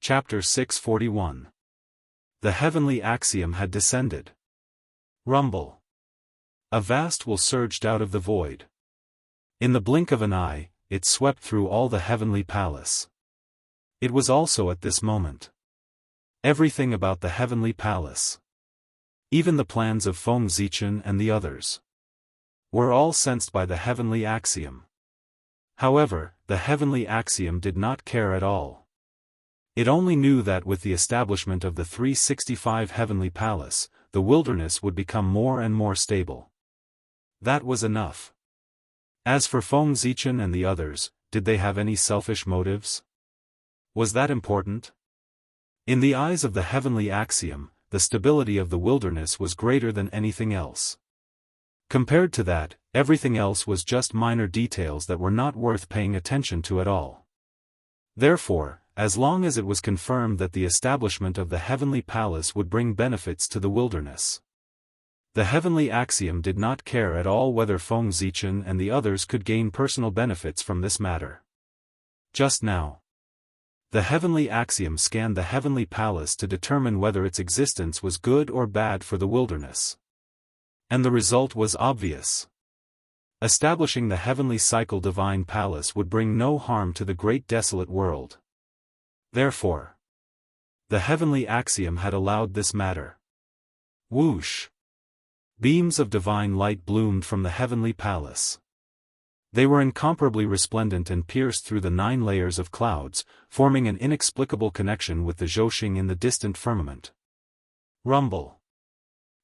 Chapter 641. The heavenly axiom had descended. Rumble. A vast will surged out of the void. In the blink of an eye, it swept through all the heavenly palace. It was also at this moment. Everything about the heavenly palace, even the plans of Feng Zichen and the others, were all sensed by the heavenly axiom. However, the heavenly axiom did not care at all. It only knew that with the establishment of the 365 heavenly palace, the wilderness would become more and more stable. That was enough. As for Feng Zichen and the others, did they have any selfish motives? Was that important? In the eyes of the heavenly axiom, the stability of the wilderness was greater than anything else. Compared to that, everything else was just minor details that were not worth paying attention to at all. Therefore, as long as it was confirmed that the establishment of the heavenly palace would bring benefits to the wilderness, the heavenly axiom did not care at all whether Feng Zichen and the others could gain personal benefits from this matter. Just now, the heavenly axiom scanned the heavenly palace to determine whether its existence was good or bad for the wilderness. And the result was obvious. Establishing the heavenly cycle divine palace would bring no harm to the great desolate world. Therefore, the heavenly axiom had allowed this matter. Whoosh! Beams of divine light bloomed from the heavenly palace. They were incomparably resplendent and pierced through the 9 layers of clouds, forming an inexplicable connection with the Zhouxing in the distant firmament. Rumble.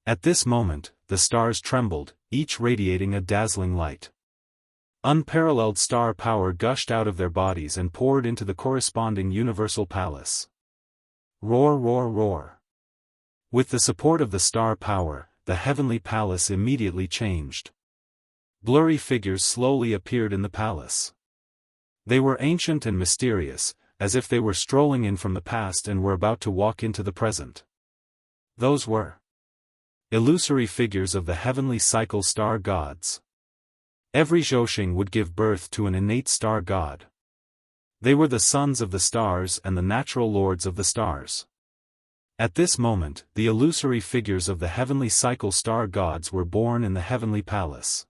At this moment, the stars trembled, each radiating a dazzling light. Unparalleled star power gushed out of their bodies and poured into the corresponding universal palace. Roar, roar, roar. With the support of the star power, the heavenly palace immediately changed. Blurry figures slowly appeared in the palace. They were ancient and mysterious, as if they were strolling in from the past and were about to walk into the present. Those were illusory figures of the heavenly cycle star gods. Every Zhouxing would give birth to an innate star god. They were the sons of the stars and the natural lords of the stars. At this moment, the illusory figures of the heavenly cycle star gods were born in the heavenly palace.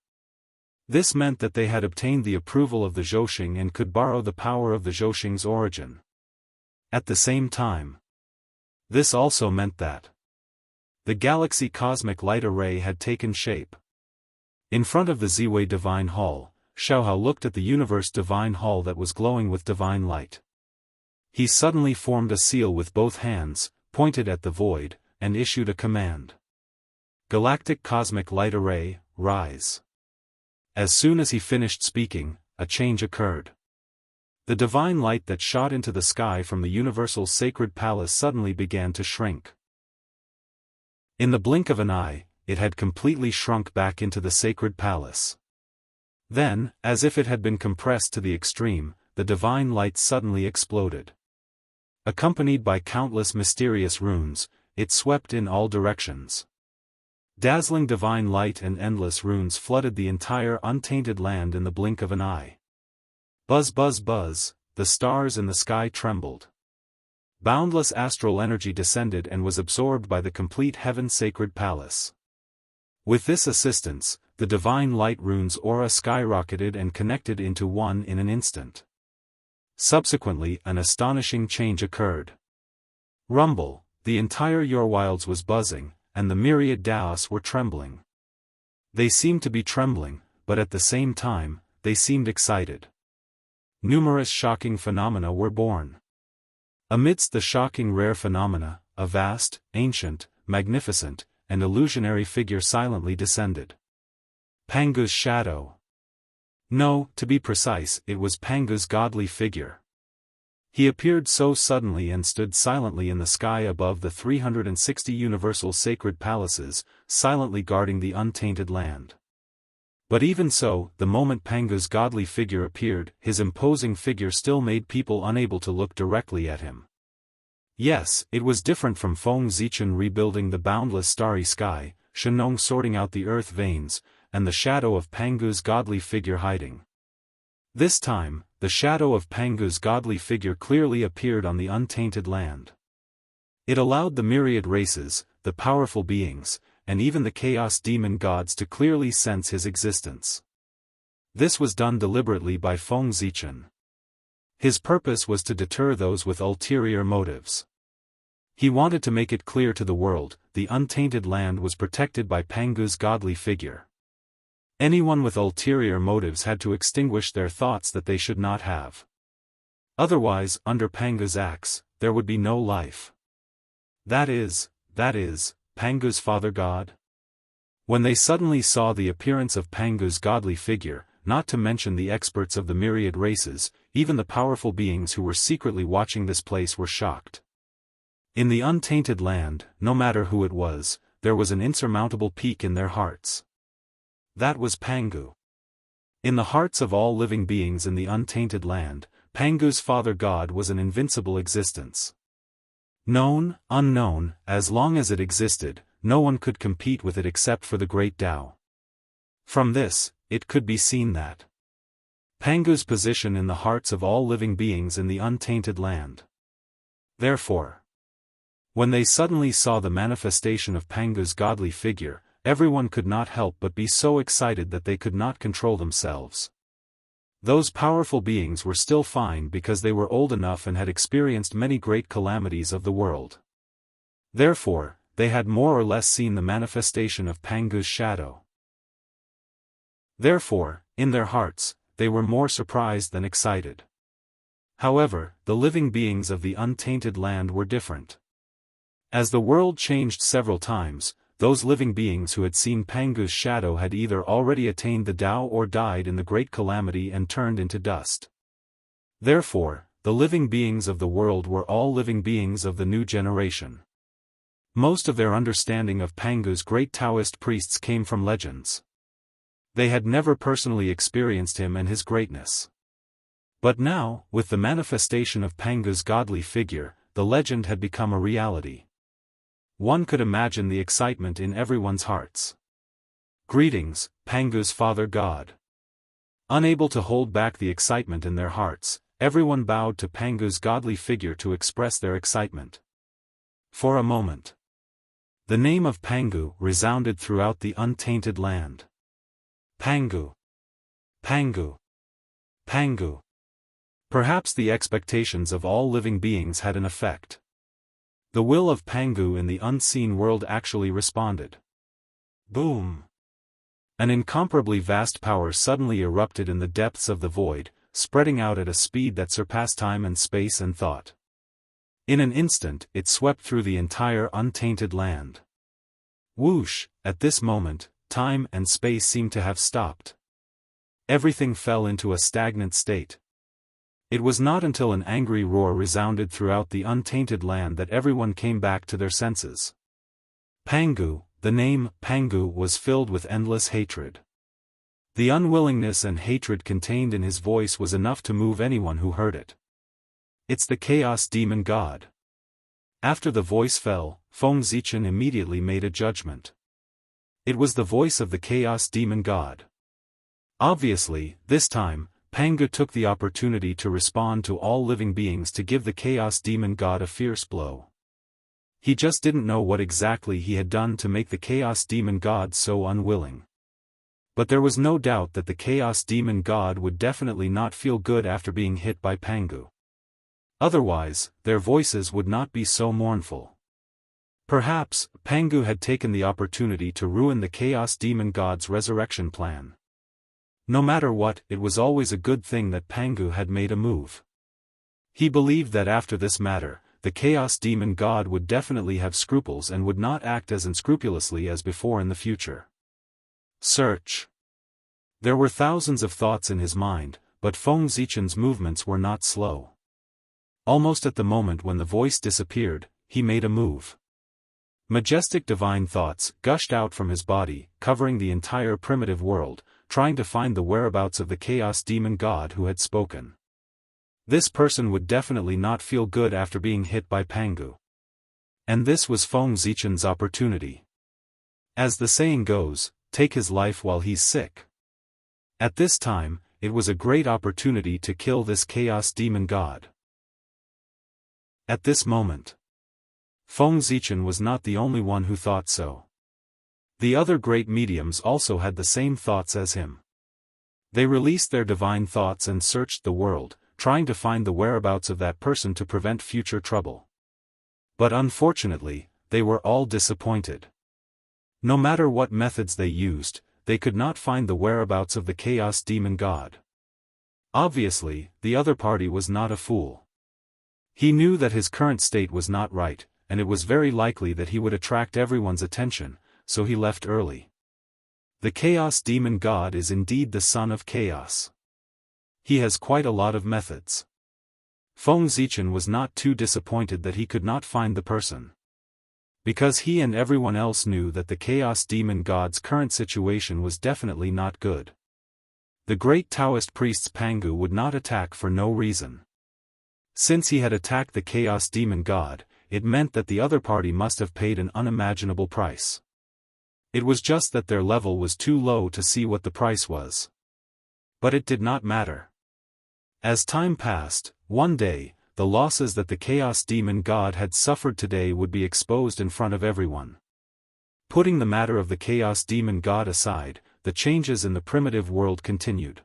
This meant that they had obtained the approval of the Zhouxing and could borrow the power of the Zhouxing's origin. At the same time, this also meant that the galaxy cosmic light array had taken shape. In front of the Ziwei Divine Hall, Xiaohao looked at the universe Divine Hall that was glowing with divine light. He suddenly formed a seal with both hands, pointed at the void, and issued a command. Galactic Cosmic Light Array, rise. As soon as he finished speaking, a change occurred. The divine light that shot into the sky from the universal sacred palace suddenly began to shrink. In the blink of an eye, it had completely shrunk back into the sacred palace. Then, as if it had been compressed to the extreme, the divine light suddenly exploded. Accompanied by countless mysterious runes, it swept in all directions. Dazzling divine light and endless runes flooded the entire untainted land in the blink of an eye. Buzz buzz buzz, the stars in the sky trembled. Boundless astral energy descended and was absorbed by the complete heaven sacred palace. With this assistance, the divine light runes aura skyrocketed and connected into one in an instant. Subsequently, an astonishing change occurred. Rumble, the entire Yorwilds was buzzing, and the myriad Daoists were trembling. They seemed to be trembling, but at the same time, they seemed excited. Numerous shocking phenomena were born. Amidst the shocking rare phenomena, a vast, ancient, magnificent, and illusionary figure silently descended. Pangu's shadow. No, to be precise, it was Pangu's godly figure. He appeared so suddenly and stood silently in the sky above the 360 universal sacred palaces, silently guarding the untainted land. But even so, the moment Pangu's godly figure appeared, his imposing figure still made people unable to look directly at him. Yes, it was different from Feng Zichen rebuilding the boundless starry sky, Shenong sorting out the earth veins, and the shadow of Pangu's godly figure hiding. This time, the the shadow of Pangu's godly figure clearly appeared on the untainted land. It allowed the myriad races, the powerful beings, and even the chaos demon gods to clearly sense his existence. This was done deliberately by Feng Zichen. His purpose was to deter those with ulterior motives. He wanted to make it clear to the world, the untainted land was protected by Pangu's godly figure. Anyone with ulterior motives had to extinguish their thoughts that they should not have. Otherwise, under Pangu's axe, there would be no life. That is, Pangu's father god? When they suddenly saw the appearance of Pangu's godly figure, not to mention the experts of the myriad races, even the powerful beings who were secretly watching this place were shocked. In the untainted land, no matter who it was, there was an insurmountable peak in their hearts. That was Pangu. In the hearts of all living beings in the untainted land, Pangu's father god was an invincible existence. Known, unknown, as long as it existed, no one could compete with it except for the great Tao. From this, it could be seen that Pangu's position in the hearts of all living beings in the untainted land. Therefore, when they suddenly saw the manifestation of Pangu's godly figure, everyone could not help but be so excited that they could not control themselves. Those powerful beings were still fine because they were old enough and had experienced many great calamities of the world. Therefore, they had more or less seen the manifestation of Pangu's shadow. Therefore, in their hearts, they were more surprised than excited. However, the living beings of the untainted land were different. As the world changed several times, those living beings who had seen Pangu's shadow had either already attained the Tao or died in the great calamity and turned into dust. Therefore, the living beings of the world were all living beings of the new generation. Most of their understanding of Pangu's great Taoist priests came from legends. They had never personally experienced him and his greatness. But now, with the manifestation of Pangu's godly figure, the legend had become a reality. One could imagine the excitement in everyone's hearts. Greetings, Pangu's father god. Unable to hold back the excitement in their hearts, everyone bowed to Pangu's godly figure to express their excitement. For a moment, the name of Pangu resounded throughout the untainted land. Pangu. Pangu. Pangu. Perhaps the expectations of all living beings had an effect. The will of Pangu in the unseen world actually responded. Boom! An incomparably vast power suddenly erupted in the depths of the void, spreading out at a speed that surpassed time and space and thought. In an instant, it swept through the entire untainted land. Whoosh! At this moment, time and space seemed to have stopped. Everything fell into a stagnant state. It was not until an angry roar resounded throughout the untainted land that everyone came back to their senses. Pangu, the name Pangu was filled with endless hatred. The unwillingness and hatred contained in his voice was enough to move anyone who heard it. It's the chaos demon god. After the voice fell, Feng Zichen immediately made a judgment. It was the voice of the chaos demon god. Obviously, this time, Pangu took the opportunity to respond to all living beings to give the chaos demon god a fierce blow. He just didn't know what exactly he had done to make the chaos demon god so unwilling. But there was no doubt that the chaos demon god would definitely not feel good after being hit by Pangu. Otherwise, their voices would not be so mournful. Perhaps, Pangu had taken the opportunity to ruin the chaos demon god's resurrection plan. No matter what, it was always a good thing that Pangu had made a move. He believed that after this matter, the chaos demon god would definitely have scruples and would not act as unscrupulously as before in the future. Search. There were thousands of thoughts in his mind, but Feng Zichen's movements were not slow. Almost at the moment when the voice disappeared, he made a move. Majestic divine thoughts gushed out from his body, covering the entire primitive world, trying to find the whereabouts of the chaos demon god who had spoken. This person would definitely not feel good after being hit by Pangu. And this was Feng Zichen's opportunity. As the saying goes, take his life while he's sick. At this time, it was a great opportunity to kill this chaos demon god. At this moment, Feng Zichen was not the only one who thought so. The other great mediums also had the same thoughts as him. They released their divine thoughts and searched the world, trying to find the whereabouts of that person to prevent future trouble. But unfortunately, they were all disappointed. No matter what methods they used, they could not find the whereabouts of the chaos demon god. Obviously, the other party was not a fool. He knew that his current state was not right, and it was very likely that he would attract everyone's attention, so he left early. The chaos demon god is indeed the son of chaos. He has quite a lot of methods. Feng Zichen was not too disappointed that he could not find the person. Because he and everyone else knew that the chaos demon god's current situation was definitely not good. The great Daoist priest Pangu would not attack for no reason. Since he had attacked the chaos demon god, it meant that the other party must have paid an unimaginable price. It was just that their level was too low to see what the price was. But it did not matter. As time passed, one day, the losses that the chaos demon god had suffered today would be exposed in front of everyone. Putting the matter of the chaos demon god aside, the changes in the primitive world continued.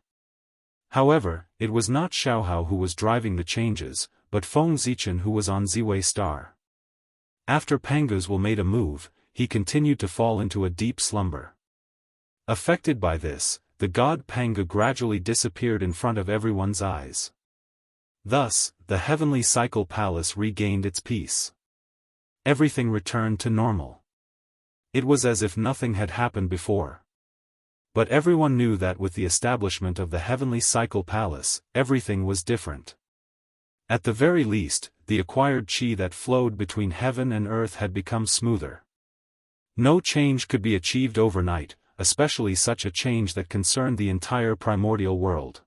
However, it was not Xiaohao who was driving the changes, but Feng Zichen who was on Ziwei Star. After Pangu's will made a move, he continued to fall into a deep slumber. Affected by this, the god Pangu gradually disappeared in front of everyone's eyes. Thus, the heavenly cycle palace regained its peace. Everything returned to normal. It was as if nothing had happened before. But everyone knew that with the establishment of the heavenly cycle palace, everything was different. At the very least, the acquired qi that flowed between heaven and earth had become smoother. No change could be achieved overnight, especially such a change that concerned the entire primordial world.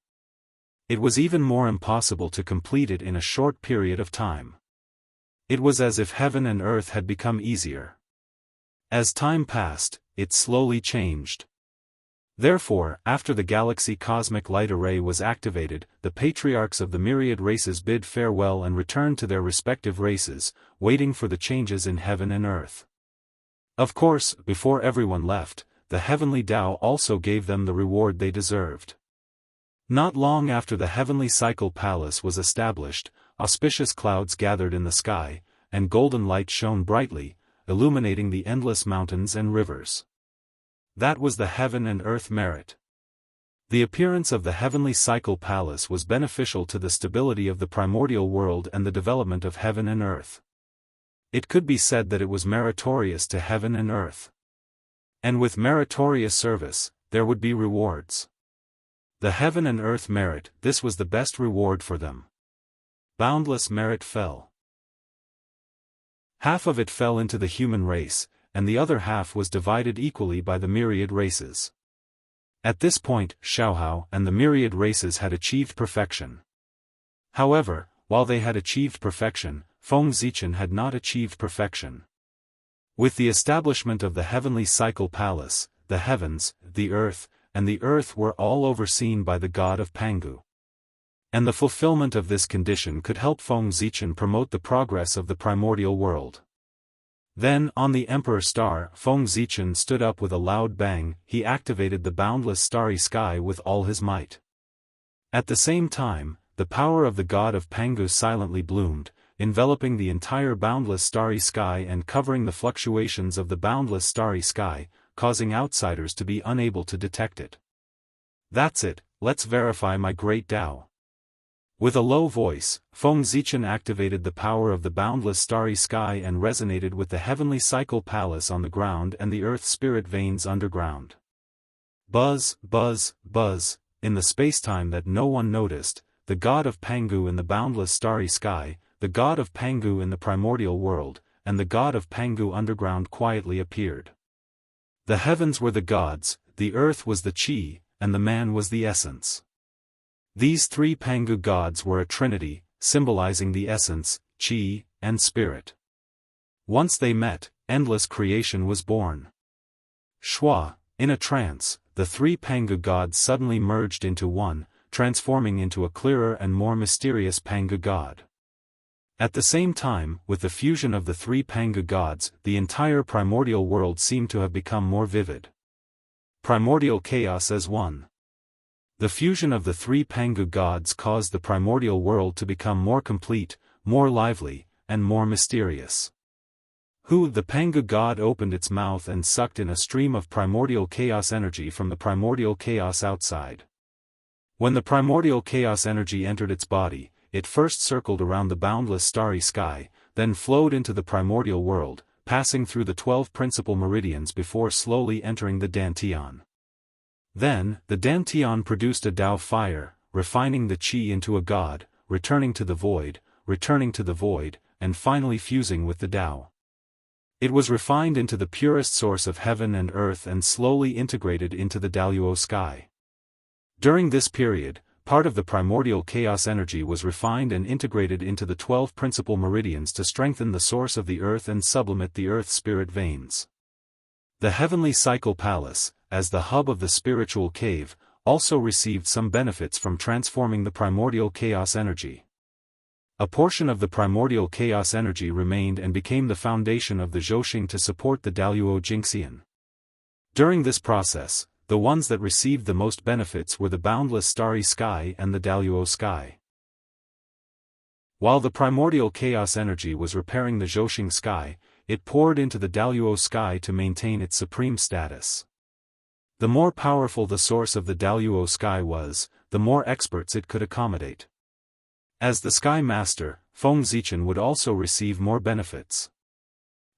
It was even more impossible to complete it in a short period of time. It was as if heaven and earth had become easier. As time passed, it slowly changed. Therefore, after the galaxy cosmic light array was activated, the patriarchs of the myriad races bid farewell and returned to their respective races, waiting for the changes in heaven and earth. Of course, before everyone left, the heavenly Tao also gave them the reward they deserved. Not long after the heavenly cycle palace was established, auspicious clouds gathered in the sky, and golden light shone brightly, illuminating the endless mountains and rivers. That was the heaven and earth merit. The appearance of the heavenly cycle palace was beneficial to the stability of the primordial world and the development of heaven and earth. It could be said that it was meritorious to heaven and earth. And with meritorious service, there would be rewards. The heaven and earth merit, this was the best reward for them. Boundless merit fell. Half of it fell into the human race, and the other half was divided equally by the myriad races. At this point, Xiaohao and the myriad races had achieved perfection. However, while they had achieved perfection, Feng Zichen had not achieved perfection. With the establishment of the heavenly cycle palace, the heavens, the earth were all overseen by the god of Pangu. And the fulfillment of this condition could help Feng Zichen promote the progress of the primordial world. Then, on the Emperor Star, Feng Zichen stood up with a loud bang. He activated the boundless starry sky with all his might. At the same time, the power of the god of Pangu silently bloomed, enveloping the entire boundless starry sky and covering the fluctuations of the boundless starry sky, causing outsiders to be unable to detect it. That's it, let's verify my great Tao. With a low voice, Feng Zichen activated the power of the boundless starry sky and resonated with the heavenly cycle palace on the ground and the earth spirit veins underground. Buzz, buzz, buzz, in the spacetime that no one noticed, the god of Pangu in the boundless starry sky, the god of Pangu in the primordial world, and the god of Pangu underground quietly appeared. The heavens were the gods, the earth was the qi, and the man was the essence. These three Pangu gods were a trinity, symbolizing the essence, qi, and spirit. Once they met, endless creation was born. Shua, in a trance, the three Pangu gods suddenly merged into one, transforming into a clearer and more mysterious Panga god. At the same time, with the fusion of the three Panga gods, the entire primordial world seemed to have become more vivid. Primordial chaos as one. The fusion of the three Panga gods caused the primordial world to become more complete, more lively, and more mysterious. The Panga god opened its mouth and sucked in a stream of primordial chaos energy from the primordial chaos outside. When the primordial chaos energy entered its body, it first circled around the boundless starry sky, then flowed into the primordial world, passing through the 12 principal meridians before slowly entering the Dantian. Then, the Dantian produced a Dao fire, refining the Qi into a god, returning to the void, and finally fusing with the Dao. It was refined into the purest source of heaven and earth and slowly integrated into the Daoist sky. During this period, part of the primordial chaos energy was refined and integrated into the 12 principal meridians to strengthen the source of the earth and sublimate the earth spirit veins. The heavenly cycle palace, as the hub of the spiritual cave, also received some benefits from transforming the primordial chaos energy. A portion of the primordial chaos energy remained and became the foundation of the Zhoxing to support the Daoist Jingxian. During this process, the ones that received the most benefits were the boundless starry sky and the Daoist sky. While the primordial chaos energy was repairing the Zhoxing sky, it poured into the Daoist sky to maintain its supreme status. The more powerful the source of the Daoist sky was, the more experts it could accommodate. As the Sky Master, Feng Zichen would also receive more benefits.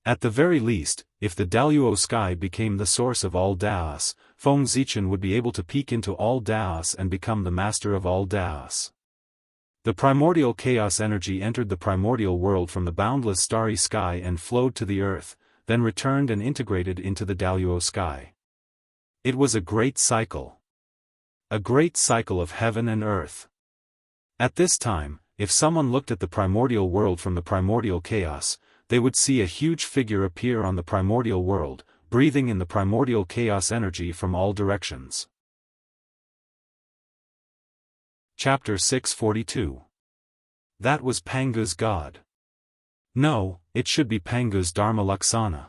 At the very least, if the Daoist sky became the source of all Daos, Feng Zichen would be able to peek into all Daos and become the master of all Daos. The primordial chaos energy entered the primordial world from the boundless starry sky and flowed to the earth, then returned and integrated into the Daoist sky. It was a great cycle. A great cycle of heaven and earth. At this time, if someone looked at the primordial world from the primordial chaos, they would see a huge figure appear on the primordial world, breathing in the primordial chaos energy from all directions. Chapter 642. That was Panga's god. No, it should be Panga's Dharma Laksana.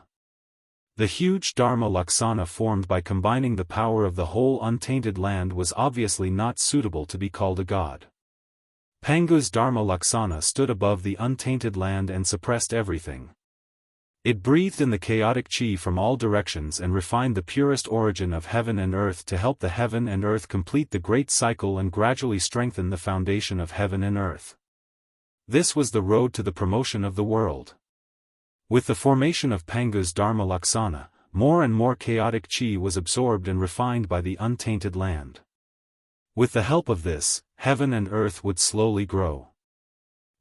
The huge Dharma Laksana formed by combining the power of the whole untainted land was obviously not suitable to be called a god. Panga's Dharma Laksana stood above the untainted land and suppressed everything. It breathed in the chaotic Qi from all directions and refined the purest origin of heaven and earth to help the heaven and earth complete the great cycle and gradually strengthen the foundation of heaven and earth. This was the road to the promotion of the world. With the formation of Panga's Dharma Laksana, more and more chaotic Qi was absorbed and refined by the untainted land. With the help of this, heaven and earth would slowly grow.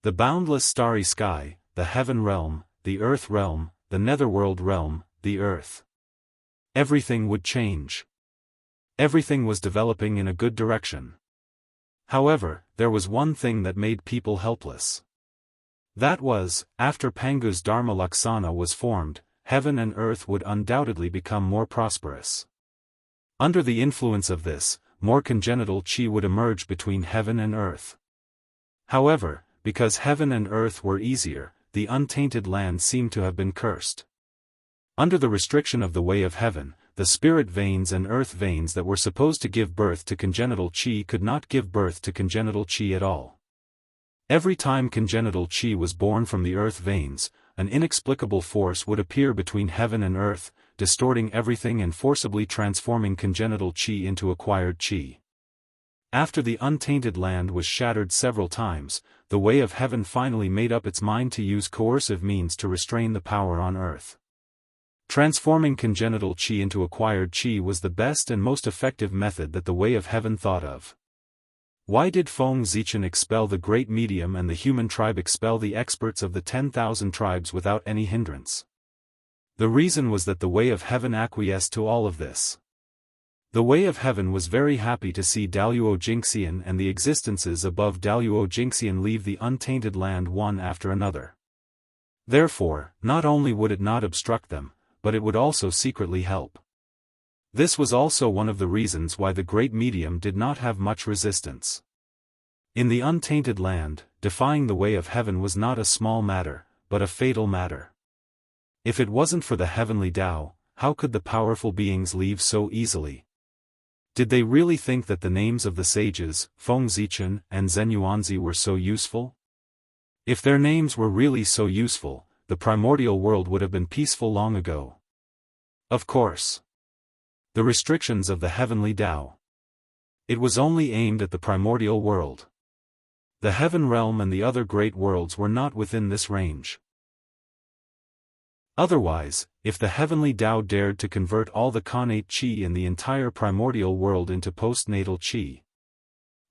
The boundless starry sky, the heaven realm, the earth realm, the netherworld realm, the earth. Everything would change. Everything was developing in a good direction. However, there was one thing that made people helpless. That was, after Panga's Dharma Laksana was formed, heaven and earth would undoubtedly become more prosperous. Under the influence of this, more congenital Qi would emerge between heaven and earth. However, because heaven and earth were easier, the untainted land seemed to have been cursed. Under the restriction of the way of heaven, the spirit veins and earth veins that were supposed to give birth to congenital Qi could not give birth to congenital Qi at all. Every time congenital Qi was born from the earth veins, an inexplicable force would appear between heaven and earth, distorting everything and forcibly transforming congenital Qi into acquired Qi. After the untainted land was shattered several times, the way of heaven finally made up its mind to use coercive means to restrain the power on earth. Transforming congenital Qi into acquired Qi was the best and most effective method that the way of heaven thought of. Why did Feng Zichen expel the great medium and the human tribe expel the experts of the 10,000 tribes without any hindrance? The reason was that the way of heaven acquiesced to all of this. The way of heaven was very happy to see Daoist Jingxian and the existences above Daoist Jingxian leave the untainted land one after another. Therefore, not only would it not obstruct them, but it would also secretly help. This was also one of the reasons why the great medium did not have much resistance. In the untainted land, defying the way of heaven was not a small matter, but a fatal matter. If it wasn't for the heavenly Tao, how could the powerful beings leave so easily? Did they really think that the names of the sages, Feng Zichen and Zhen Yuanzi, were so useful? If their names were really so useful, the primordial world would have been peaceful long ago. Of course. The restrictions of the heavenly Tao. It was only aimed at the primordial world. The heaven realm and the other great worlds were not within this range. Otherwise, if the heavenly Tao dared to convert all the connate qi in the entire primordial world into postnatal qi,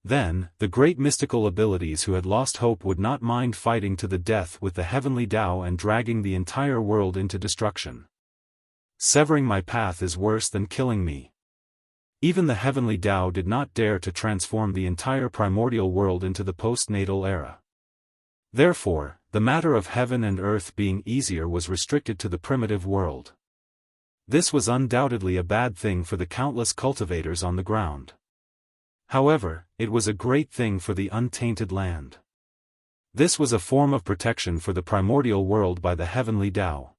then, the great mystical abilities who had lost hope would not mind fighting to the death with the heavenly Tao and dragging the entire world into destruction. Severing my path is worse than killing me. Even the heavenly Tao did not dare to transform the entire primordial world into the postnatal era. Therefore, the matter of heaven and earth being easier was restricted to the primitive world. This was undoubtedly a bad thing for the countless cultivators on the ground. However, it was a great thing for the untainted land. This was a form of protection for the primordial world by the heavenly Tao.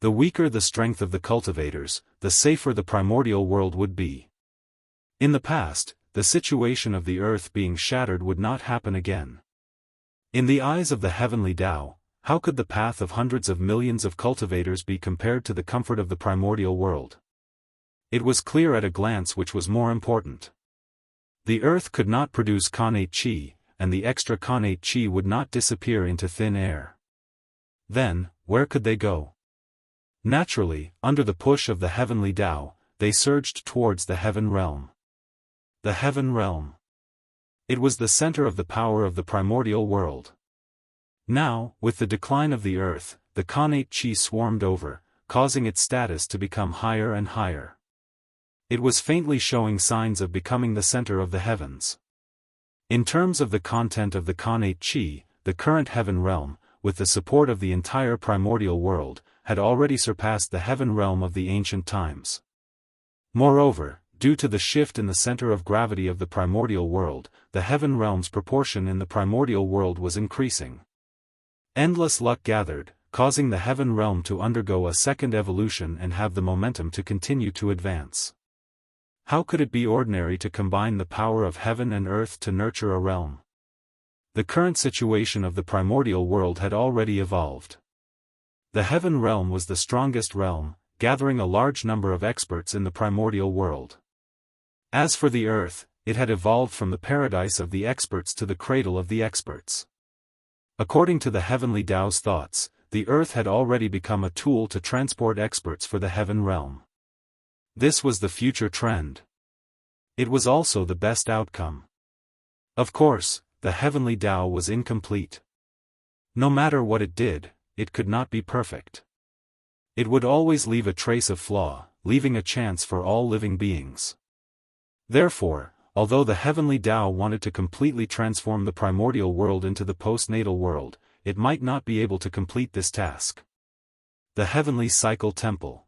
The weaker the strength of the cultivators, the safer the primordial world would be. In the past, the situation of the earth being shattered would not happen again. In the eyes of the heavenly Tao, how could the path of hundreds of millions of cultivators be compared to the comfort of the primordial world? It was clear at a glance which was more important. The earth could not produce connate qi, and the extra connate qi would not disappear into thin air. Then, where could they go? Naturally, under the push of the heavenly Tao, they surged towards the heaven realm. The heaven realm. It was the center of the power of the primordial world. Now, with the decline of the earth, the connate qi swarmed over, causing its status to become higher and higher. It was faintly showing signs of becoming the center of the heavens. In terms of the content of the connate qi, the current heaven realm, with the support of the entire primordial world, had already surpassed the heaven realm of the ancient times. Moreover, due to the shift in the center of gravity of the primordial world, the heaven realm's proportion in the primordial world was increasing. Endless luck gathered, causing the heaven realm to undergo a second evolution and have the momentum to continue to advance. How could it be ordinary to combine the power of heaven and earth to nurture a realm? The current situation of the primordial world had already evolved. The heaven realm was the strongest realm, gathering a large number of experts in the primordial world. As for the earth, it had evolved from the paradise of the experts to the cradle of the experts. According to the heavenly Tao's thoughts, the earth had already become a tool to transport experts for the heaven realm. This was the future trend. It was also the best outcome. Of course, the heavenly Tao was incomplete. No matter what it did, it could not be perfect. It would always leave a trace of flaw, leaving a chance for all living beings. Therefore, although the heavenly Tao wanted to completely transform the primordial world into the postnatal world, it might not be able to complete this task. The heavenly cycle temple.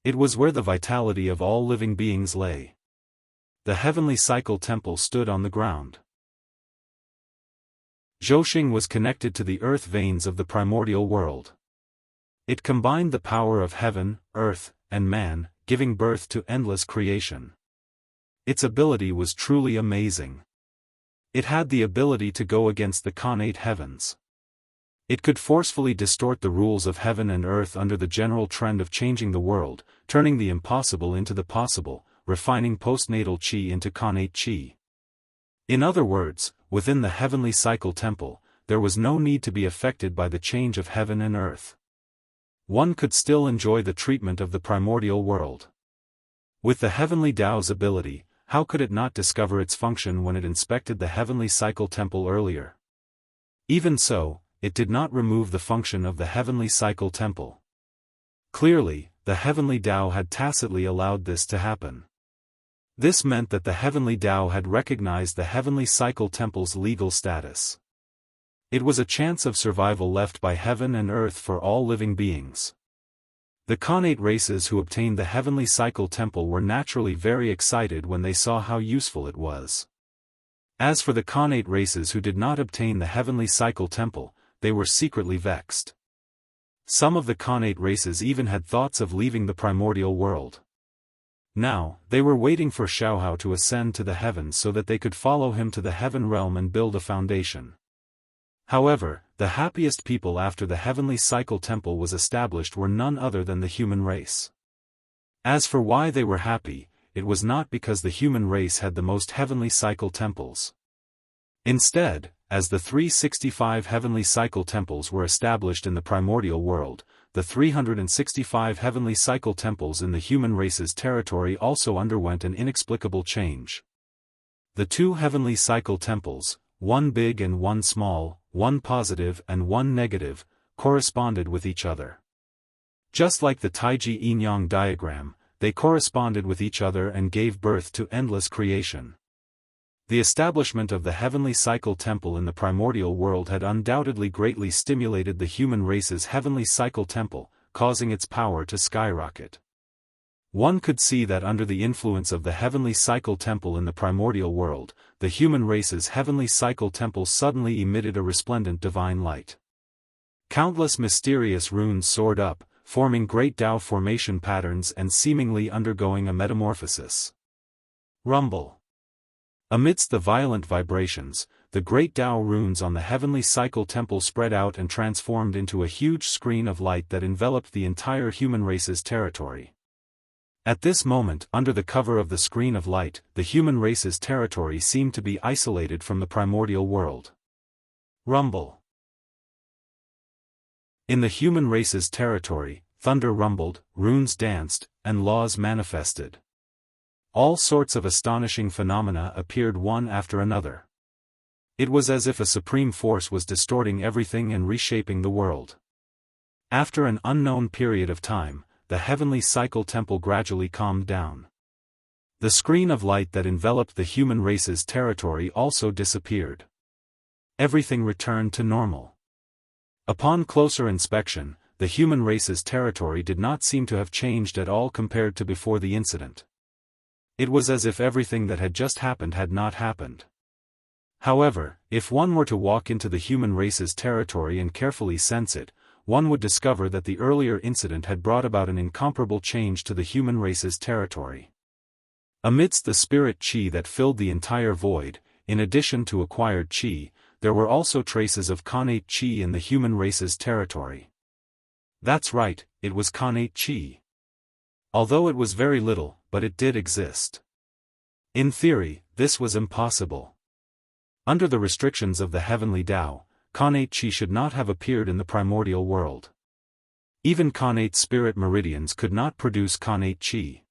It was where the vitality of all living beings lay. The heavenly cycle temple stood on the ground. Zhouxing was connected to the earth veins of the primordial world. It combined the power of heaven, earth, and man, giving birth to endless creation. Its ability was truly amazing. It had the ability to go against the connate heavens. It could forcefully distort the rules of heaven and earth under the general trend of changing the world, turning the impossible into the possible, refining postnatal qi into connate qi. In other words, within the heavenly cycle temple, there was no need to be affected by the change of heaven and earth. One could still enjoy the treatment of the primordial world. With the heavenly Tao's ability, how could it not discover its function when it inspected the heavenly cycle temple earlier? Even so, it did not remove the function of the heavenly cycle temple. Clearly, the heavenly Tao had tacitly allowed this to happen. This meant that the heavenly Tao had recognized the heavenly cycle temple's legal status. It was a chance of survival left by heaven and earth for all living beings. The Khanate races who obtained the Heavenly Cycle Temple were naturally very excited when they saw how useful it was. As for the Khanate races who did not obtain the Heavenly Cycle Temple, they were secretly vexed. Some of the Khanate races even had thoughts of leaving the primordial world. Now, they were waiting for Xiaohao to ascend to the heavens so that they could follow him to the heaven realm and build a foundation. However, the happiest people after the Heavenly Cycle Temple was established were none other than the human race. As for why they were happy, it was not because the human race had the most Heavenly Cycle Temples. Instead, as the 365 Heavenly Cycle Temples were established in the primordial world, the 365 Heavenly Cycle Temples in the human race's territory also underwent an inexplicable change. The two Heavenly Cycle Temples, one big and one small, one positive and one negative, corresponded with each other. Just like the Taiji yin-yang diagram, they corresponded with each other and gave birth to endless creation. The establishment of the Heavenly Cycle Temple in the primordial world had undoubtedly greatly stimulated the human race's Heavenly Cycle Temple, causing its power to skyrocket. One could see that under the influence of the Heavenly Cycle Temple in the primordial world, the human race's Heavenly Cycle Temple suddenly emitted a resplendent divine light. Countless mysterious runes soared up, forming great Dao formation patterns and seemingly undergoing a metamorphosis. Rumble. Amidst the violent vibrations, the great Dao runes on the Heavenly Cycle Temple spread out and transformed into a huge screen of light that enveloped the entire human race's territory. At this moment, under the cover of the screen of light, the human race's territory seemed to be isolated from the primordial world. Rumble. In the human race's territory, thunder rumbled, runes danced, and laws manifested. All sorts of astonishing phenomena appeared one after another. It was as if a supreme force was distorting everything and reshaping the world. After an unknown period of time, the Heavenly Cycle Temple gradually calmed down. The screen of light that enveloped the human race's territory also disappeared. Everything returned to normal. Upon closer inspection, the human race's territory did not seem to have changed at all compared to before the incident. It was as if everything that had just happened had not happened. However, if one were to walk into the human race's territory and carefully sense it, one would discover that the earlier incident had brought about an incomparable change to the human race's territory. Amidst the spirit qi that filled the entire void, in addition to acquired qi, there were also traces of Khanate qi in the human race's territory. That's right, it was Khanate qi. Although it was very little, but it did exist. In theory, this was impossible. Under the restrictions of the heavenly Tao, Khanate qi should not have appeared in the primordial world. Even Khanate spirit meridians could not produce Khanate qi.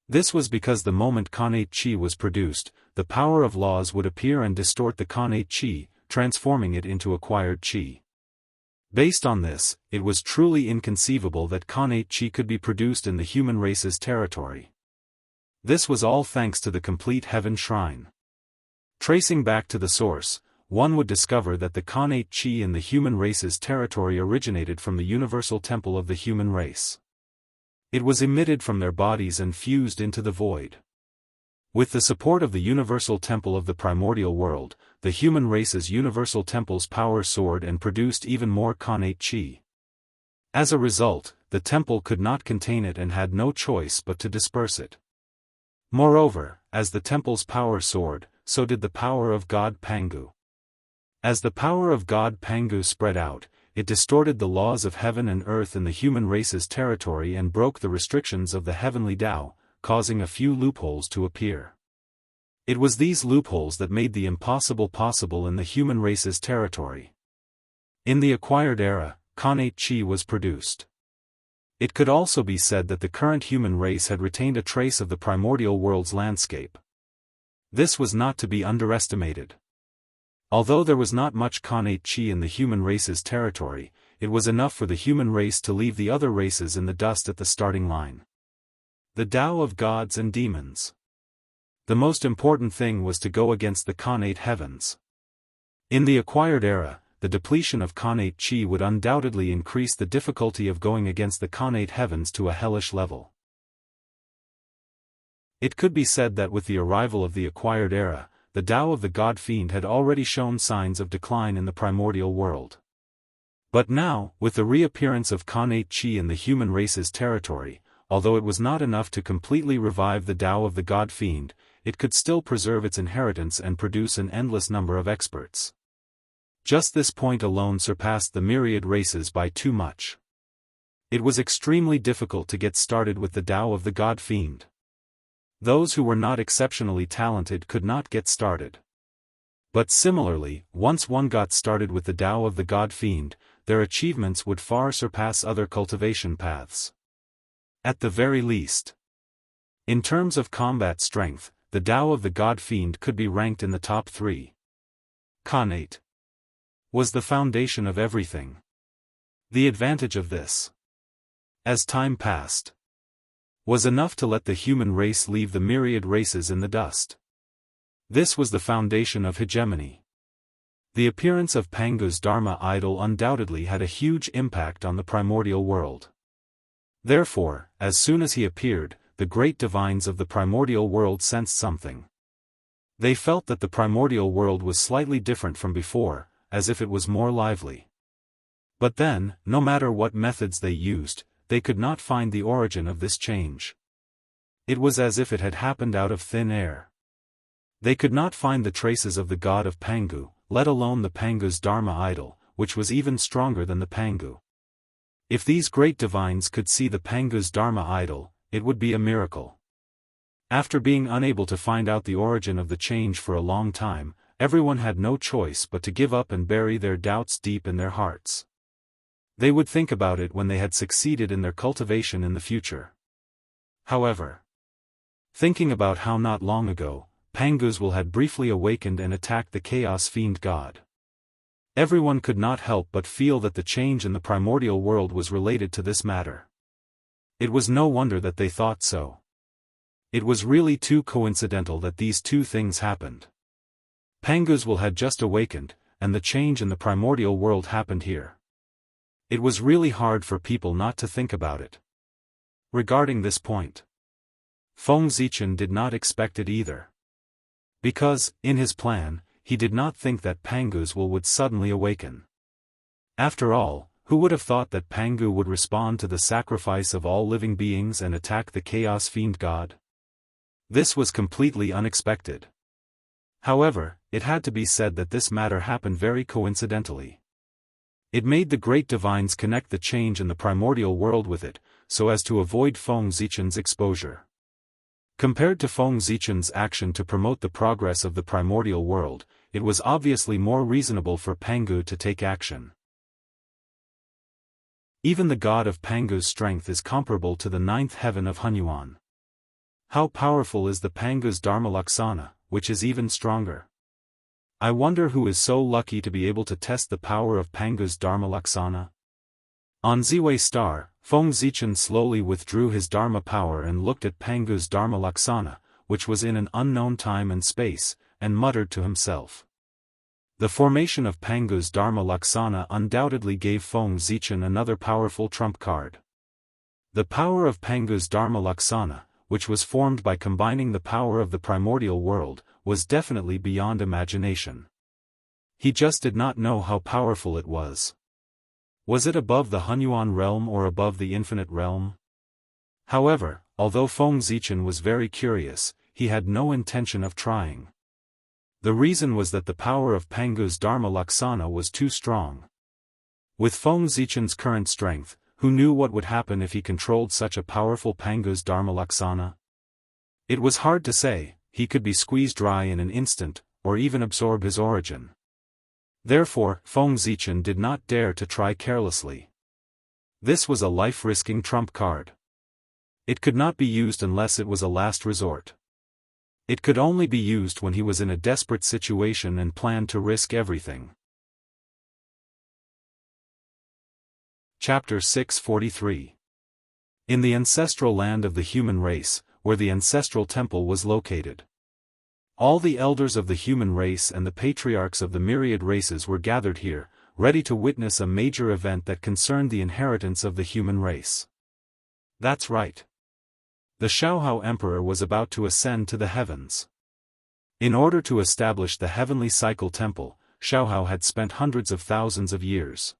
This was because the moment Khanate qi was produced, the power of laws would appear and distort the Khanate qi, transforming it into acquired qi. Based on this, it was truly inconceivable that Khanate qi could be produced in the human race's territory. This was all thanks to the complete heaven shrine. Tracing back to the source, one would discover that the Khanate qi in the human race's territory originated from the universal temple of the human race. It was emitted from their bodies and fused into the void. With the support of the universal temple of the primordial world, the human race's universal temple's power soared and produced even more Khanate qi. As a result, the temple could not contain it and had no choice but to disperse it. Moreover, as the temple's power soared, so did the power of God Pangu. As the power of God Pangu spread out, it distorted the laws of heaven and earth in the human race's territory and broke the restrictions of the heavenly Tao, causing a few loopholes to appear. It was these loopholes that made the impossible possible in the human race's territory. In the acquired era, Khanate qi was produced. It could also be said that the current human race had retained a trace of the primordial world's landscape. This was not to be underestimated. Although there was not much Khanate qi in the human race's territory, it was enough for the human race to leave the other races in the dust at the starting line. The Tao of gods and demons. The most important thing was to go against the Khanate heavens. In the acquired era, the depletion of Khanate Qi would undoubtedly increase the difficulty of going against the Khanate heavens to a hellish level. It could be said that with the arrival of the acquired era, the Tao of the God-Fiend had already shown signs of decline in the primordial world. But now, with the reappearance of Khanate Qi in the human race's territory, although it was not enough to completely revive the Tao of the God-Fiend, it could still preserve its inheritance and produce an endless number of experts. Just this point alone surpassed the myriad races by too much. It was extremely difficult to get started with the Tao of the God-Fiend. Those who were not exceptionally talented could not get started. But similarly, once one got started with the Tao of the God-Fiend, their achievements would far surpass other cultivation paths. At the very least. In terms of combat strength, the Tao of the God-Fiend could be ranked in the top 3. Khanate was the foundation of everything. The advantage of this, as time passed, was enough to let the human race leave the myriad races in the dust. This was the foundation of hegemony. The appearance of Pangu's Dharma idol undoubtedly had a huge impact on the primordial world. Therefore, as soon as he appeared, the great divines of the primordial world sensed something. They felt that the primordial world was slightly different from before, as if it was more lively. But then, no matter what methods they used, they could not find the origin of this change. It was as if it had happened out of thin air. They could not find the traces of the god of Pangu, let alone the Pangu's Dharma idol, which was even stronger than the Pangu. If these great divines could see the Pangu's Dharma idol, it would be a miracle. After being unable to find out the origin of the change for a long time, everyone had no choice but to give up and bury their doubts deep in their hearts. They would think about it when they had succeeded in their cultivation in the future. However, thinking about how not long ago, Pangu's will had briefly awakened and attacked the Chaos Fiend god. Everyone could not help but feel that the change in the primordial world was related to this matter. It was no wonder that they thought so. It was really too coincidental that these two things happened. Pangu's will had just awakened, and the change in the primordial world happened here. It was really hard for people not to think about it. Regarding this point, Feng Zichen did not expect it either. Because, in his plan, he did not think that Pangu's will would suddenly awaken. After all, who would have thought that Pangu would respond to the sacrifice of all living beings and attack the Chaos Fiend god? This was completely unexpected. However, it had to be said that this matter happened very coincidentally. It made the great divines connect the change in the primordial world with it, so as to avoid Feng Zichen's exposure. Compared to Feng Zichen's action to promote the progress of the primordial world, it was obviously more reasonable for Pangu to take action. Even the god of Pangu's strength is comparable to the ninth heaven of Hunyuan. How powerful is the Pangu's Dharma Laksana, which is even stronger? I wonder who is so lucky to be able to test the power of Pangu's Dharma Laksana. On Ziwei Star, Feng Zichen slowly withdrew his Dharma power and looked at Pangu's Dharma Laksana, which was in an unknown time and space, and muttered to himself. The formation of Pangu's Dharma Laksana undoubtedly gave Feng Zichen another powerful trump card. The power of Pangu's Dharma Laksana, which was formed by combining the power of the primordial world, was definitely beyond imagination. He just did not know how powerful it was. Was it above the Hunyuan realm or above the infinite realm? However, although Feng Zichen was very curious, he had no intention of trying. The reason was that the power of Pangu's Dharma Laksana was too strong. With Feng Zichen's current strength, who knew what would happen if he controlled such a powerful Pangu's Dharma Laksana? It was hard to say. He could be squeezed dry in an instant, or even absorb his origin. Therefore, Feng Zichen did not dare to try carelessly. This was a life-risking trump card. It could not be used unless it was a last resort. It could only be used when he was in a desperate situation and planned to risk everything. Chapter 643. In the ancestral land of the human race, where the ancestral temple was located, all the elders of the human race and the patriarchs of the myriad races were gathered here, ready to witness a major event that concerned the inheritance of the human race. That's right. The Xiaohao Emperor was about to ascend to the heavens. In order to establish the heavenly cycle temple, Xiaohao had spent hundreds of thousands of years.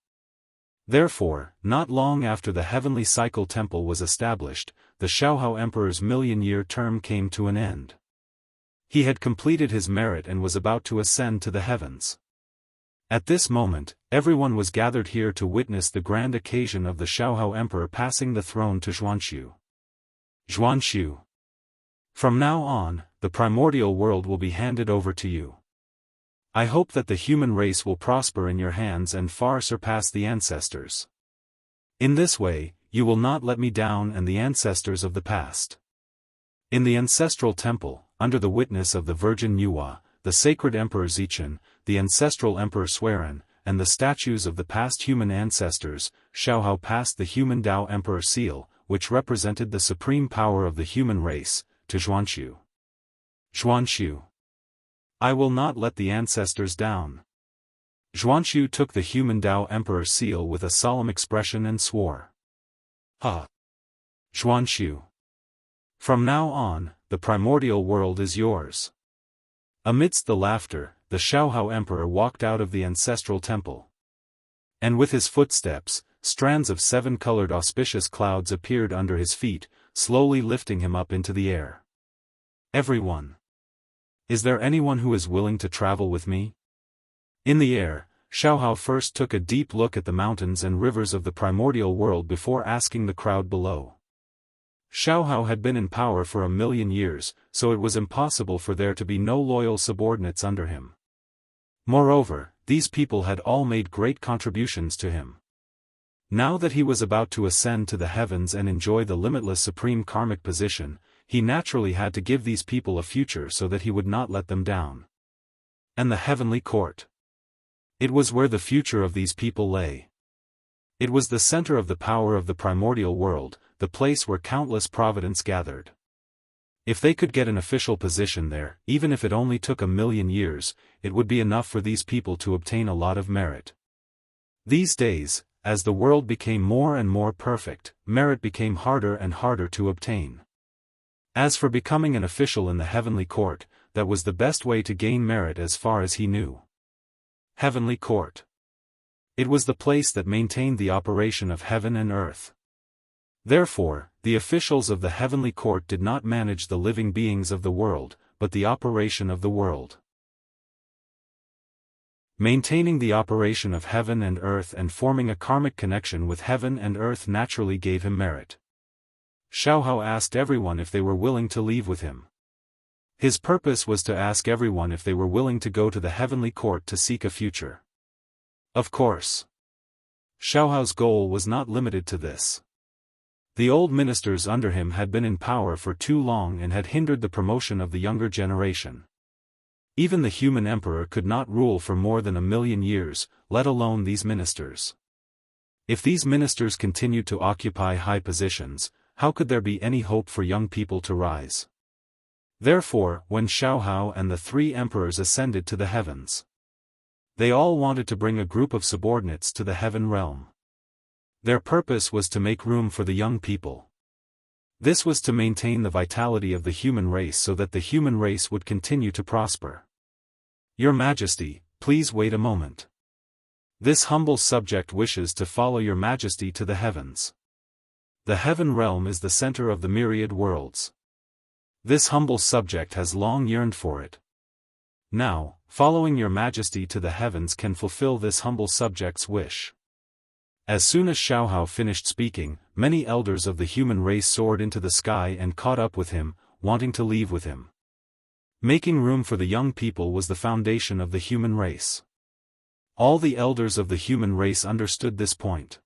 Therefore, not long after the heavenly cycle temple was established, the Xiaohao Emperor's million-year term came to an end. He had completed his merit and was about to ascend to the heavens. At this moment, everyone was gathered here to witness the grand occasion of the Xiaohao Emperor passing the throne to Xuanxu. Xuanxu. From now on, the primordial world will be handed over to you. I hope that the human race will prosper in your hands and far surpass the ancestors. In this way, you will not let me down and the ancestors of the past. In the ancestral temple, under the witness of the Virgin Nuwa, the sacred Emperor Zichen, the ancestral Emperor Swearing, and the statues of the past human ancestors, Xiaohao passed the human Dao Emperor seal, which represented the supreme power of the human race, to Xuanxu. Xuanxu. I will not let the ancestors down. Xuanxu took the human Dao Emperor seal with a solemn expression and swore. Ha! Xuanxu. From now on, the primordial world is yours. Amidst the laughter, the Xiaohao Emperor walked out of the ancestral temple. And with his footsteps, strands of seven-colored auspicious clouds appeared under his feet, slowly lifting him up into the air. Everyone. Is there anyone who is willing to travel with me? In the air, Xiaohao first took a deep look at the mountains and rivers of the primordial world before asking the crowd below. Xiaohao had been in power for 1,000,000 years, so it was impossible for there to be no loyal subordinates under him. Moreover, these people had all made great contributions to him. Now that he was about to ascend to the heavens and enjoy the limitless supreme karmic position, he naturally had to give these people a future so that he would not let them down. And the heavenly court. It was where the future of these people lay. It was the center of the power of the primordial world, the place where countless providence gathered. If they could get an official position there, even if it only took 1,000,000 years, it would be enough for these people to obtain a lot of merit. These days, as the world became more and more perfect, merit became harder and harder to obtain. As for becoming an official in the heavenly court, that was the best way to gain merit as far as he knew. Heavenly court. It was the place that maintained the operation of heaven and earth. Therefore, the officials of the heavenly court did not manage the living beings of the world, but the operation of the world. Maintaining the operation of heaven and earth and forming a karmic connection with heaven and earth naturally gave him merit. Xiaohao asked everyone if they were willing to leave with him. His purpose was to ask everyone if they were willing to go to the heavenly court to seek a future. Of course. Xiaohao's goal was not limited to this. The old ministers under him had been in power for too long and had hindered the promotion of the younger generation. Even the human emperor could not rule for more than 1,000,000 years, let alone these ministers. If these ministers continued to occupy high positions, how could there be any hope for young people to rise? Therefore, when Xiaohao and the three emperors ascended to the heavens, they all wanted to bring a group of subordinates to the heaven realm. Their purpose was to make room for the young people. This was to maintain the vitality of the human race so that the human race would continue to prosper. Your Majesty, please wait a moment. This humble subject wishes to follow your Majesty to the heavens. The heaven realm is the center of the myriad worlds. This humble subject has long yearned for it. Now, following your Majesty to the heavens can fulfill this humble subject's wish. As soon as Xiaohao finished speaking, many elders of the human race soared into the sky and caught up with him, wanting to leave with him. Making room for the young people was the foundation of the human race. All the elders of the human race understood this point.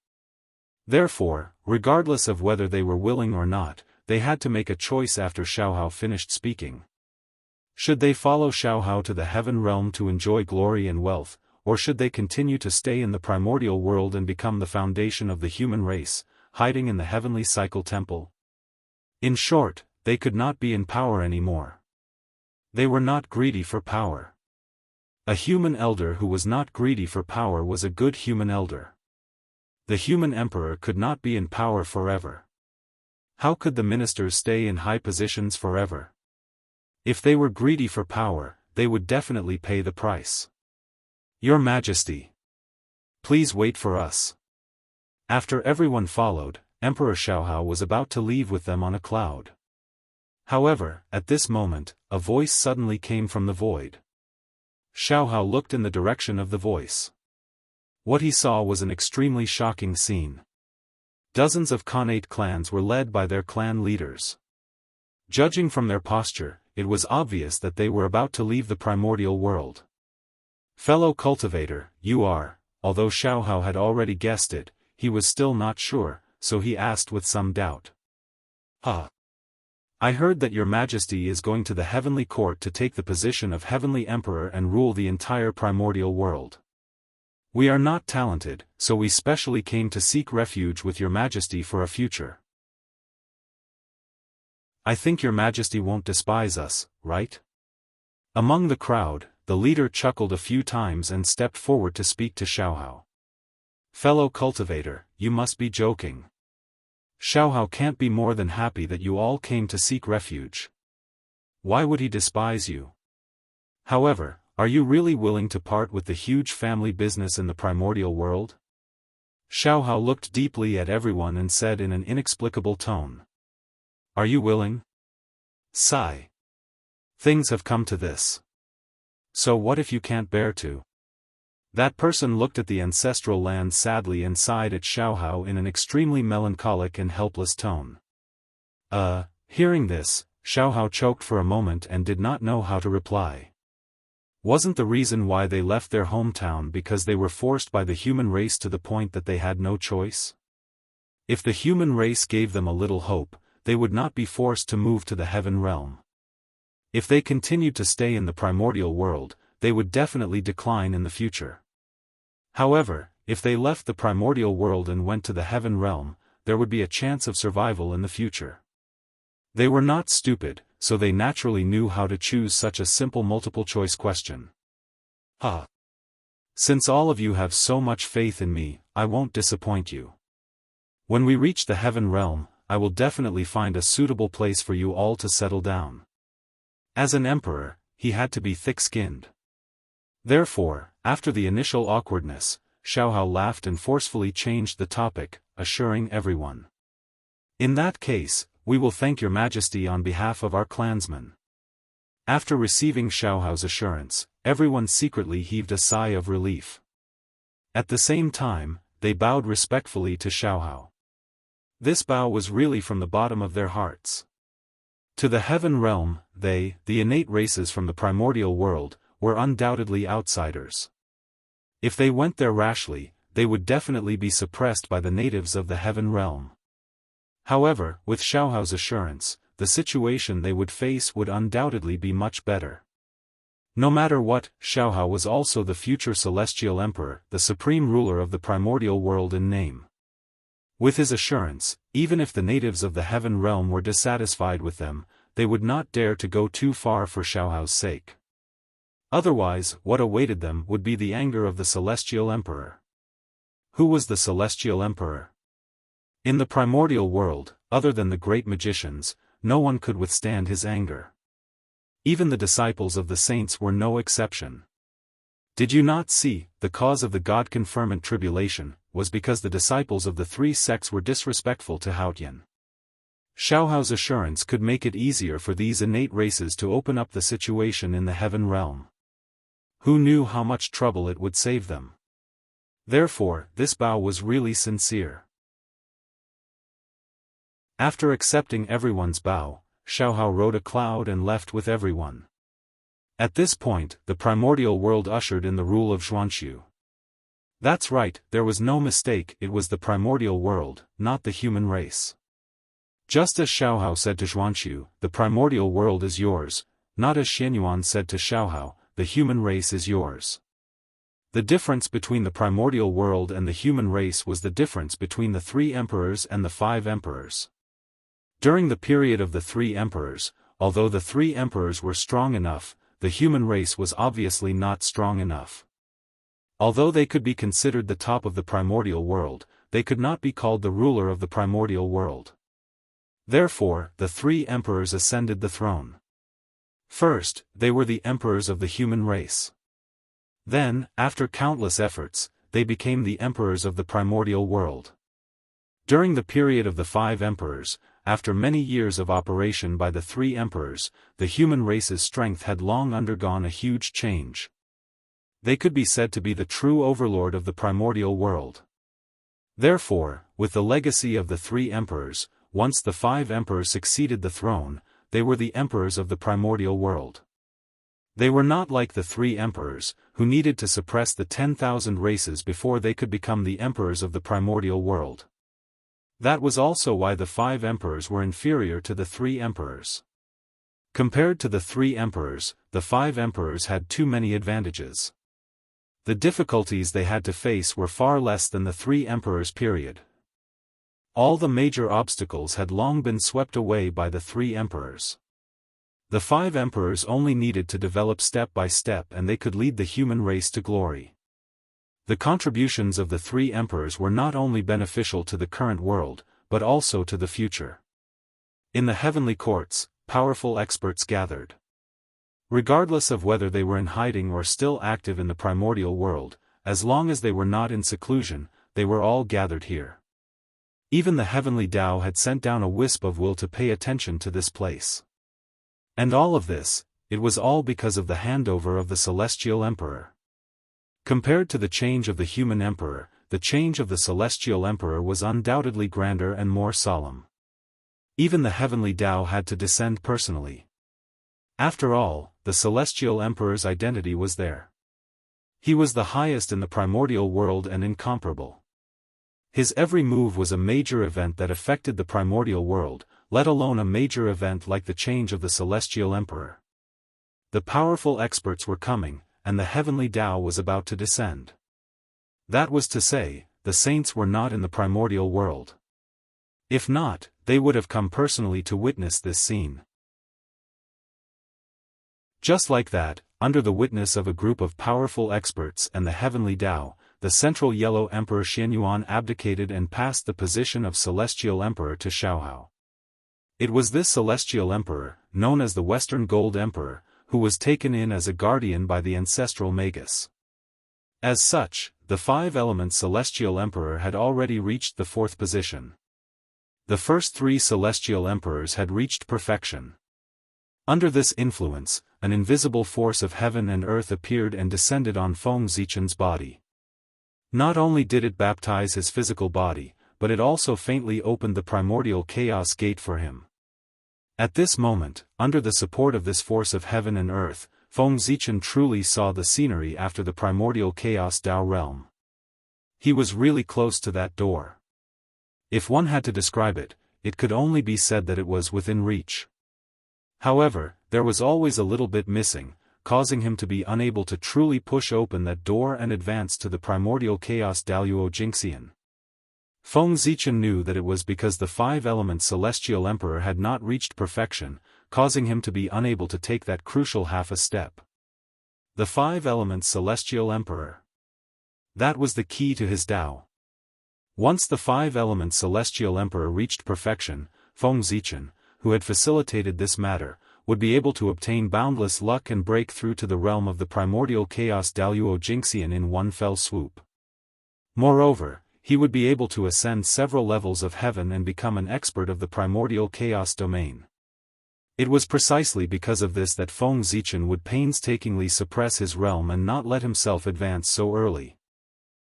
Therefore, regardless of whether they were willing or not, they had to make a choice after Xiaohao finished speaking. Should they follow Xiaohao to the heaven realm to enjoy glory and wealth, or should they continue to stay in the primordial world and become the foundation of the human race, hiding in the heavenly cycle temple? In short, they could not be in power anymore. They were not greedy for power. A human elder who was not greedy for power was a good human elder. The human emperor could not be in power forever. How could the ministers stay in high positions forever? If they were greedy for power, they would definitely pay the price. Your Majesty, please wait for us. After everyone followed, Emperor Xiaohao was about to leave with them on a cloud. However, at this moment, a voice suddenly came from the void. Xiaohao looked in the direction of the voice. What he saw was an extremely shocking scene. Dozens of Khanate clans were led by their clan leaders. Judging from their posture, it was obvious that they were about to leave the primordial world. Fellow cultivator, you are, although Xiaohao had already guessed it, he was still not sure, so he asked with some doubt. I heard that your Majesty is going to the heavenly court to take the position of heavenly emperor and rule the entire primordial world. We are not talented, so we specially came to seek refuge with your Majesty for a future. I think your Majesty won't despise us, right? Among the crowd, the leader chuckled a few times and stepped forward to speak to Xiaohao. Fellow cultivator, you must be joking. Xiaohao can't be more than happy that you all came to seek refuge. Why would he despise you? However, are you really willing to part with the huge family business in the primordial world? Xiaohao looked deeply at everyone and said in an inexplicable tone. Are you willing? Sigh. Things have come to this. So what if you can't bear to? That person looked at the ancestral land sadly and sighed at Xiaohao in an extremely melancholic and helpless tone. Hearing this, Xiaohao choked for a moment and did not know how to reply. Wasn't the reason why they left their hometown because they were forced by the human race to the point that they had no choice? If the human race gave them a little hope, they would not be forced to move to the heaven realm. If they continued to stay in the primordial world, they would definitely decline in the future. However, if they left the primordial world and went to the heaven realm, there would be a chance of survival in the future. They were not stupid, so they naturally knew how to choose such a simple multiple-choice question. Since all of you have so much faith in me, I won't disappoint you. When we reach the heaven realm, I will definitely find a suitable place for you all to settle down. As an emperor, he had to be thick-skinned. Therefore, after the initial awkwardness, Xiaohao laughed and forcefully changed the topic, assuring everyone. In that case, we will thank your Majesty on behalf of our clansmen. After receiving Xiaohao's assurance, everyone secretly heaved a sigh of relief. At the same time, they bowed respectfully to Xiaohao. This bow was really from the bottom of their hearts. To the heaven realm, they, the innate races from the primordial world, were undoubtedly outsiders. If they went there rashly, they would definitely be suppressed by the natives of the heaven realm. However, with Xiaohao's assurance, the situation they would face would undoubtedly be much better. No matter what, Xiaohao was also the future celestial emperor, the supreme ruler of the primordial world in name. With his assurance, even if the natives of the heaven realm were dissatisfied with them, they would not dare to go too far for Xiaohao's sake. Otherwise, what awaited them would be the anger of the celestial emperor. Who was the celestial emperor? In the primordial world, other than the great magicians, no one could withstand his anger. Even the disciples of the saints were no exception. Did you not see, the cause of the God-confirmant tribulation, was because the disciples of the three sects were disrespectful to Haotian. Xiaohao's assurance could make it easier for these innate races to open up the situation in the heaven realm. Who knew how much trouble it would save them? Therefore, this bow was really sincere. After accepting everyone's bow, Xiaohao rode a cloud and left with everyone. At this point, the primordial world ushered in the rule of Zhuanshu. That's right, there was no mistake, it was the primordial world, not the human race. Just as Xiaohao said to Zhuanshu, the primordial world is yours, not as Xianyuan said to Xiaohao, the human race is yours. The difference between the primordial world and the human race was the difference between the 3 emperors and the 5 emperors. During the period of the 3 emperors, although the 3 emperors were strong enough, the human race was obviously not strong enough. Although they could be considered the top of the primordial world, they could not be called the ruler of the primordial world. Therefore, the three emperors ascended the throne. First, they were the emperors of the human race. Then, after countless efforts, they became the emperors of the primordial world. During the period of the 5 emperors, after many years of operation by the 3 emperors, the human race's strength had long undergone a huge change. They could be said to be the true overlord of the primordial world. Therefore, with the legacy of the 3 emperors, once the 5 emperors succeeded the throne, they were the emperors of the primordial world. They were not like the 3 emperors, who needed to suppress the 10,000 races before they could become the emperors of the primordial world. That was also why the 5 emperors were inferior to the 3 emperors. Compared to the 3 emperors, the 5 emperors had too many advantages. The difficulties they had to face were far less than the 3 emperors period. All the major obstacles had long been swept away by the 3 emperors. The 5 emperors only needed to develop step by step and they could lead the human race to glory. The contributions of the 3 emperors were not only beneficial to the current world, but also to the future. In the heavenly courts, powerful experts gathered. Regardless of whether they were in hiding or still active in the primordial world, as long as they were not in seclusion, they were all gathered here. Even the heavenly Tao had sent down a wisp of will to pay attention to this place. And all of this, it was all because of the handover of the celestial emperor. Compared to the change of the human emperor, the change of the celestial emperor was undoubtedly grander and more solemn. Even the heavenly Tao had to descend personally. After all, the celestial emperor's identity was there. He was the highest in the primordial world and incomparable. His every move was a major event that affected the primordial world, let alone a major event like the change of the celestial emperor. The powerful experts were coming, and the heavenly Tao was about to descend. That was to say, the saints were not in the primordial world. If not, they would have come personally to witness this scene. Just like that, under the witness of a group of powerful experts and the heavenly Tao, the central yellow emperor Xianyuan abdicated and passed the position of celestial emperor to Xiaohao. It was this celestial emperor, known as the Western Gold Emperor, who was taken in as a guardian by the ancestral Magus. As such, the 5-element celestial emperor had already reached the 4th position. The first 3 celestial emperors had reached perfection. Under this influence, an invisible force of heaven and earth appeared and descended on Feng Zichen's body. Not only did it baptize his physical body, but it also faintly opened the primordial chaos gate for him. At this moment, under the support of this force of heaven and earth, Feng Zichen truly saw the scenery after the primordial chaos Tao realm. He was really close to that door. If one had to describe it, it could only be said that it was within reach. However, there was always a little bit missing, causing him to be unable to truly push open that door and advance to the primordial chaos Daoist Jingxian. Feng Zichen knew that it was because the 5-element celestial emperor had not reached perfection, causing him to be unable to take that crucial half a step. The 5-element celestial emperor. That was the key to his Tao. Once the 5-element celestial emperor reached perfection, Feng Zichen, who had facilitated this matter, would be able to obtain boundless luck and break through to the realm of the primordial chaos Daoist Jingxian in one fell swoop. Moreover, he would be able to ascend several levels of heaven and become an expert of the primordial chaos domain. It was precisely because of this that Feng Zichen would painstakingly suppress his realm and not let himself advance so early.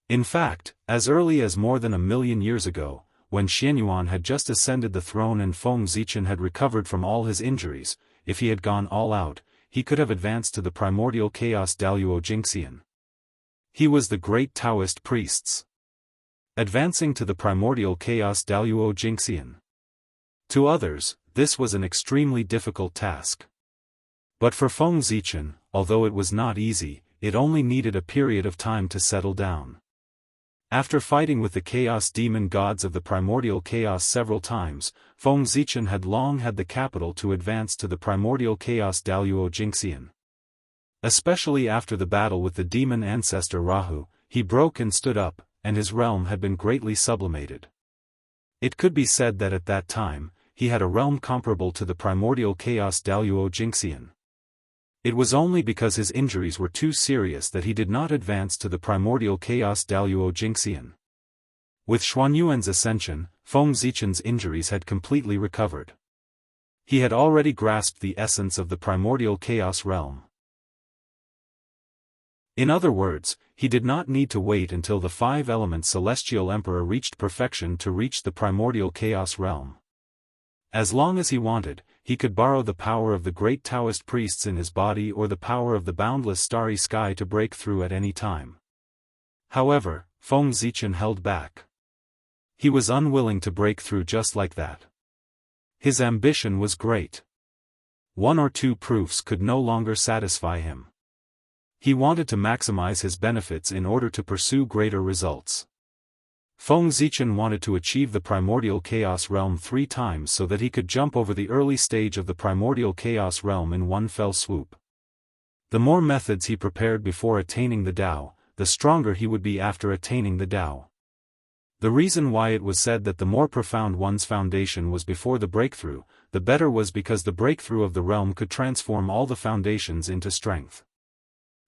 In fact, as early as more than 1,000,000 years ago, when Xianyuan had just ascended the throne and Feng Zichen had recovered from all his injuries, if he had gone all out, he could have advanced to the primordial chaos Daoist Jingxian. He was the great Taoist priests. Advancing to the primordial chaos Daoist Jingxian. To others, this was an extremely difficult task. But for Feng Zichen, although it was not easy, it only needed a period of time to settle down. After fighting with the chaos demon gods of the primordial chaos several times, Feng Zichen had long had the capital to advance to the primordial chaos Daoist Jingxian. Especially after the battle with the demon ancestor Rahu, he broke and stood up, and his realm had been greatly sublimated. It could be said that at that time, he had a realm comparable to the primordial chaos Daoist Jingxian. It was only because his injuries were too serious that he did not advance to the primordial chaos Daoist Jingxian. With Xuanyuan's ascension, Feng Zichen's injuries had completely recovered. He had already grasped the essence of the primordial chaos realm. In other words, he did not need to wait until the five-element celestial emperor reached perfection to reach the primordial chaos realm. As long as he wanted, he could borrow the power of the great Daoist priests in his body or the power of the boundless starry sky to break through at any time. However, Feng Zichen held back. He was unwilling to break through just like that. His ambition was great. One or two proofs could no longer satisfy him. He wanted to maximize his benefits in order to pursue greater results. Feng Zichen wanted to achieve the primordial chaos realm 3 times so that he could jump over the early stage of the primordial chaos realm in one fell swoop. The more methods he prepared before attaining the Tao, the stronger he would be after attaining the Tao. The reason why it was said that the more profound one's foundation was before the breakthrough, the better was because the breakthrough of the realm could transform all the foundations into strength.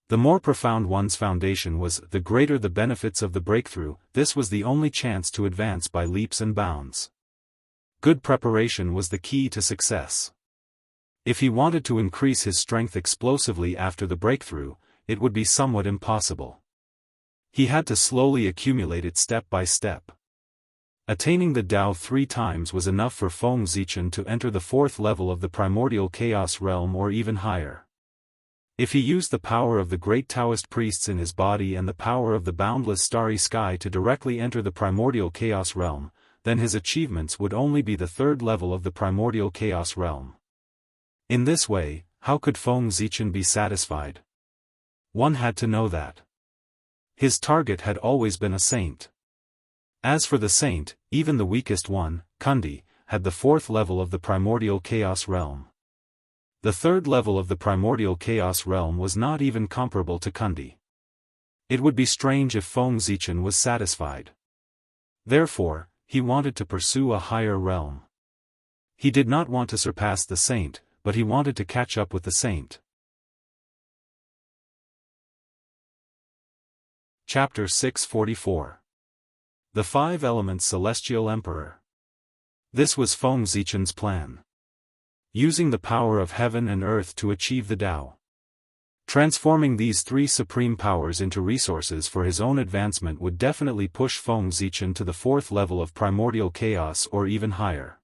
The more profound one's foundation was, the greater the benefits of the breakthrough. This was the only chance to advance by leaps and bounds. Good preparation was the key to success. If he wanted to increase his strength explosively after the breakthrough, it would be somewhat impossible. He had to slowly accumulate it step by step. Attaining the Tao 3 times was enough for Feng Zichen to enter the 4th level of the primordial chaos realm or even higher. If he used the power of the great Daoist priests in his body and the power of the boundless starry sky to directly enter the primordial chaos realm, then his achievements would only be the 3rd level of the primordial chaos realm. In this way, how could Feng Zichen be satisfied? One had to know that. His target had always been a saint. As for the saint, even the weakest one, Kundi, had the 4th level of the primordial chaos realm. The 3rd level of the primordial chaos realm was not even comparable to Kundi. It would be strange if Feng Zichen was satisfied. Therefore, he wanted to pursue a higher realm. He did not want to surpass the saint, but he wanted to catch up with the saint. Chapter 644. The 5-element celestial emperor. This was Feng Zichen's plan. Using the power of heaven and earth to achieve the Tao. Transforming these 3 supreme powers into resources for his own advancement would definitely push Feng Zichen to the 4th level of primordial chaos or even higher.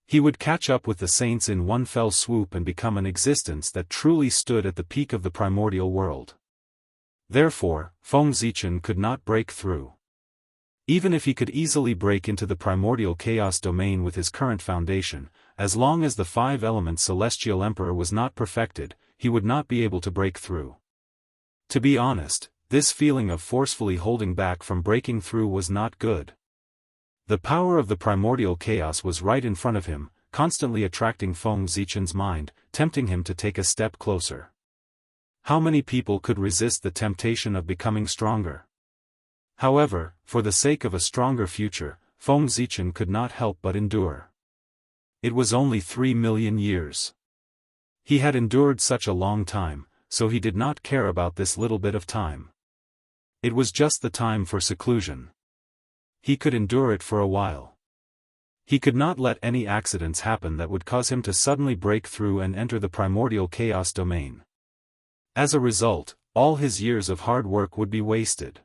He would catch up with the saints in one fell swoop and become an existence that truly stood at the peak of the primordial world. Therefore, Feng Zichen could not break through. Even if he could easily break into the primordial chaos domain with his current foundation, as long as the 5-element celestial emperor was not perfected, he would not be able to break through. To be honest, this feeling of forcefully holding back from breaking through was not good. The power of the primordial chaos was right in front of him, constantly attracting Feng Zichen's mind, tempting him to take a step closer. How many people could resist the temptation of becoming stronger? However, for the sake of a stronger future, Feng Zichen could not help but endure. It was only 3 million years. He had endured such a long time, so he did not care about this little bit of time. It was just the time for seclusion. He could endure it for a while. He could not let any accidents happen that would cause him to suddenly break through and enter the primordial chaos domain. As a result, all his years of hard work would be wasted.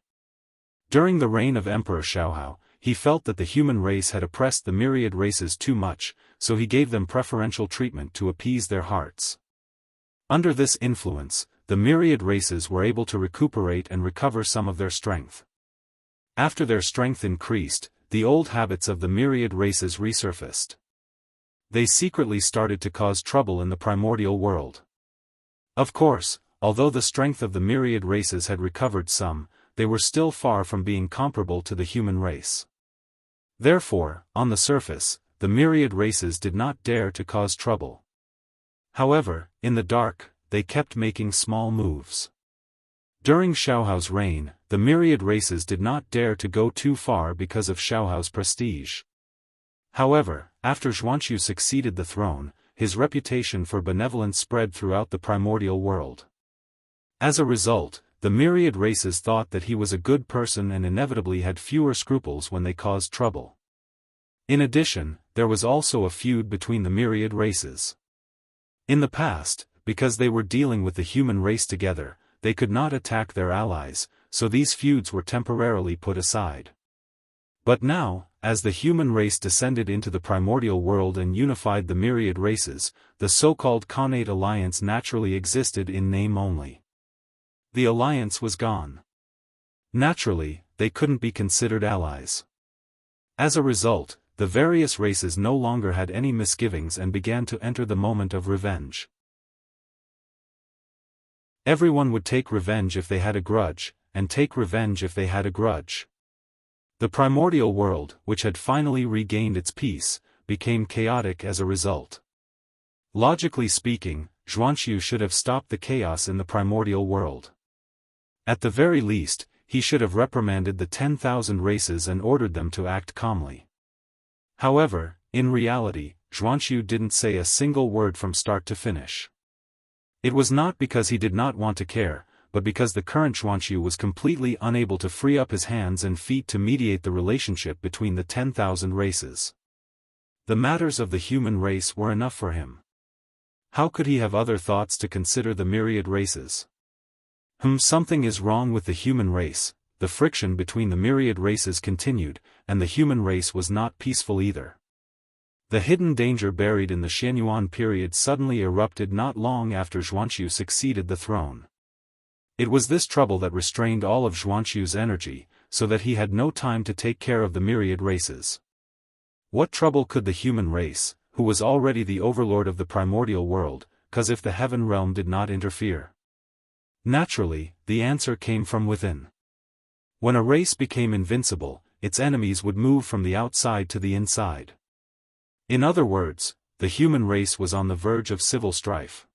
During the reign of Emperor Xiaohao, he felt that the human race had oppressed the myriad races too much, so he gave them preferential treatment to appease their hearts. Under this influence, the myriad races were able to recuperate and recover some of their strength. After their strength increased, the old habits of the myriad races resurfaced. They secretly started to cause trouble in the primordial world. Of course, although the strength of the myriad races had recovered some, they were still far from being comparable to the human race. Therefore, on the surface, the myriad races did not dare to cause trouble. However, in the dark, they kept making small moves. During Xiaohao's reign, the myriad races did not dare to go too far because of Xiaohao's prestige. However, after Zhuanqiu succeeded the throne, his reputation for benevolence spread throughout the primordial world. As a result, the myriad races thought that he was a good person and inevitably had fewer scruples when they caused trouble. In addition, there was also a feud between the myriad races. In the past, because they were dealing with the human race together, they could not attack their allies, so these feuds were temporarily put aside. But now, as the human race descended into the primordial world and unified the myriad races, the so-called Khanate alliance naturally existed in name only. The alliance was gone. Naturally, they couldn't be considered allies. As a result, the various races no longer had any misgivings and began to enter the moment of revenge. Everyone would take revenge if they had a grudge, and take revenge if they had a grudge. The primordial world, which had finally regained its peace, became chaotic as a result. Logically speaking, Zhuanqiu should have stopped the chaos in the primordial world. At the very least, he should have reprimanded the 10,000 races and ordered them to act calmly. However, in reality, Zhuanqiu didn't say a single word from start to finish. It was not because he did not want to care, but because the current Zhuanqiu was completely unable to free up his hands and feet to mediate the relationship between the 10,000 races. The matters of the human race were enough for him. How could he have other thoughts to consider the myriad races? Something is wrong with the human race. The friction between the myriad races continued, and the human race was not peaceful either. The hidden danger buried in the Xianyuan period suddenly erupted not long after Zhuanqiu succeeded the throne. It was this trouble that restrained all of Zhuanqiu's energy, so that he had no time to take care of the myriad races. What trouble could the human race, who was already the overlord of the primordial world, cause if the heaven realm did not interfere? Naturally, the answer came from within. When a race became invincible, its enemies would move from the outside to the inside. In other words, the human race was on the verge of civil strife.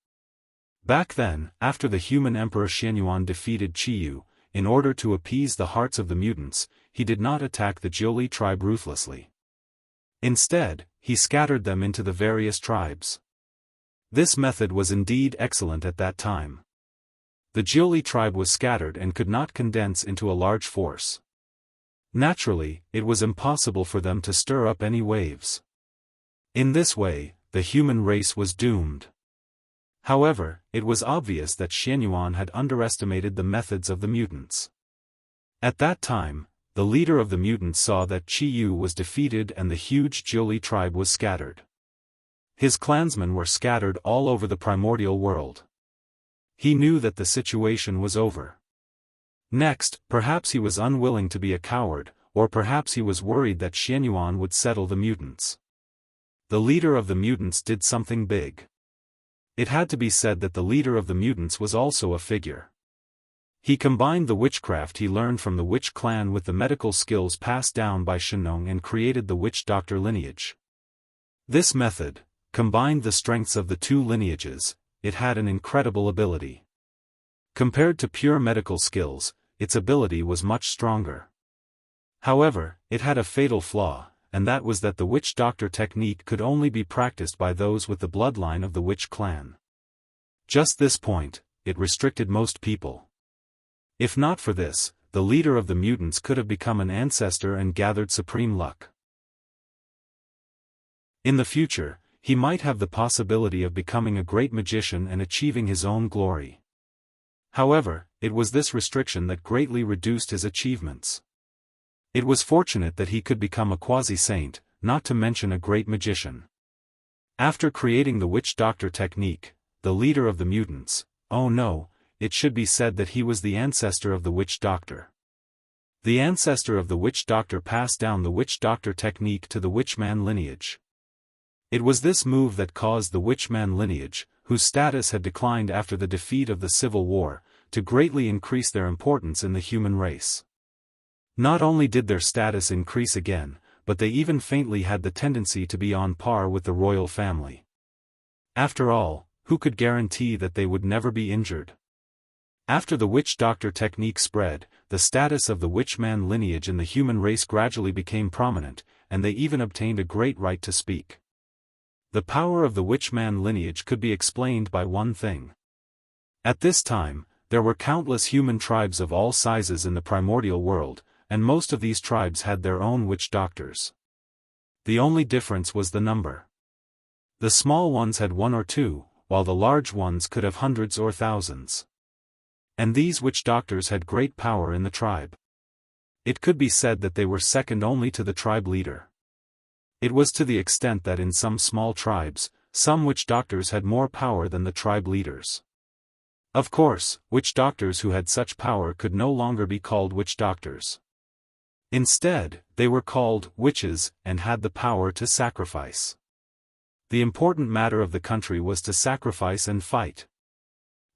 Back then, after the human emperor Xianyuan defeated Qiyu, in order to appease the hearts of the mutants, he did not attack the Jiuli tribe ruthlessly. Instead, he scattered them into the various tribes. This method was indeed excellent at that time. The Jiuli tribe was scattered and could not condense into a large force. Naturally, it was impossible for them to stir up any waves. In this way, the human race was doomed. However, it was obvious that Xianyuan had underestimated the methods of the mutants. At that time, the leader of the mutants saw that Qiyu was defeated and the huge Jiuli tribe was scattered. His clansmen were scattered all over the primordial world. He knew that the situation was over. Next, perhaps he was unwilling to be a coward, or perhaps he was worried that Xianyuan would settle the mutants. The leader of the mutants did something big. It had to be said that the leader of the mutants was also a figure. He combined the witchcraft he learned from the witch clan with the medical skills passed down by Shenong and created the witch doctor lineage. This method combined the strengths of the two lineages. It had an incredible ability. Compared to pure medical skills, its ability was much stronger. However, it had a fatal flaw, and that was that the witch doctor technique could only be practiced by those with the bloodline of the witch clan. Just this point, it restricted most people. If not for this, the leader of the mutants could have become an ancestor and gathered supreme luck. In the future, he might have the possibility of becoming a great magician and achieving his own glory. However, it was this restriction that greatly reduced his achievements. It was fortunate that he could become a quasi-saint, not to mention a great magician. After creating the witch doctor technique, the leader of the mutants, oh no, it should be said that he was the ancestor of the witch doctor. The ancestor of the witch doctor passed down the witch doctor technique to the witchman lineage. It was this move that caused the witchman lineage, whose status had declined after the defeat of the Civil War, to greatly increase their importance in the human race. Not only did their status increase again, but they even faintly had the tendency to be on par with the royal family. After all, who could guarantee that they would never be injured? After the witch doctor technique spread, the status of the witchman lineage in the human race gradually became prominent, and they even obtained a great right to speak. The power of the witchman lineage could be explained by one thing. At this time, there were countless human tribes of all sizes in the primordial world, and most of these tribes had their own witch doctors. The only difference was the number. The small ones had one or two, while the large ones could have hundreds or thousands. And these witch doctors had great power in the tribe. It could be said that they were second only to the tribe leader. It was to the extent that in some small tribes, some witch doctors had more power than the tribe leaders. Of course, witch doctors who had such power could no longer be called witch doctors. Instead, they were called witches and had the power to sacrifice. The important matter of the country was to sacrifice and fight.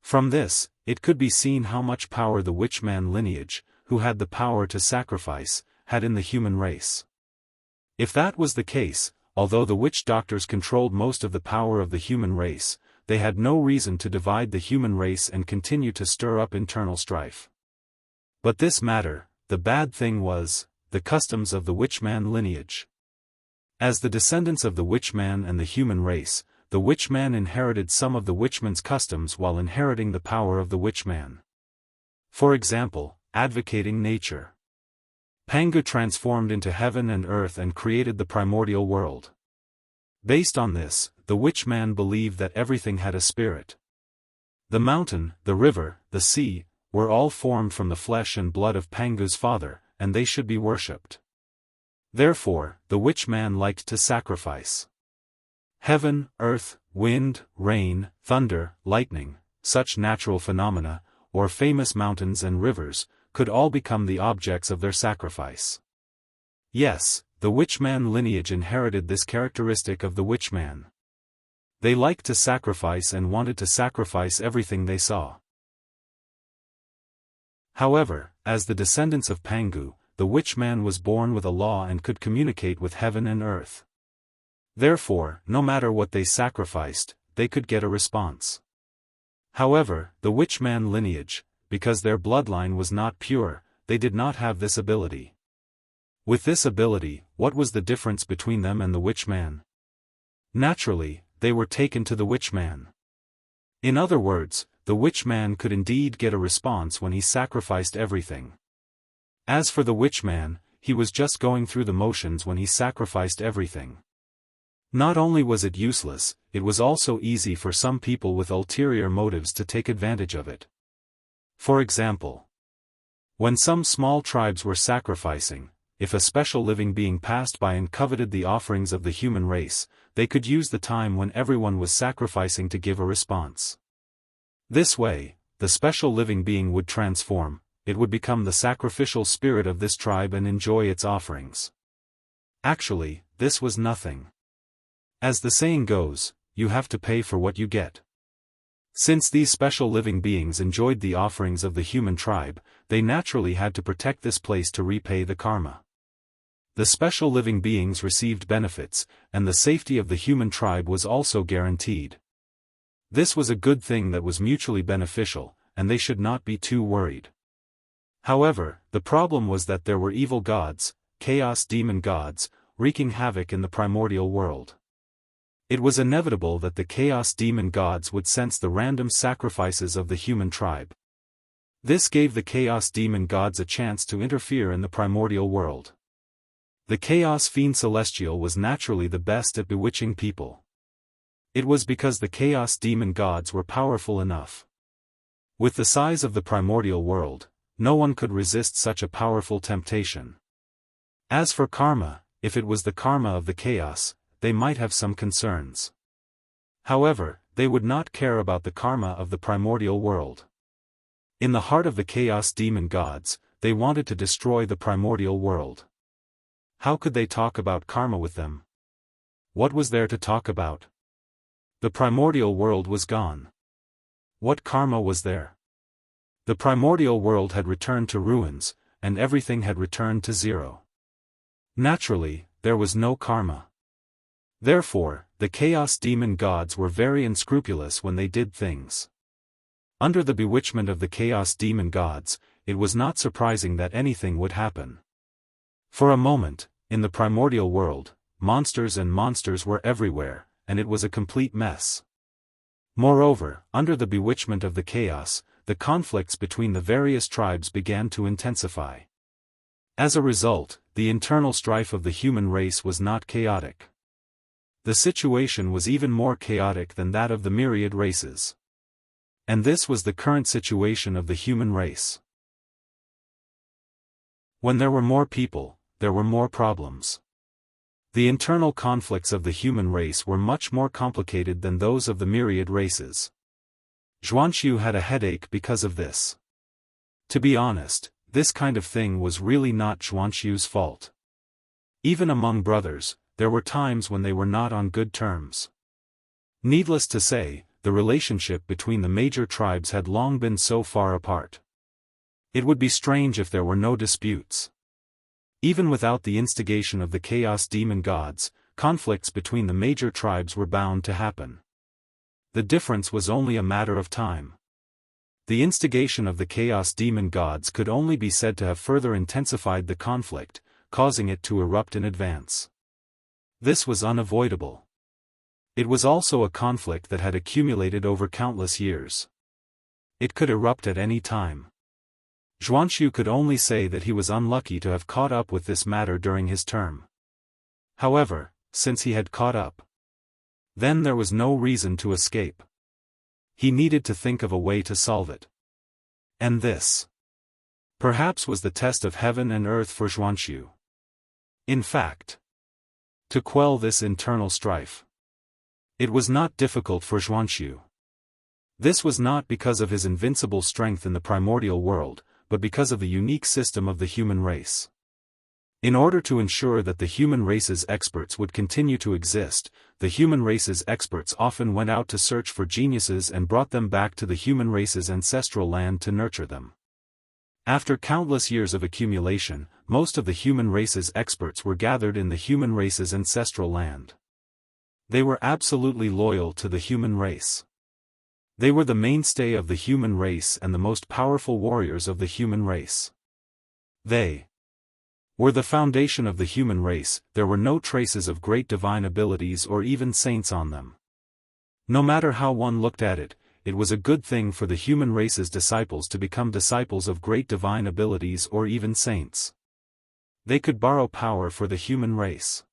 From this, it could be seen how much power the witchman lineage, who had the power to sacrifice, had in the human race. If that was the case, although the witch doctors controlled most of the power of the human race, they had no reason to divide the human race and continue to stir up internal strife. But this matter, the bad thing was, the customs of the witchman lineage. As the descendants of the witchman and the human race, the witchman inherited some of the witchman's customs while inheriting the power of the witchman. For example, advocating nature. Pangu transformed into heaven and earth and created the primordial world. Based on this, the witchman believed that everything had a spirit. The mountain, the river, the sea, were all formed from the flesh and blood of Pangu's father, and they should be worshipped. Therefore, the witchman liked to sacrifice. Heaven, earth, wind, rain, thunder, lightning, such natural phenomena, or famous mountains and rivers, could all become the objects of their sacrifice. Yes, the witchman lineage inherited this characteristic of the witchman. They liked to sacrifice and wanted to sacrifice everything they saw. However, as the descendants of Pangu, the witchman was born with a law and could communicate with heaven and earth. Therefore, no matter what they sacrificed, they could get a response. However, the witchman lineage, because their bloodline was not pure, they did not have this ability. With this ability, what was the difference between them and the witchman? Naturally, they were taken to the witchman. In other words, the witchman could indeed get a response when he sacrificed everything. As for the witchman, he was just going through the motions when he sacrificed everything. Not only was it useless, it was also easy for some people with ulterior motives to take advantage of it. For example, when some small tribes were sacrificing, if a special living being passed by and coveted the offerings of the human race, they could use the time when everyone was sacrificing to give a response. This way, the special living being would transform, it would become the sacrificial spirit of this tribe and enjoy its offerings. Actually, this was nothing. As the saying goes, you have to pay for what you get. Since these special living beings enjoyed the offerings of the human tribe, they naturally had to protect this place to repay the karma. The special living beings received benefits, and the safety of the human tribe was also guaranteed. This was a good thing that was mutually beneficial, and they should not be too worried. However, the problem was that there were evil gods, chaos demon gods, wreaking havoc in the primordial world. It was inevitable that the chaos demon gods would sense the random sacrifices of the human tribe. This gave the chaos demon gods a chance to interfere in the primordial world. The chaos fiend celestial was naturally the best at bewitching people. It was because the chaos demon gods were powerful enough. With the size of the primordial world, no one could resist such a powerful temptation. As for karma, if it was the karma of the chaos, they might have some concerns. However, they would not care about the karma of the primordial world. In the heart of the chaos demon gods, they wanted to destroy the primordial world. How could they talk about karma with them? What was there to talk about? The primordial world was gone. What karma was there? The primordial world had returned to ruins, and everything had returned to zero. Naturally, there was no karma. Therefore, the Chaos Demon gods were very unscrupulous when they did things. Under the bewitchment of the Chaos Demon gods, it was not surprising that anything would happen. For a moment, in the primordial world, monsters were everywhere, and it was a complete mess. Moreover, under the bewitchment of the chaos, the conflicts between the various tribes began to intensify. As a result, the internal strife of the human race was not chaotic. The situation was even more chaotic than that of the myriad races. And this was the current situation of the human race. When there were more people, there were more problems. The internal conflicts of the human race were much more complicated than those of the myriad races. Xianxia had a headache because of this. To be honest, this kind of thing was really not Xianxia's fault. Even among brothers, there were times when they were not on good terms. Needless to say, the relationship between the major tribes had long been so far apart. It would be strange if there were no disputes. Even without the instigation of the Chaos Demon gods, conflicts between the major tribes were bound to happen. The difference was only a matter of time. The instigation of the Chaos Demon gods could only be said to have further intensified the conflict, causing it to erupt in advance. This was unavoidable. It was also a conflict that had accumulated over countless years. It could erupt at any time. Xianxia could only say that he was unlucky to have caught up with this matter during his term. However, since he had caught up, then there was no reason to escape. He needed to think of a way to solve it. And this, perhaps, was the test of heaven and earth for Xianxia. In fact, to quell this internal strife, it was not difficult for Xianxia. This was not because of his invincible strength in the primordial world, but because of the unique system of the human race. In order to ensure that the human race's experts would continue to exist, the human race's experts often went out to search for geniuses and brought them back to the human race's ancestral land to nurture them. After countless years of accumulation, most of the human race's experts were gathered in the human race's ancestral land. They were absolutely loyal to the human race. They were the mainstay of the human race and the most powerful warriors of the human race. They were the foundation of the human race. There were no traces of great divine abilities or even saints on them. No matter how one looked at it, it was a good thing for the human race's disciples to become disciples of great divine abilities or even saints. They could borrow power for the human race.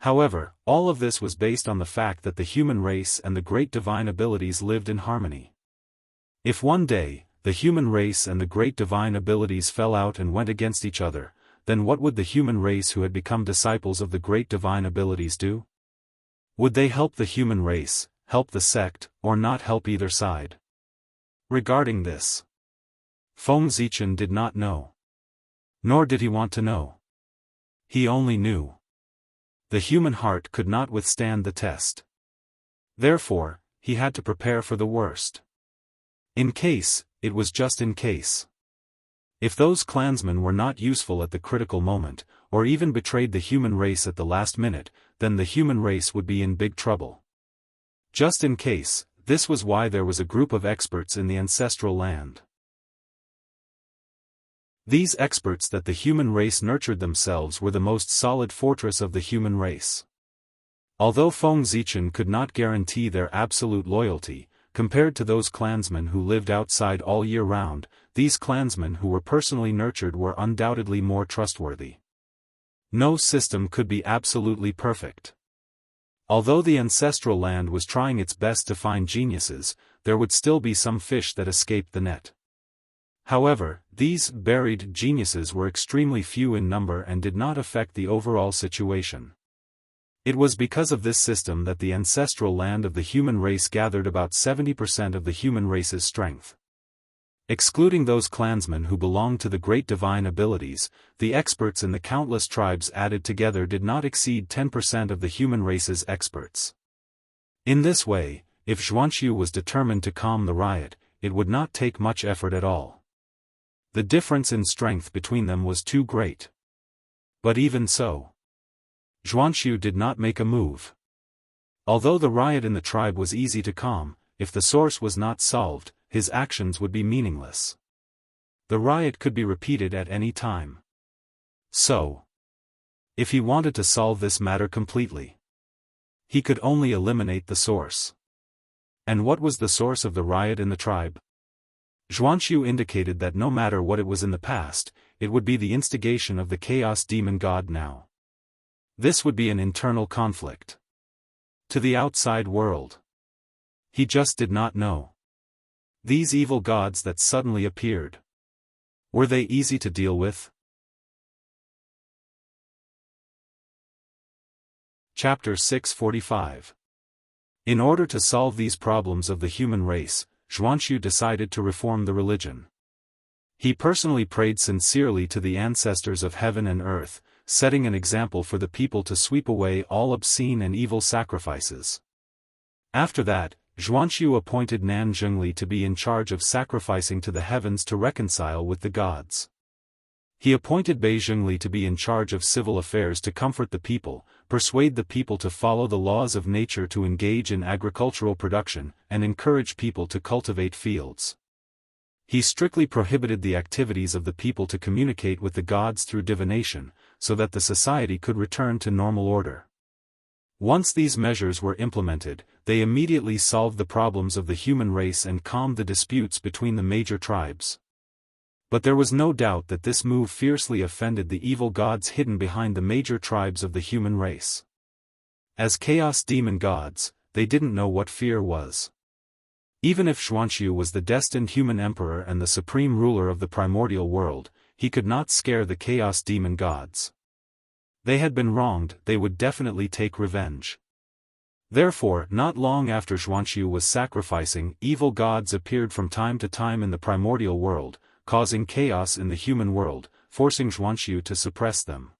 However, all of this was based on the fact that the human race and the great divine abilities lived in harmony. If one day, the human race and the great divine abilities fell out and went against each other, then what would the human race who had become disciples of the great divine abilities do? Would they help the human race, help the sect, or not help either side? Regarding this, Feng Zichen did not know. Nor did he want to know. He only knew the human heart could not withstand the test. Therefore, he had to prepare for the worst. In case, it was just in case. If those clansmen were not useful at the critical moment, or even betrayed the human race at the last minute, then the human race would be in big trouble. Just in case, this was why there was a group of experts in the ancestral land. These experts that the human race nurtured themselves were the most solid fortress of the human race. Although Feng Zichen could not guarantee their absolute loyalty, compared to those clansmen who lived outside all year round, these clansmen who were personally nurtured were undoubtedly more trustworthy. No system could be absolutely perfect. Although the ancestral land was trying its best to find geniuses, there would still be some fish that escaped the net. However, these buried geniuses were extremely few in number and did not affect the overall situation. It was because of this system that the ancestral land of the human race gathered about 70% of the human race's strength. Excluding those clansmen who belonged to the great divine abilities, the experts in the countless tribes added together did not exceed 10% of the human race's experts. In this way, if Xianxia was determined to calm the riot, it would not take much effort at all. The difference in strength between them was too great. But even so, Xuanxiu did not make a move. Although the riot in the tribe was easy to calm, if the source was not solved, his actions would be meaningless. The riot could be repeated at any time. So, if he wanted to solve this matter completely, he could only eliminate the source. And what was the source of the riot in the tribe? Xuanxiu indicated that no matter what it was in the past, it would be the instigation of the chaos demon god now. This would be an internal conflict to the outside world. He just did not know. These evil gods that suddenly appeared, were they easy to deal with? Chapter 645. In order to solve these problems of the human race, Xuanxiu decided to reform the religion. He personally prayed sincerely to the ancestors of heaven and earth, setting an example for the people to sweep away all obscene and evil sacrifices. After that, Xuanxiu appointed Nan Zhengli to be in charge of sacrificing to the heavens to reconcile with the gods. He appointed Bei Zhengli to be in charge of civil affairs to comfort the people, persuade the people to follow the laws of nature to engage in agricultural production, and encourage people to cultivate fields. He strictly prohibited the activities of the people to communicate with the gods through divination, so that the society could return to normal order. Once these measures were implemented, they immediately solved the problems of the human race and calmed the disputes between the major tribes. But there was no doubt that this move fiercely offended the evil gods hidden behind the major tribes of the human race. As chaos demon gods, they didn't know what fear was. Even if Xuanxiu was the destined human emperor and the supreme ruler of the primordial world, he could not scare the chaos demon gods. They had been wronged, they would definitely take revenge. Therefore, not long after Xuanxiu was sacrificing, evil gods appeared from time to time in the primordial world, causing chaos in the human world, forcing Xuanxiu to suppress them.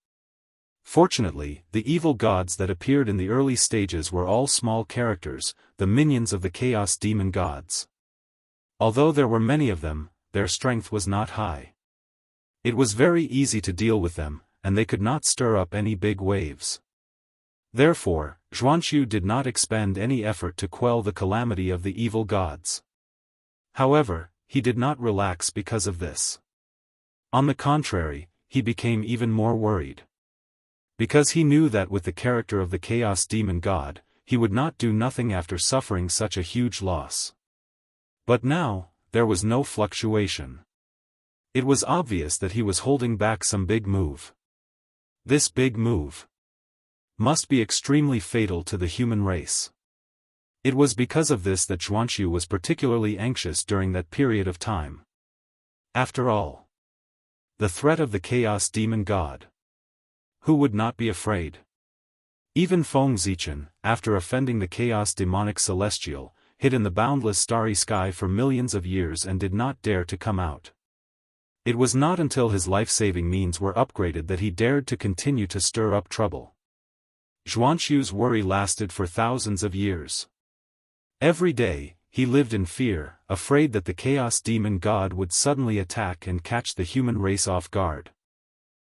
Fortunately, the evil gods that appeared in the early stages were all small characters, the minions of the chaos demon gods. Although there were many of them, their strength was not high. It was very easy to deal with them, and they could not stir up any big waves. Therefore, Xuanxiu did not expend any effort to quell the calamity of the evil gods. However, he did not relax because of this. On the contrary, he became even more worried. Because he knew that with the character of the chaos demon god, he would not do nothing after suffering such a huge loss. But now, there was no fluctuation. It was obvious that he was holding back some big move. This big move must be extremely fatal to the human race. It was because of this that Xuanxiu was particularly anxious during that period of time. After all, the threat of the chaos demon god. Who would not be afraid? Even Feng Zichen, after offending the chaos demonic celestial, hid in the boundless starry sky for millions of years and did not dare to come out. It was not until his life-saving means were upgraded that he dared to continue to stir up trouble. Xuanxiu's worry lasted for thousands of years. Every day, he lived in fear, afraid that the chaos demon god would suddenly attack and catch the human race off guard.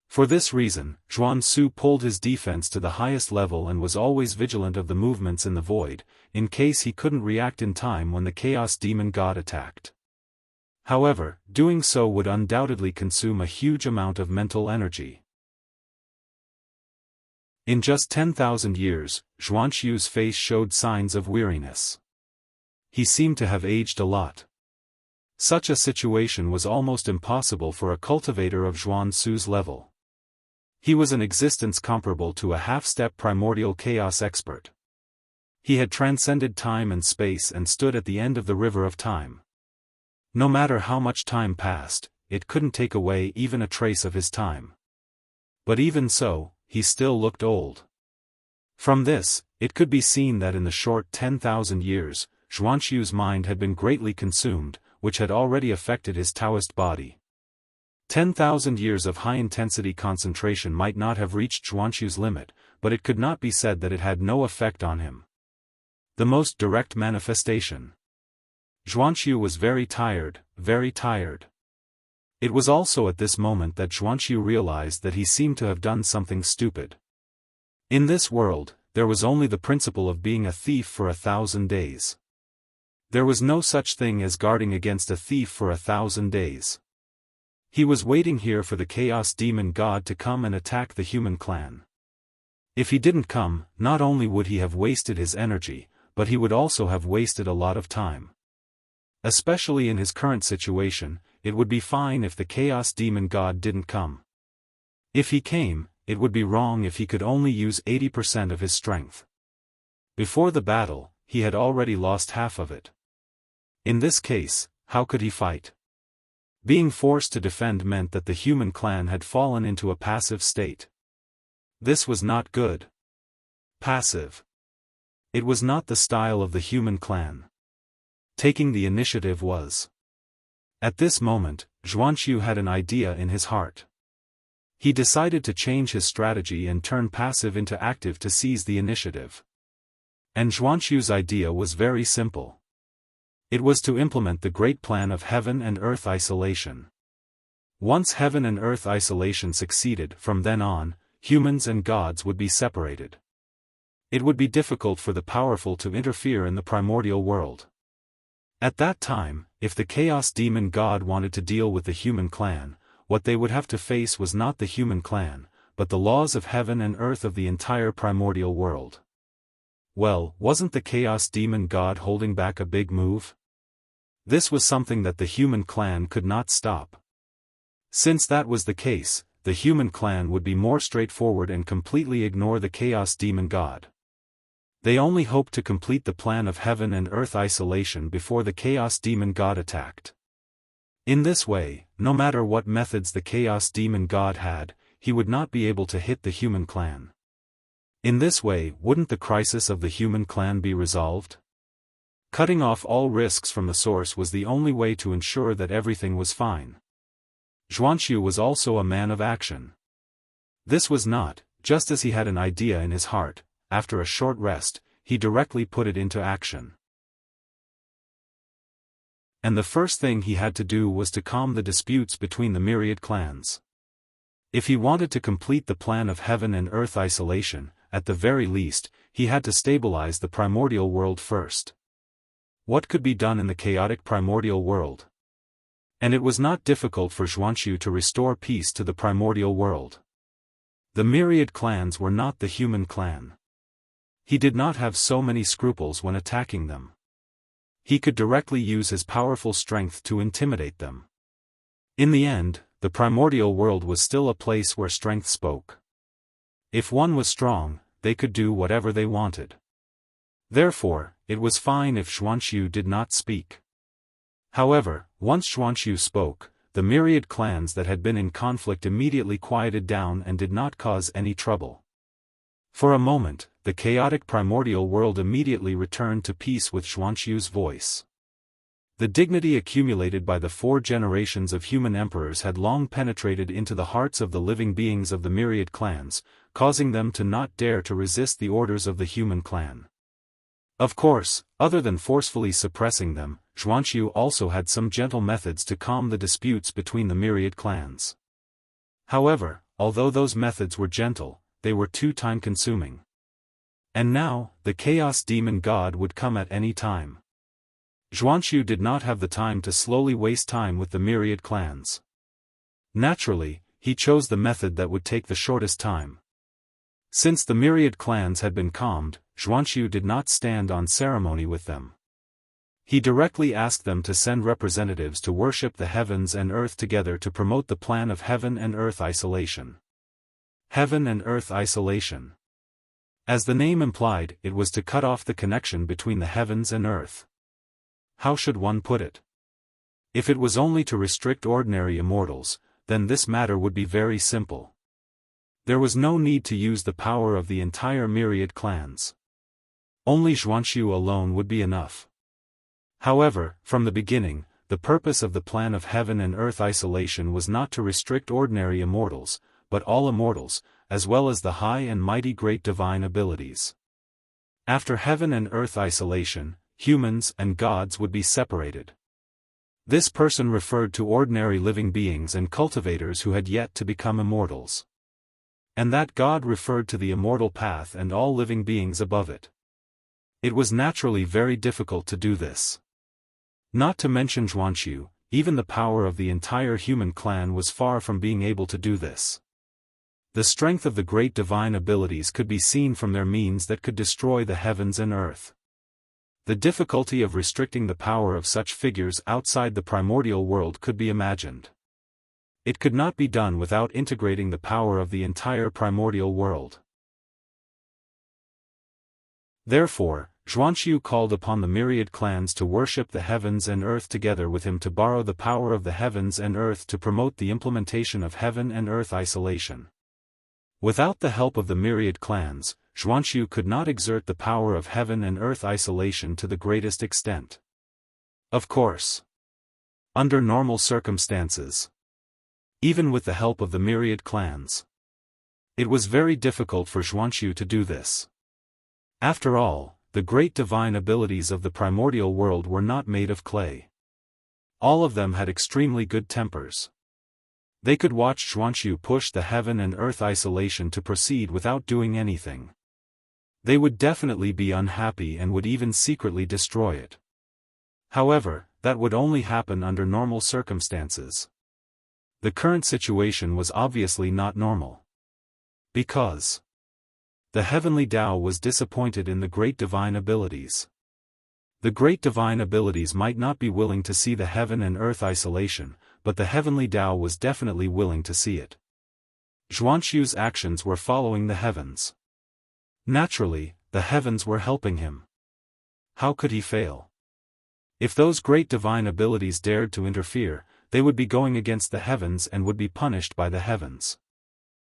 For this reason, Xuanxiu pulled his defense to the highest level and was always vigilant of the movements in the void, in case he couldn't react in time when the chaos demon god attacked. However, doing so would undoubtedly consume a huge amount of mental energy. In just 10,000 years, Xuanxiu's face showed signs of weariness. He seemed to have aged a lot. Such a situation was almost impossible for a cultivator of Xuanxiu's level. He was an existence comparable to a half-step primordial chaos expert. He had transcended time and space and stood at the end of the river of time. No matter how much time passed, it couldn't take away even a trace of his time. But even so, he still looked old. From this, it could be seen that in the short 10,000 years, Xuanxiu's mind had been greatly consumed, which had already affected his Taoist body. 10,000 years of high-intensity concentration might not have reached Xuanxiu's limit, but it could not be said that it had no effect on him. The most direct manifestation. Xuanxiu was very tired, very tired. It was also at this moment that Xuanxiu realized that he seemed to have done something stupid. In this world, there was only the principle of being a thief for 1,000 days. There was no such thing as guarding against a thief for 1,000 days. He was waiting here for the Chaos Demon God to come and attack the human clan. If he didn't come, not only would he have wasted his energy, but he would also have wasted a lot of time. Especially in his current situation, it would be fine if the Chaos Demon God didn't come. If he came, it would be wrong if he could only use 80% of his strength. Before the battle, he had already lost half of it. In this case, how could he fight? Being forced to defend meant that the human clan had fallen into a passive state. This was not good. Passive. It was not the style of the human clan. Taking the initiative was. At this moment, Xianxia had an idea in his heart. He decided to change his strategy and turn passive into active to seize the initiative. And Xianxia's idea was very simple. It was to implement the great plan of heaven and earth isolation. Once heaven and earth isolation succeeded, from then on, humans and gods would be separated. It would be difficult for the powerful to interfere in the primordial world. At that time, if the Chaos Demon God wanted to deal with the human clan, what they would have to face was not the human clan, but the laws of heaven and earth of the entire primordial world. Well, wasn't the Chaos Demon God holding back a big move? This was something that the human clan could not stop. Since that was the case, the human clan would be more straightforward and completely ignore the Chaos Demon God. They only hoped to complete the plan of heaven and earth isolation before the Chaos Demon God attacked. In this way, no matter what methods the Chaos Demon God had, he would not be able to hit the human clan. In this way, wouldn't the crisis of the human clan be resolved? Cutting off all risks from the source was the only way to ensure that everything was fine. Xianxia was also a man of action. This was not, just as he had an idea in his heart, after a short rest, he directly put it into action. And the first thing he had to do was to calm the disputes between the myriad clans. If he wanted to complete the plan of heaven and earth isolation, at the very least, he had to stabilize the primordial world first. What could be done in the chaotic primordial world? And it was not difficult for Xianxia to restore peace to the primordial world. The myriad clans were not the human clan. He did not have so many scruples when attacking them. He could directly use his powerful strength to intimidate them. In the end, the primordial world was still a place where strength spoke. If one was strong, they could do whatever they wanted. Therefore, it was fine if Xianxia did not speak. However, once Xianxia spoke, the myriad clans that had been in conflict immediately quieted down and did not cause any trouble. For a moment, the chaotic primordial world immediately returned to peace with Xianxia's voice. The dignity accumulated by the 4 generations of human emperors had long penetrated into the hearts of the living beings of the myriad clans, causing them to not dare to resist the orders of the human clan. Of course, other than forcefully suppressing them, Xianxia also had some gentle methods to calm the disputes between the myriad clans. However, although those methods were gentle, they were too time-consuming. And now, the Chaos Demon God would come at any time. Xianxia did not have the time to slowly waste time with the myriad clans. Naturally, he chose the method that would take the shortest time. Since the myriad clans had been calmed, Xianxia did not stand on ceremony with them. He directly asked them to send representatives to worship the heavens and earth together to promote the plan of heaven and earth isolation. Heaven and earth isolation. As the name implied, it was to cut off the connection between the heavens and earth. How should one put it? If it was only to restrict ordinary immortals, then this matter would be very simple. There was no need to use the power of the entire myriad clans. Only Xianxia alone would be enough. However, from the beginning, the purpose of the plan of heaven and earth isolation was not to restrict ordinary immortals, but all immortals, as well as the high and mighty great divine abilities. After heaven and earth isolation, humans and gods would be separated. This person referred to ordinary living beings and cultivators who had yet to become immortals. and that God referred to the immortal path and all living beings above it. It was naturally very difficult to do this. Not to mention Zhuanqiu, even the power of the entire human clan was far from being able to do this. The strength of the great divine abilities could be seen from their means that could destroy the heavens and earth. The difficulty of restricting the power of such figures outside the primordial world could be imagined. It could not be done without integrating the power of the entire primordial world. Therefore, Zhuanqiu called upon the myriad clans to worship the heavens and earth together with him to borrow the power of the heavens and earth to promote the implementation of heaven and earth isolation. Without the help of the myriad clans, Zhuanqiu could not exert the power of heaven and earth isolation to the greatest extent. Of course. Under normal circumstances. Even with the help of the myriad clans. It was very difficult for Zhuanqiu to do this. After all, the great divine abilities of the primordial world were not made of clay. All of them had extremely good tempers. They could watch Zhuanqiu push the heaven and earth isolation to proceed without doing anything. They would definitely be unhappy and would even secretly destroy it. However, that would only happen under normal circumstances. The current situation was obviously not normal. Because the heavenly Tao was disappointed in the great divine abilities. The great divine abilities might not be willing to see the heaven and earth isolation, but the heavenly Tao was definitely willing to see it. Zhuanqiu's actions were following the heavens. Naturally, the heavens were helping him. How could he fail? If those great divine abilities dared to interfere, they would be going against the heavens and would be punished by the heavens.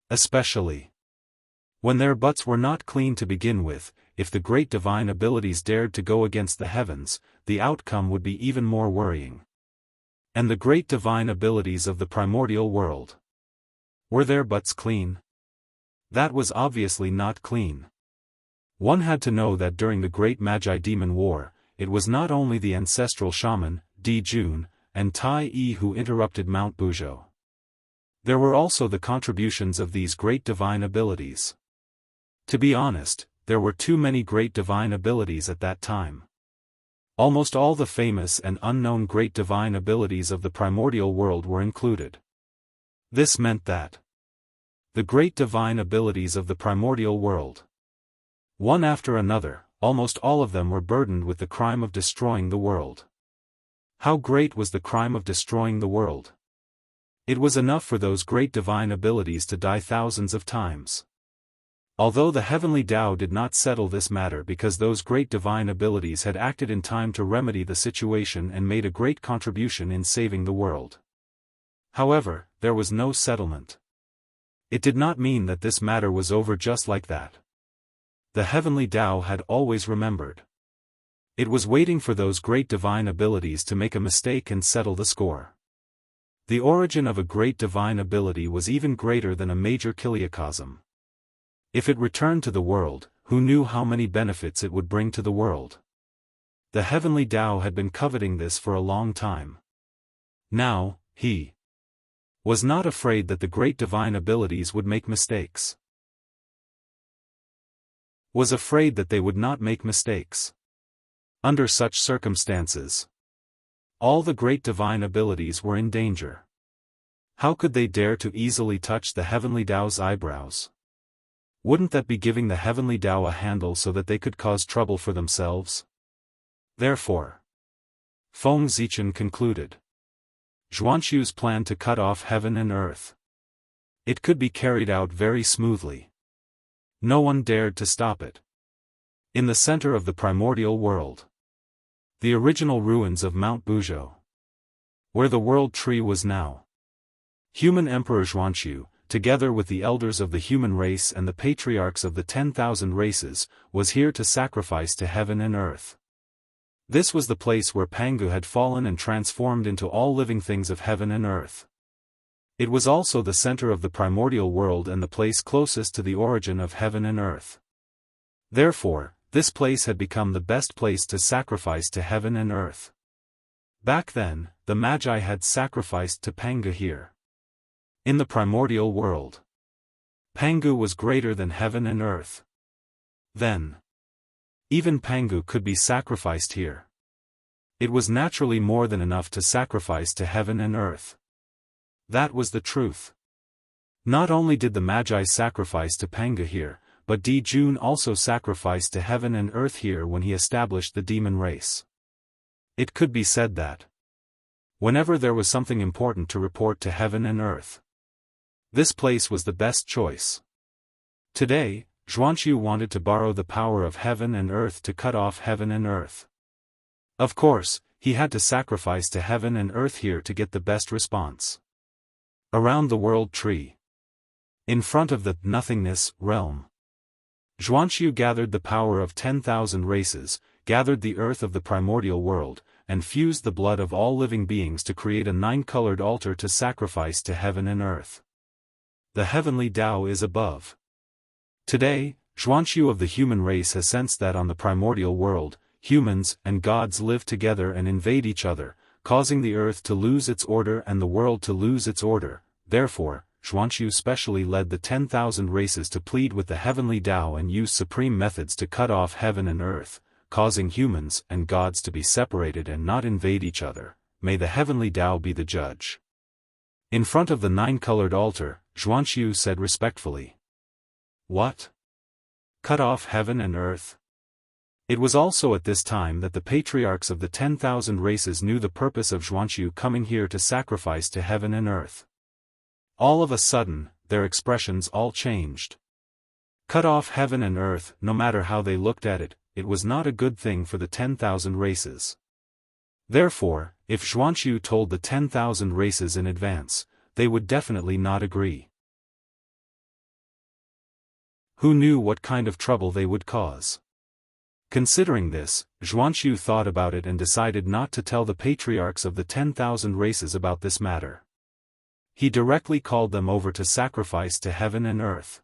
Especially when their butts were not clean to begin with, if the great divine abilities dared to go against the heavens, the outcome would be even more worrying. And the great divine abilities of the primordial world. Were their butts clean? That was obviously not clean. One had to know that during the Great Magi Demon War, it was not only the ancestral shaman, Di Jun, and Tai Yi who interrupted Mount Buzhou. There were also the contributions of these great divine abilities. To be honest, there were too many great divine abilities at that time. Almost all the famous and unknown great divine abilities of the primordial world were included. This meant that the great divine abilities of the primordial world, one after another, almost all of them were burdened with the crime of destroying the world. How great was the crime of destroying the world? It was enough for those great divine abilities to die thousands of times. Although the heavenly Tao did not settle this matter because those great divine abilities had acted in time to remedy the situation and made a great contribution in saving the world. However, there was no settlement. It did not mean that this matter was over just like that. The heavenly Tao had always remembered. It was waiting for those great divine abilities to make a mistake and settle the score. The origin of a great divine ability was even greater than a major kiliacosm. If it returned to the world, who knew how many benefits it would bring to the world? The heavenly Tao had been coveting this for a long time. Now, he was not afraid that the great divine abilities would make mistakes. Was afraid that they would not make mistakes. Under such circumstances, all the great divine abilities were in danger. How could they dare to easily touch the heavenly Tao's eyebrows? Wouldn't that be giving the heavenly Tao a handle so that they could cause trouble for themselves? Therefore, Feng Zichen concluded Zhuanqiu's plan to cut off heaven and earth. It could be carried out very smoothly. No one dared to stop it. In the center of the primordial world, the original ruins of Mount Buzhou, where the world tree was now, human Emperor Zhuanqiu, together with the elders of the human race and the patriarchs of the 10,000 races, was here to sacrifice to heaven and earth. This was the place where Pangu had fallen and transformed into all living things of heaven and earth. It was also the center of the primordial world and the place closest to the origin of heaven and earth. Therefore, this place had become the best place to sacrifice to heaven and earth. Back then, the Magi had sacrificed to Pangu here. In the primordial world, Pangu was greater than heaven and earth. Then, even Pangu could be sacrificed here. It was naturally more than enough to sacrifice to heaven and earth. That was the truth. Not only did the Magi sacrifice to Pangu here, but Di Jun also sacrificed to heaven and earth here when he established the demon race. It could be said that whenever there was something important to report to heaven and earth, this place was the best choice. Today, Xuanqiu wanted to borrow the power of heaven and earth to cut off heaven and earth. Of course, he had to sacrifice to heaven and earth here to get the best response. Around the world tree, in front of the nothingness realm, Xuanqiu gathered the power of 10,000 races, gathered the earth of the primordial world, and fused the blood of all living beings to create a 9-colored altar to sacrifice to heaven and earth. The heavenly Tao is above. Today, Xuanqiu of the human race has sensed that on the primordial world, humans and gods live together and invade each other, causing the earth to lose its order and the world to lose its order. Therefore, Xuanqiu specially led the 10,000 races to plead with the heavenly Tao and use supreme methods to cut off heaven and earth, causing humans and gods to be separated and not invade each other. May the heavenly Tao be the judge. In front of the 9-colored altar, Xuanqiu said respectfully, "What? Cut off heaven and earth?" It was also at this time that the patriarchs of the 10,000 races knew the purpose of Xuanqiu coming here to sacrifice to heaven and earth. All of a sudden, their expressions all changed. Cut off heaven and earth, no matter how they looked at it, it was not a good thing for the 10,000 races. Therefore, if Xuanqiu told the 10,000 races in advance, they would definitely not agree. Who knew what kind of trouble they would cause? Considering this, Xuanqiu thought about it and decided not to tell the patriarchs of the 10,000 races about this matter. He directly called them over to sacrifice to heaven and earth.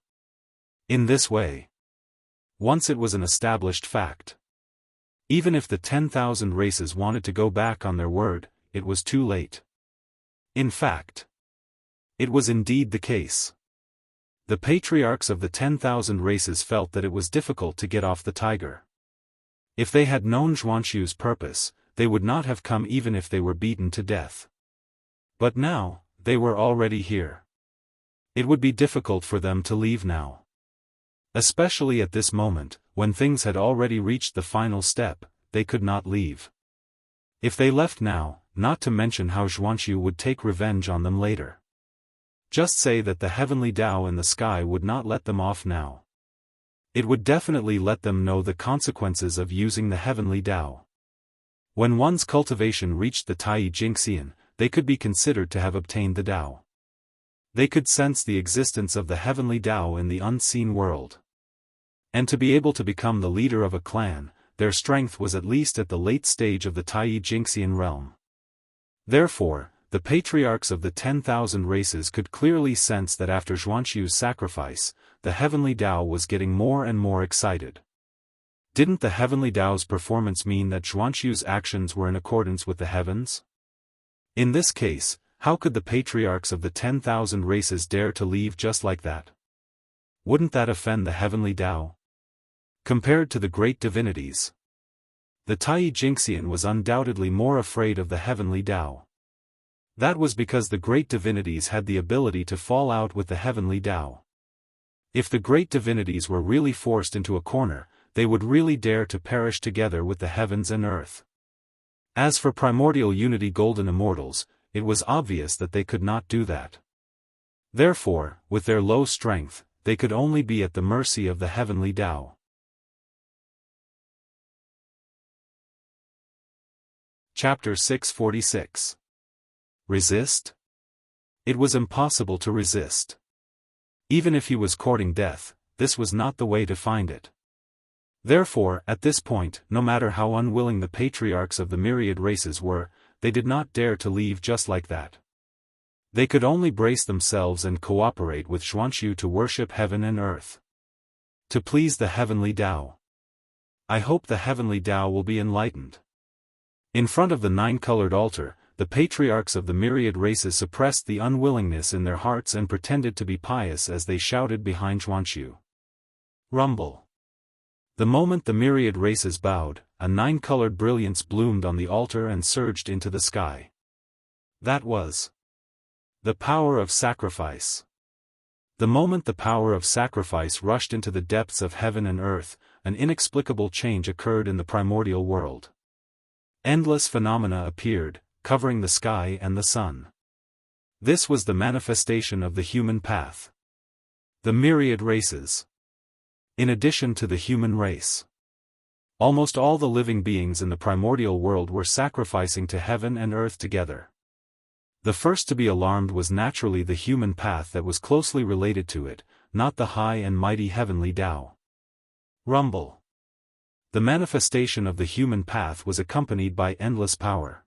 In this way, once it was an established fact, even if the 10,000 races wanted to go back on their word, it was too late. In fact, it was indeed the case. The patriarchs of the 10,000 races felt that it was difficult to get off the tiger. If they had known Xuanqiu's purpose, they would not have come even if they were beaten to death. But now, they were already here. It would be difficult for them to leave now. Especially at this moment, when things had already reached the final step, they could not leave. If they left now, not to mention how Xuanqiu would take revenge on them later. Just say that the heavenly Tao in the sky would not let them off now. It would definitely let them know the consequences of using the heavenly Tao. When one's cultivation reached the Tai Jingxian, they could be considered to have obtained the Tao. They could sense the existence of the heavenly Tao in the unseen world. And to be able to become the leader of a clan, their strength was at least at the late stage of the Tai Jingxian realm. Therefore, the patriarchs of the 10,000 races could clearly sense that after Xuanqiu's sacrifice, the heavenly Tao was getting more and more excited. Didn't the heavenly Tao's performance mean that Xuanqiu's actions were in accordance with the heavens? In this case, how could the patriarchs of the 10,000 races dare to leave just like that? Wouldn't that offend the heavenly Tao? Compared to the great divinities, the Tai Jingxian was undoubtedly more afraid of the heavenly Tao. That was because the great divinities had the ability to fall out with the heavenly Tao. If the great divinities were really forced into a corner, they would really dare to perish together with the heavens and earth. As for primordial unity golden immortals, it was obvious that they could not do that. Therefore, with their low strength, they could only be at the mercy of the heavenly Tao. Chapter 646. Resist? It was impossible to resist. Even if he was courting death, this was not the way to find it. Therefore, at this point, no matter how unwilling the patriarchs of the myriad races were, they did not dare to leave just like that. They could only brace themselves and cooperate with Xuanqiu to worship heaven and earth. To please the heavenly Tao. I hope the heavenly Tao will be enlightened. In front of the 9-colored altar, the patriarchs of the myriad races suppressed the unwillingness in their hearts and pretended to be pious as they shouted behind Xuanqiu. Rumble. The moment the myriad races bowed, a nine-colored brilliance bloomed on the altar and surged into the sky. That was the power of sacrifice. The moment the power of sacrifice rushed into the depths of heaven and earth, an inexplicable change occurred in the primordial world. Endless phenomena appeared, covering the sky and the sun. This was the manifestation of the human path. The myriad races. In addition to the human race, almost all the living beings in the primordial world were sacrificing to heaven and earth together. The first to be alarmed was naturally the human path that was closely related to it, not the high and mighty heavenly Tao. Rumble. The manifestation of the human path was accompanied by endless power.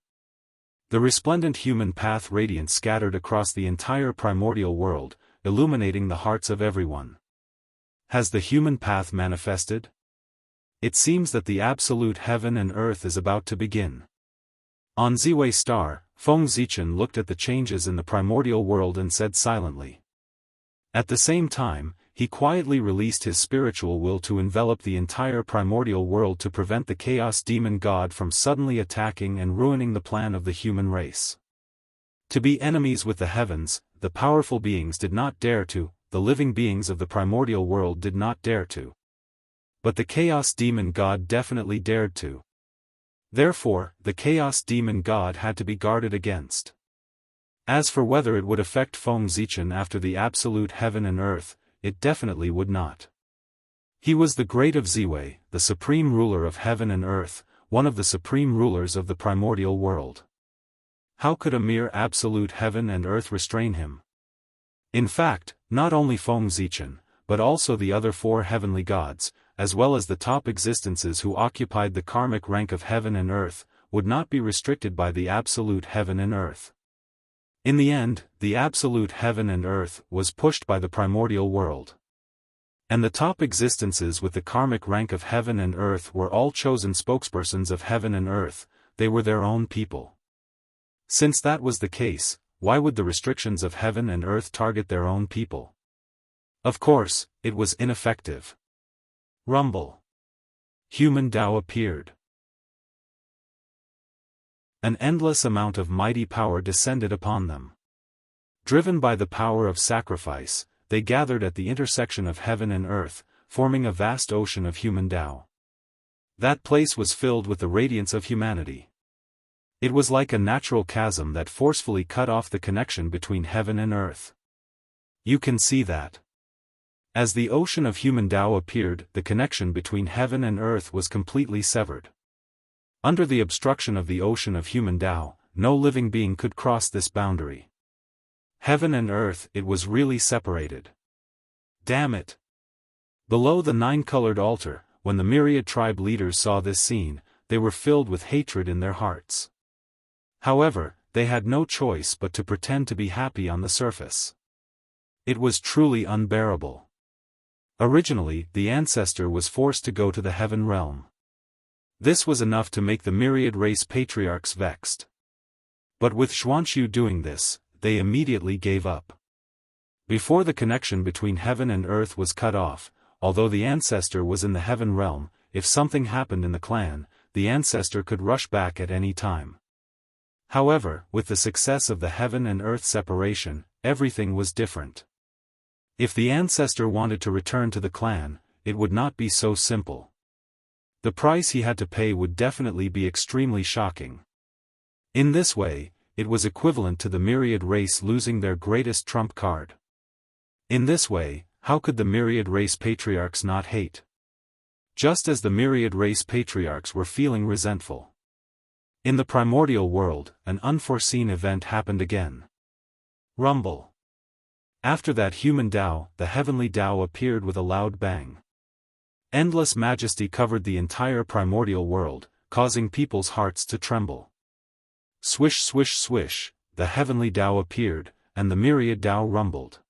The resplendent human path radiance scattered across the entire primordial world, illuminating the hearts of everyone. Has the human path manifested? It seems that the absolute heaven and earth is about to begin. On Ziwei Star, Feng Zichen looked at the changes in the primordial world and said silently. At the same time, he quietly released his spiritual will to envelop the entire primordial world to prevent the chaos demon god from suddenly attacking and ruining the plan of the human race. To be enemies with the heavens, the powerful beings did not dare to, the living beings of the primordial world did not dare to. But the chaos demon god definitely dared to. Therefore, the chaos demon god had to be guarded against. As for whether it would affect Feng Zichen after the absolute heaven and earth, it definitely would not. He was the great of Ziwei, the supreme ruler of heaven and earth, one of the supreme rulers of the primordial world. How could a mere absolute heaven and earth restrain him? In fact, not only Feng Zichen, but also the other four heavenly gods, as well as the top existences who occupied the karmic rank of heaven and earth, would not be restricted by the absolute heaven and earth. In the end, the absolute heaven and earth was pushed by the primordial world. And the top existences with the karmic rank of heaven and earth were all chosen spokespersons of heaven and earth, they were their own people. Since that was the case, why would the restrictions of heaven and earth target their own people? Of course, it was ineffective. Rumble. Human Tao appeared. An endless amount of mighty power descended upon them. Driven by the power of sacrifice, they gathered at the intersection of heaven and earth, forming a vast ocean of human Tao. That place was filled with the radiance of humanity. It was like a natural chasm that forcefully cut off the connection between heaven and earth. You can see that. As the ocean of human Tao appeared, the connection between heaven and earth was completely severed. Under the obstruction of the ocean of human Tao, no living being could cross this boundary. Heaven and earth, it was really separated. Damn it! Below the nine-colored altar, when the myriad tribe leaders saw this scene, they were filled with hatred in their hearts. However, they had no choice but to pretend to be happy on the surface. It was truly unbearable. Originally, the ancestor was forced to go to the heaven realm. This was enough to make the myriad race patriarchs vexed. But with Xuanqiu doing this, they immediately gave up. Before the connection between heaven and earth was cut off, although the ancestor was in the heaven realm, if something happened in the clan, the ancestor could rush back at any time. However, with the success of the heaven and earth separation, everything was different. If the ancestor wanted to return to the clan, it would not be so simple. The price he had to pay would definitely be extremely shocking. In this way, it was equivalent to the myriad race losing their greatest trump card. In this way, how could the myriad race patriarchs not hate? Just as the myriad race patriarchs were feeling resentful. In the primordial world, an unforeseen event happened again. Rumble. After that human Tao, the heavenly Tao appeared with a loud bang. Endless majesty covered the entire primordial world, causing people's hearts to tremble. Swish swish swish, the heavenly Tao appeared, and the myriad Tao rumbled.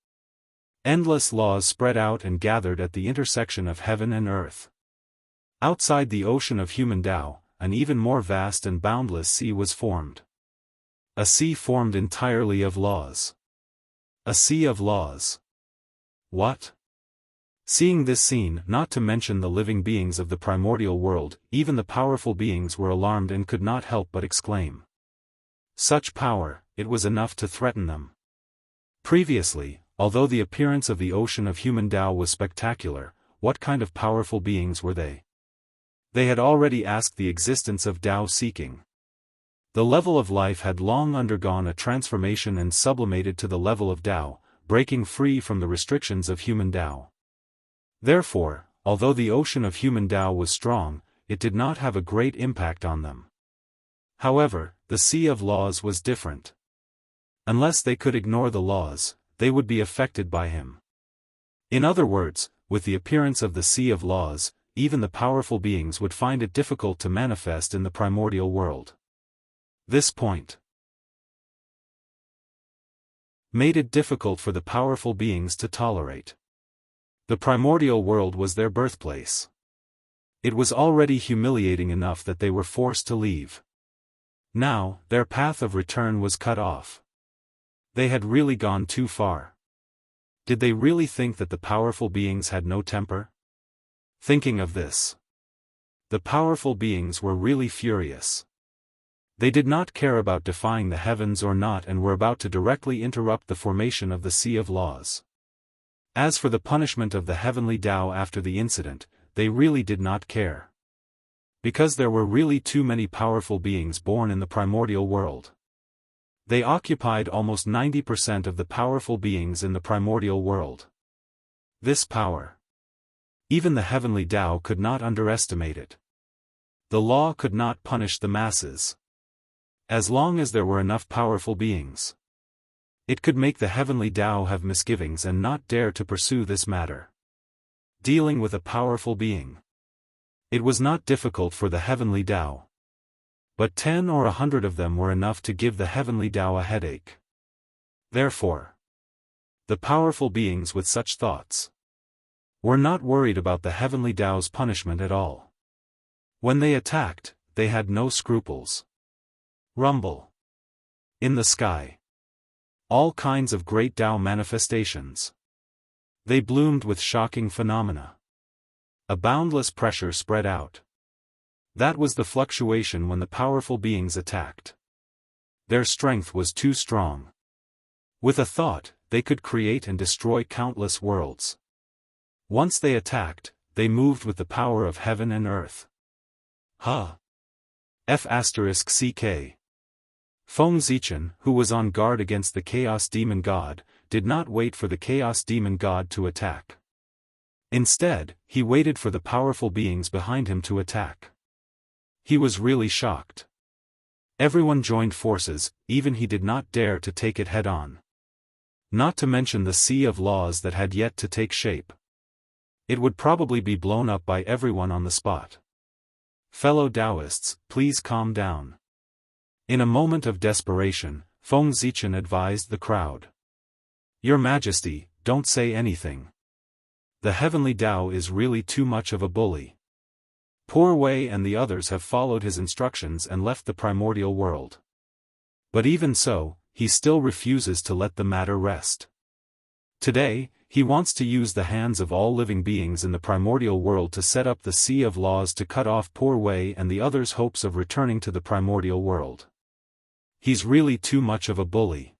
Endless laws spread out and gathered at the intersection of heaven and earth. Outside the ocean of human Tao, an even more vast and boundless sea was formed. A sea formed entirely of laws. A sea of laws. What? Seeing this scene, not to mention the living beings of the primordial world, even the powerful beings were alarmed and could not help but exclaim. Such power, it was enough to threaten them. Previously, although the appearance of the ocean of human Tao was spectacular, what kind of powerful beings were they? They had already asked the existence of Tao seeking. The level of life had long undergone a transformation and sublimated to the level of Tao, breaking free from the restrictions of human Tao. Therefore, although the ocean of human Tao was strong, it did not have a great impact on them. However, the sea of laws was different. Unless they could ignore the laws, they would be affected by him. In other words, with the appearance of the sea of laws, even the powerful beings would find it difficult to manifest in the primordial world. This point made it difficult for the powerful beings to tolerate. The primordial world was their birthplace. It was already humiliating enough that they were forced to leave. Now, their path of return was cut off. They had really gone too far. Did they really think that the powerful beings had no temper? Thinking of this, the powerful beings were really furious. They did not care about defying the heavens or not and were about to directly interrupt the formation of the Sea of Laws. As for the punishment of the heavenly Tao after the incident, they really did not care. Because there were really too many powerful beings born in the primordial world. They occupied almost 90% of the powerful beings in the primordial world. This power, even the heavenly Tao could not underestimate it. The law could not punish the masses. As long as there were enough powerful beings, it could make the heavenly Tao have misgivings and not dare to pursue this matter. Dealing with a powerful being. It was not difficult for the heavenly Tao. But 10 or 100 of them were enough to give the heavenly Tao a headache. Therefore, the powerful beings with such thoughts were not worried about the heavenly Tao's punishment at all. When they attacked, they had no scruples. Rumble. In the sky. All kinds of great Tao manifestations. They bloomed with shocking phenomena. A boundless pressure spread out. That was the fluctuation when the powerful beings attacked. Their strength was too strong. With a thought, they could create and destroy countless worlds. Once they attacked, they moved with the power of heaven and earth. F***ck. Feng Zichen, who was on guard against the Chaos Demon God, did not wait for the Chaos Demon God to attack. Instead, he waited for the powerful beings behind him to attack. He was really shocked. Everyone joined forces, even he did not dare to take it head-on. Not to mention the sea of laws that had yet to take shape. It would probably be blown up by everyone on the spot. Fellow Daoists, please calm down. In a moment of desperation, Feng Zichen advised the crowd. Your Majesty, don't say anything. The heavenly Tao is really too much of a bully. Poor Wei and the others have followed his instructions and left the primordial world. But even so, he still refuses to let the matter rest. Today, he wants to use the hands of all living beings in the primordial world to set up the Sea of Laws to cut off poor Wei and the others' hopes of returning to the primordial world. He's really too much of a bully.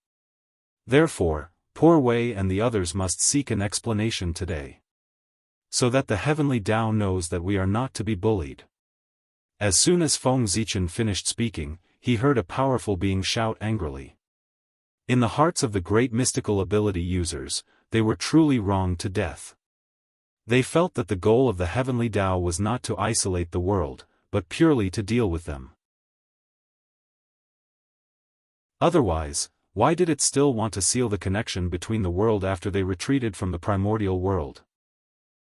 Therefore, poor Wei and the others must seek an explanation today. So that the heavenly Tao knows that we are not to be bullied. As soon as Feng Zichen finished speaking, he heard a powerful being shout angrily. In the hearts of the great mystical ability users, they were truly wronged to death. They felt that the goal of the heavenly Tao was not to isolate the world, but purely to deal with them. Otherwise, why did it still want to seal the connection between the world after they retreated from the primordial world?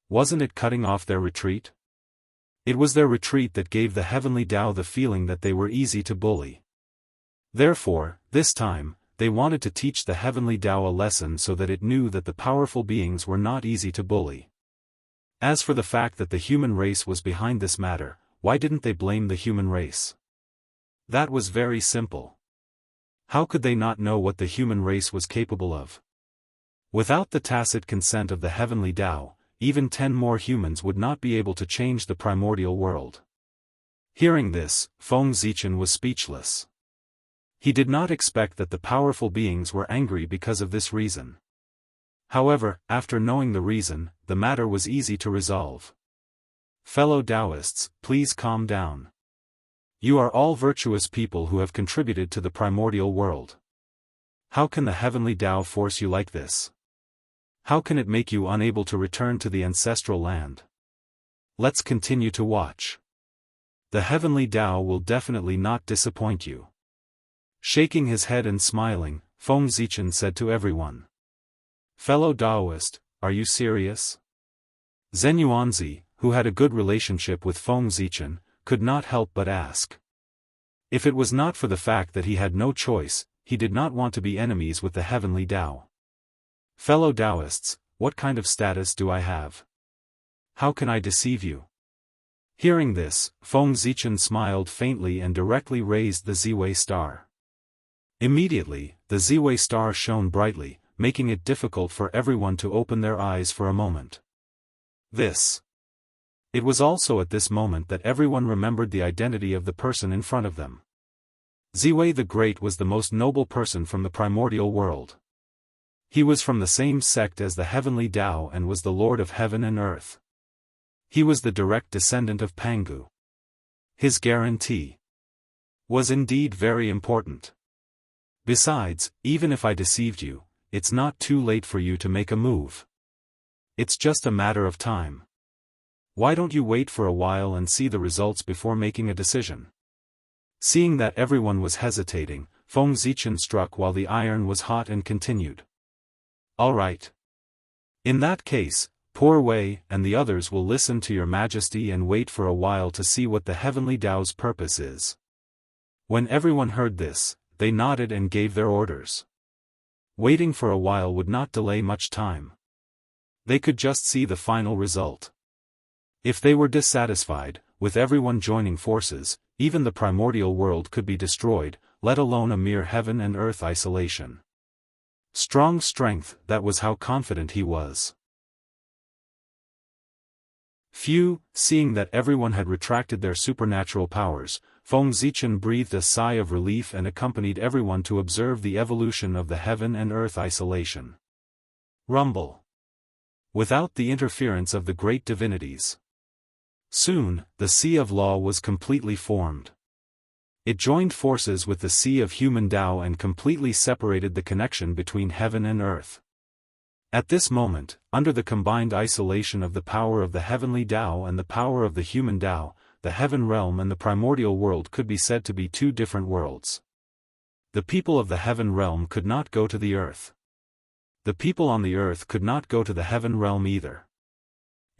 Wasn't it cutting off their retreat? It was their retreat that gave the heavenly Tao the feeling that they were easy to bully. Therefore, this time, they wanted to teach the heavenly Tao a lesson so that it knew that the powerful beings were not easy to bully. As for the fact that the human race was behind this matter, why didn't they blame the human race? That was very simple. How could they not know what the human race was capable of? Without the tacit consent of the heavenly Tao, even 10 more humans would not be able to change the primordial world. Hearing this, Feng Zichen was speechless. He did not expect that the powerful beings were angry because of this reason. However, after knowing the reason, the matter was easy to resolve. Fellow Daoists, please calm down. You are all virtuous people who have contributed to the primordial world. How can the heavenly Tao force you like this? How can it make you unable to return to the ancestral land? Let's continue to watch. The heavenly Tao will definitely not disappoint you. Shaking his head and smiling, Feng Zichen said to everyone. Fellow Daoist, are you serious? Zhen Yuanzi, who had a good relationship with Feng Zichen, could not help but ask. If it was not for the fact that he had no choice, he did not want to be enemies with the heavenly Tao. Fellow Daoists, what kind of status do I have? How can I deceive you? Hearing this, Feng Zichen smiled faintly and directly raised the Ziwei star. Immediately, the Ziwei star shone brightly, making it difficult for everyone to open their eyes for a moment. It was also at this moment that everyone remembered the identity of the person in front of them. Ziwei the Great was the most noble person from the primordial world. He was from the same sect as the heavenly Tao and was the Lord of heaven and earth. He was the direct descendant of Pangu. His guarantee was indeed very important. Besides, even if I deceived you, it's not too late for you to make a move. It's just a matter of time. Why don't you wait for a while and see the results before making a decision? Seeing that everyone was hesitating, Feng Zichen struck while the iron was hot and continued. All right. In that case, Poor Wei and the others will listen to your majesty and wait for a while to see what the heavenly Tao's purpose is. When everyone heard this, they nodded and gave their orders. Waiting for a while would not delay much time. They could just see the final result. If they were dissatisfied, with everyone joining forces, even the primordial world could be destroyed, let alone a mere heaven and earth isolation. Strong strength, that was how confident he was. Seeing that everyone had retracted their supernatural powers, Feng Zichen breathed a sigh of relief and accompanied everyone to observe the evolution of the heaven and earth isolation. Rumble. Without the interference of the great divinities. Soon, the Sea of Law was completely formed. It joined forces with the Sea of Human Tao and completely separated the connection between heaven and earth. At this moment, under the combined isolation of the power of the heavenly Tao and the power of the human Tao, the heaven realm and the primordial world could be said to be two different worlds. The people of the heaven realm could not go to the earth. The people on the earth could not go to the heaven realm either.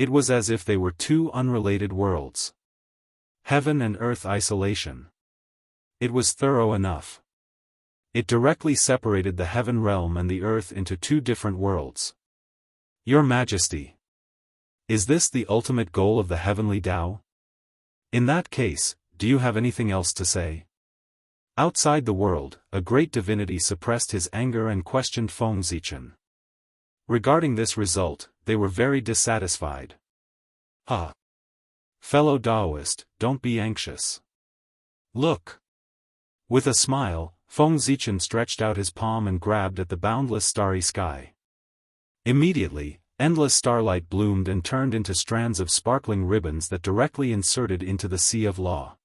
It was as if they were two unrelated worlds. Heaven and earth isolation. It was thorough enough. It directly separated the heaven realm and the earth into two different worlds. Your Majesty. Is this the ultimate goal of the heavenly Tao? In that case, do you have anything else to say? Outside the world, a great divinity suppressed his anger and questioned Feng Zichen. Regarding this result, they were very dissatisfied. Fellow Daoist, don't be anxious. Look. With a smile, Feng Zichen stretched out his palm and grabbed at the boundless starry sky. Immediately, endless starlight bloomed and turned into strands of sparkling ribbons that directly inserted into the Sea of Law.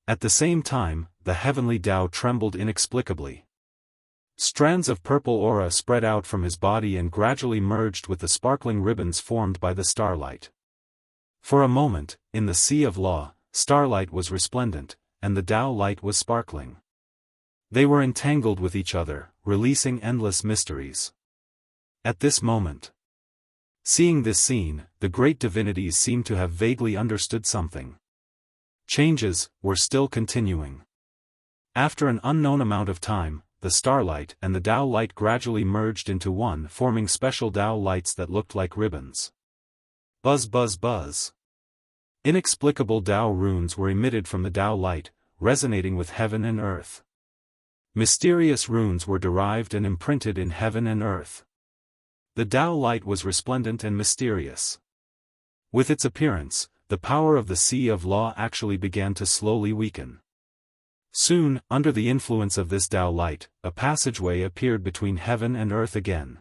At the same time, the heavenly Tao trembled inexplicably. Strands of purple aura spread out from his body and gradually merged with the sparkling ribbons formed by the starlight. For a moment, in the Sea of Law, starlight was resplendent, and the Tao light was sparkling. They were entangled with each other, releasing endless mysteries. At this moment, seeing this scene, the great divinities seemed to have vaguely understood something. Changes were still continuing. After an unknown amount of time, the starlight and the Tao light gradually merged into one, forming special Tao lights that looked like ribbons. Buzz buzz buzz. Inexplicable Tao runes were emitted from the Tao light, resonating with heaven and earth. Mysterious runes were derived and imprinted in heaven and earth. The Tao light was resplendent and mysterious. With its appearance, the power of the Sea of Law actually began to slowly weaken. Soon, under the influence of this Tao light, a passageway appeared between heaven and earth again.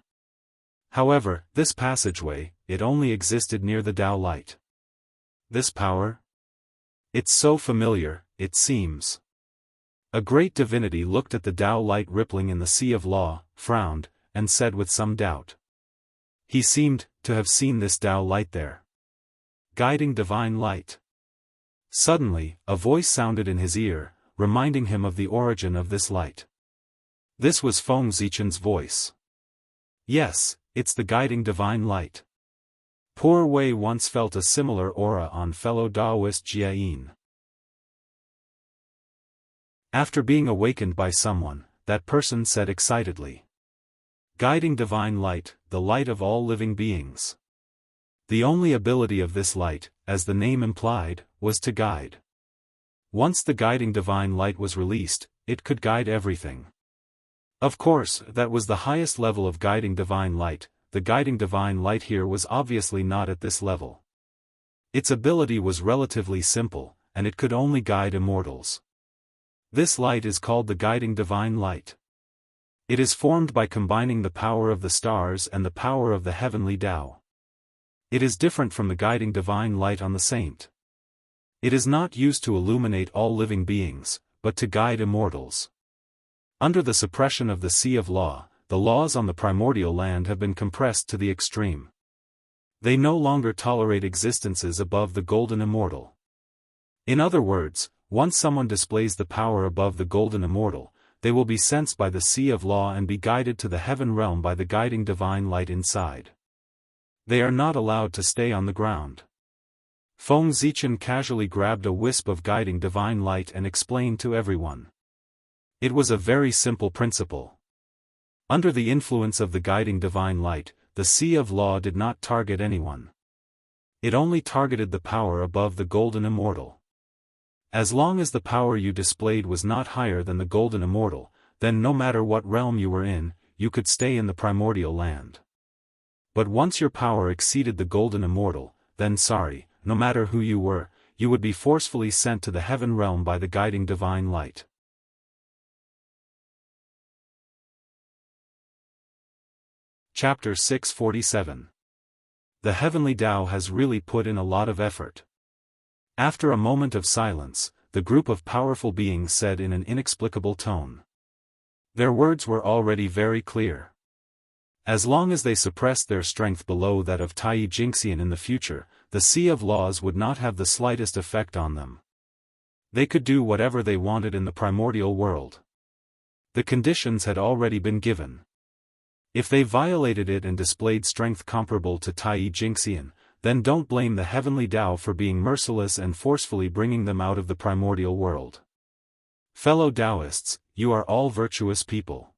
However, this passageway, it only existed near the Tao light. This power? It's so familiar, it seems. A great divinity looked at the Tao light rippling in the Sea of Law, frowned, and said with some doubt. He seemed to have seen this Tao light there. Guiding divine light. Suddenly, a voice sounded in his ear, reminding him of the origin of this light. This was Feng Zichen's voice. Yes, it's the guiding divine light. Poor Wei once felt a similar aura on fellow Daoist Jiayin. After being awakened by someone, that person said excitedly. Guiding divine light, the light of all living beings. The only ability of this light, as the name implied, was to guide. Once the guiding divine light was released, it could guide everything. Of course, that was the highest level of guiding divine light. The guiding divine light here was obviously not at this level. Its ability was relatively simple, and it could only guide immortals. This light is called the guiding divine light. It is formed by combining the power of the stars and the power of the heavenly Tao. It is different from the guiding divine light on the saint. It is not used to illuminate all living beings, but to guide immortals. Under the suppression of the Sea of Law, the laws on the primordial land have been compressed to the extreme. They no longer tolerate existences above the golden immortal. In other words, once someone displays the power above the golden immortal, they will be sensed by the Sea of Law and be guided to the heaven realm by the guiding divine light inside. They are not allowed to stay on the ground. Feng Zichen casually grabbed a wisp of guiding divine light and explained to everyone. It was a very simple principle. Under the influence of the guiding divine light, the Sea of Law did not target anyone. It only targeted the power above the golden immortal. As long as the power you displayed was not higher than the golden immortal, then no matter what realm you were in, you could stay in the primordial land. But once your power exceeded the golden immortal, then sorry, no matter who you were, you would be forcefully sent to the heaven realm by the guiding divine light. Chapter 647. The heavenly Tao has really put in a lot of effort. After a moment of silence, the group of powerful beings said in an inexplicable tone. Their words were already very clear. As long as they suppressed their strength below that of Tai Jingxian in the future, the Sea of Laws would not have the slightest effect on them. They could do whatever they wanted in the primordial world. The conditions had already been given. If they violated it and displayed strength comparable to Tai Jingxian, then don't blame the heavenly Tao for being merciless and forcefully bringing them out of the primordial world. Fellow Daoists, you are all virtuous people.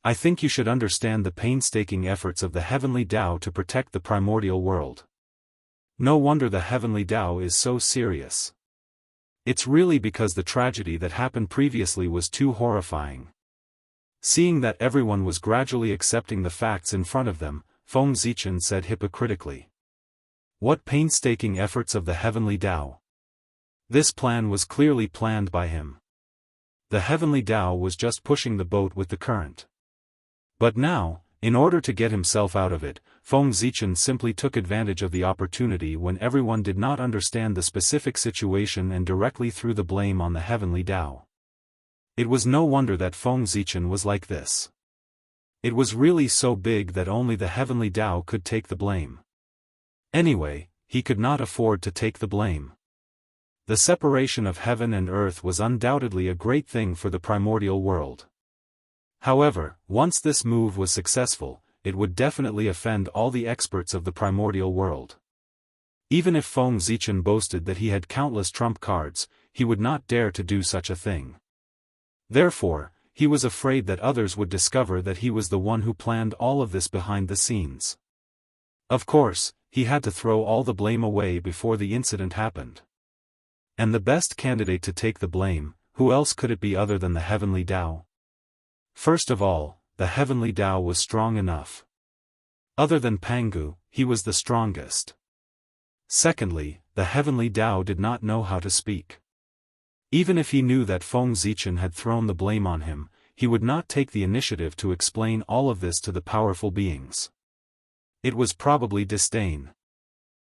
I think you should understand the painstaking efforts of the heavenly Tao to protect the primordial world. No wonder the heavenly Tao is so serious. It's really because the tragedy that happened previously was too horrifying. Seeing that everyone was gradually accepting the facts in front of them, Feng Zichen said hypocritically. What painstaking efforts of the heavenly Tao! This plan was clearly planned by him. The heavenly Tao was just pushing the boat with the current. But now, in order to get himself out of it, Feng Zichen simply took advantage of the opportunity when everyone did not understand the specific situation and directly threw the blame on the heavenly Tao. It was no wonder that Feng Zichen was like this. It was really so big that only the heavenly Tao could take the blame. Anyway, he could not afford to take the blame. The separation of heaven and earth was undoubtedly a great thing for the primordial world. However, once this move was successful, it would definitely offend all the experts of the primordial world. Even if Feng Zichen boasted that he had countless trump cards, he would not dare to do such a thing. Therefore, he was afraid that others would discover that he was the one who planned all of this behind the scenes. Of course, he had to throw all the blame away before the incident happened. And the best candidate to take the blame, who else could it be other than the heavenly Tao? First of all, the heavenly Tao was strong enough. Other than Pangu, he was the strongest. Secondly, the heavenly Tao did not know how to speak. Even if he knew that Feng Zichen had thrown the blame on him, he would not take the initiative to explain all of this to the powerful beings. It was probably disdain.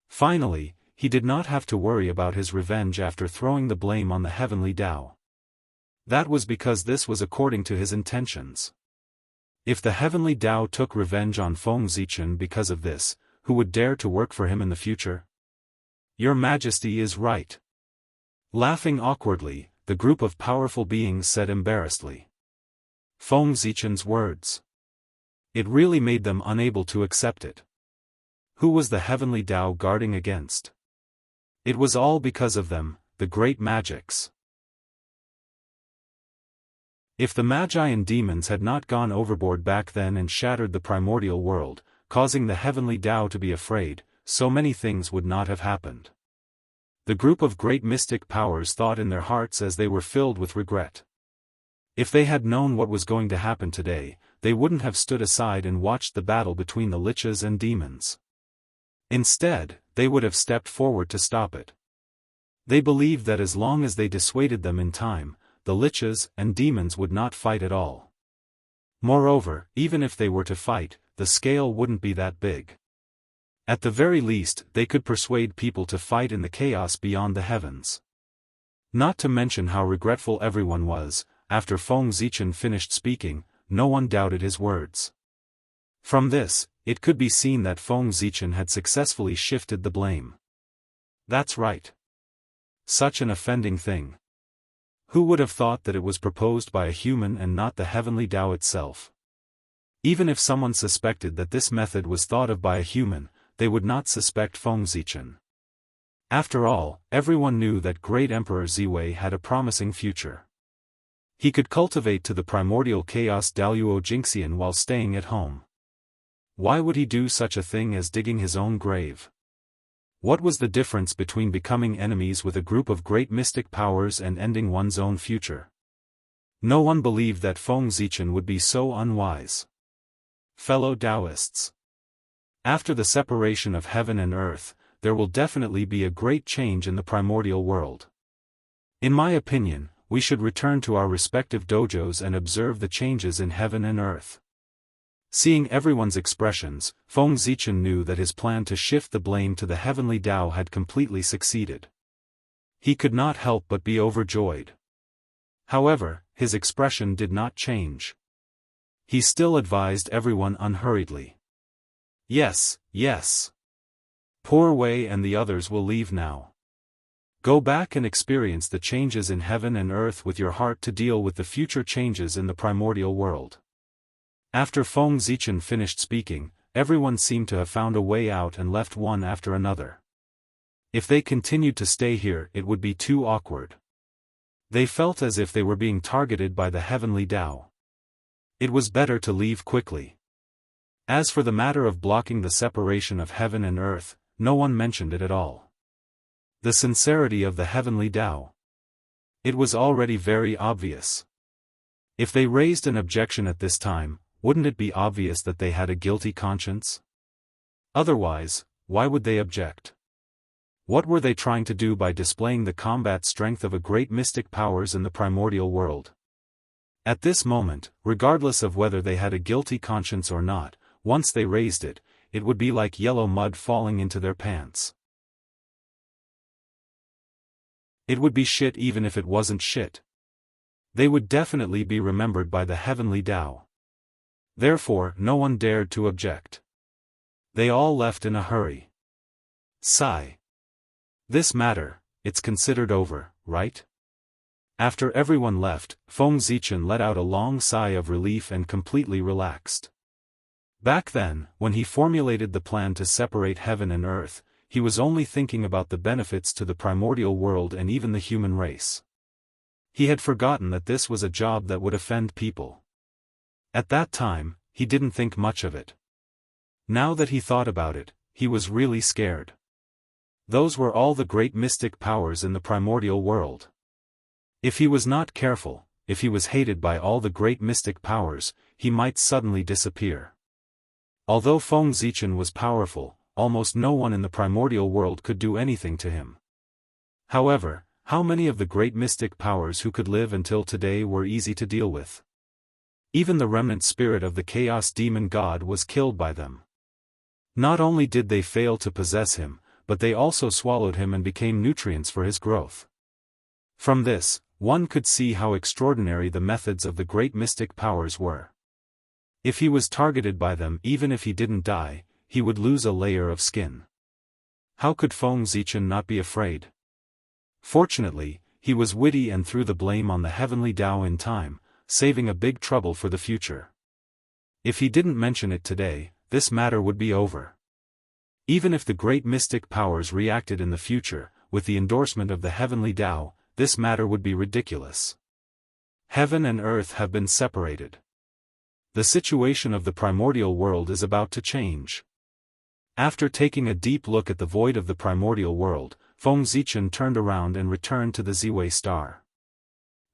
Finally, he did not have to worry about his revenge after throwing the blame on the heavenly Tao. That was because this was according to his intentions. If the heavenly Tao took revenge on Feng Zichen because of this, who would dare to work for him in the future? Your Majesty is right. Laughing awkwardly, the group of powerful beings said embarrassedly. Feng Zichen's words. It really made them unable to accept it. Who was the heavenly Tao guarding against? It was all because of them, the great magics. If the magi and demons had not gone overboard back then and shattered the primordial world, causing the heavenly Tao to be afraid, so many things would not have happened. The group of great mystic powers thought in their hearts as they were filled with regret. If they had known what was going to happen today, they wouldn't have stood aside and watched the battle between the liches and demons. Instead, they would have stepped forward to stop it. They believed that as long as they dissuaded them in time, the liches and demons would not fight at all. Moreover, even if they were to fight, the scale wouldn't be that big. At the very least, they could persuade people to fight in the chaos beyond the heavens. Not to mention how regretful everyone was. After Feng Zichen finished speaking, no one doubted his words. From this, it could be seen that Feng Zichen had successfully shifted the blame. That's right. Such an offending thing. Who would have thought that it was proposed by a human and not the heavenly Tao itself? Even if someone suspected that this method was thought of by a human, they would not suspect Feng Zichen. After all, everyone knew that great Emperor Ziwei had a promising future. He could cultivate to the primordial chaos Daoist Jingxian while staying at home. Why would he do such a thing as digging his own grave? What was the difference between becoming enemies with a group of great mystic powers and ending one's own future? No one believed that Feng Zichen would be so unwise. Fellow Daoists. After the separation of heaven and earth, there will definitely be a great change in the primordial world. In my opinion, we should return to our respective dojos and observe the changes in heaven and earth. Seeing everyone's expressions, Feng Zichen knew that his plan to shift the blame to the heavenly Tao had completely succeeded. He could not help but be overjoyed. However, his expression did not change. He still advised everyone unhurriedly. Yes, yes. Poor Wei and the others will leave now. Go back and experience the changes in heaven and earth with your heart to deal with the future changes in the primordial world. After Feng Zichen finished speaking, everyone seemed to have found a way out and left one after another. If they continued to stay here, it would be too awkward. They felt as if they were being targeted by the heavenly Tao. It was better to leave quickly. As for the matter of blocking the separation of heaven and earth, no one mentioned it at all. The sincerity of the heavenly Tao. It was already very obvious. If they raised an objection at this time, wouldn't it be obvious that they had a guilty conscience? Otherwise, why would they object? What were they trying to do by displaying the combat strength of a great mystic powers in the primordial world? At this moment, regardless of whether they had a guilty conscience or not, once they raised it, it would be like yellow mud falling into their pants. It would be shit even if it wasn't shit. They would definitely be remembered by the heavenly Tao. Therefore, no one dared to object. They all left in a hurry. Sigh. This matter, it's considered over, right? After everyone left, Feng Zichen let out a long sigh of relief and completely relaxed. Back then, when he formulated the plan to separate heaven and earth, he was only thinking about the benefits to the primordial world and even the human race. He had forgotten that this was a job that would offend people. At that time, he didn't think much of it. Now that he thought about it, he was really scared. Those were all the great mystic powers in the primordial world. If he was not careful, if he was hated by all the great mystic powers, he might suddenly disappear. Although Feng Zichen was powerful, almost no one in the primordial world could do anything to him. However, how many of the great mystic powers who could live until today were easy to deal with? Even the remnant spirit of the chaos demon god was killed by them. Not only did they fail to possess him, but they also swallowed him and became nutrients for his growth. From this, one could see how extraordinary the methods of the great mystic powers were. If he was targeted by them, even if he didn't die, he would lose a layer of skin. How could Feng Zichen not be afraid? Fortunately, he was witty and threw the blame on the heavenly Tao in time, saving a big trouble for the future. If he didn't mention it today, this matter would be over. Even if the great mystic powers reacted in the future, with the endorsement of the heavenly Tao, this matter would be ridiculous. Heaven and earth have been separated. The situation of the primordial world is about to change. After taking a deep look at the void of the primordial world, Feng Zichen turned around and returned to the Ziwei star.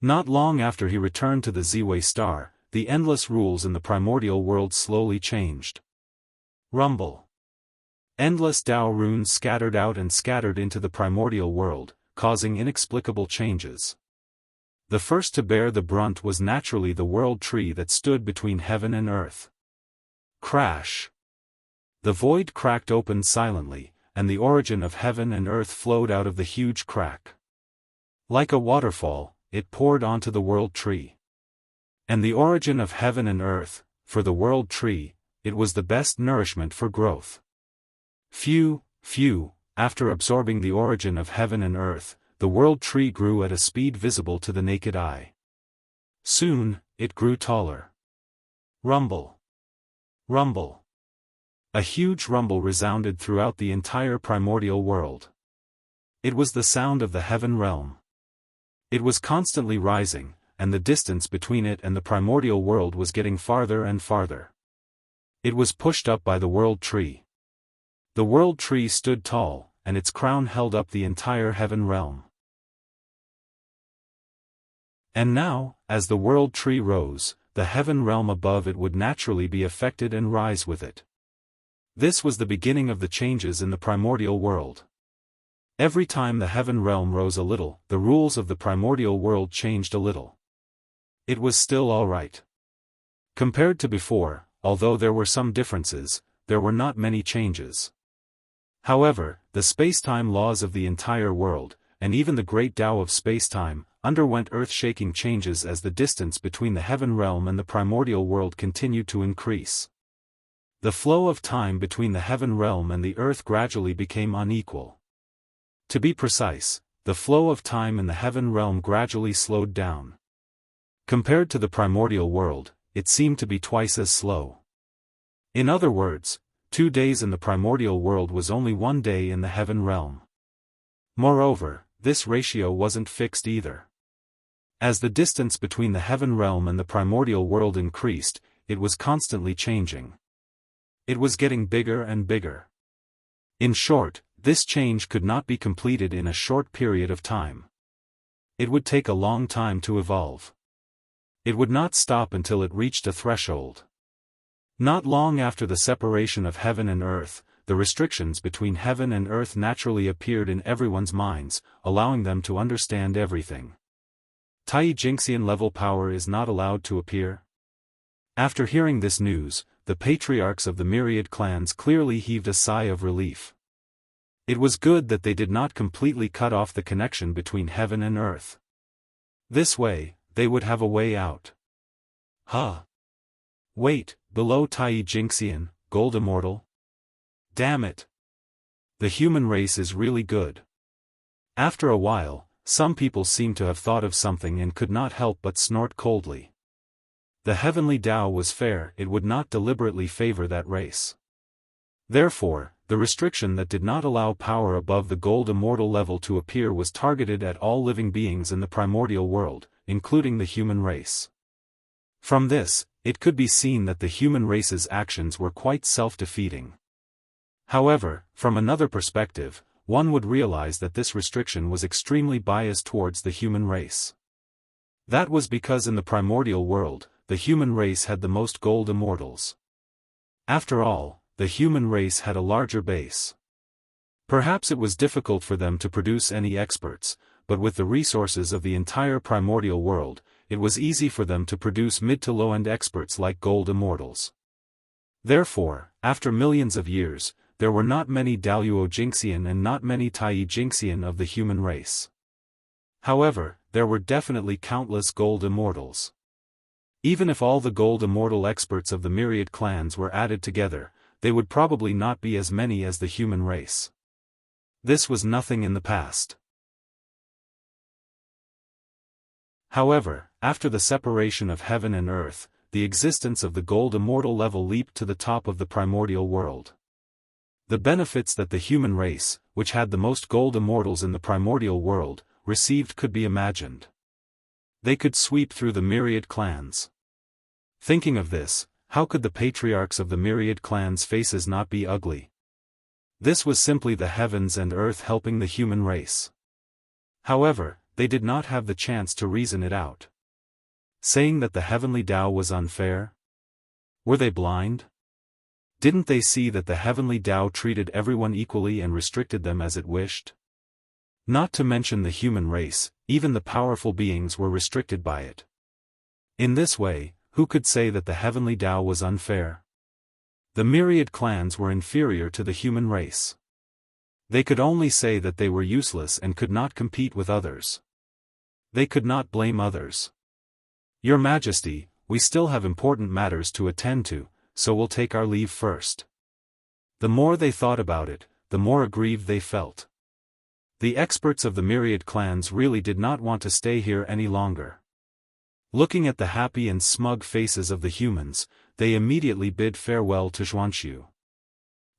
Not long after he returned to the Ziwei star, the endless rules in the primordial world slowly changed. Rumble. Endless Tao runes scattered out and scattered into the primordial world, causing inexplicable changes. The first to bear the brunt was naturally the world tree that stood between heaven and earth. Crash. The void cracked open silently, and the origin of heaven and earth flowed out of the huge crack. Like a waterfall, it poured onto the world tree. And the origin of heaven and earth, for the world tree, it was the best nourishment for growth. Phew, after absorbing the origin of heaven and earth, the world tree grew at a speed visible to the naked eye. Soon, it grew taller. Rumble. Rumble. A huge rumble resounded throughout the entire primordial world. It was the sound of the heaven realm. It was constantly rising, and the distance between it and the primordial world was getting farther and farther. It was pushed up by the world tree. The world tree stood tall, and its crown held up the entire heaven realm. And now, as the world tree rose, the heaven realm above it would naturally be affected and rise with it. This was the beginning of the changes in the primordial world. Every time the heaven realm rose a little, the rules of the primordial world changed a little. It was still all right. Compared to before, although there were some differences, there were not many changes. However, the space-time laws of the entire world, and even the great Tao of space-time, underwent earth-shaking changes as the distance between the heaven realm and the primordial world continued to increase. The flow of time between the heaven realm and the earth gradually became unequal. To be precise, the flow of time in the heaven realm gradually slowed down. Compared to the primordial world, it seemed to be twice as slow. In other words, 2 days in the primordial world was only 1 day in the heaven realm. Moreover, this ratio wasn't fixed either. As the distance between the heaven realm and the primordial world increased, it was constantly changing. It was getting bigger and bigger. In short, this change could not be completed in a short period of time. It would take a long time to evolve. It would not stop until it reached a threshold. Not long after the separation of heaven and earth, the restrictions between heaven and earth naturally appeared in everyone's minds, allowing them to understand everything. Tai Jingxian level power is not allowed to appear. After hearing this news, the patriarchs of the myriad clans clearly heaved a sigh of relief. It was good that they did not completely cut off the connection between heaven and earth. This way, they would have a way out. Wait, below Tai Jingxian, Gold Immortal? Damn it! The human race is really good. After a while, some people seemed to have thought of something and could not help but snort coldly. The heavenly Tao was fair, it would not deliberately favor that race. Therefore, the restriction that did not allow power above the Gold Immortal level to appear was targeted at all living beings in the primordial world, including the human race. From this, it could be seen that the human race's actions were quite self-defeating. However, from another perspective, one would realize that this restriction was extremely biased towards the human race. That was because in the primordial world, the human race had the most gold immortals. After all, the human race had a larger base. Perhaps it was difficult for them to produce any experts, but with the resources of the entire primordial world, it was easy for them to produce mid to low-end experts like gold immortals. Therefore, after millions of years, there were not many Daoist Jingxian and not many Tai Jingxian of the human race. However, there were definitely countless gold immortals. Even if all the gold immortal experts of the myriad clans were added together, they would probably not be as many as the human race. This was nothing in the past. However, after the separation of heaven and earth, the existence of the gold immortal level leaped to the top of the primordial world. The benefits that the human race, which had the most gold immortals in the primordial world, received could be imagined. They could sweep through the myriad clans. Thinking of this, how could the patriarchs of the myriad clans' faces not be ugly? This was simply the heavens and earth helping the human race. However, they did not have the chance to reason it out. Saying that the heavenly Tao was unfair? Were they blind? Didn't they see that the heavenly Tao treated everyone equally and restricted them as it wished? Not to mention the human race, even the powerful beings were restricted by it. In this way, who could say that the heavenly Tao was unfair? The myriad clans were inferior to the human race. They could only say that they were useless and could not compete with others. They could not blame others. Your Majesty, we still have important matters to attend to, so we'll take our leave first. The more they thought about it, the more aggrieved they felt. The experts of the myriad clans really did not want to stay here any longer. Looking at the happy and smug faces of the humans, they immediately bid farewell to Xianxia.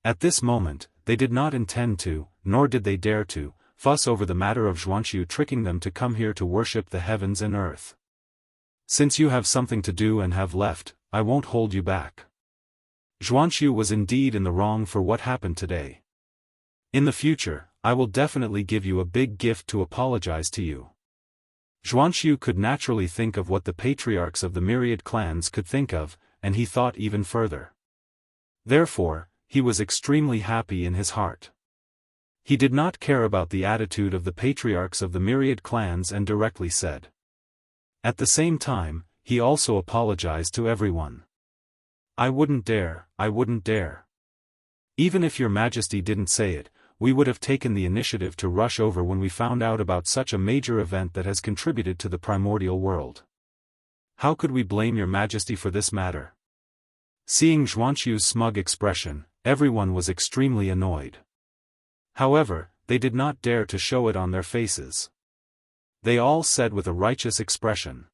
At this moment, they did not intend to, nor did they dare to, fuss over the matter of Xianxia tricking them to come here to worship the heavens and earth. Since you have something to do and have left, I won't hold you back. Xianxia was indeed in the wrong for what happened today. In the future, I will definitely give you a big gift to apologize to you. Xianxia could naturally think of what the patriarchs of the myriad clans could think of, and he thought even further. Therefore, he was extremely happy in his heart. He did not care about the attitude of the patriarchs of the myriad clans and directly said. At the same time, he also apologized to everyone. I wouldn't dare, I wouldn't dare. Even if your Majesty didn't say it, we would have taken the initiative to rush over when we found out about such a major event that has contributed to the primordial world. How could we blame your Majesty for this matter? Seeing Xianxia's smug expression, everyone was extremely annoyed. However, they did not dare to show it on their faces. They all said with a righteous expression.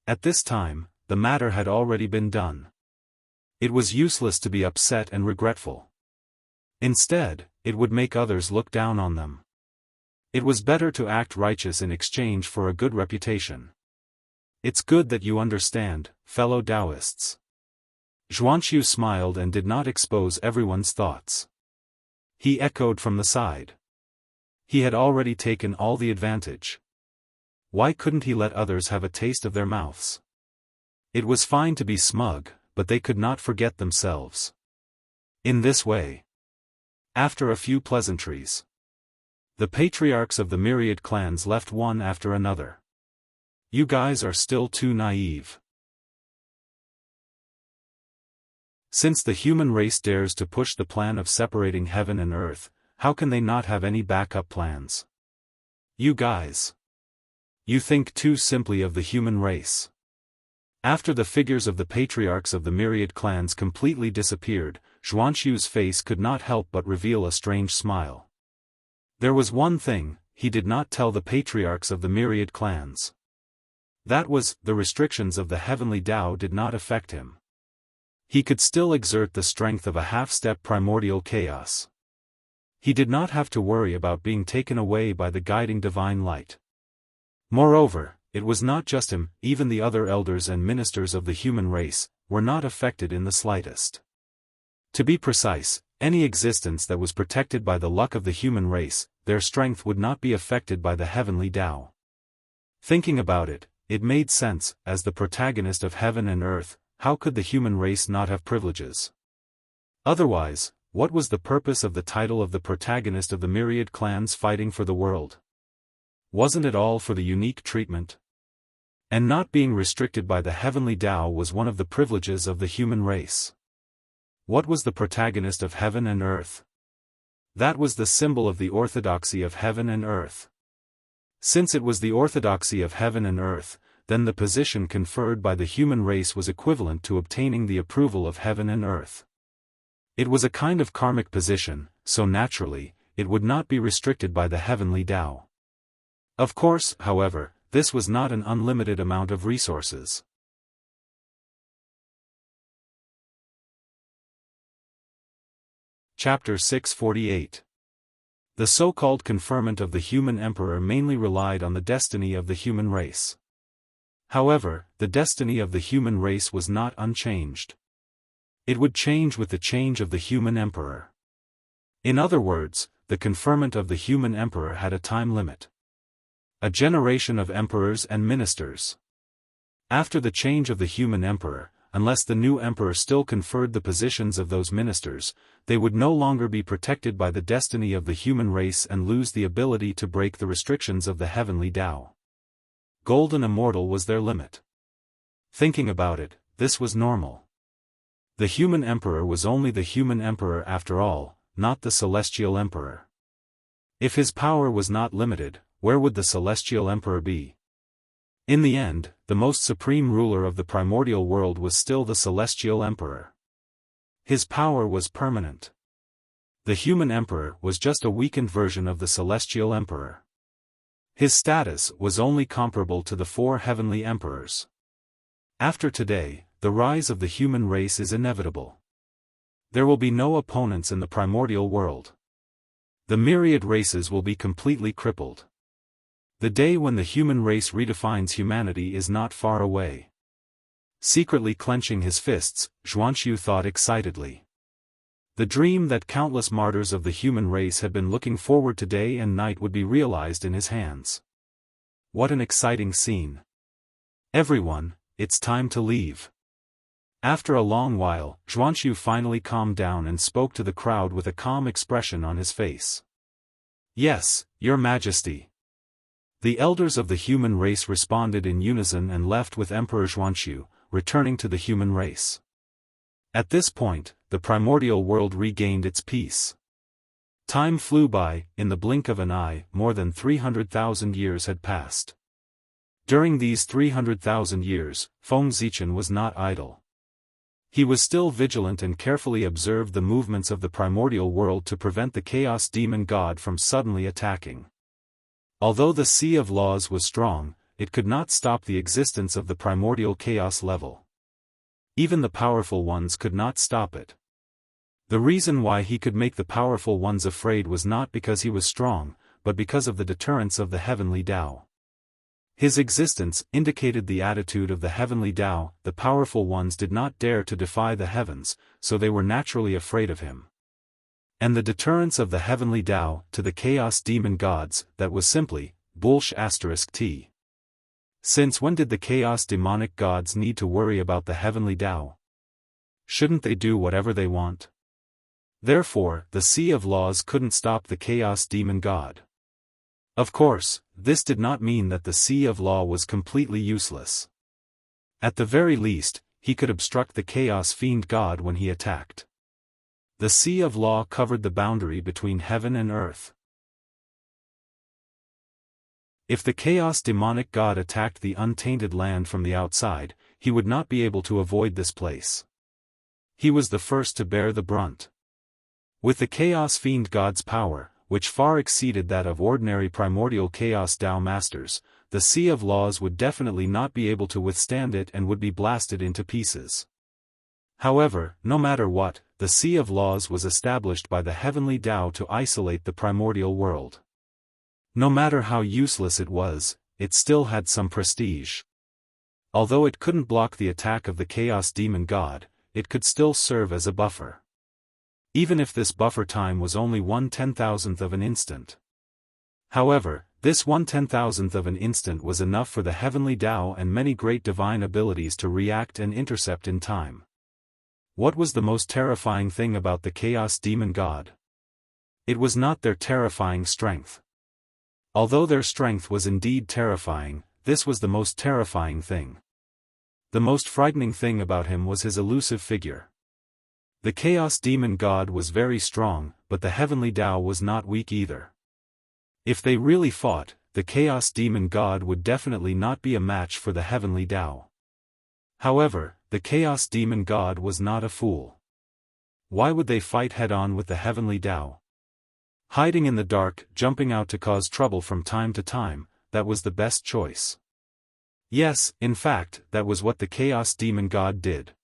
At this time, the matter had already been done. It was useless to be upset and regretful. Instead, it would make others look down on them. It was better to act righteous in exchange for a good reputation. It's good that you understand, fellow Daoists. Xianxia smiled and did not expose everyone's thoughts. He echoed from the side. He had already taken all the advantage. Why couldn't he let others have a taste of their mouths? It was fine to be smug, but they could not forget themselves. In this way, after a few pleasantries, the patriarchs of the myriad clans left one after another. You guys are still too naive. Since the human race dares to push the plan of separating heaven and earth, how can they not have any backup plans? You guys. You think too simply of the human race. After the figures of the patriarchs of the myriad clans completely disappeared, Xianxia's face could not help but reveal a strange smile. There was one thing, he did not tell the patriarchs of the myriad clans. That was, the restrictions of the heavenly Tao did not affect him. He could still exert the strength of a half-step primordial chaos. He did not have to worry about being taken away by the guiding divine light. Moreover, it was not just him, even the other elders and ministers of the human race, were not affected in the slightest. To be precise, any existence that was protected by the luck of the human race, their strength would not be affected by the heavenly Tao. Thinking about it, it made sense. As the protagonist of heaven and earth, how could the human race not have privileges? Otherwise, what was the purpose of the title of the protagonist of the myriad clans fighting for the world? Wasn't it all for the unique treatment? And not being restricted by the heavenly Tao was one of the privileges of the human race. What was the protagonist of heaven and earth? That was the symbol of the orthodoxy of heaven and earth. Since it was the orthodoxy of heaven and earth, then the position conferred by the human race was equivalent to obtaining the approval of heaven and earth. It was a kind of karmic position, so naturally, it would not be restricted by the heavenly Tao. Of course, however, this was not an unlimited amount of resources. Chapter 648. The so-called conferment of the human emperor mainly relied on the destiny of the human race. However, the destiny of the human race was not unchanged. It would change with the change of the human emperor. In other words, the conferment of the human emperor had a time limit. A generation of emperors and ministers. After the change of the human emperor, unless the new emperor still conferred the positions of those ministers, they would no longer be protected by the destiny of the human race and lose the ability to break the restrictions of the heavenly Tao. Golden Immortal was their limit. Thinking about it, this was normal. The human emperor was only the human emperor after all, not the celestial emperor. If his power was not limited, where would the celestial emperor be? In the end, the most supreme ruler of the primordial world was still the celestial emperor. His power was permanent. The human emperor was just a weakened version of the celestial emperor. His status was only comparable to the 4 heavenly emperors. After today, the rise of the human race is inevitable. There will be no opponents in the primordial world. The myriad races will be completely crippled. The day when the human race redefines humanity is not far away. Secretly clenching his fists, Xianxia thought excitedly. The dream that countless martyrs of the human race had been looking forward to day and night would be realized in his hands. What an exciting scene. Everyone, it's time to leave. After a long while, Xianxia finally calmed down and spoke to the crowd with a calm expression on his face. Yes, Your Majesty. The elders of the human race responded in unison and left with Emperor Xianxia, returning to the human race. At this point, the primordial world regained its peace. Time flew by. In the blink of an eye, more than 300,000 years had passed. During these 300,000 years, Feng Zichen was not idle. He was still vigilant and carefully observed the movements of the primordial world to prevent the chaos demon god from suddenly attacking. Although the sea of laws was strong, it could not stop the existence of the primordial chaos level. Even the powerful ones could not stop it. The reason why he could make the powerful ones afraid was not because he was strong, but because of the deterrence of the heavenly Tao. His existence indicated the attitude of the heavenly Tao. The powerful ones did not dare to defy the heavens, so they were naturally afraid of him. And the deterrence of the heavenly Tao to the chaos demon gods, that was simply, **t. Since when did the chaos demonic gods need to worry about the heavenly Tao? Shouldn't they do whatever they want? Therefore, the sea of laws couldn't stop the chaos demon god. Of course, this did not mean that the sea of law was completely useless. At the very least, he could obstruct the chaos fiend god when he attacked. The sea of law covered the boundary between heaven and earth. If the chaos demonic god attacked the untainted land from the outside, he would not be able to avoid this place. He was the first to bear the brunt. With the chaos fiend god's power, which far exceeded that of ordinary primordial chaos Tao masters, the sea of laws would definitely not be able to withstand it and would be blasted into pieces. However, no matter what, the sea of laws was established by the heavenly Tao to isolate the primordial world. No matter how useless it was, it still had some prestige. Although it couldn't block the attack of the chaos demon god, it could still serve as a buffer. Even if this buffer time was only 1/10,000th of an instant. However, This 1/10,000th of an instant was enough for the heavenly Tao and many great divine abilities to react and intercept in time. What was the most terrifying thing about the Chaos Demon God? It was not their terrifying strength. Although their strength was indeed terrifying, this was the most terrifying thing. The most frightening thing about him was his elusive figure. The Chaos Demon God was very strong, but the heavenly Tao was not weak either. If they really fought, the Chaos Demon God would definitely not be a match for the heavenly Tao. However, the Chaos Demon God was not a fool. Why would they fight head-on with the heavenly Tao? Hiding in the dark, jumping out to cause trouble from time to time, that was the best choice. Yes, in fact, that was what the Chaos Demon God did.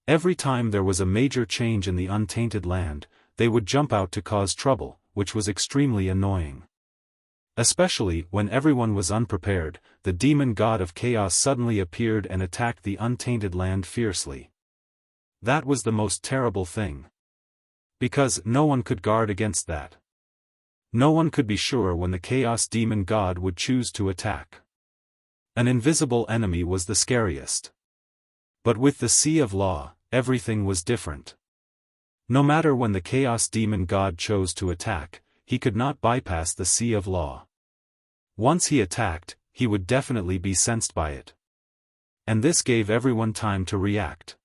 Every time there was a major change in the untainted land, they would jump out to cause trouble, which was extremely annoying. Especially when everyone was unprepared, the demon god of chaos suddenly appeared and attacked the untainted land fiercely. That was the most terrible thing. Because no one could guard against that. No one could be sure when the chaos demon god would choose to attack. An invisible enemy was the scariest. But with the Sea of Law, everything was different. No matter when the chaos demon god chose to attack, he could not bypass the Sea of Law. Once he attacked, he would definitely be sensed by it. And this gave everyone time to react.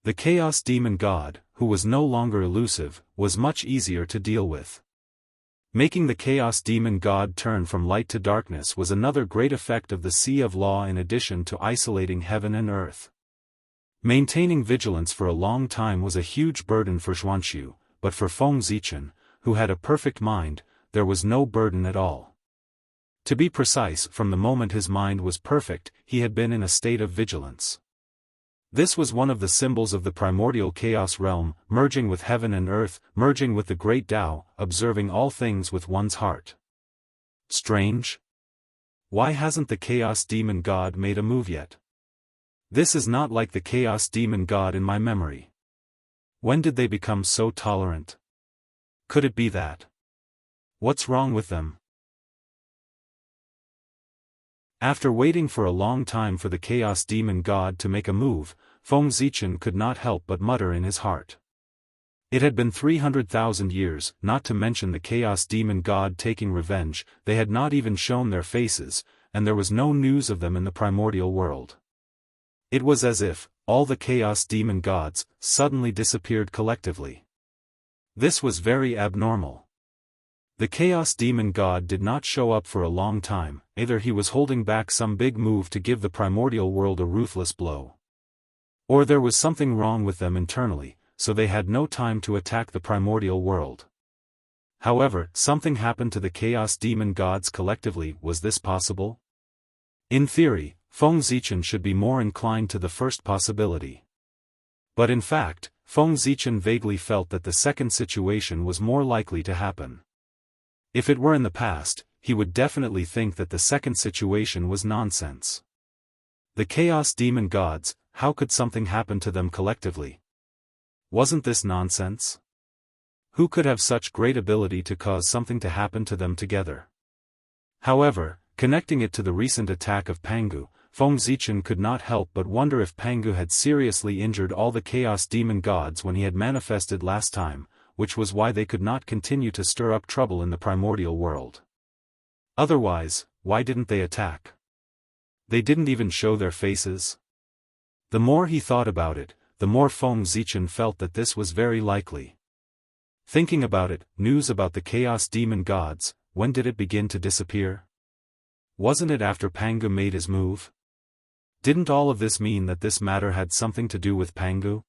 The Chaos Demon God, who was no longer elusive, was much easier to deal with. Making the Chaos Demon God turn from light to darkness was another great effect of the Sea of Law in addition to isolating heaven and earth. Maintaining vigilance for a long time was a huge burden for Xuanxu, but for Feng Zichen, who had a perfect mind, there was no burden at all. To be precise, from the moment his mind was perfect, he had been in a state of vigilance. This was one of the symbols of the primordial chaos realm, merging with heaven and earth, merging with the great Tao, observing all things with one's heart. Strange? Why hasn't the Chaos Demon God made a move yet? This is not like the Chaos Demon God in my memory. When did they become so tolerant? Could it be that? What's wrong with them? After waiting for a long time for the Chaos Demon God to make a move, Feng Zichen could not help but mutter in his heart. It had been 300,000 years, not to mention the Chaos Demon God taking revenge, they had not even shown their faces, and there was no news of them in the primordial world. It was as if all the Chaos Demon Gods suddenly disappeared collectively. This was very abnormal. The Chaos Demon God did not show up for a long time, either he was holding back some big move to give the primordial world a ruthless blow. Or there was something wrong with them internally, so they had no time to attack the primordial world. However, something happened to the Chaos Demon Gods collectively. Was this possible? In theory, Feng Zichen should be more inclined to the first possibility. But in fact, Feng Zichen vaguely felt that the second situation was more likely to happen. If it were in the past, he would definitely think that the second situation was nonsense. The Chaos Demon Gods, how could something happen to them collectively? Wasn't this nonsense? Who could have such great ability to cause something to happen to them together? However, connecting it to the recent attack of Pangu, Feng Zichen could not help but wonder if Pangu had seriously injured all the Chaos Demon Gods when he had manifested last time, which was why they could not continue to stir up trouble in the primordial world. Otherwise, why didn't they attack? They didn't even show their faces. The more he thought about it, the more Feng Zichen felt that this was very likely. Thinking about it, news about the Chaos Demon Gods, when did it begin to disappear? Wasn't it after Pangu made his move? Didn't all of this mean that this matter had something to do with Pangu?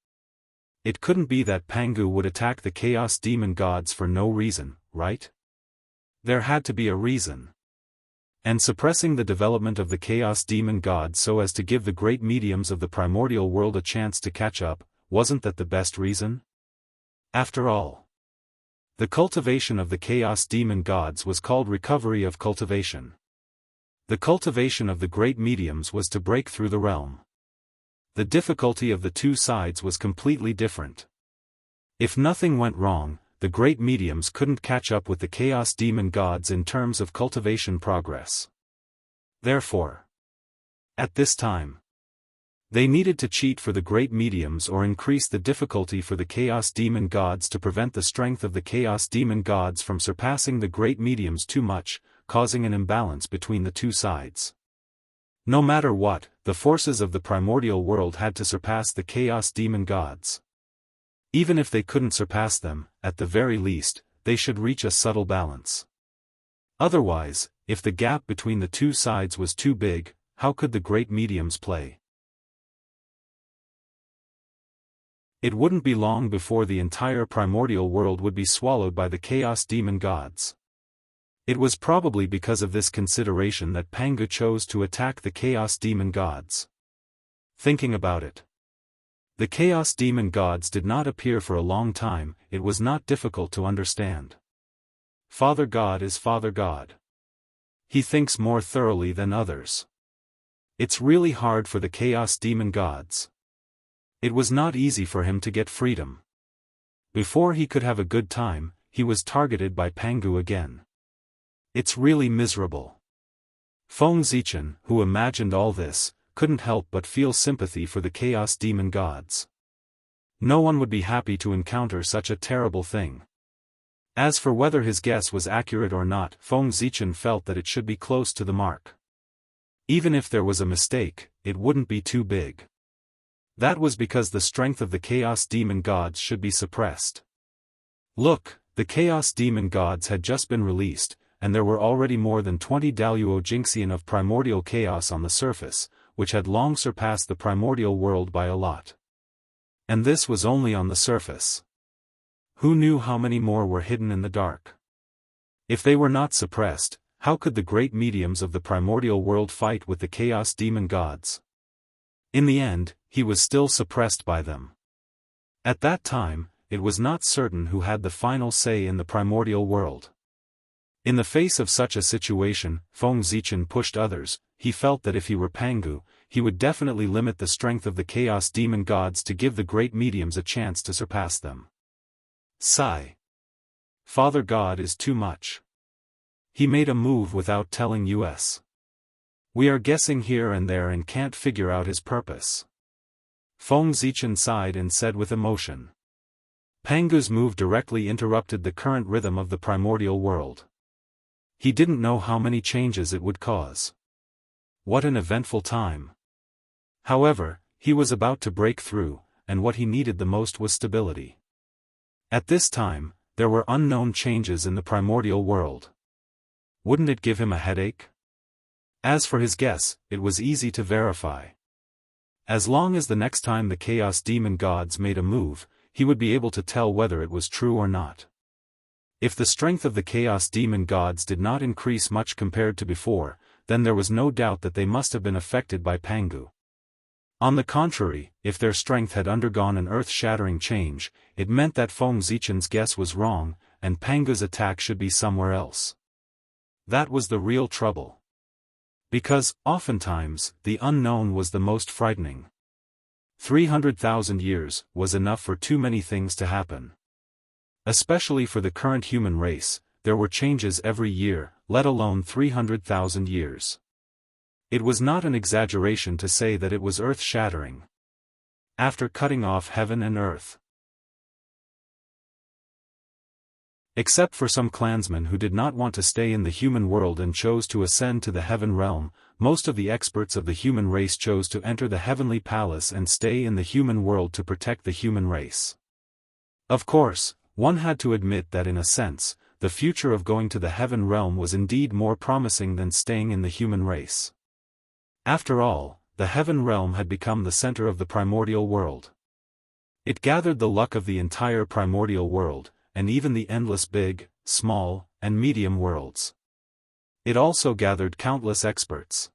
It couldn't be that Pangu would attack the Chaos Demon Gods for no reason, right? There had to be a reason. And suppressing the development of the Chaos Demon God so as to give the great mediums of the primordial world a chance to catch up, wasn't that the best reason? After all, the cultivation of the Chaos Demon Gods was called recovery of cultivation. The cultivation of the great mediums was to break through the realm. The difficulty of the two sides was completely different. If nothing went wrong, the great mediums couldn't catch up with the chaos demon gods in terms of cultivation progress. Therefore, at this time, they needed to cheat for the great mediums or increase the difficulty for the chaos demon gods to prevent the strength of the chaos demon gods from surpassing the great mediums too much, causing an imbalance between the two sides. No matter what, the forces of the primordial world had to surpass the chaos demon gods. Even if they couldn't surpass them, at the very least, they should reach a subtle balance. Otherwise, if the gap between the two sides was too big, how could the great mediums play? It wouldn't be long before the entire primordial world would be swallowed by the chaos demon gods. It was probably because of this consideration that Pangu chose to attack the chaos demon gods. Thinking about it, the chaos demon gods did not appear for a long time. It was not difficult to understand. Father God is Father God. He thinks more thoroughly than others. It's really hard for the chaos demon gods. It was not easy for him to get freedom. Before he could have a good time, he was targeted by Pangu again. It's really miserable. Feng Zichen, who imagined all this, couldn't help but feel sympathy for the chaos demon gods. No one would be happy to encounter such a terrible thing. As for whether his guess was accurate or not, Feng Zichen felt that it should be close to the mark. Even if there was a mistake, it wouldn't be too big. That was because the strength of the chaos demon gods should be suppressed. Look, the chaos demon gods had just been released, and there were already more than 20 Daluo Jingxian of primordial chaos on the surface, which had long surpassed the primordial world by a lot. And this was only on the surface. Who knew how many more were hidden in the dark? If they were not suppressed, how could the great mediums of the primordial world fight with the chaos demon gods? In the end, he was still suppressed by them. At that time, it was not certain who had the final say in the primordial world. In the face of such a situation, Feng Zichen pushed others. He felt that if he were Pangu, he would definitely limit the strength of the chaos demon gods to give the great mediums a chance to surpass them. Sigh. Father God is too much. He made a move without telling us. We are guessing here and there and can't figure out his purpose. Feng Zichen sighed and said with emotion. Pangu's move directly interrupted the current rhythm of the primordial world. He didn't know how many changes it would cause. What an eventful time. However, he was about to break through, and what he needed the most was stability. At this time, there were unknown changes in the primordial world. Wouldn't it give him a headache? As for his guess, it was easy to verify. As long as the next time the chaos demon gods made a move, he would be able to tell whether it was true or not. If the strength of the chaos demon gods did not increase much compared to before, then there was no doubt that they must have been affected by Pangu. On the contrary, if their strength had undergone an earth-shattering change, it meant that Feng Zichen's guess was wrong, and Pangu's attack should be somewhere else. That was the real trouble. Because, oftentimes, the unknown was the most frightening. 300,000 years was enough for too many things to happen. Especially for the current human race, there were changes every year, let alone 300,000 years. It was not an exaggeration to say that it was earth-shattering. After cutting off heaven and earth. Except for some clansmen who did not want to stay in the human world and chose to ascend to the heaven realm, most of the experts of the human race chose to enter the heavenly palace and stay in the human world to protect the human race. Of course, one had to admit that in a sense, the future of going to the heaven realm was indeed more promising than staying in the human race. After all, the heaven realm had become the center of the primordial world. It gathered the luck of the entire primordial world, and even the endless big, small, and medium worlds. It also gathered countless experts.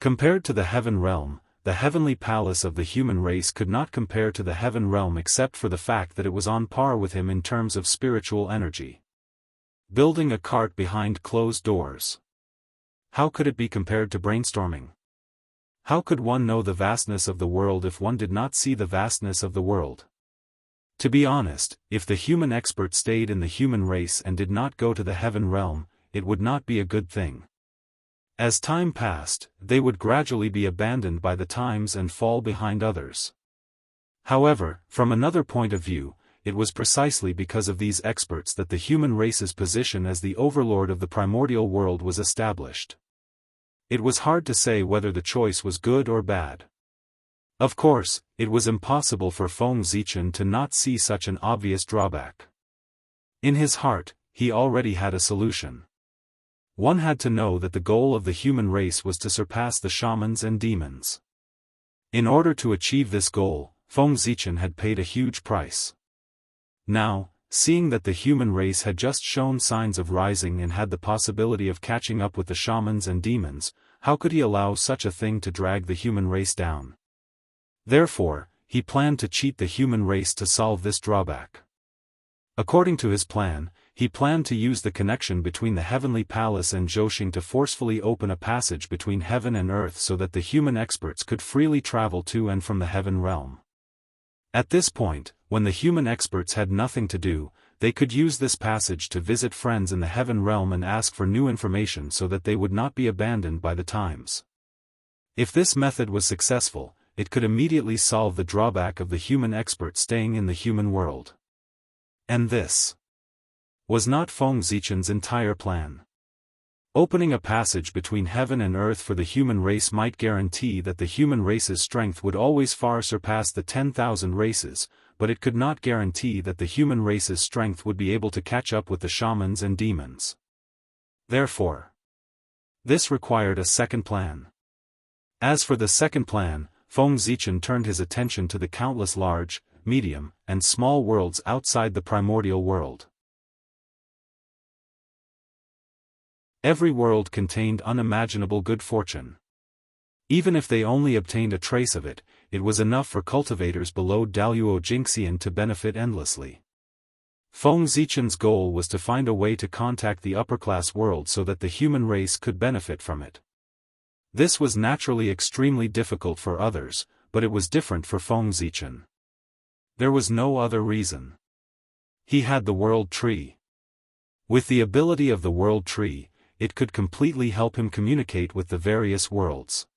Compared to the heaven realm, the heavenly palace of the human race could not compare to the heaven realm except for the fact that it was on par with him in terms of spiritual energy. Building a cart behind closed doors. How could it be compared to brainstorming? How could one know the vastness of the world if one did not see the vastness of the world? To be honest, if the human expert stayed in the human race and did not go to the heaven realm, it would not be a good thing. As time passed, they would gradually be abandoned by the times and fall behind others. However, from another point of view, it was precisely because of these experts that the human race's position as the overlord of the primordial world was established. It was hard to say whether the choice was good or bad. Of course, it was impossible for Feng Zichen to not see such an obvious drawback. In his heart, he already had a solution. One had to know that the goal of the human race was to surpass the shamans and demons. In order to achieve this goal, Feng Zichen had paid a huge price. Now, seeing that the human race had just shown signs of rising and had the possibility of catching up with the shamans and demons, how could he allow such a thing to drag the human race down? Therefore, he planned to cheat the human race to solve this drawback. According to his plan, he planned to use the connection between the heavenly palace and Zhousing to forcefully open a passage between heaven and earth so that the human experts could freely travel to and from the heaven realm. At this point, when the human experts had nothing to do, they could use this passage to visit friends in the heaven realm and ask for new information so that they would not be abandoned by the times. If this method was successful, it could immediately solve the drawback of the human expert staying in the human world. And this was not Feng Zichen's entire plan. Opening a passage between heaven and earth for the human race might guarantee that the human race's strength would always far surpass the 10,000 races, but it could not guarantee that the human race's strength would be able to catch up with the shamans and demons. Therefore, this required a second plan. As for the second plan, Feng Zichen turned his attention to the countless large, medium, and small worlds outside the primordial world. Every world contained unimaginable good fortune. Even if they only obtained a trace of it, it was enough for cultivators below Daoist Jingxian to benefit endlessly. Feng Zichen's goal was to find a way to contact the upper-class world so that the human race could benefit from it. This was naturally extremely difficult for others, but it was different for Feng Zichen. There was no other reason. He had the World Tree. With the ability of the World Tree, it could completely help him communicate with the various worlds.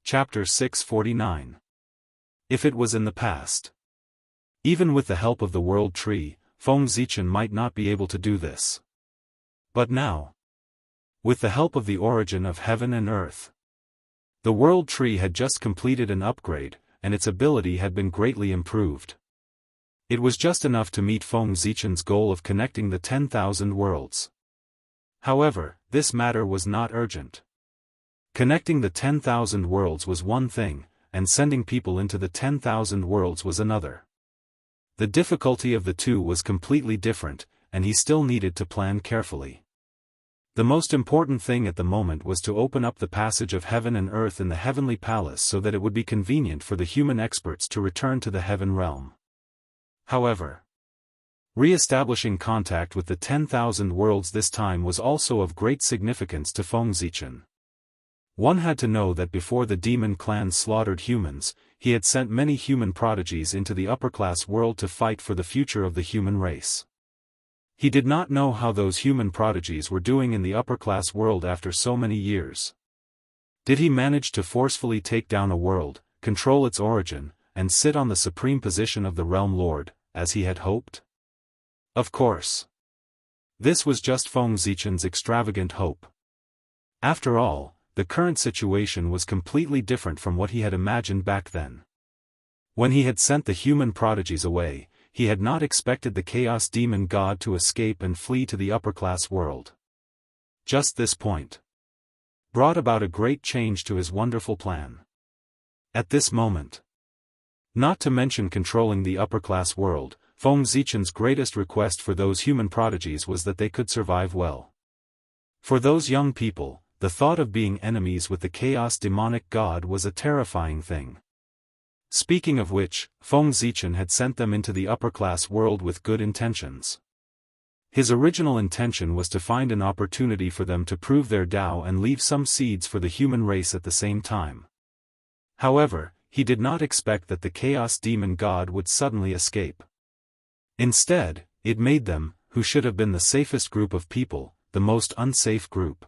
Chapter 649. If it was in the past. Even with the help of the World Tree, Feng Zichen might not be able to do this. But now, with the help of the origin of heaven and earth, the World Tree had just completed an upgrade, and its ability had been greatly improved. It was just enough to meet Feng Zichen's goal of connecting the 10,000 worlds. However, this matter was not urgent. Connecting the 10,000 worlds was one thing, and sending people into the 10,000 worlds was another. The difficulty of the two was completely different, and he still needed to plan carefully. The most important thing at the moment was to open up the passage of heaven and earth in the heavenly palace so that it would be convenient for the human experts to return to the heaven realm. However, re-establishing contact with the 10,000 worlds this time was also of great significance to Feng Zichen. One had to know that before the demon clan slaughtered humans, he had sent many human prodigies into the upper-class world to fight for the future of the human race. He did not know how those human prodigies were doing in the upper-class world after so many years. Did he manage to forcefully take down a world, control its origin, and sit on the supreme position of the Realm Lord, as he had hoped? Of course. This was just Feng Zichen's extravagant hope. After all, the current situation was completely different from what he had imagined back then. When he had sent the human prodigies away, he had not expected the Chaos Demon God to escape and flee to the upper-class world. Just this point brought about a great change to his wonderful plan. At this moment, not to mention controlling the upper-class world, Feng Zichen's greatest request for those human prodigies was that they could survive well. For those young people, the thought of being enemies with the Chaos Demonic God was a terrifying thing. Speaking of which, Feng Zichen had sent them into the upper-class world with good intentions. His original intention was to find an opportunity for them to prove their Tao and leave some seeds for the human race at the same time. However, he did not expect that the Chaos Demon God would suddenly escape. Instead, it made them, who should have been the safest group of people, the most unsafe group.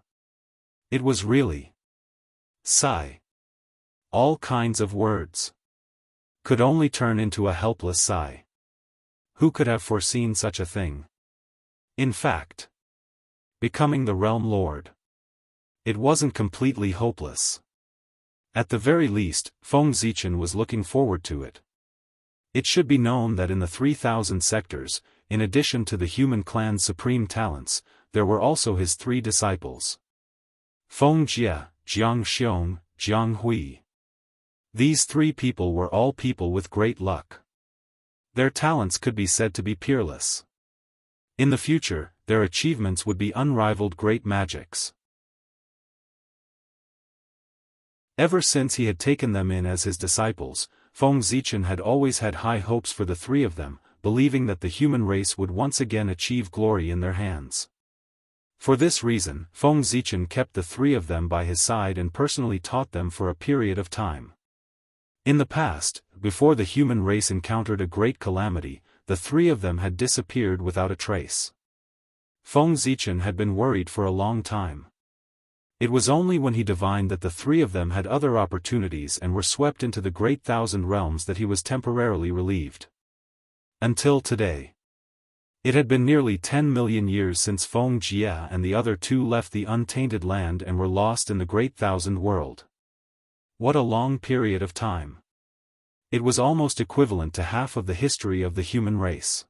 It was really sigh. All kinds of words could only turn into a helpless sigh. Who could have foreseen such a thing? In fact, becoming the Realm Lord. It wasn't completely hopeless. At the very least, Feng Zichen was looking forward to it. It should be known that in the 3,000 sectors, in addition to the human clan's supreme talents, there were also his 3 disciples. Feng Jie, Jiang Xiong, Jiang Hui. These 3 people were all people with great luck. Their talents could be said to be peerless. In the future, their achievements would be unrivaled great magics. Ever since he had taken them in as his disciples, Feng Zichen had always had high hopes for the 3 of them, believing that the human race would once again achieve glory in their hands. For this reason, Feng Zichen kept the 3 of them by his side and personally taught them for a period of time. In the past, before the human race encountered a great calamity, the 3 of them had disappeared without a trace. Feng Zichen had been worried for a long time. It was only when he divined that the 3 of them had other opportunities and were swept into the great 1,000 realms that he was temporarily relieved. Until today. It had been nearly 10 million years since Feng Jie and the other 2 left the untainted land and were lost in the great 1,000 world. What a long period of time. It was almost equivalent to half of the history of the human race.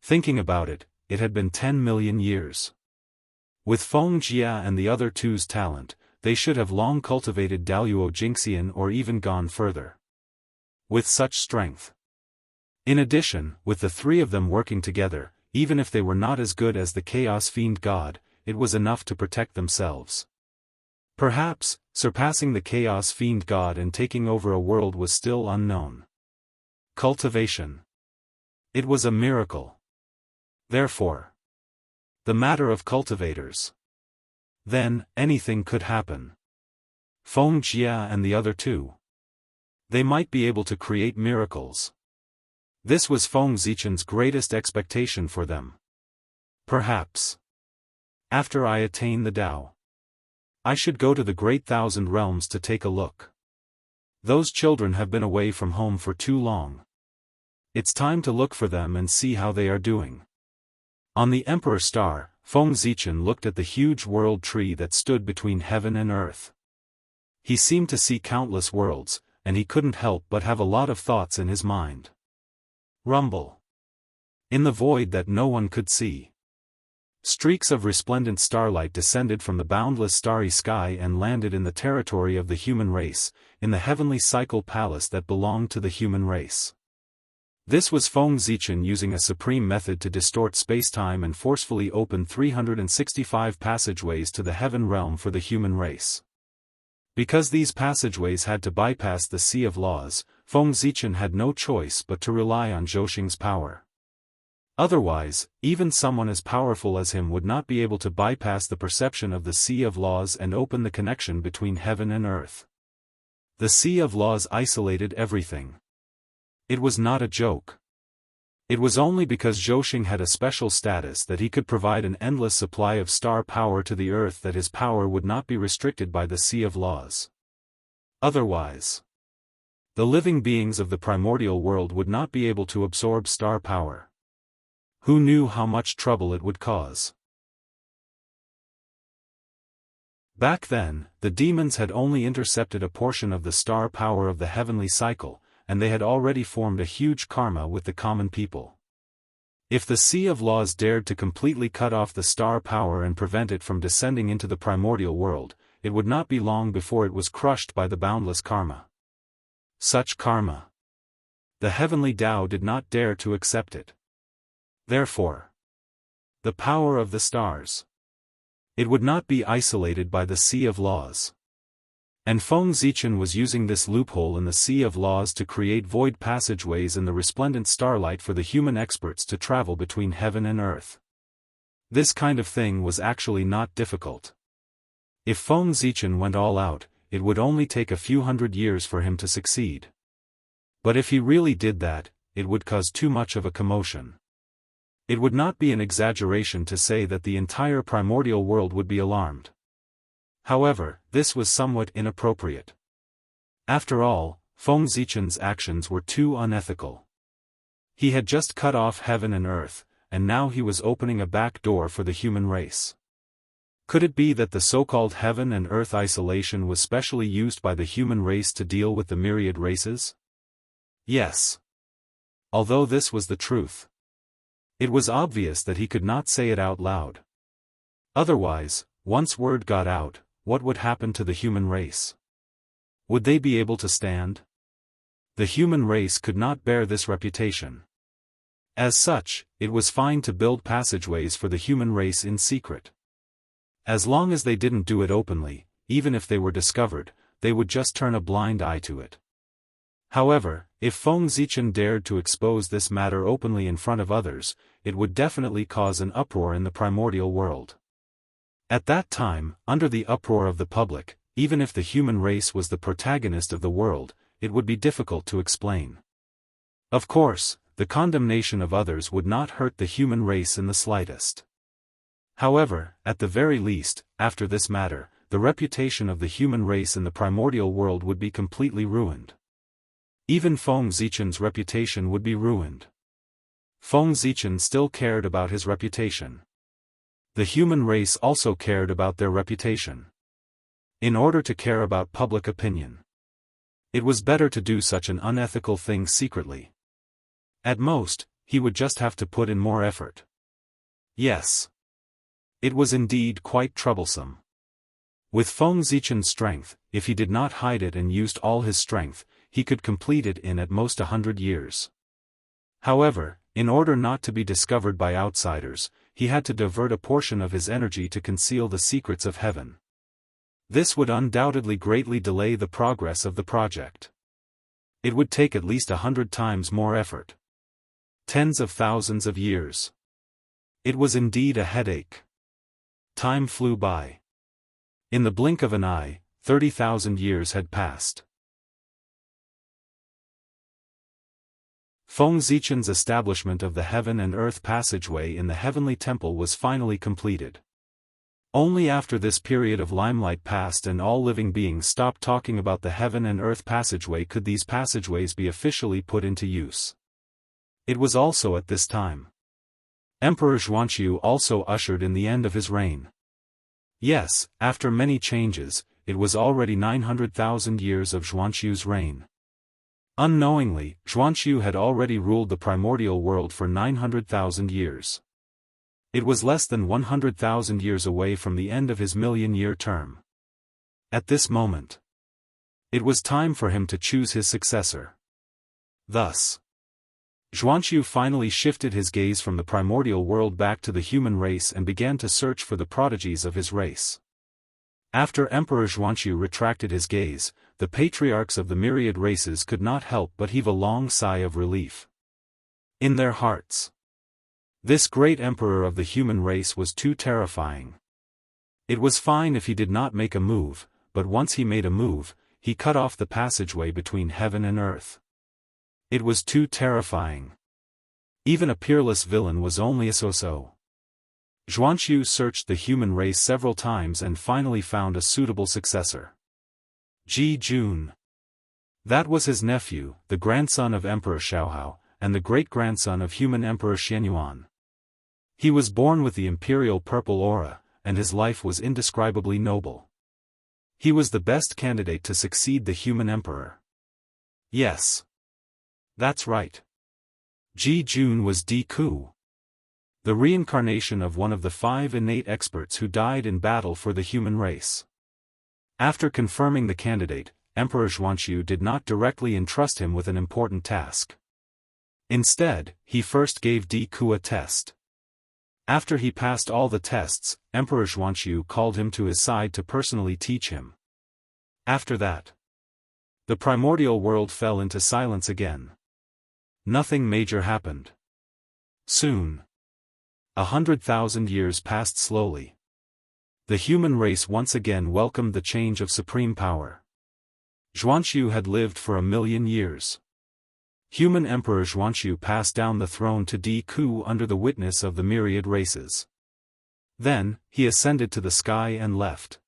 Thinking about it, it had been 10 million years. With Feng Jie and the other 2's talent, they should have long cultivated Daoist Jingxian or even gone further. With such strength. In addition, with the 3 of them working together, even if they were not as good as the Chaos Fiend God, it was enough to protect themselves. Perhaps, surpassing the Chaos Fiend God and taking over a world was still unknown. Cultivation. It was a miracle. Therefore, the matter of cultivators. Then, anything could happen. Feng Jie and the other 2. They might be able to create miracles. This was Feng Zichen's greatest expectation for them. Perhaps. After I attain the Tao, I should go to the great 1,000 realms to take a look. Those children have been away from home for too long. It's time to look for them and see how they are doing. On the Emperor Star, Feng Zichen looked at the huge world tree that stood between heaven and earth. He seemed to see countless worlds, and he couldn't help but have a lot of thoughts in his mind. Rumble. In the void that no one could see. Streaks of resplendent starlight descended from the boundless starry sky and landed in the territory of the human race, in the heavenly cycle palace that belonged to the human race. This was Feng Zichen using a supreme method to distort spacetime and forcefully open 365 passageways to the heaven realm for the human race. Because these passageways had to bypass the Sea of Laws, Feng Zichen had no choice but to rely on Zhouxing's power. Otherwise, even someone as powerful as him would not be able to bypass the perception of the Sea of Laws and open the connection between heaven and earth. The Sea of Laws isolated everything. It was not a joke. It was only because Zhouxing had a special status that he could provide an endless supply of star power to the earth that his power would not be restricted by the Sea of Laws. Otherwise, the living beings of the primordial world would not be able to absorb star power. Who knew how much trouble it would cause? Back then, the demons had only intercepted a portion of the star power of the heavenly cycle, and they had already formed a huge karma with the common people. If the Sea of Laws dared to completely cut off the star power and prevent it from descending into the primordial world, it would not be long before it was crushed by the boundless karma. Such karma. The heavenly Tao did not dare to accept it. Therefore, the power of the stars. It would not be isolated by the Sea of Laws. And Feng Zichen was using this loophole in the Sea of Laws to create void passageways in the resplendent starlight for the human experts to travel between heaven and earth. This kind of thing was actually not difficult. If Feng Zichen went all out, it would only take a few hundred years for him to succeed. But if he really did that, it would cause too much of a commotion. It would not be an exaggeration to say that the entire primordial world would be alarmed. However, this was somewhat inappropriate. After all, Feng Zichen's actions were too unethical. He had just cut off heaven and earth, and now he was opening a back door for the human race. Could it be that the so-called heaven and earth isolation was specially used by the human race to deal with the myriad races? Yes. Although this was the truth, it was obvious that he could not say it out loud. Otherwise, once word got out, what would happen to the human race? Would they be able to stand? The human race could not bear this reputation. As such, it was fine to build passageways for the human race in secret. As long as they didn't do it openly, even if they were discovered, they would just turn a blind eye to it. However, if Feng Zichen dared to expose this matter openly in front of others, it would definitely cause an uproar in the primordial world. At that time, under the uproar of the public, even if the human race was the protagonist of the world, it would be difficult to explain. Of course, the condemnation of others would not hurt the human race in the slightest. However, at the very least, after this matter, the reputation of the human race in the primordial world would be completely ruined. Even Feng Zichen's reputation would be ruined. Feng Zichen still cared about his reputation. The human race also cared about their reputation. In order to care about public opinion, it was better to do such an unethical thing secretly. At most, he would just have to put in more effort. Yes. It was indeed quite troublesome. With Feng Zichen's strength, if he did not hide it and used all his strength, he could complete it in at most 100 years. However, in order not to be discovered by outsiders, he had to divert a portion of his energy to conceal the secrets of heaven. This would undoubtedly greatly delay the progress of the project. It would take at least 100 times more effort. Tens of thousands of years. It was indeed a headache. Time flew by. In the blink of an eye, 30,000 years had passed. Feng Zichen's establishment of the heaven and earth passageway in the heavenly temple was finally completed. Only after this period of limelight passed and all living beings stopped talking about the heaven and earth passageway could these passageways be officially put into use. It was also at this time Emperor Xuanqiu also ushered in the end of his reign. Yes, after many changes, it was already 900,000 years of Xuanqiu's reign. Unknowingly, Xuanqiu had already ruled the primordial world for 900,000 years. It was less than 100,000 years away from the end of his million-year term. At this moment, it was time for him to choose his successor. Thus, Xuanqiu finally shifted his gaze from the primordial world back to the human race and began to search for the prodigies of his race. After Emperor Xuanqiu retracted his gaze, the patriarchs of the myriad races could not help but heave a long sigh of relief. In their hearts, this great emperor of the human race was too terrifying. It was fine if he did not make a move, but once he made a move, he cut off the passageway between heaven and earth. It was too terrifying. Even a peerless villain was only a so-so. Xuanqiu searched the human race several times and finally found a suitable successor. Ji Jun. That was his nephew, the grandson of Emperor Xiaohao, and the great-grandson of human Emperor Xianyuan. He was born with the imperial purple aura, and his life was indescribably noble. He was the best candidate to succeed the human emperor. Yes. That's right. Ji Jun was Di Ku, the reincarnation of one of the 5 innate experts who died in battle for the human race. After confirming the candidate, Emperor Xuanqiu did not directly entrust him with an important task. Instead, he first gave Di Ku a test. After he passed all the tests, Emperor Xuanqiu called him to his side to personally teach him. After that, the primordial world fell into silence again. Nothing major happened. Soon, 100,000 years passed slowly. The human race once again welcomed the change of supreme power. Xianxia had lived for 1,000,000 years. Human Emperor Xianxia passed down the throne to Ku under the witness of the myriad races. Then, he ascended to the sky and left.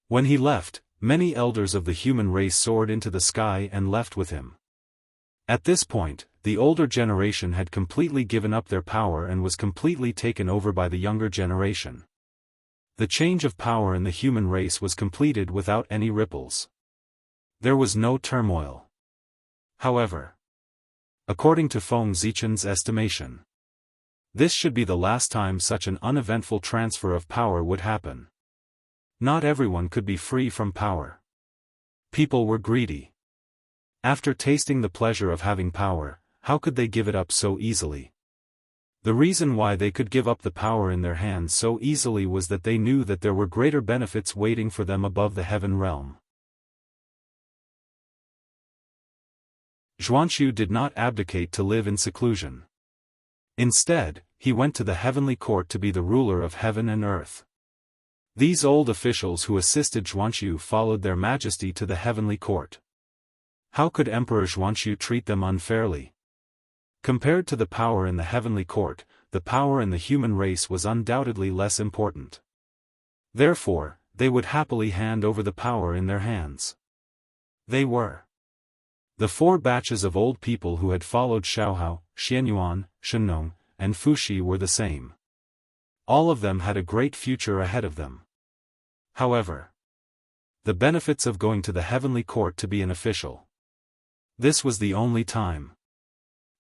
When he left, many elders of the human race soared into the sky and left with him. At this point, the older generation had completely given up their power and was completely taken over by the younger generation. The change of power in the human race was completed without any ripples. There was no turmoil. However, according to Feng Zichen's estimation, this should be the last time such an uneventful transfer of power would happen. Not everyone could be free from power. People were greedy. After tasting the pleasure of having power, how could they give it up so easily? The reason why they could give up the power in their hands so easily was that they knew that there were greater benefits waiting for them above the heaven realm. Xianxia did not abdicate to live in seclusion. Instead, he went to the heavenly court to be the ruler of heaven and earth. These old officials who assisted Xianxia followed their majesty to the heavenly court. How could Emperor Xianxia treat them unfairly? Compared to the power in the heavenly court, the power in the human race was undoubtedly less important. Therefore, they would happily hand over the power in their hands. They were the 4 batches of old people who had followed Xiaohao, Xianyuan, Shenong, and Fuxi were the same. All of them had a great future ahead of them. However, the benefits of going to the heavenly court to be an official. This was the only time.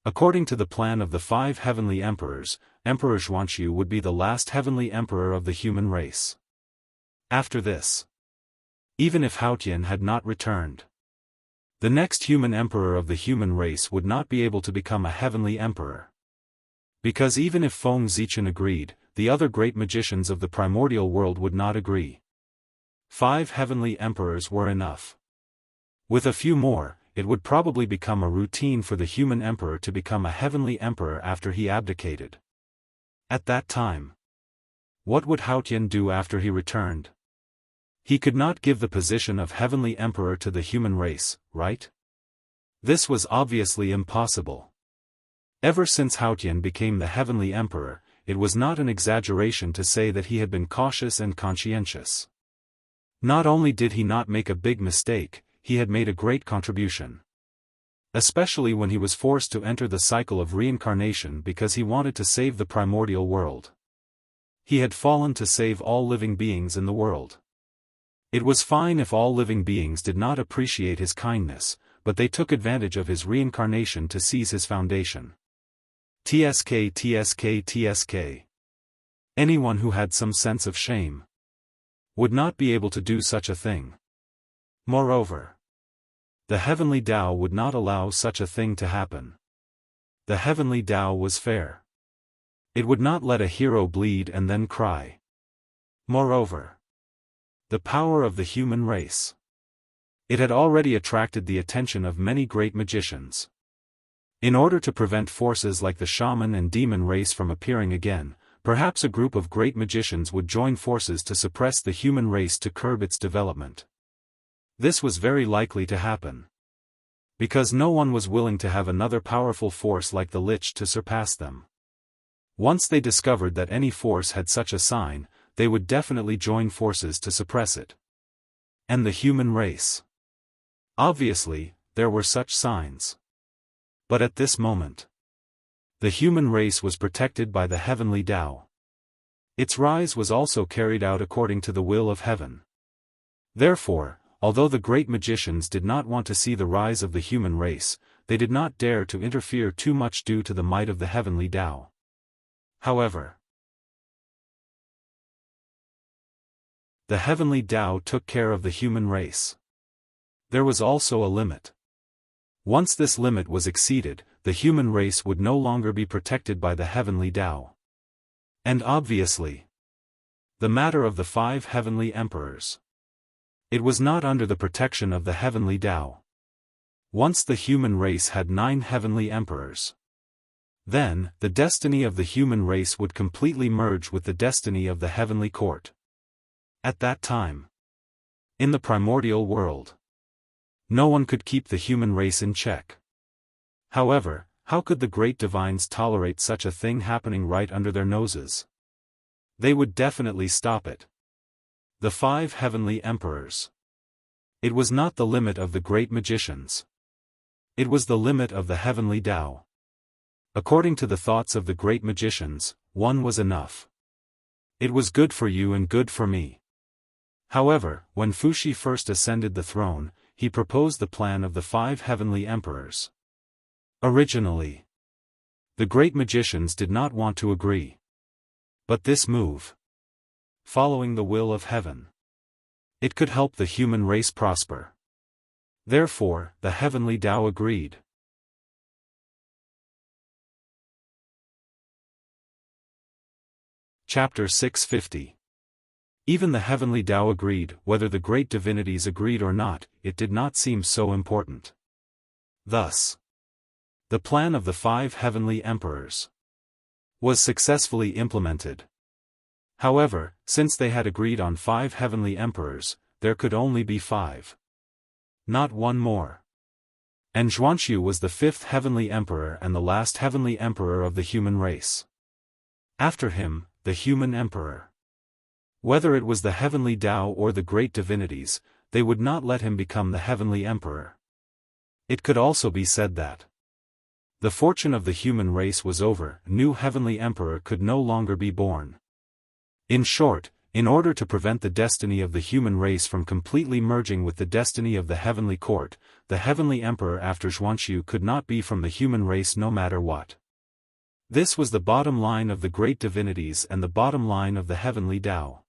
According to the plan of the 5 heavenly emperors, Emperor Xianxia would be the last heavenly emperor of the human race. After this, even if Haotian had not returned, the next human emperor of the human race would not be able to become a heavenly emperor. Because even if Feng Zichen agreed, the other great magicians of the primordial world would not agree. 5 heavenly emperors were enough. With a few more, it would probably become a routine for the human emperor to become a heavenly emperor after he abdicated. At that time, what would Haotian do after he returned? He could not give the position of heavenly emperor to the human race, right? This was obviously impossible. Ever since Haotian became the heavenly emperor, it was not an exaggeration to say that he had been cautious and conscientious. Not only did he not make a big mistake, he had made a great contribution. Especially when he was forced to enter the cycle of reincarnation because he wanted to save the primordial world. He had fallen to save all living beings in the world. It was fine if all living beings did not appreciate his kindness, but they took advantage of his reincarnation to seize his foundation. TSK. Anyone who had some sense of shame would not be able to do such a thing. Moreover, the heavenly Tao would not allow such a thing to happen. The heavenly Tao was fair. It would not let a hero bleed and then cry. Moreover, the power of the human race. It had already attracted the attention of many great magicians. In order to prevent forces like the shaman and demon race from appearing again, perhaps a group of great magicians would join forces to suppress the human race to curb its development. This was very likely to happen. Because no one was willing to have another powerful force like the Lich to surpass them. Once they discovered that any force had such a sign, they would definitely join forces to suppress it. And the human race. Obviously, there were such signs. But at this moment, the human race was protected by the heavenly Tao. Its rise was also carried out according to the will of heaven. Therefore, although the great magicians did not want to see the rise of the human race, they did not dare to interfere too much due to the might of the heavenly Tao. However, the heavenly Tao took care of the human race. There was also a limit. Once this limit was exceeded, the human race would no longer be protected by the heavenly Tao. And obviously, the matter of the 5 heavenly emperors. It was not under the protection of the heavenly Tao. Once the human race had 9 heavenly emperors. Then, the destiny of the human race would completely merge with the destiny of the heavenly court. At that time, in the primordial world, No one could keep the human race in check. However, how could the great divines tolerate such a thing happening right under their noses? They would definitely stop it. The 5 heavenly emperors. It was not the limit of the great magicians. It was the limit of the heavenly Tao. According to the thoughts of the great magicians, one was enough. It was good for you and good for me. However, when Fuxi first ascended the throne, he proposed the plan of the 5 heavenly emperors. Originally, the great magicians did not want to agree. But this move, following the will of heaven, it could help the human race prosper. Therefore, the heavenly Tao agreed. Chapter 650. Even the heavenly Tao agreed. Whether the great divinities agreed or not, it did not seem so important. Thus, the plan of the 5 heavenly emperors was successfully implemented. However, since they had agreed on 5 heavenly emperors, there could only be 5. Not one more. And Zhuanxu was the 5th heavenly emperor and the last heavenly emperor of the human race. After him, the human emperor. Whether it was the heavenly Tao or the great divinities, they would not let him become the heavenly emperor. It could also be said that the fortune of the human race was over. A new heavenly emperor could no longer be born. In short, in order to prevent the destiny of the human race from completely merging with the destiny of the heavenly court, the heavenly emperor after Zhuanxu could not be from the human race no matter what. This was the bottom line of the great divinities and the bottom line of the heavenly Tao.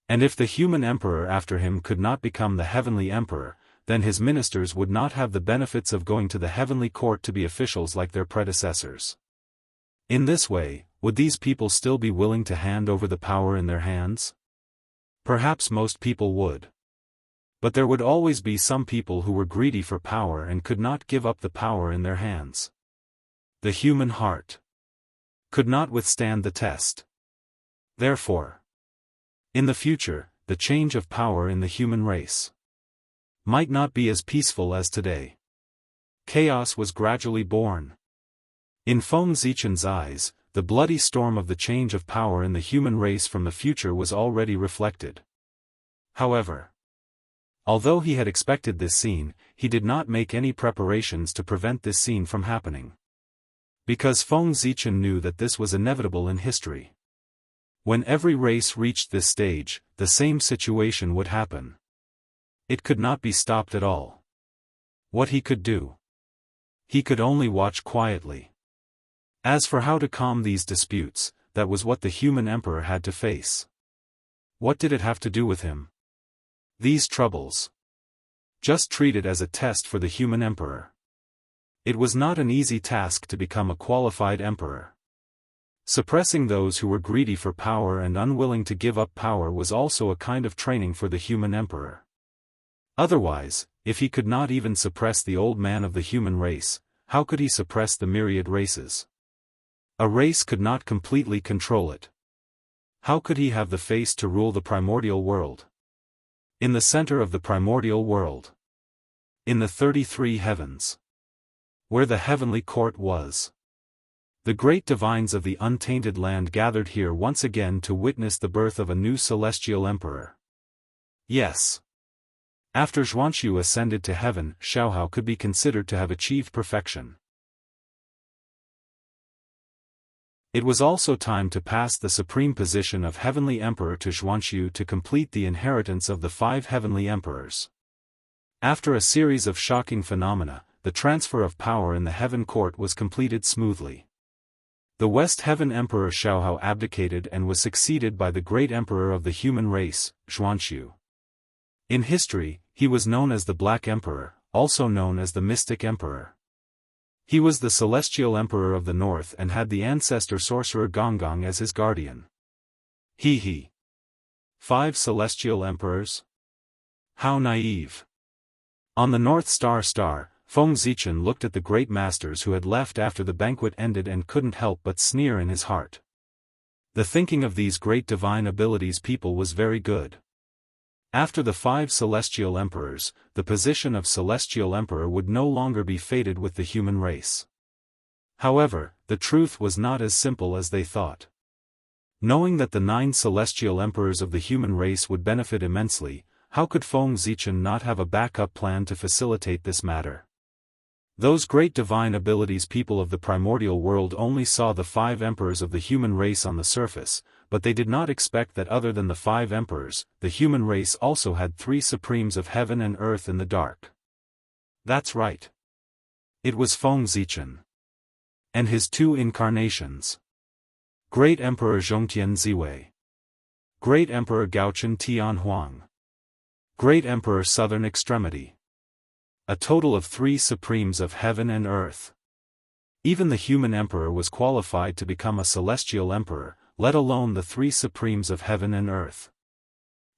And if the human emperor after him could not become the heavenly emperor, then his ministers would not have the benefits of going to the heavenly court to be officials like their predecessors. In this way, would these people still be willing to hand over the power in their hands? Perhaps most people would. But there would always be some people who were greedy for power and could not give up the power in their hands. The human heart could not withstand the test. Therefore, in the future, the change of power in the human race might not be as peaceful as today. Chaos was gradually born. In Feng Zichen's eyes, the bloody storm of the change of power in the human race from the future was already reflected. However, although he had expected this scene, he did not make any preparations to prevent this scene from happening. Because Feng Zichen knew that this was inevitable in history. When every race reached this stage, the same situation would happen. It could not be stopped at all. What he could do? He could only watch quietly. As for how to calm these disputes, that was what the human emperor had to face. What did it have to do with him? These troubles. Just treat it as a test for the human emperor. It was not an easy task to become a qualified emperor. Suppressing those who were greedy for power and unwilling to give up power was also a kind of training for the human emperor. Otherwise, if he could not even suppress the old man of the human race, how could he suppress the myriad races? A race could not completely control it. How could he have the face to rule the primordial world? In the center of the primordial world. In the 33 heavens. Where the heavenly court was. The great divines of the untainted land gathered here once again to witness the birth of a new celestial emperor. Yes. After Zhuanxu ascended to heaven, Xiaohao could be considered to have achieved perfection. It was also time to pass the supreme position of heavenly emperor to Zhuanxu to complete the inheritance of the 5 heavenly emperors. After a series of shocking phenomena, the transfer of power in the heaven court was completed smoothly. The West Heaven Emperor Xiaohao abdicated and was succeeded by the great emperor of the human race, Zhuanxu. In history, he was known as the Black Emperor, also known as the Mystic Emperor. He was the celestial emperor of the north and had the ancestor sorcerer Gonggong as his guardian. He. 5 celestial emperors? How naive. On the North Star, Feng Zichen looked at the great masters who had left after the banquet ended and couldn't help but sneer in his heart. The thinking of these great divine abilities people was very good. After the 5 celestial emperors, the position of celestial emperor would no longer be fated with the human race. However, the truth was not as simple as they thought. Knowing that the 9 celestial emperors of the human race would benefit immensely, how could Feng Zichen not have a backup plan to facilitate this matter? Those great divine abilities people of the primordial world only saw the 5 emperors of the human race on the surface, but they did not expect that other than the 5 emperors, the human race also had 3 supremes of heaven and earth in the dark. That's right. It was Feng Zichen. And his 2 incarnations. Great Emperor Zhongtian Ziwei. Great Emperor Gaochen Tianhuang. Great Emperor Southern Extremity. A total of 3 supremes of heaven and earth. Even the human emperor was qualified to become a celestial emperor, let alone the 3 supremes of heaven and earth.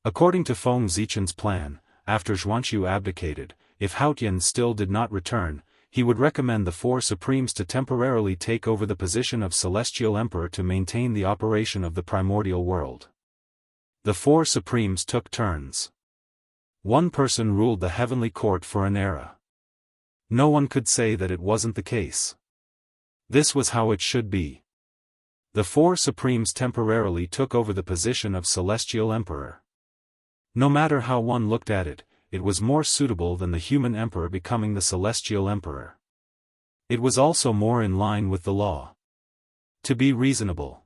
According to Feng Zichen's plan, after Zhuanqiu abdicated, if Haotian still did not return, he would recommend the 4 supremes to temporarily take over the position of celestial emperor to maintain the operation of the primordial world. The 4 supremes took turns. One person ruled the heavenly court for an era. No one could say that it wasn't the case. This was how it should be. The 4 supremes temporarily took over the position of celestial emperor. No matter how one looked at it, it was more suitable than the human emperor becoming the celestial emperor. It was also more in line with the law. To be reasonable.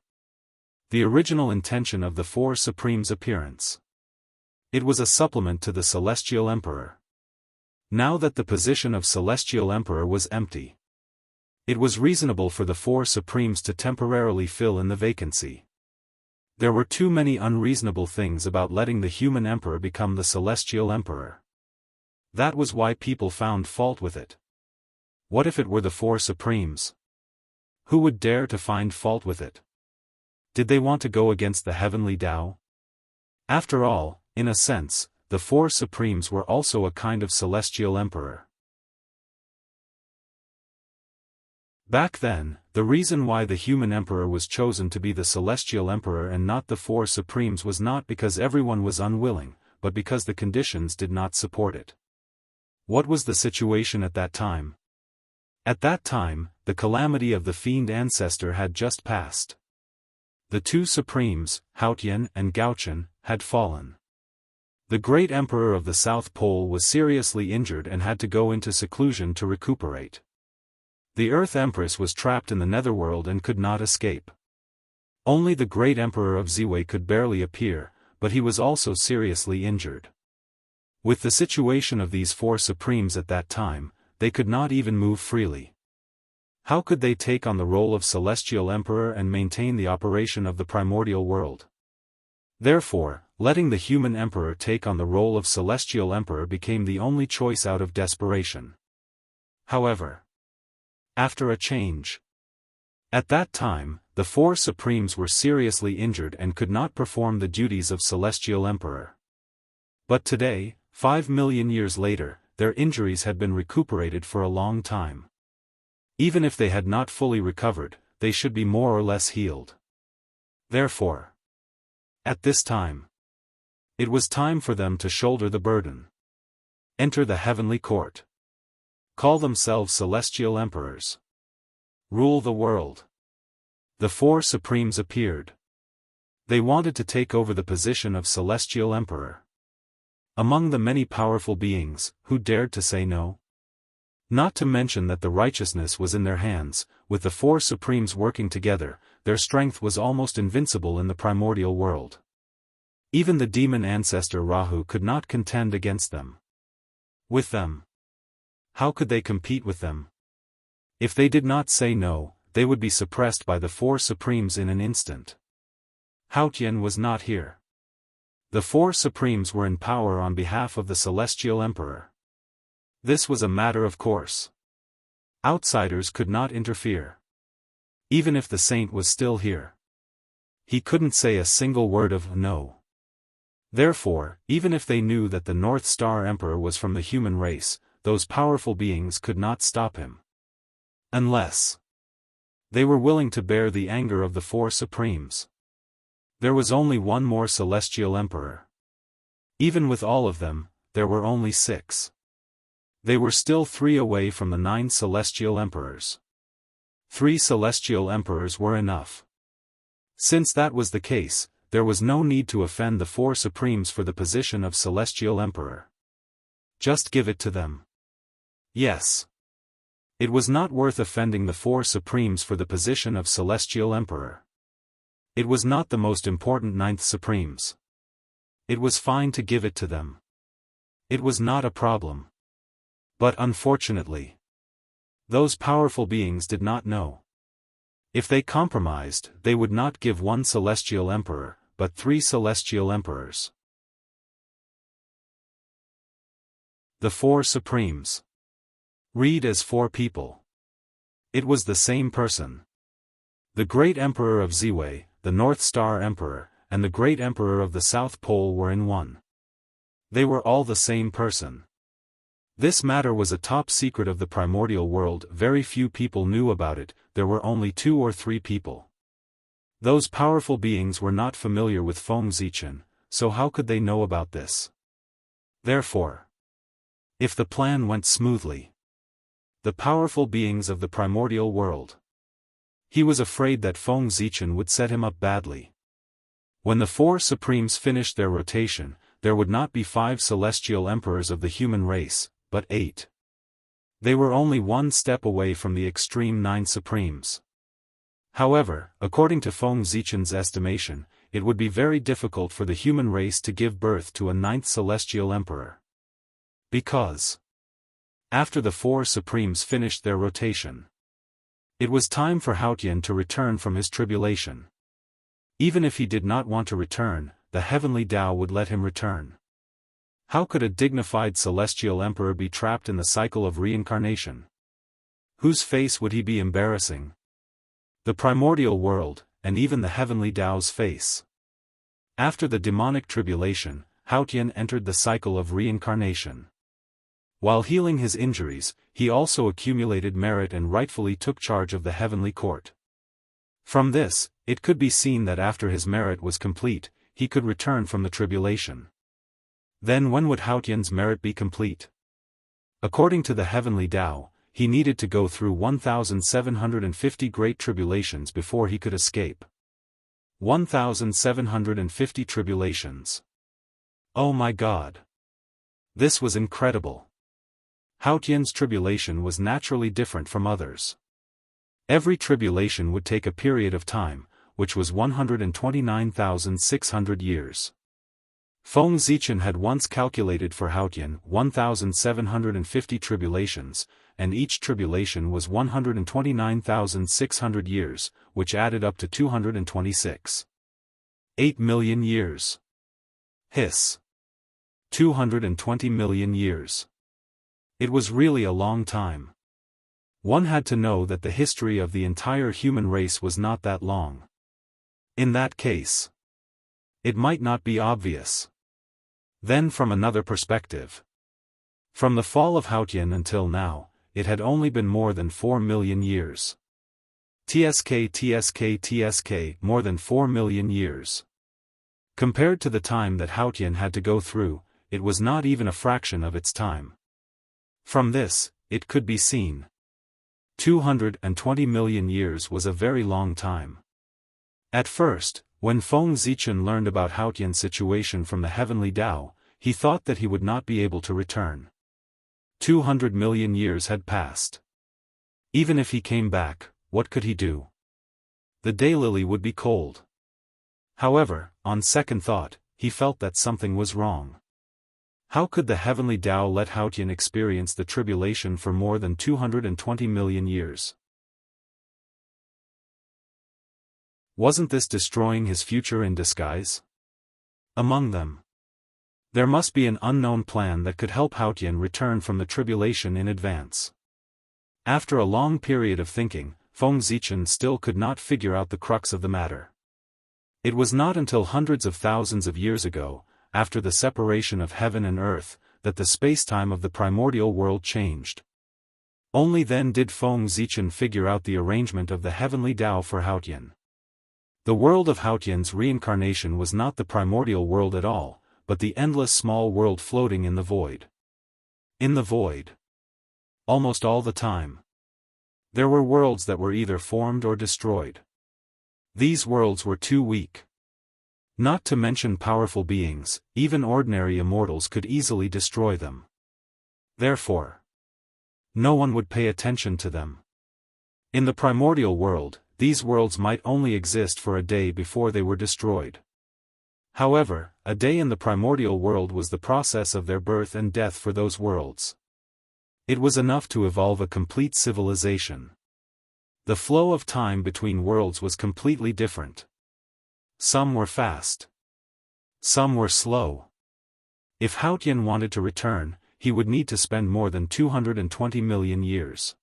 The original intention of the 4 supremes' appearance. It was a supplement to the celestial emperor. Now that the position of celestial emperor was empty, it was reasonable for the 4 supremes to temporarily fill in the vacancy. There were too many unreasonable things about letting the human emperor become the celestial emperor. That was why people found fault with it. What if it were the 4 supremes? Who would dare to find fault with it? Did they want to go against the heavenly Tao? After all, in a sense, the 4 supremes were also a kind of celestial emperor. Back then, the reason why the human emperor was chosen to be the celestial emperor and not the 4 supremes was not because everyone was unwilling, but because the conditions did not support it. What was the situation at that time? At that time, the calamity of the fiend ancestor had just passed. The 2 supremes, Haotian and Gaochen, had fallen. The great emperor of the South Pole was seriously injured and had to go into seclusion to recuperate. The Earth Empress was trapped in the netherworld and could not escape. Only the great emperor of Ziwei could barely appear, but he was also seriously injured. With the situation of these 4 supremes at that time, they could not even move freely. How could they take on the role of celestial emperor and maintain the operation of the primordial world? Therefore, letting the human emperor take on the role of celestial emperor became the only choice out of desperation. However, after a change. At that time, the 4 supremes were seriously injured and could not perform the duties of celestial emperor. But today, 5 million years later, their injuries had been recuperated for a long time. Even if they had not fully recovered, they should be more or less healed. Therefore, at this time, it was time for them to shoulder the burden. Enter the heavenly court. Call themselves celestial emperors. Rule the world. The 4 supremes appeared. They wanted to take over the position of celestial emperor. Among the many powerful beings, who dared to say no? Not to mention that the righteousness was in their hands, with the 4 supremes working together, their strength was almost invincible in the primordial world. Even the demon ancestor Rahu could not contend against them. With them. How could they compete with them? If they did not say no, they would be suppressed by the 4 supremes in an instant. Haotian was not here. The 4 supremes were in power on behalf of the celestial emperor. This was a matter of course. Outsiders could not interfere. Even if the saint was still here, he couldn't say a single word of no. Therefore, even if they knew that the North Star Emperor was from the human race, those powerful beings could not stop him. Unless they were willing to bear the anger of the 4 supremes. There was only one more celestial emperor. Even with all of them, there were only 6. They were still 3 away from the 9 celestial emperors. 3 celestial emperors were enough. Since that was the case, there was no need to offend the 4 supremes for the position of celestial emperor. Just give it to them. Yes. It was not worth offending the 4 supremes for the position of celestial emperor. It was not the most important 9th supremes. It was fine to give it to them. It was not a problem. But unfortunately, those powerful beings did not know. If they compromised, they would not give 1 celestial emperor, but 3 celestial emperors. The 4 supremes. Read as 4 people. It was the same person. The great emperor of Ziwei, the North Star Emperor, and the great emperor of the South Pole were in one. They were all the same person. This matter was a top secret of the primordial world. Very few people knew about it. There were only 2 or 3 people. Those powerful beings were not familiar with Feng Zichen, so how could they know about this? Therefore, if the plan went smoothly, the powerful beings of the primordial world, he was afraid that Feng Zichen would set him up badly. When the 4 supremes finished their rotation, there would not be 5 celestial emperors of the human race, but 8. They were only 1 step away from the extreme 9 supremes. However, according to Feng Zichen's estimation, it would be very difficult for the human race to give birth to a 9th celestial emperor. Because, after the 4 supremes finished their rotation, it was time for Haotian to return from his tribulation. Even if he did not want to return, the heavenly Tao would let him return. How could a dignified celestial emperor be trapped in the cycle of reincarnation? Whose face would he be embarrassing? The primordial world, and even the heavenly Tao's face. After the demonic tribulation, Haotian entered the cycle of reincarnation. While healing his injuries, he also accumulated merit and rightfully took charge of the heavenly court. From this, it could be seen that after his merit was complete, he could return from the tribulation. Then when would Haotian's merit be complete? According to the heavenly Tao, he needed to go through 1,750 great tribulations before he could escape. 1,750 tribulations. Oh my God! This was incredible. Haotian's tribulation was naturally different from others. Every tribulation would take a period of time, which was 129,600 years. Feng Zichen had once calculated for Haotian 1,750 tribulations, and each tribulation was 129,600 years, which added up to 226. 8 million years. Hiss. 220 million years. It was really a long time. One had to know that the history of the entire human race was not that long. In that case, it might not be obvious. Then from another perspective. From the fall of Haotian until now, it had only been more than 4 million years. TSK, more than 4 million years. Compared to the time that Haotian had to go through, it was not even a fraction of its time. From this, it could be seen. 220 million years was a very long time. At first, when Feng Zichen learned about Haotian's situation from the heavenly Tao, he thought that he would not be able to return. 200 million years had passed. Even if he came back, what could he do? The daylily would be cold. However, on second thought, he felt that something was wrong. How could the heavenly Tao let Haotian experience the tribulation for more than 220 million years? Wasn't this destroying his future in disguise? Among them, there must be an unknown plan that could help Haotian return from the tribulation in advance. After a long period of thinking, Feng Zichen still could not figure out the crux of the matter. It was not until hundreds of thousands of years ago, after the separation of heaven and earth, that the space-time of the primordial world changed. Only then did Feng Zichen figure out the arrangement of the heavenly Tao for Haotian. The world of Haotian's reincarnation was not the primordial world at all, but the endless small world floating in the void. In the void. Almost all the time. There were worlds that were either formed or destroyed. These worlds were too weak. Not to mention powerful beings, even ordinary immortals could easily destroy them. Therefore, no one would pay attention to them. In the primordial world, these worlds might only exist for a day before they were destroyed. However, a day in the primordial world was the process of their birth and death for those worlds. It was enough to evolve a complete civilization. The flow of time between worlds was completely different. Some were fast. Some were slow. If Haotian wanted to return, he would need to spend more than 220 million years.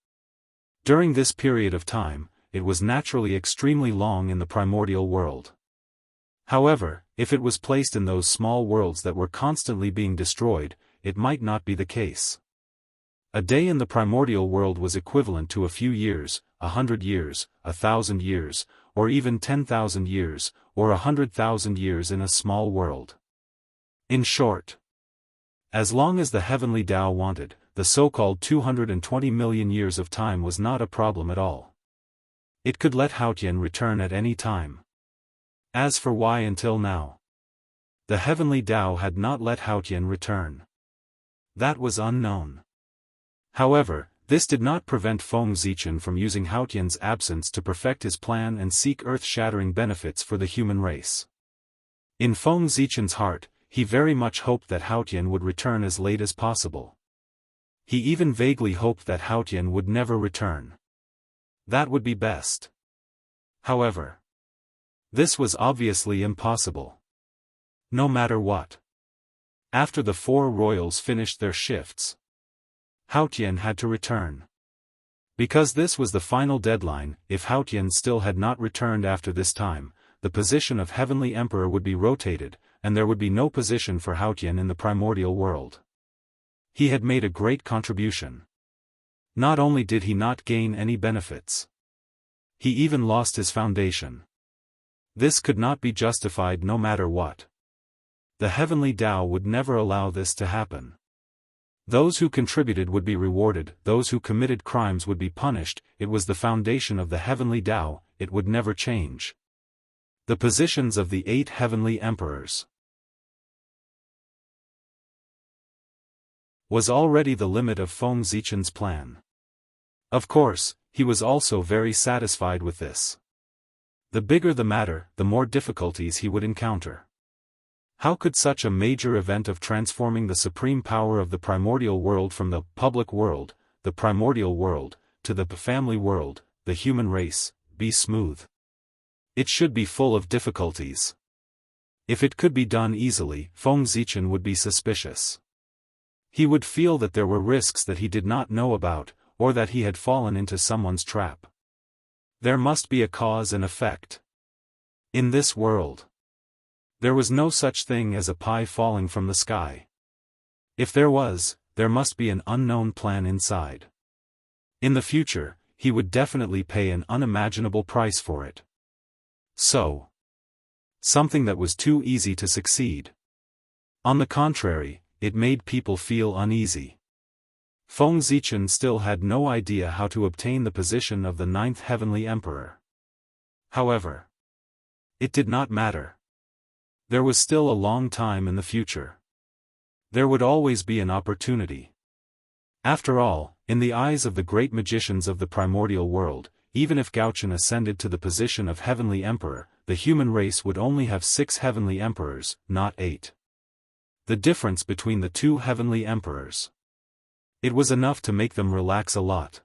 During this period of time, it was naturally extremely long in the primordial world. However, if it was placed in those small worlds that were constantly being destroyed, it might not be the case. A day in the primordial world was equivalent to a few years, 100 years, 1,000 years, or even 10,000 years, or 100,000 years in a small world. In short, as long as the heavenly Tao wanted, the so-called 220 million years of time was not a problem at all. It could let Haotian return at any time. As for why until now, the heavenly Tao had not let Haotian return. That was unknown. However, this did not prevent Feng Zichen from using Haotian's absence to perfect his plan and seek earth-shattering benefits for the human race. In Feng Zichen's heart, he very much hoped that Haotian would return as late as possible. He even vaguely hoped that Haotian would never return. That would be best. However, this was obviously impossible. No matter what. After the four royals finished their shifts, Haotian had to return. Because this was the final deadline, if Haotian still had not returned after this time, the position of Heavenly Emperor would be rotated, and there would be no position for Haotian in the primordial world. He had made a great contribution. Not only did he not gain any benefits, he even lost his foundation. This could not be justified no matter what. The heavenly Tao would never allow this to happen. Those who contributed would be rewarded, those who committed crimes would be punished. It was the foundation of the heavenly Tao, it would never change. The positions of the 8 heavenly emperors was already the limit of Feng Zichen's plan. Of course, he was also very satisfied with this. The bigger the matter, the more difficulties he would encounter. How could such a major event of transforming the supreme power of the primordial world from the public world, the primordial world, to the family world, the human race, be smooth? It should be full of difficulties. If it could be done easily, Feng Zichen would be suspicious. He would feel that there were risks that he did not know about, or that he had fallen into someone's trap. There must be a cause and effect. In this world, there was no such thing as a pie falling from the sky. If there was, there must be an unknown plan inside. In the future, he would definitely pay an unimaginable price for it. So, something that was too easy to succeed. On the contrary, it made people feel uneasy. Feng Zichen still had no idea how to obtain the position of the 9th heavenly emperor. However, it did not matter. There was still a long time in the future. There would always be an opportunity. After all, in the eyes of the great magicians of the primordial world, even if Gaochen ascended to the position of heavenly emperor, the human race would only have 6 heavenly emperors, not 8. The difference between the 2 heavenly emperors, it was enough to make them relax a lot.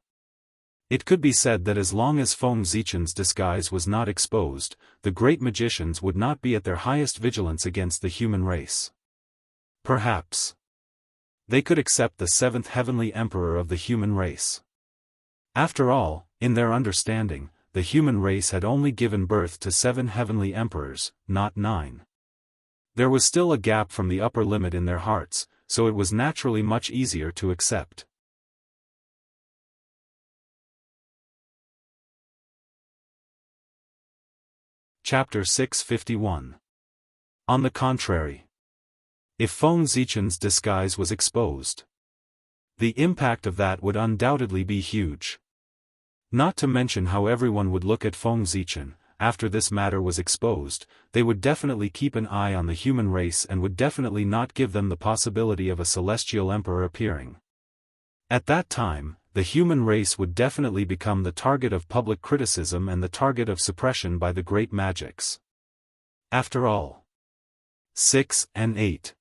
It could be said that as long as Feng Zichen's disguise was not exposed, the great magicians would not be at their highest vigilance against the human race. Perhaps they could accept the 7th heavenly emperor of the human race. After all, in their understanding, the human race had only given birth to 7 heavenly emperors, not 9. There was still a gap from the upper limit in their hearts, so it was naturally much easier to accept. Chapter 651. On the contrary, If Feng Zichen's disguise was exposed, the impact of that would undoubtedly be huge. Not to mention how everyone would look at Feng Zichen. After this matter was exposed, they would definitely keep an eye on the human race and would definitely not give them the possibility of a celestial emperor appearing. At that time, the human race would definitely become the target of public criticism and the target of suppression by the great magics. After all, 6 and 8.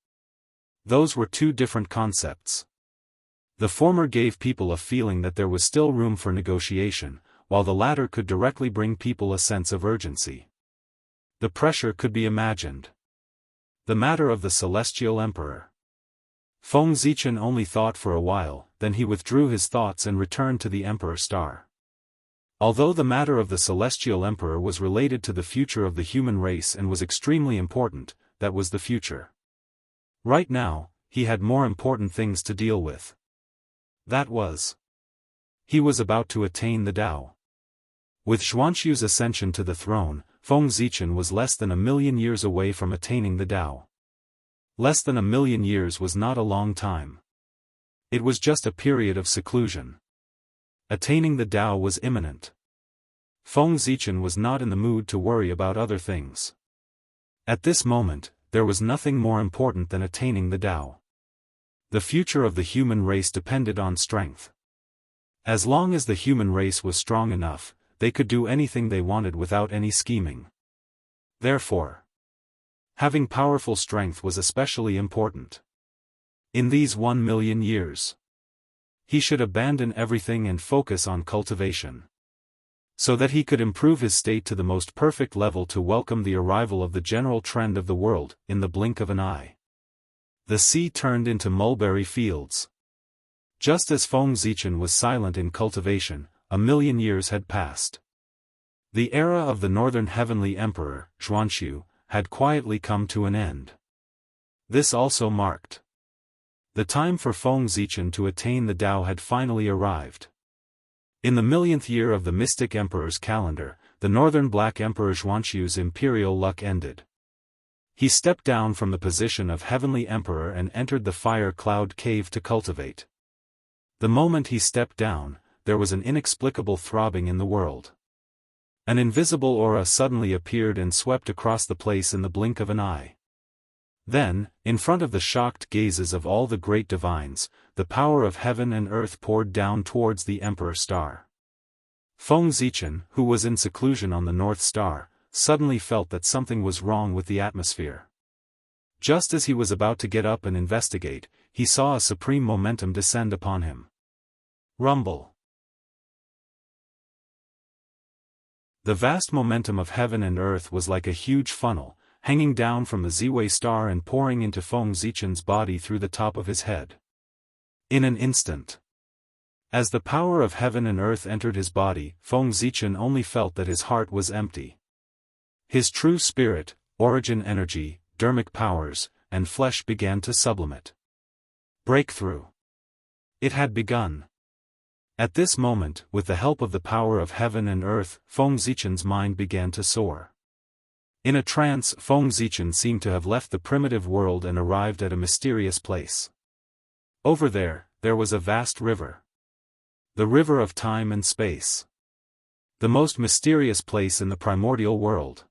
Those were two different concepts. The former gave people a feeling that there was still room for negotiation, while the latter could directly bring people a sense of urgency. The pressure could be imagined. The matter of the Celestial Emperor. Feng Zichen only thought for a while, then he withdrew his thoughts and returned to the Emperor Star. Although the matter of the Celestial Emperor was related to the future of the human race and was extremely important, that was the future. Right now, he had more important things to deal with. That was, he was about to attain the Tao. With Xuanxiu's ascension to the throne, Feng Zichen was less than 1,000,000 years away from attaining the Tao. Less than 1,000,000 years was not a long time. It was just a period of seclusion. Attaining the Tao was imminent. Feng Zichen was not in the mood to worry about other things. At this moment, there was nothing more important than attaining the Tao. The future of the human race depended on strength. As long as the human race was strong enough, they could do anything they wanted without any scheming. Therefore, having powerful strength was especially important. In these 1,000,000 years, he should abandon everything and focus on cultivation, so that he could improve his state to the most perfect level to welcome the arrival of the general trend of the world, in the blink of an eye. The sea turned into mulberry fields. Just as Feng Zichen was silent in cultivation, 1,000,000 years had passed. The era of the Northern Heavenly Emperor, Xuanxiu, had quietly come to an end. This also marked the time for Feng Zichen to attain the Tao had finally arrived. In the 1,000,000th year of the Mystic Emperor's calendar, the Northern Black Emperor Xuanxiu's imperial luck ended. He stepped down from the position of Heavenly Emperor and entered the Fire Cloud Cave to cultivate. The moment he stepped down, there was an inexplicable throbbing in the world. An invisible aura suddenly appeared and swept across the place in the blink of an eye. Then, in front of the shocked gazes of all the great divines, the power of heaven and earth poured down towards the Emperor Star. Feng Zichen, who was in seclusion on the North Star, suddenly felt that something was wrong with the atmosphere. Just as he was about to get up and investigate, he saw a supreme momentum descend upon him. Rumble. The vast momentum of heaven and earth was like a huge funnel, hanging down from the Ziwei star and pouring into Feng Zichen's body through the top of his head. In an instant, as the power of heaven and earth entered his body, Feng Zichen only felt that his heart was empty. His true spirit, origin energy, dermic powers, and flesh began to sublimate. Breakthrough. It had begun. At this moment, with the help of the power of heaven and earth, Feng Zichen's mind began to soar. In a trance, Feng Zichen seemed to have left the primitive world and arrived at a mysterious place. Over there was a vast river. The river of time and space. The most mysterious place in the primordial world.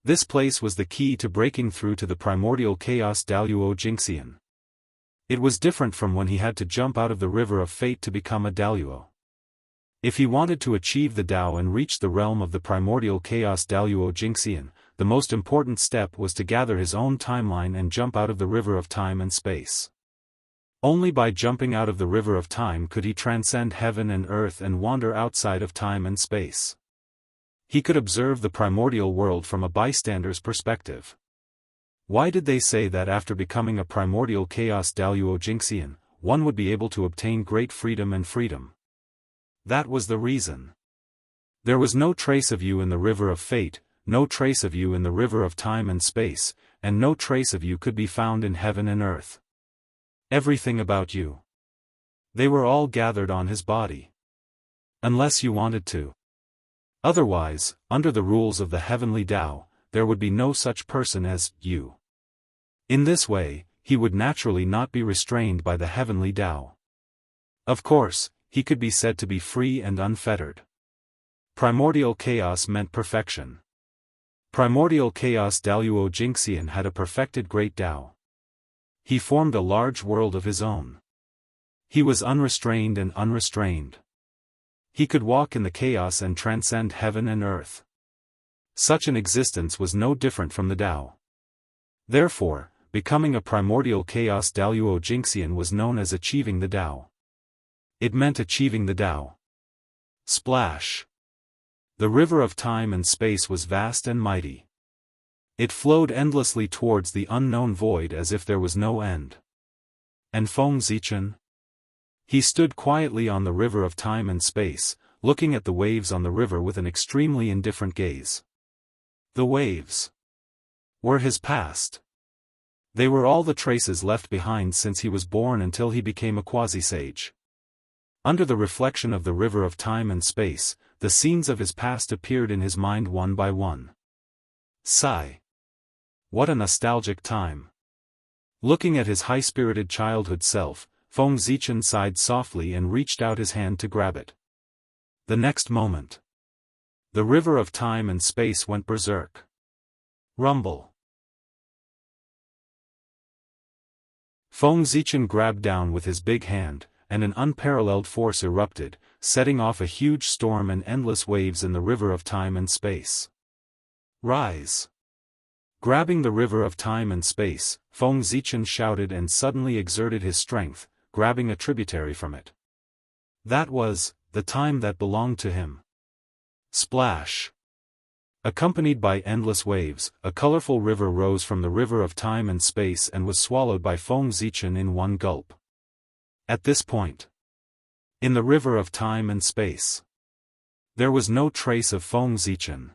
This place was the key to breaking through to the primordial chaos Daoist Jingxian. It was different from when he had to jump out of the river of fate to become a Daoist. If he wanted to achieve the Tao and reach the realm of the primordial chaos Daoist Jingxian, the most important step was to gather his own timeline and jump out of the river of time and space. Only by jumping out of the river of time could he transcend heaven and earth and wander outside of time and space. He could observe the primordial world from a bystander's perspective. Why did they say that after becoming a primordial chaos Daoist Jingxian, one would be able to obtain great freedom and freedom? That was the reason. There was no trace of you in the river of fate, no trace of you in the river of time and space, and no trace of you could be found in heaven and earth. Everything about you. They were all gathered on his body. Unless you wanted to. Otherwise, under the rules of the heavenly Tao, there would be no such person as you. In this way, he would naturally not be restrained by the heavenly Tao. Of course, he could be said to be free and unfettered. Primordial chaos meant perfection. Primordial chaos Daoist Jingxian had a perfected great Tao. He formed a large world of his own. He was unrestrained and unrestrained. He could walk in the chaos and transcend heaven and earth. Such an existence was no different from the Tao. Therefore, becoming a primordial chaos Daoist Jingxian was known as achieving the Tao. It meant achieving the Tao. Splash! The river of time and space was vast and mighty. It flowed endlessly towards the unknown void as if there was no end. And Feng Zichen? He stood quietly on the river of time and space, looking at the waves on the river with an extremely indifferent gaze. The waves were his past. They were all the traces left behind since he was born until he became a quasi-sage. Under the reflection of the river of time and space, the scenes of his past appeared in his mind one by one. Sigh. What a nostalgic time. Looking at his high-spirited childhood self, Feng Zichen sighed softly and reached out his hand to grab it. The next moment, the river of time and space went berserk. Rumble. Feng Zichen grabbed down with his big hand, and an unparalleled force erupted, setting off a huge storm and endless waves in the river of time and space. Rise! Grabbing the river of time and space, Feng Zichen shouted and suddenly exerted his strength, grabbing a tributary from it. That was the time that belonged to him. Splash! Accompanied by endless waves, a colorful river rose from the river of time and space and was swallowed by Feng Zichen in one gulp. At this point, in the river of time and space, there was no trace of Feng Zichen.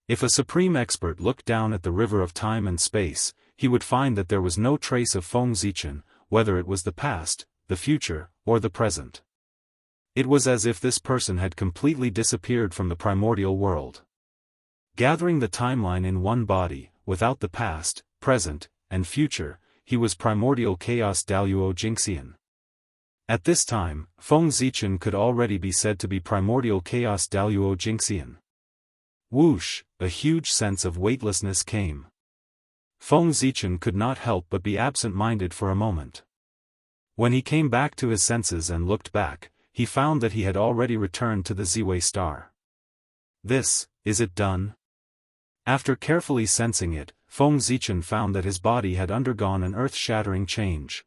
If a supreme expert looked down at the river of time and space, he would find that there was no trace of Feng Zichen, whether it was the past, the future, or the present. It was as if this person had completely disappeared from the primordial world. Gathering the timeline in one body, without the past, present, and future, he was primordial chaos Daoist Jingxian. At this time, Feng Zichen could already be said to be primordial chaos Daoist Jingxian. Whoosh, a huge sense of weightlessness came. Feng Zichen could not help but be absent-minded for a moment. When he came back to his senses and looked back, he found that he had already returned to the Ziwei star. This, is it done? After carefully sensing it, Feng Zichen found that his body had undergone an earth-shattering change.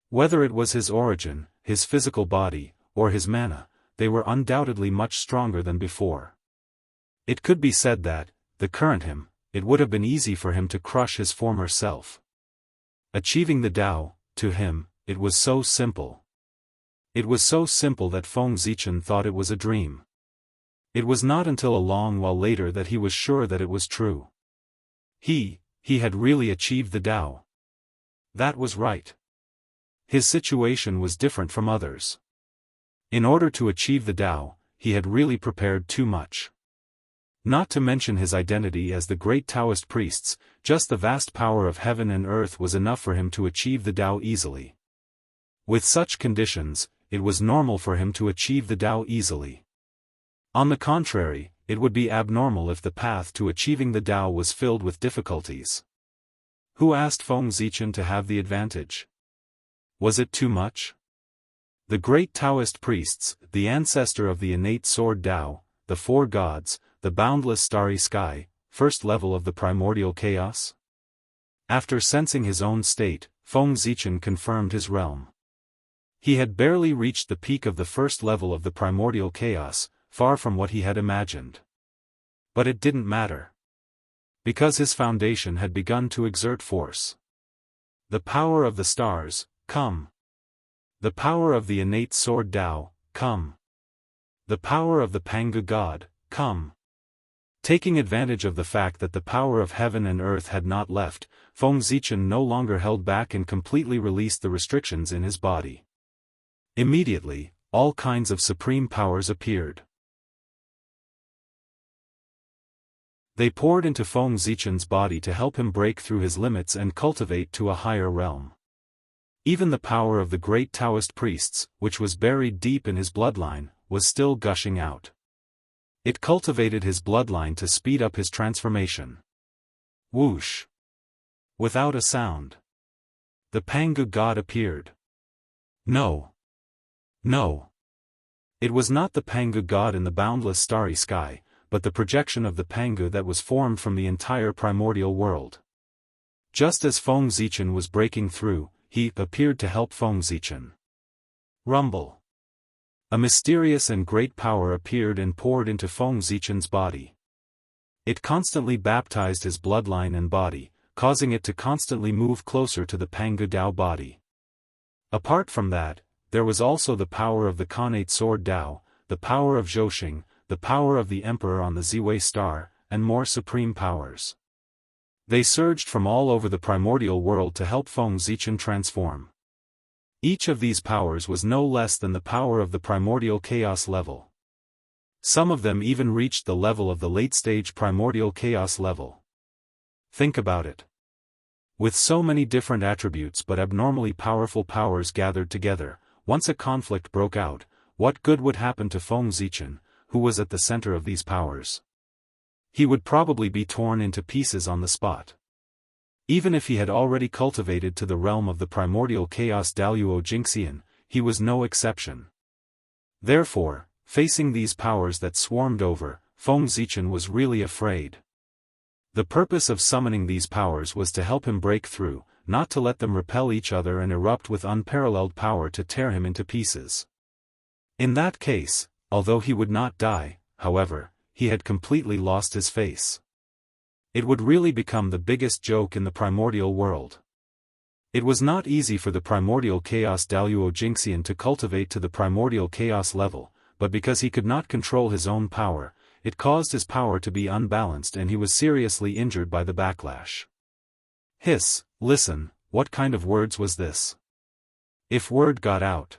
Whether it was his origin, his physical body, or his mana, they were undoubtedly much stronger than before. It could be said that, the current him, it would have been easy for him to crush his former self. Achieving the Tao, to him, it was so simple. It was so simple that Feng Zichen thought it was a dream. It was not until a long while later that he was sure that it was true. He had really achieved the Tao. That was right. His situation was different from others. In order to achieve the Tao, he had really prepared too much. Not to mention his identity as the great Taoist priests, just the vast power of heaven and earth was enough for him to achieve the Tao easily. With such conditions, it was normal for him to achieve the Tao easily. On the contrary, it would be abnormal if the path to achieving the Tao was filled with difficulties. Who asked Feng Zichen to have the advantage? Was it too much? The great Taoist priests, the ancestor of the innate sword Tao, the four gods, the boundless starry sky, first level of the primordial chaos? After sensing his own state, Feng Zichen confirmed his realm. He had barely reached the peak of the first level of the primordial chaos, far from what he had imagined. But it didn't matter. Because his foundation had begun to exert force. The power of the stars, come. The power of the innate sword Tao, come. The power of the Pangu God, come. Taking advantage of the fact that the power of heaven and earth had not left, Feng Zichen no longer held back and completely released the restrictions in his body. Immediately, all kinds of supreme powers appeared. They poured into Feng Zichen's body to help him break through his limits and cultivate to a higher realm. Even the power of the great Daoist priests, which was buried deep in his bloodline, was still gushing out. It cultivated his bloodline to speed up his transformation. Whoosh! Without a sound, the Pangu god appeared. No. No. It was not the Pangu god in the boundless starry sky, but the projection of the Pangu that was formed from the entire primordial world. Just as Feng Zichen was breaking through, he appeared to help Feng Zichen. Rumble. A mysterious and great power appeared and poured into Feng Zichen's body. It constantly baptized his bloodline and body, causing it to constantly move closer to the Pangu Dao body. Apart from that, there was also the power of the Khanate sword Dao, the power of Zhouxing, the power of the Emperor on the Ziwei star, and more supreme powers. They surged from all over the primordial world to help Feng Zichen transform. Each of these powers was no less than the power of the primordial chaos level. Some of them even reached the level of the late-stage primordial chaos level. Think about it. With so many different attributes but abnormally powerful powers gathered together, once a conflict broke out, what good would happen to Feng Zichen, who was at the center of these powers? He would probably be torn into pieces on the spot. Even if he had already cultivated to the realm of the primordial chaos Daoist Jingxian, he was no exception. Therefore, facing these powers that swarmed over, Feng Zichen was really afraid. The purpose of summoning these powers was to help him break through, not to let them repel each other and erupt with unparalleled power to tear him into pieces. In that case, although he would not die, however, he had completely lost his face. It would really become the biggest joke in the primordial world. It was not easy for the primordial chaos Daoist Jingxian to cultivate to the primordial chaos level, but because he could not control his own power, it caused his power to be unbalanced and he was seriously injured by the backlash. Hiss, listen, what kind of words was this? If word got out.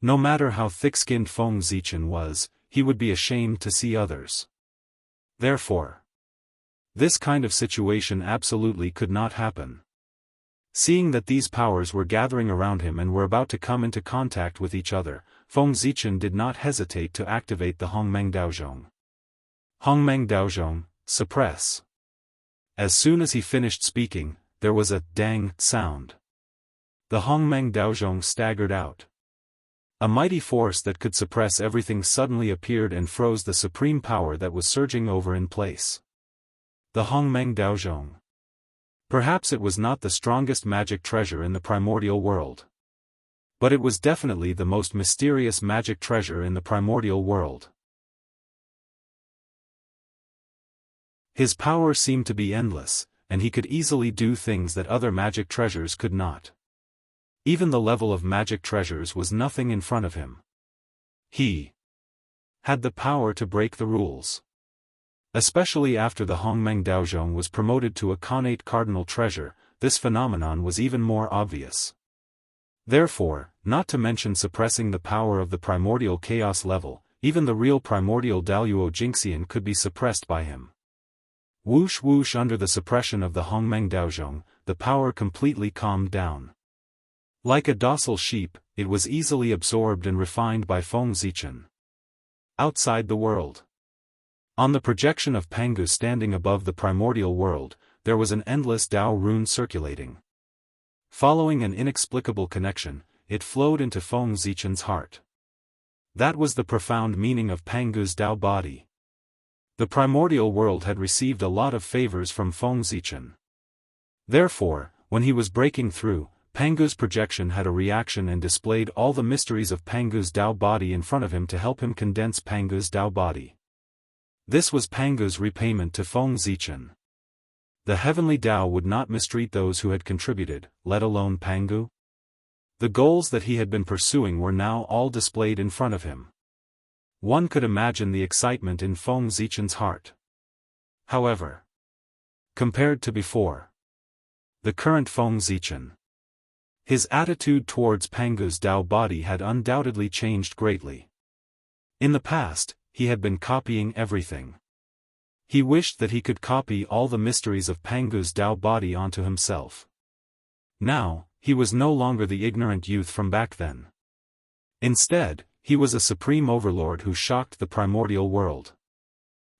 No matter how thick-skinned Feng Zichen was, he would be ashamed to see others. Therefore, this kind of situation absolutely could not happen. Seeing that these powers were gathering around him and were about to come into contact with each other, Feng Zichen did not hesitate to activate the Hongmeng Daozhong. Hongmeng Daozhong, suppress. As soon as he finished speaking, there was a dang sound. The Hongmeng Daozhong staggered out. A mighty force that could suppress everything suddenly appeared and froze the supreme power that was surging over in place. The Hongmeng Daozhong. Perhaps it was not the strongest magic treasure in the primordial world. But it was definitely the most mysterious magic treasure in the primordial world. His power seemed to be endless, and he could easily do things that other magic treasures could not. Even the level of magic treasures was nothing in front of him. He had the power to break the rules. Especially after the Hongmeng Daozhong was promoted to a Khanate cardinal treasure, this phenomenon was even more obvious. Therefore, not to mention suppressing the power of the primordial chaos level, even the real primordial Daoist Jingxian could be suppressed by him. Whoosh whoosh. Under the suppression of the Hongmeng Daozhong, the power completely calmed down. Like a docile sheep, it was easily absorbed and refined by Feng Zichen. Outside the world. On the projection of Pangu standing above the primordial world, there was an endless Dao rune circulating. Following an inexplicable connection, it flowed into Feng Zichen's heart. That was the profound meaning of Pangu's Dao body. The primordial world had received a lot of favors from Feng Zichen. Therefore, when he was breaking through, Pangu's projection had a reaction and displayed all the mysteries of Pangu's Dao body in front of him to help him condense Pangu's Dao body. This was Pangu's repayment to Feng Zichen. The heavenly Dao would not mistreat those who had contributed, let alone Pangu. The goals that he had been pursuing were now all displayed in front of him. One could imagine the excitement in Feng Zichen's heart. However, compared to before, the current Feng Zichen, his attitude towards Pangu's Dao body had undoubtedly changed greatly. In the past, he had been copying everything. He wished that he could copy all the mysteries of Pangu's Tao body onto himself. Now, he was no longer the ignorant youth from back then. Instead, he was a supreme overlord who shocked the primordial world.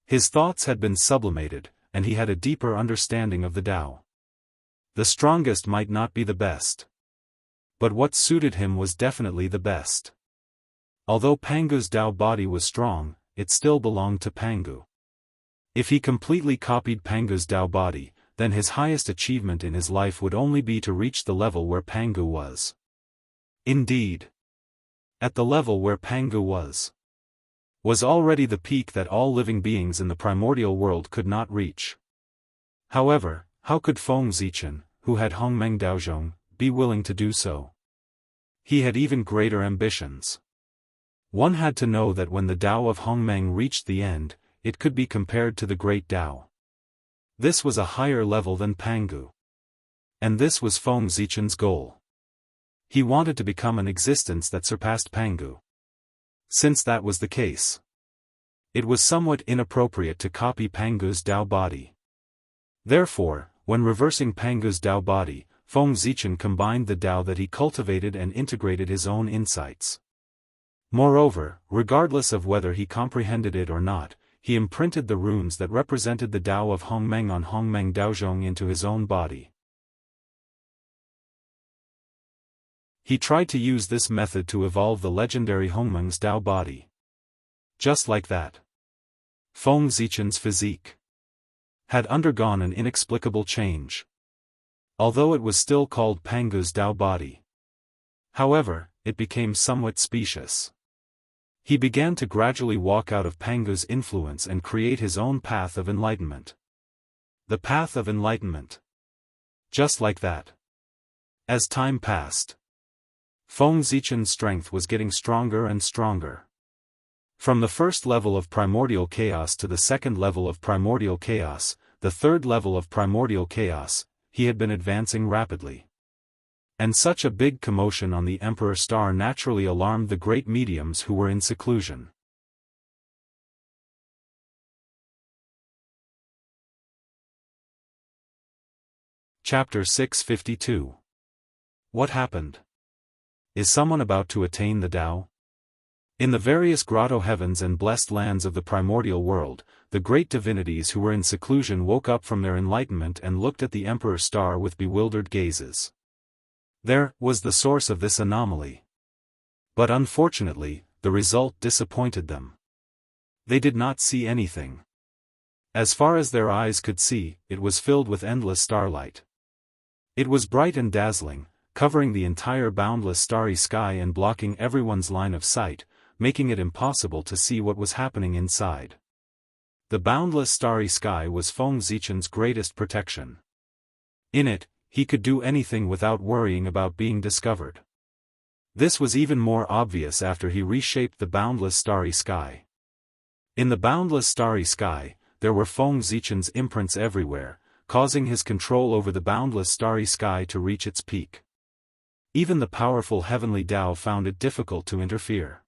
His thoughts had been sublimated, and he had a deeper understanding of the Tao. The strongest might not be the best. But what suited him was definitely the best. Although Pangu's Tao body was strong, it still belonged to Pangu. If he completely copied Pangu's Tao body, then his highest achievement in his life would only be to reach the level where Pangu was. Indeed, at the level where Pangu was already the peak that all living beings in the primordial world could not reach. However, how could Feng Zichen, who had Hongmeng Daozhong, be willing to do so? He had even greater ambitions. One had to know that when the Tao of Hongmeng reached the end, it could be compared to the great Tao. This was a higher level than Pangu. And this was Feng Zichen's goal. He wanted to become an existence that surpassed Pangu. Since that was the case, it was somewhat inappropriate to copy Pangu's Tao body. Therefore, when reversing Pangu's Tao body, Feng Zichen combined the Tao that he cultivated and integrated his own insights. Moreover, regardless of whether he comprehended it or not, he imprinted the runes that represented the Tao of Hongmeng on Hongmeng Daozhong into his own body. He tried to use this method to evolve the legendary Hongmeng's Tao body. Just like that, Feng Zichen's physique had undergone an inexplicable change. Although it was still called Pangu's Tao body. However, it became somewhat specious. He began to gradually walk out of Pangu's influence and create his own path of enlightenment. The path of enlightenment. Just like that. As time passed, Feng Zichen's strength was getting stronger and stronger. From the first level of primordial chaos to the second level of primordial chaos, the third level of primordial chaos, he had been advancing rapidly. And such a big commotion on the Emperor Star naturally alarmed the great mediums who were in seclusion. Chapter 652. What happened? Is someone about to attain the Tao? In the various grotto heavens and blessed lands of the primordial world, the great divinities who were in seclusion woke up from their enlightenment and looked at the Emperor Star with bewildered gazes. There was the source of this anomaly. But unfortunately, the result disappointed them. They did not see anything. As far as their eyes could see, it was filled with endless starlight. It was bright and dazzling, covering the entire boundless starry sky and blocking everyone's line of sight, making it impossible to see what was happening inside. The boundless starry sky was Feng Zichen's greatest protection. In it, he could do anything without worrying about being discovered. This was even more obvious after he reshaped the boundless starry sky. In the boundless starry sky, there were Feng Zichen's imprints everywhere, causing his control over the boundless starry sky to reach its peak. Even the powerful heavenly Tao found it difficult to interfere.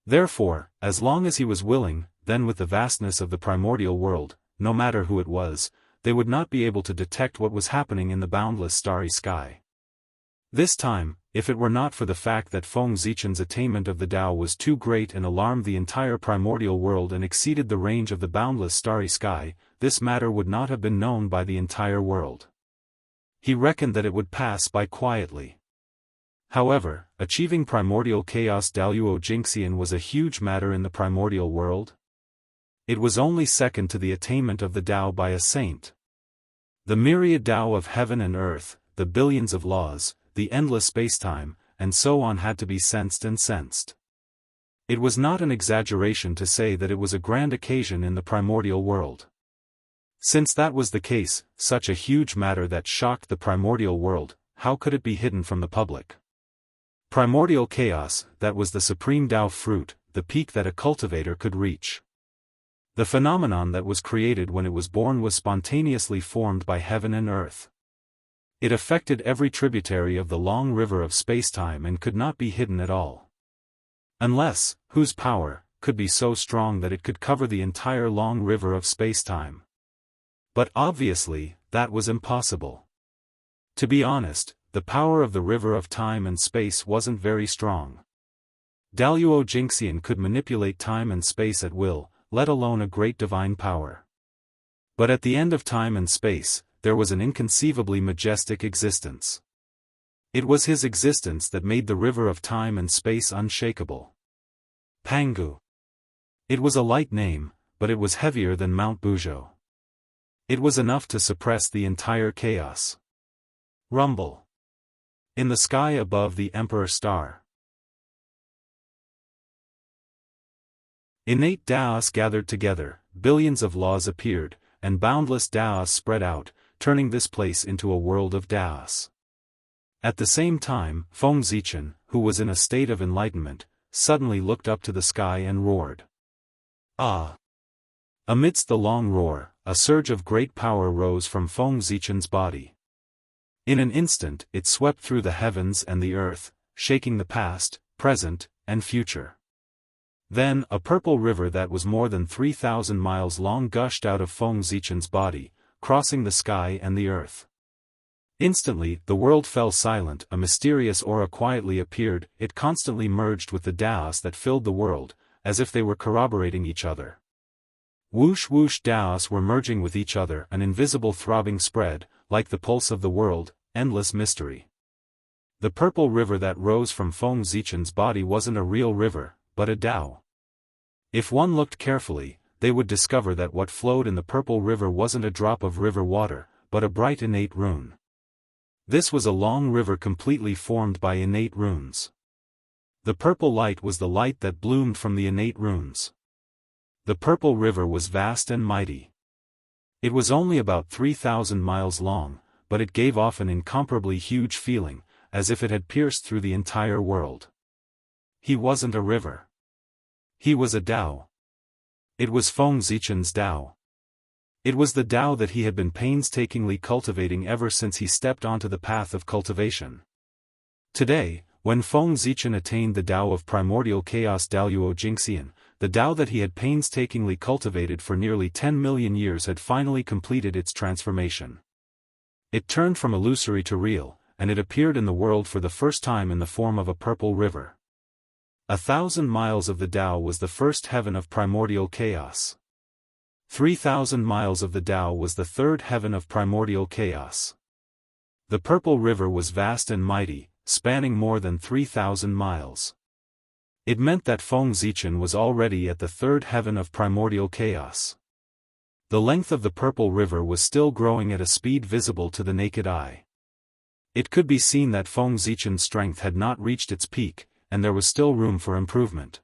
Therefore, as long as he was willing, then with the vastness of the primordial world, no matter who it was, they would not be able to detect what was happening in the boundless starry sky. This time, if it were not for the fact that Feng Zichen's attainment of the Tao was too great and alarmed the entire primordial world and exceeded the range of the boundless starry sky, this matter would not have been known by the entire world. He reckoned that it would pass by quietly. However, achieving primordial chaos Daoist Jingxian was a huge matter in the primordial world. It was only second to the attainment of the Tao by a saint. The myriad Tao of heaven and earth, the billions of laws, the endless spacetime, and so on had to be sensed and sensed. It was not an exaggeration to say that it was a grand occasion in the primordial world. Since that was the case, such a huge matter that shocked the primordial world, how could it be hidden from the public? Primordial chaos, that was the supreme Tao fruit, the peak that a cultivator could reach. The phenomenon that was created when it was born was spontaneously formed by heaven and earth. It affected every tributary of the long river of spacetime and could not be hidden at all. Unless, whose power, could be so strong that it could cover the entire long river of spacetime. But obviously, that was impossible. To be honest, the power of the river of time and space wasn't very strong. Daoist Jingxian could manipulate time and space at will, let alone a great divine power. But at the end of time and space, there was an inconceivably majestic existence. It was his existence that made the river of time and space unshakable. Pangu. It was a light name, but it was heavier than Mount Buzhou. It was enough to suppress the entire chaos. Rumble. In the sky above the Emperor Star. Innate Daoists gathered together, billions of laws appeared, and boundless Daoists spread out, turning this place into a world of Daoists. At the same time, Feng Zichen, who was in a state of enlightenment, suddenly looked up to the sky and roared. Ah! Amidst the long roar, a surge of great power rose from Feng Zichen's body. In an instant, it swept through the heavens and the earth, shaking the past, present, and future. Then, a purple river that was more than 3,000 miles long gushed out of Feng Zichen's body, crossing the sky and the earth. Instantly, the world fell silent, a mysterious aura quietly appeared, it constantly merged with the Daoists that filled the world, as if they were corroborating each other. Whoosh whoosh Daoists were merging with each other, an invisible throbbing spread, like the pulse of the world, endless mystery. The purple river that rose from Feng Zichen's body wasn't a real river, but a Dao. If one looked carefully, they would discover that what flowed in the purple river wasn't a drop of river water, but a bright innate rune. This was a long river completely formed by innate runes. The purple light was the light that bloomed from the innate runes. The purple river was vast and mighty. It was only about 3,000 miles long, but it gave off an incomparably huge feeling, as if it had pierced through the entire world. He wasn't a river. He was a Dao. It was Feng Zichen's Dao. It was the Dao that he had been painstakingly cultivating ever since he stepped onto the path of cultivation. Today, when Feng Zichen attained the Dao of primordial chaos Daoist Jingxian, the Dao that he had painstakingly cultivated for nearly 10 million years had finally completed its transformation. It turned from illusory to real, and it appeared in the world for the first time in the form of a purple river. 1,000 miles of the Dao was the first heaven of primordial chaos. 3,000 miles of the Dao was the third heaven of primordial chaos. The purple river was vast and mighty, spanning more than 3,000 miles. It meant that Feng Zichen was already at the third heaven of primordial chaos. The length of the purple river was still growing at a speed visible to the naked eye. It could be seen that Feng Zichen's strength had not reached its peak, and there was still room for improvement.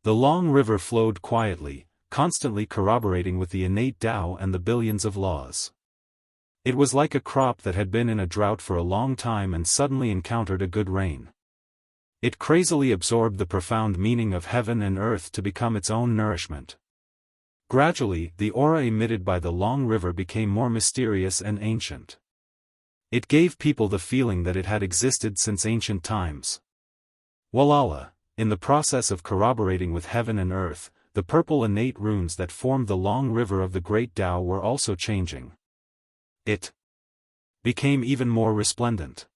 The long river flowed quietly, constantly corroborating with the innate Dao and the billions of laws. It was like a crop that had been in a drought for a long time and suddenly encountered a good rain. It crazily absorbed the profound meaning of heaven and earth to become its own nourishment. Gradually, the aura emitted by the long river became more mysterious and ancient. It gave people the feeling that it had existed since ancient times. Walala, in the process of corroborating with heaven and earth, the purple innate runes that formed the long river of the great Dao were also changing. It became even more resplendent.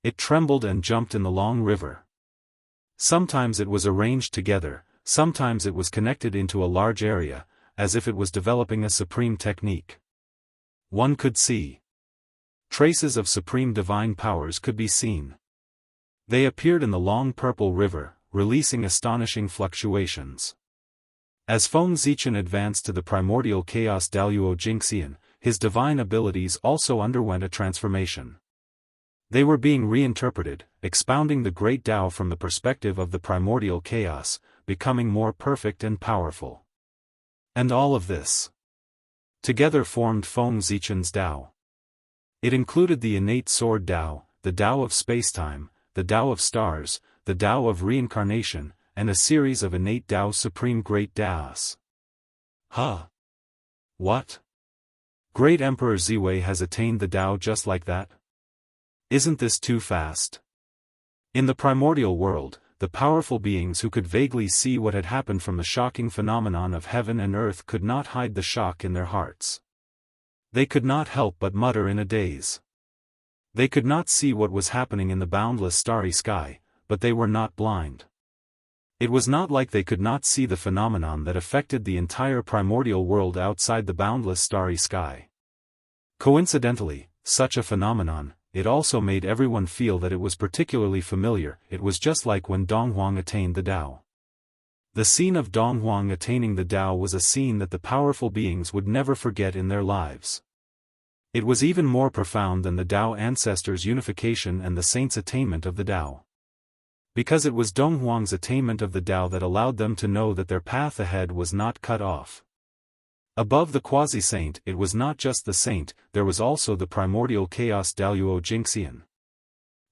It trembled and jumped in the long river. Sometimes it was arranged together, sometimes it was connected into a large area, as if it was developing a supreme technique. One could see. Traces of supreme divine powers could be seen. They appeared in the long purple river, releasing astonishing fluctuations. As Feng Zichen advanced to the primordial chaos Daoist Jingxian, his divine abilities also underwent a transformation. They were being reinterpreted, expounding the great Dao from the perspective of the primordial chaos, becoming more perfect and powerful. And all of this together formed Feng Zichen's Dao. It included the innate sword Dao, the Dao of spacetime, the Dao of stars, the Dao of reincarnation, and a series of innate Dao supreme great Daos. Huh? What? Great Emperor Ziwei has attained the Dao just like that? Isn't this too fast? In the primordial world, the powerful beings who could vaguely see what had happened from the shocking phenomenon of heaven and earth could not hide the shock in their hearts. They could not help but mutter in a daze. They could not see what was happening in the boundless starry sky, but they were not blind. It was not like they could not see the phenomenon that affected the entire primordial world outside the boundless starry sky. Coincidentally, such a phenomenon, it also made everyone feel that it was particularly familiar. It was just like when Donghuang attained the Tao. The scene of Donghuang attaining the Tao was a scene that the powerful beings would never forget in their lives. It was even more profound than the Tao ancestors' unification and the saints' attainment of the Tao. Because it was Donghuang's attainment of the Tao that allowed them to know that their path ahead was not cut off. Above the quasi-saint, it was not just the saint, there was also the primordial chaos Daoist Jingxian.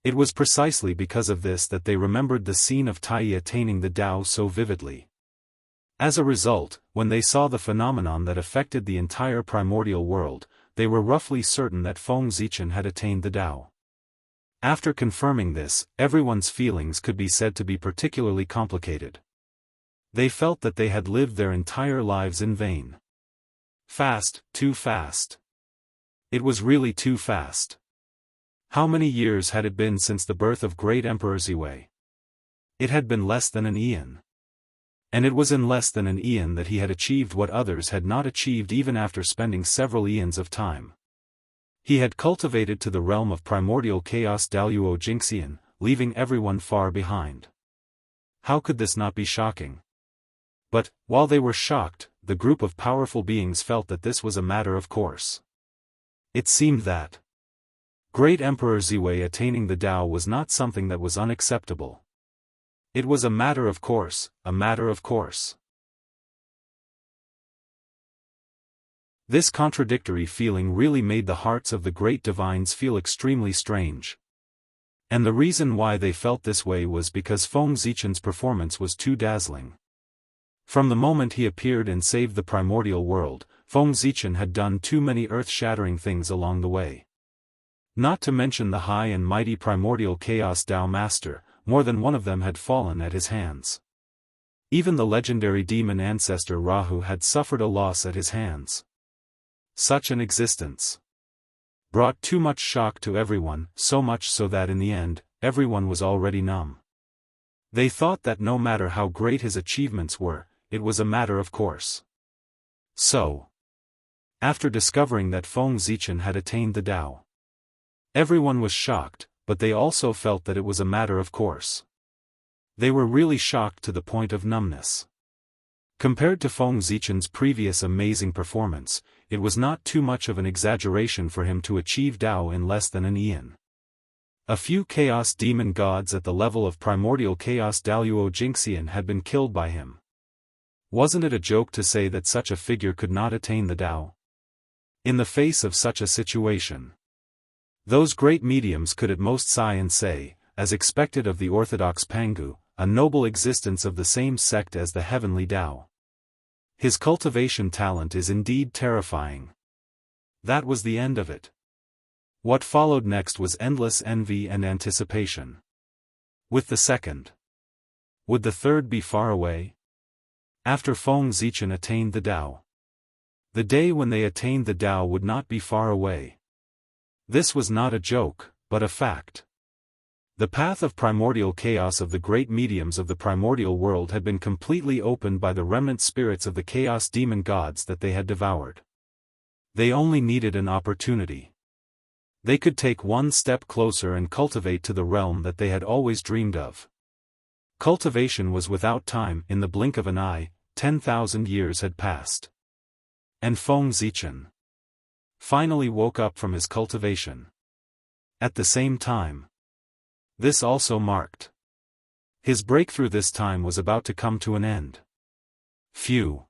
It was precisely because of this that they remembered the scene of Tai attaining the Tao so vividly. As a result, when they saw the phenomenon that affected the entire primordial world, they were roughly certain that Feng Zichen had attained the Tao. After confirming this, everyone's feelings could be said to be particularly complicated. They felt that they had lived their entire lives in vain. Fast, too fast. It was really too fast. How many years had it been since the birth of great Emperor Ziwei? It had been less than an eon. And it was in less than an eon that he had achieved what others had not achieved even after spending several eons of time. He had cultivated to the realm of primordial chaos Daoist Jingxian, leaving everyone far behind. How could this not be shocking? But, while they were shocked, the group of powerful beings felt that this was a matter of course. It seemed that great Emperor Ziwei attaining the Tao was not something that was unacceptable. It was a matter of course, a matter of course. This contradictory feeling really made the hearts of the great divines feel extremely strange. And the reason why they felt this way was because Feng Zichen's performance was too dazzling. From the moment he appeared and saved the primordial world, Feng Zichen had done too many earth-shattering things along the way. Not to mention the high and mighty primordial chaos Tao Master, more than one of them had fallen at his hands. Even the legendary demon ancestor Rahu had suffered a loss at his hands. Such an existence brought too much shock to everyone, so much so that in the end, everyone was already numb. They thought that no matter how great his achievements were, it was a matter of course. So, after discovering that Feng Zichen had attained the Tao, everyone was shocked, but they also felt that it was a matter of course. They were really shocked to the point of numbness. Compared to Feng Zichen's previous amazing performance, it was not too much of an exaggeration for him to achieve Tao in less than an eon. A few chaos demon gods at the level of primordial chaos Daoist Jingxian had been killed by him. Wasn't it a joke to say that such a figure could not attain the Tao? In the face of such a situation, those great mediums could at most sigh and say, as expected of the orthodox Pangu, a noble existence of the same sect as the heavenly Tao. His cultivation talent is indeed terrifying. That was the end of it. What followed next was endless envy and anticipation. With the second, would the third be far away? After Feng Zichen attained the Tao, the day when they attained the Tao would not be far away. This was not a joke, but a fact. The path of primordial chaos of the great mediums of the primordial world had been completely opened by the remnant spirits of the chaos demon gods that they had devoured. They only needed an opportunity. They could take one step closer and cultivate to the realm that they had always dreamed of. Cultivation was without time. In the blink of an eye, 10,000 years had passed. And Feng Zichen finally woke up from his cultivation. At the same time, this also marked his breakthrough. This time was about to come to an end. Phew.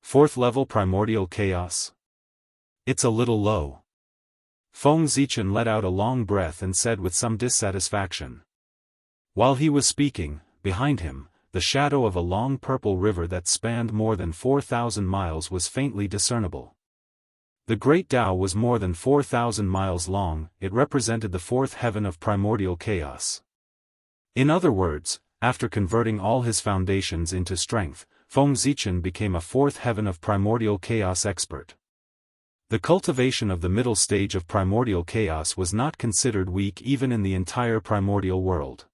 Fourth level primordial chaos? It's a little low. Feng Zichen let out a long breath and said with some dissatisfaction. While he was speaking, behind him, the shadow of a long purple river that spanned more than 4,000 miles was faintly discernible. The great Tao was more than 4,000 miles long. It represented the fourth heaven of primordial chaos. In other words, after converting all his foundations into strength, Feng Zichen became a fourth heaven of primordial chaos expert. The cultivation of the middle stage of primordial chaos was not considered weak even in the entire primordial world.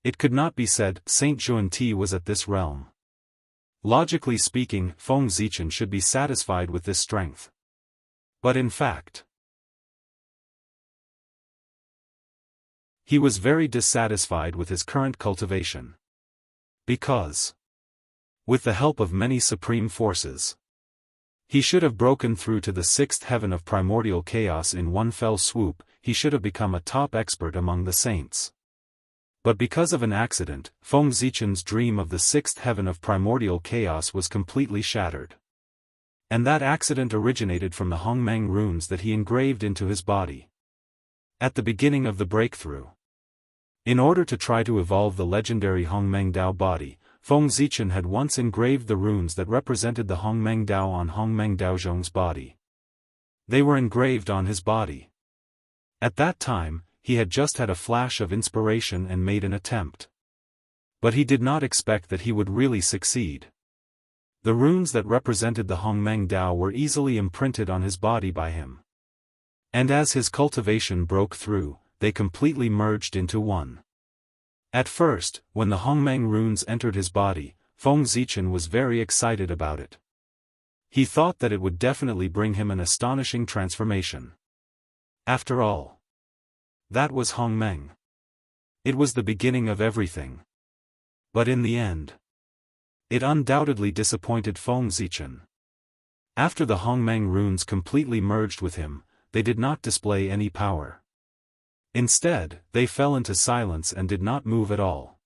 It could not be said Saint Juan-Ti was at this realm. Logically speaking, Feng Zichen should be satisfied with this strength. But in fact, he was very dissatisfied with his current cultivation. Because, with the help of many supreme forces, he should have broken through to the sixth heaven of primordial chaos in one fell swoop. He should have become a top expert among the saints. But because of an accident, Feng Zichen's dream of the sixth heaven of primordial chaos was completely shattered. And that accident originated from the Hongmeng runes that he engraved into his body. At the beginning of the breakthrough, in order to try to evolve the legendary Hongmeng Dao body, Feng Zichen had once engraved the runes that represented the Hongmeng Dao on Hongmeng Daozhong's body. They were engraved on his body. At that time, he had just had a flash of inspiration and made an attempt. But he did not expect that he would really succeed. The runes that represented the Hongmeng Dao were easily imprinted on his body by him. And as his cultivation broke through, they completely merged into one. At first, when the Hongmeng runes entered his body, Feng Zichen was very excited about it. He thought that it would definitely bring him an astonishing transformation. After all, that was Hongmeng. It was the beginning of everything. But in the end, it undoubtedly disappointed Feng Zichen. After the Hongmeng runes completely merged with him, they did not display any power. Instead, they fell into silence and did not move at all.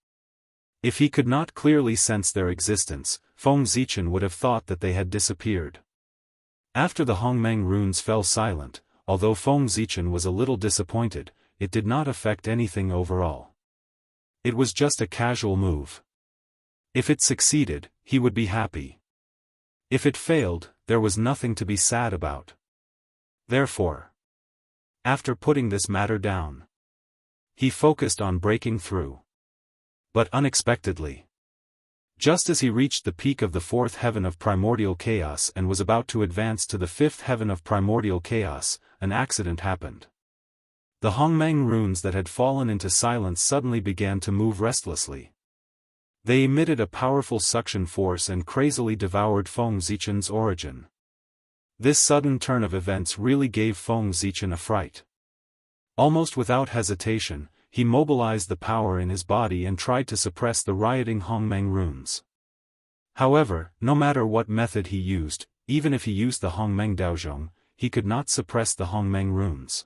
If he could not clearly sense their existence, Feng Zichen would have thought that they had disappeared. After the Hongmeng runes fell silent, although Feng Zichen was a little disappointed, it did not affect anything overall. It was just a casual move. If it succeeded, he would be happy. If it failed, there was nothing to be sad about. Therefore, after putting this matter down, he focused on breaking through. But unexpectedly, just as he reached the peak of the fourth heaven of primordial chaos and was about to advance to the fifth heaven of primordial chaos, an accident happened. The Hongmeng runes that had fallen into silence suddenly began to move restlessly. They emitted a powerful suction force and crazily devoured Feng Zichen's origin. This sudden turn of events really gave Feng Zichen a fright. Almost without hesitation, he mobilized the power in his body and tried to suppress the rioting Hongmeng runes. However, no matter what method he used, even if he used the Hongmeng Daozhong, he could not suppress the Hongmeng runes.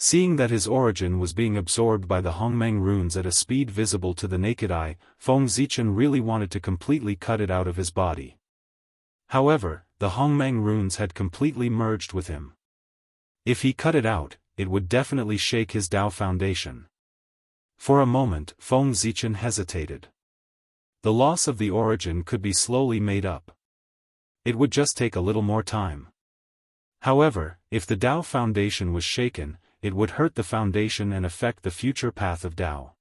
Seeing that his origin was being absorbed by the Hongmeng runes at a speed visible to the naked eye, Feng Zichen really wanted to completely cut it out of his body. However, the Hongmeng runes had completely merged with him. If he cut it out, it would definitely shake his Dao foundation. For a moment, Feng Zichen hesitated. The loss of the origin could be slowly made up. It would just take a little more time. However, if the Dao foundation was shaken, it would hurt the foundation and affect the future path of Dao.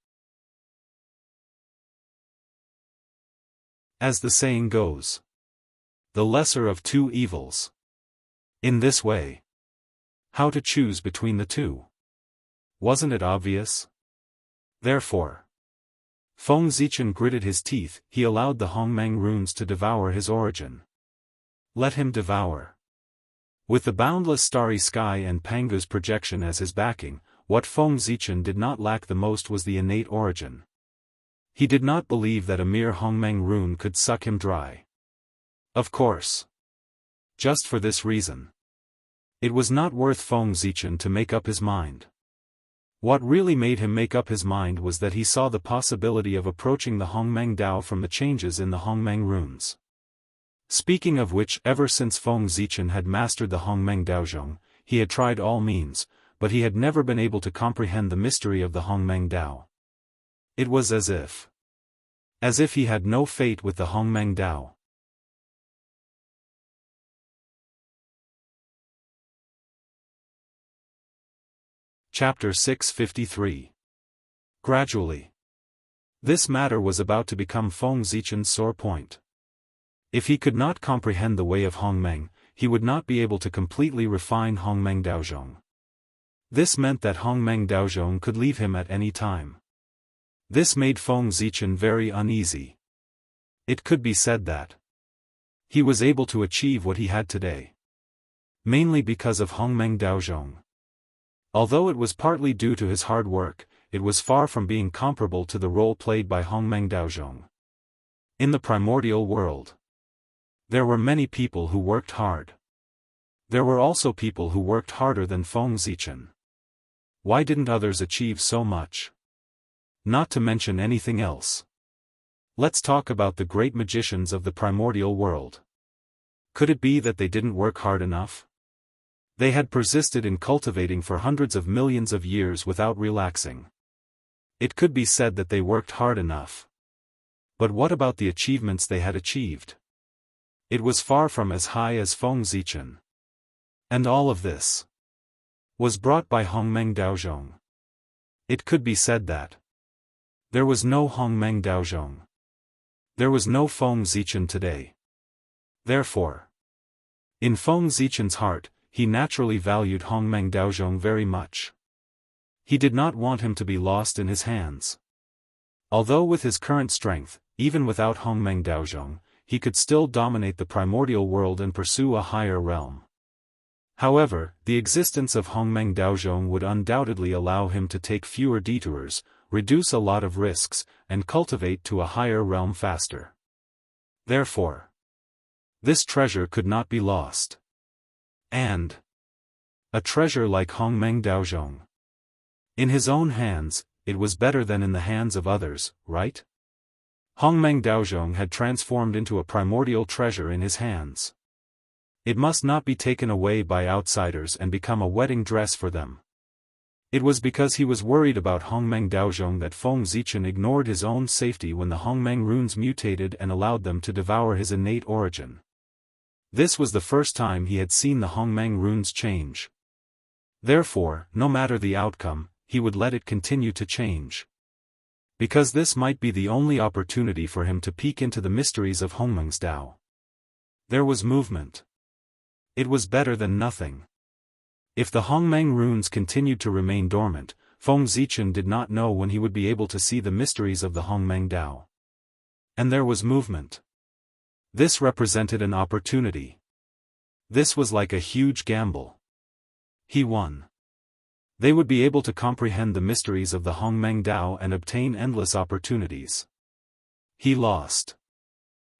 As the saying goes, the lesser of two evils. In this way, how to choose between the two? Wasn't it obvious? Therefore, Feng Zichen gritted his teeth. He allowed the Hongmeng runes to devour his origin. Let him devour. With the boundless starry sky and Pangu's projection as his backing, what Feng Zichen did not lack the most was the innate origin. He did not believe that a mere Hongmeng rune could suck him dry. Of course. Just for this reason, it was not worth Feng Zichen to make up his mind. What really made him make up his mind was that he saw the possibility of approaching the Hongmeng Dao from the changes in the Hongmeng runes. Speaking of which, ever since Feng Zichen had mastered the Hongmeng Daozhong, he had tried all means, but he had never been able to comprehend the mystery of the Hongmeng Dao. It was as if he had no fate with the Hongmeng Dao. Chapter 653. Gradually, This matter was about to become Feng Zichen's sore point. If he could not comprehend the way of Hongmeng, he would not be able to completely refine Hongmeng Daozhong. This meant that Hongmeng Daozhong could leave him at any time. This made Feng Zichen very uneasy. It could be said that he was able to achieve what he had today mainly because of Hongmeng Daozhong. Although it was partly due to his hard work, it was far from being comparable to the role played by Hongmeng Daozhong. In the primordial world, there were many people who worked hard. There were also people who worked harder than Feng Zichen. Why didn't others achieve so much? Not to mention anything else. Let's talk about the great magicians of the primordial world. Could it be that they didn't work hard enough? They had persisted in cultivating for hundreds of millions of years without relaxing. It could be said that they worked hard enough. But what about the achievements they had achieved? It was far from as high as Feng Zichen. And all of this was brought by Hongmeng Daozhong. It could be said that there was no Hongmeng Daozhong. There was no Feng Zichen today. Therefore, in Feng Zichen's heart, he naturally valued Hongmeng Daozhong very much. He did not want him to be lost in his hands. Although with his current strength, even without Hongmeng Daozhong, he could still dominate the primordial world and pursue a higher realm. However, the existence of Hongmeng Daozhong would undoubtedly allow him to take fewer detours, reduce a lot of risks, and cultivate to a higher realm faster. Therefore, this treasure could not be lost. And a treasure like Hongmeng Daozhong. In his own hands, it was better than in the hands of others, right? Hongmeng Daozhong had transformed into a primordial treasure in his hands. It must not be taken away by outsiders and become a wedding dress for them. It was because he was worried about Hongmeng Daozhong that Feng Zichen ignored his own safety when the Hongmeng runes mutated and allowed them to devour his innate origin. This was the first time he had seen the Hongmeng runes change. Therefore, no matter the outcome, he would let it continue to change. Because this might be the only opportunity for him to peek into the mysteries of Hongmeng's Dao. There was movement. It was better than nothing. If the Hongmeng runes continued to remain dormant, Feng Zichen did not know when he would be able to see the mysteries of the Hongmeng Dao. And there was movement. This represented an opportunity. This was like a huge gamble. He won. They would be able to comprehend the mysteries of the Hongmeng Dao and obtain endless opportunities. He lost.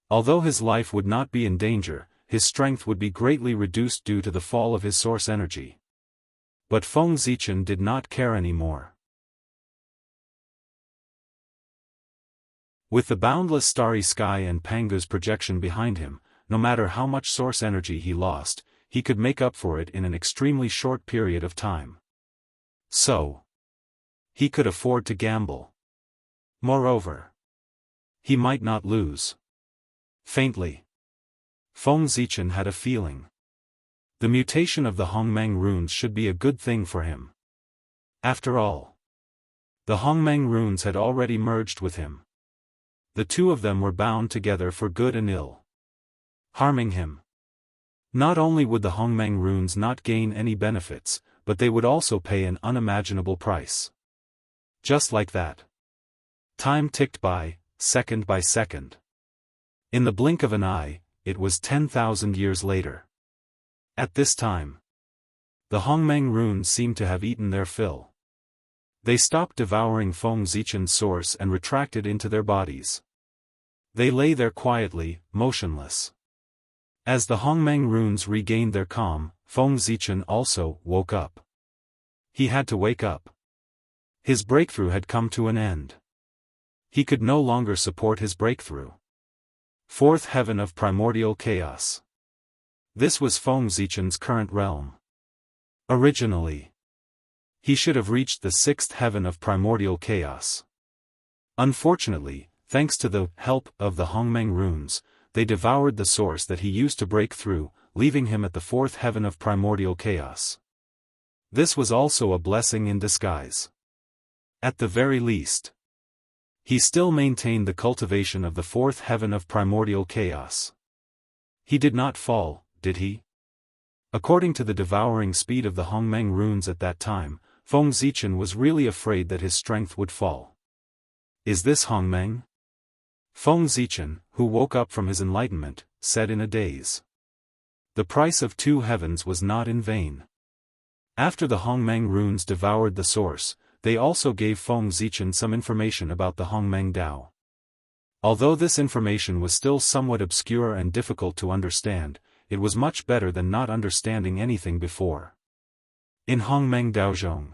Although his life would not be in danger, his strength would be greatly reduced due to the fall of his source energy. But Feng Zichen did not care anymore. With the boundless starry sky and Panga's projection behind him, no matter how much source energy he lost, he could make up for it in an extremely short period of time. So, he could afford to gamble. Moreover, he might not lose. Faintly, Feng Zichen had a feeling. The mutation of the Hongmeng runes should be a good thing for him. After all, the Hongmeng runes had already merged with him. The two of them were bound together for good and ill. Harming him. Not only would the Hongmeng runes not gain any benefits, but they would also pay an unimaginable price. Just like that. Time ticked by, second by second. In the blink of an eye, it was 10,000 years later. At this time, the Hongmeng runes seemed to have eaten their fill. They stopped devouring Feng Zichen's source and retracted into their bodies. They lay there quietly, motionless. As the Hongmeng runes regained their calm, Feng Zichen also woke up. He had to wake up. His breakthrough had come to an end. He could no longer support his breakthrough. Fourth heaven of primordial chaos. This was Feng Zichen's current realm. Originally, he should have reached the sixth heaven of primordial chaos. Unfortunately, thanks to the help of the Hongmeng runes, they devoured the source that he used to break through, leaving him at the fourth heaven of primordial chaos. This was also a blessing in disguise. At the very least, He still maintained the cultivation of the fourth heaven of primordial chaos. He did not fall, did he? According to the devouring speed of the Hongmeng runes at that time, Feng Zichen was really afraid that his strength would fall. Is this Hongmeng? Feng Zichen, who woke up from his enlightenment, said in a daze. The price of 2 heavens was not in vain. After the Hongmeng runes devoured the source, they also gave Feng Zichen some information about the Hongmeng Dao. Although this information was still somewhat obscure and difficult to understand, it was much better than not understanding anything before. In Hongmeng Daozhong,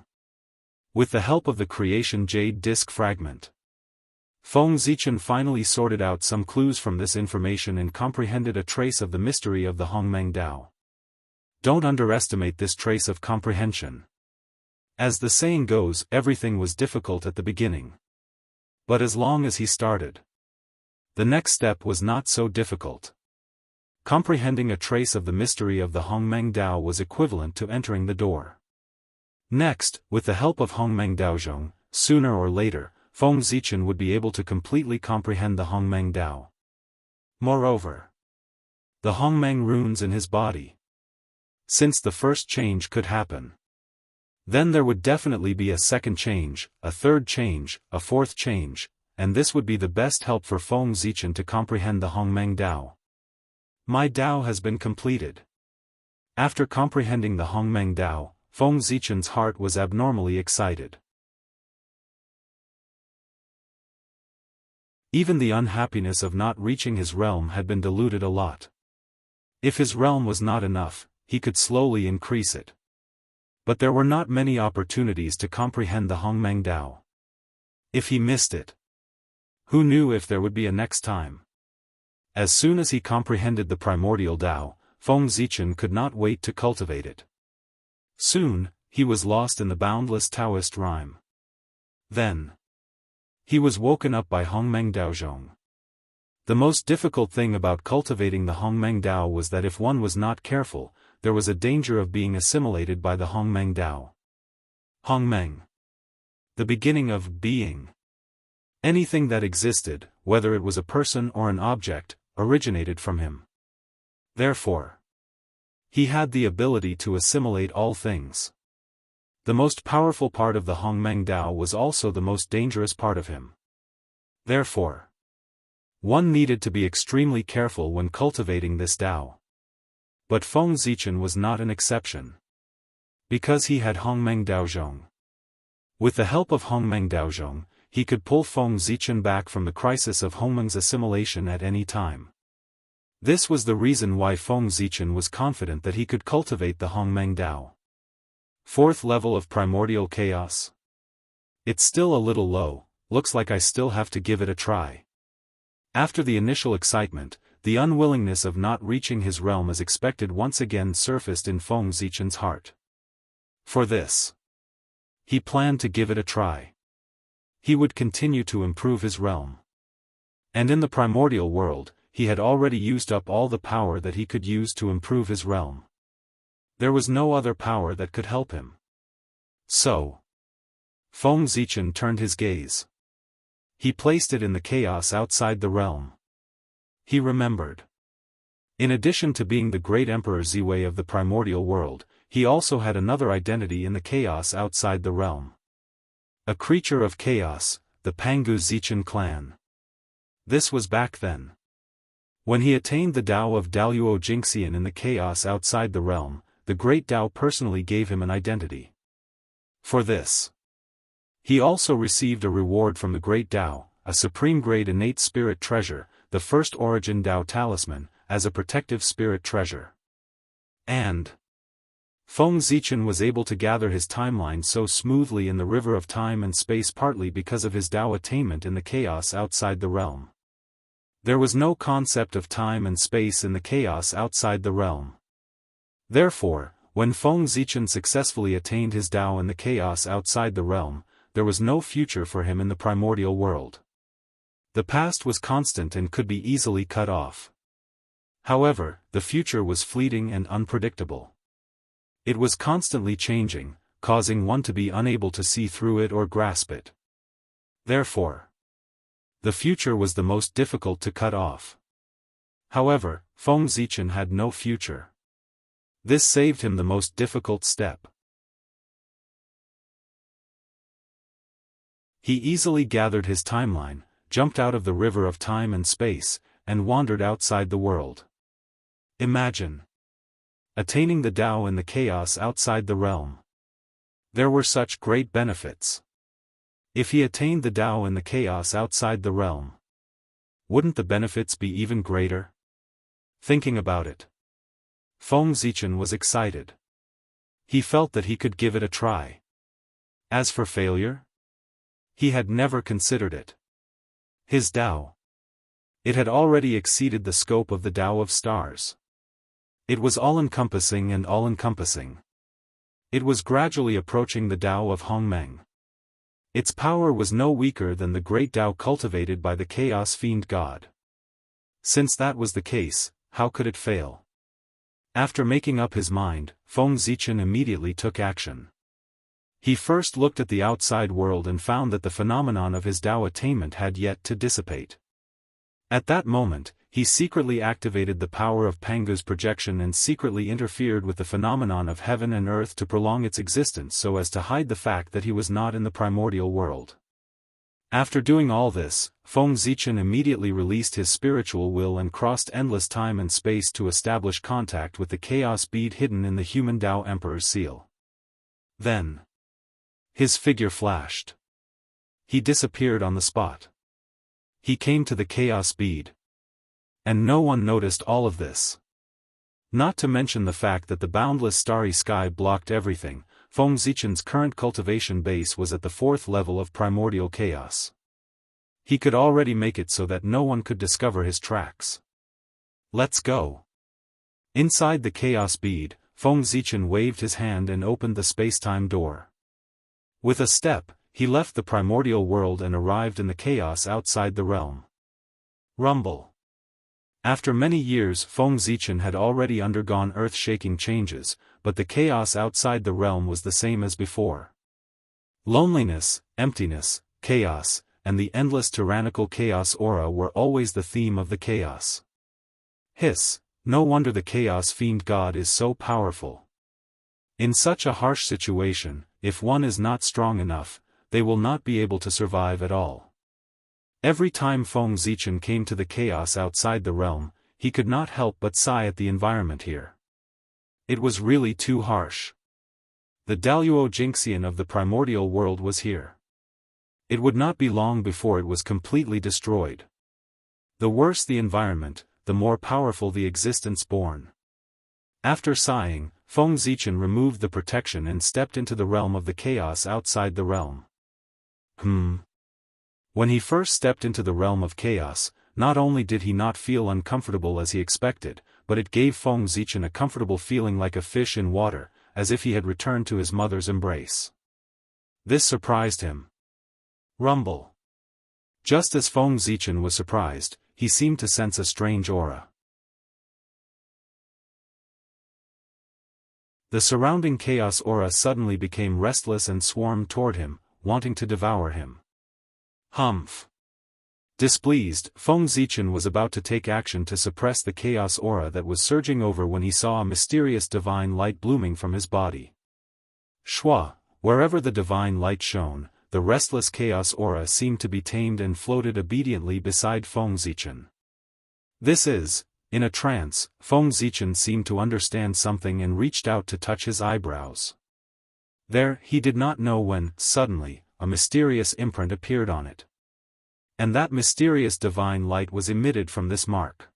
with the help of the creation jade disc fragment, Feng Zichen finally sorted out some clues from this information and comprehended a trace of the mystery of the Hongmeng Dao. Don't underestimate this trace of comprehension. As the saying goes, everything was difficult at the beginning. But as long as he started, the next step was not so difficult. Comprehending a trace of the mystery of the Hongmeng Dao was equivalent to entering the door. Next, with the help of Hongmeng Daozhong, sooner or later, Feng Zichen would be able to completely comprehend the Hongmeng Dao. Moreover, the Hongmeng runes in his body. Since the first change could happen, then there would definitely be a second change, a third change, a fourth change, and this would be the best help for Feng Zichen to comprehend the Hongmeng Dao. My Dao has been completed. After comprehending the Hongmeng Dao, Feng Zichen's heart was abnormally excited. Even the unhappiness of not reaching his realm had been diluted a lot. If his realm was not enough, he could slowly increase it. But there were not many opportunities to comprehend the Hongmeng Dao. If he missed it, who knew if there would be a next time? As soon as he comprehended the primordial Dao, Feng Zichen could not wait to cultivate it. Soon, he was lost in the boundless Taoist rhyme. Then, he was woken up by Hongmeng Daozhong. The most difficult thing about cultivating the Hongmeng Dao was that if one was not careful, there was a danger of being assimilated by the Hongmeng Dao. Hongmeng, the beginning of being. Anything that existed, whether it was a person or an object, originated from him. Therefore, he had the ability to assimilate all things. The most powerful part of the Hongmeng Dao was also the most dangerous part of him. Therefore, one needed to be extremely careful when cultivating this Dao. But Feng Zichen was not an exception. Because he had Hongmeng Daozhong. With the help of Hongmeng Daozhong, he could pull Feng Zichen back from the crisis of Hongmeng's assimilation at any time. This was the reason why Feng Zichen was confident that he could cultivate the Hongmeng Dao. Fourth level of primordial chaos. It's still a little low, looks like I still have to give it a try. After the initial excitement, the unwillingness of not reaching his realm as expected once again surfaced in Feng Zichen's heart. For this, he planned to give it a try. He would continue to improve his realm. And in the primordial world, he had already used up all the power that he could use to improve his realm. There was no other power that could help him. So, Feng Zichen turned his gaze. He placed it in the chaos outside the realm. He remembered. In addition to being the great Emperor Ziwei of the primordial world, he also had another identity in the chaos outside the realm. A creature of chaos, the Pangu Zichen clan. This was back then. When he attained the Dao of Daluo Jingxian in the chaos outside the realm, the great Dao personally gave him an identity. For this, he also received a reward from the great Dao, a supreme-grade innate spirit treasure, the first origin Dao talisman, as a protective spirit treasure. And Feng Zichen was able to gather his timeline so smoothly in the river of time and space partly because of his Dao attainment in the chaos outside the realm. There was no concept of time and space in the chaos outside the realm. Therefore, when Feng Zichen successfully attained his Dao in the chaos outside the realm, there was no future for him in the primordial world. The past was constant and could be easily cut off. However, the future was fleeting and unpredictable. It was constantly changing, causing one to be unable to see through it or grasp it. Therefore, The future was the most difficult to cut off. However, Feng Zichen had no future. This saved him the most difficult step. He easily gathered his timeline, jumped out of the river of time and space, and wandered outside the world. Imagine attaining the Tao in the chaos outside the realm. There were such great benefits. If he attained the Tao in the chaos outside the realm, wouldn't the benefits be even greater? Thinking about it, Feng Zichen was excited. He felt that he could give it a try. As for failure, he had never considered it. His Tao, it had already exceeded the scope of the Tao of stars. It was all-encompassing and all-encompassing. It was gradually approaching the Tao of Hongmeng. Its power was no weaker than the great Tao cultivated by the Chaos Fiend God. Since that was the case, how could it fail? After making up his mind, Feng Zichen immediately took action. He first looked at the outside world and found that the phenomenon of his Tao attainment had yet to dissipate. At that moment, he secretly activated the power of Pangu's projection and secretly interfered with the phenomenon of heaven and earth to prolong its existence so as to hide the fact that he was not in the primordial world. After doing all this, Feng Zichen immediately released his spiritual will and crossed endless time and space to establish contact with the chaos bead hidden in the human Tao Emperor's seal. Then, his figure flashed. He disappeared on the spot. He came to the chaos bead. And no one noticed all of this. Not to mention the fact that the boundless starry sky blocked everything. Feng Zichen's current cultivation base was at the 4th level of primordial chaos. He could already make it so that no one could discover his tracks. Let's go. Inside the chaos bead, Feng Zichen waved his hand and opened the spacetime door. With a step, he left the primordial world and arrived in the chaos outside the realm. Rumble. After many years, Feng Zichen had already undergone earth-shaking changes, but the chaos outside the realm was the same as before. Loneliness, emptiness, chaos, and the endless tyrannical chaos aura were always the theme of the chaos. Hiss, no wonder the chaos fiend god is so powerful. In such a harsh situation, if one is not strong enough, they will not be able to survive at all. Every time Feng Zichen came to the chaos outside the realm, he could not help but sigh at the environment here. It was really too harsh. The Daoist Jingxian of the primordial world was here. It would not be long before it was completely destroyed. The worse the environment, the more powerful the existence born. After sighing, Feng Zichen removed the protection and stepped into the realm of the chaos outside the realm. When he first stepped into the realm of chaos, not only did he not feel uncomfortable as he expected, but it gave Feng Zichen a comfortable feeling like a fish in water, as if he had returned to his mother's embrace. This surprised him. Rumble. Just as Feng Zichen was surprised, he seemed to sense a strange aura. The surrounding chaos aura suddenly became restless and swarmed toward him, wanting to devour him. Humph. Displeased, Feng Zichen was about to take action to suppress the chaos aura that was surging over when he saw a mysterious divine light blooming from his body. Shwa, wherever the divine light shone, the restless chaos aura seemed to be tamed and floated obediently beside Feng Zichen. This is, in a trance, Feng Zichen seemed to understand something and reached out to touch his eyebrows. There, he did not know when, suddenly, a mysterious imprint appeared on it. And that mysterious divine light was emitted from this mark.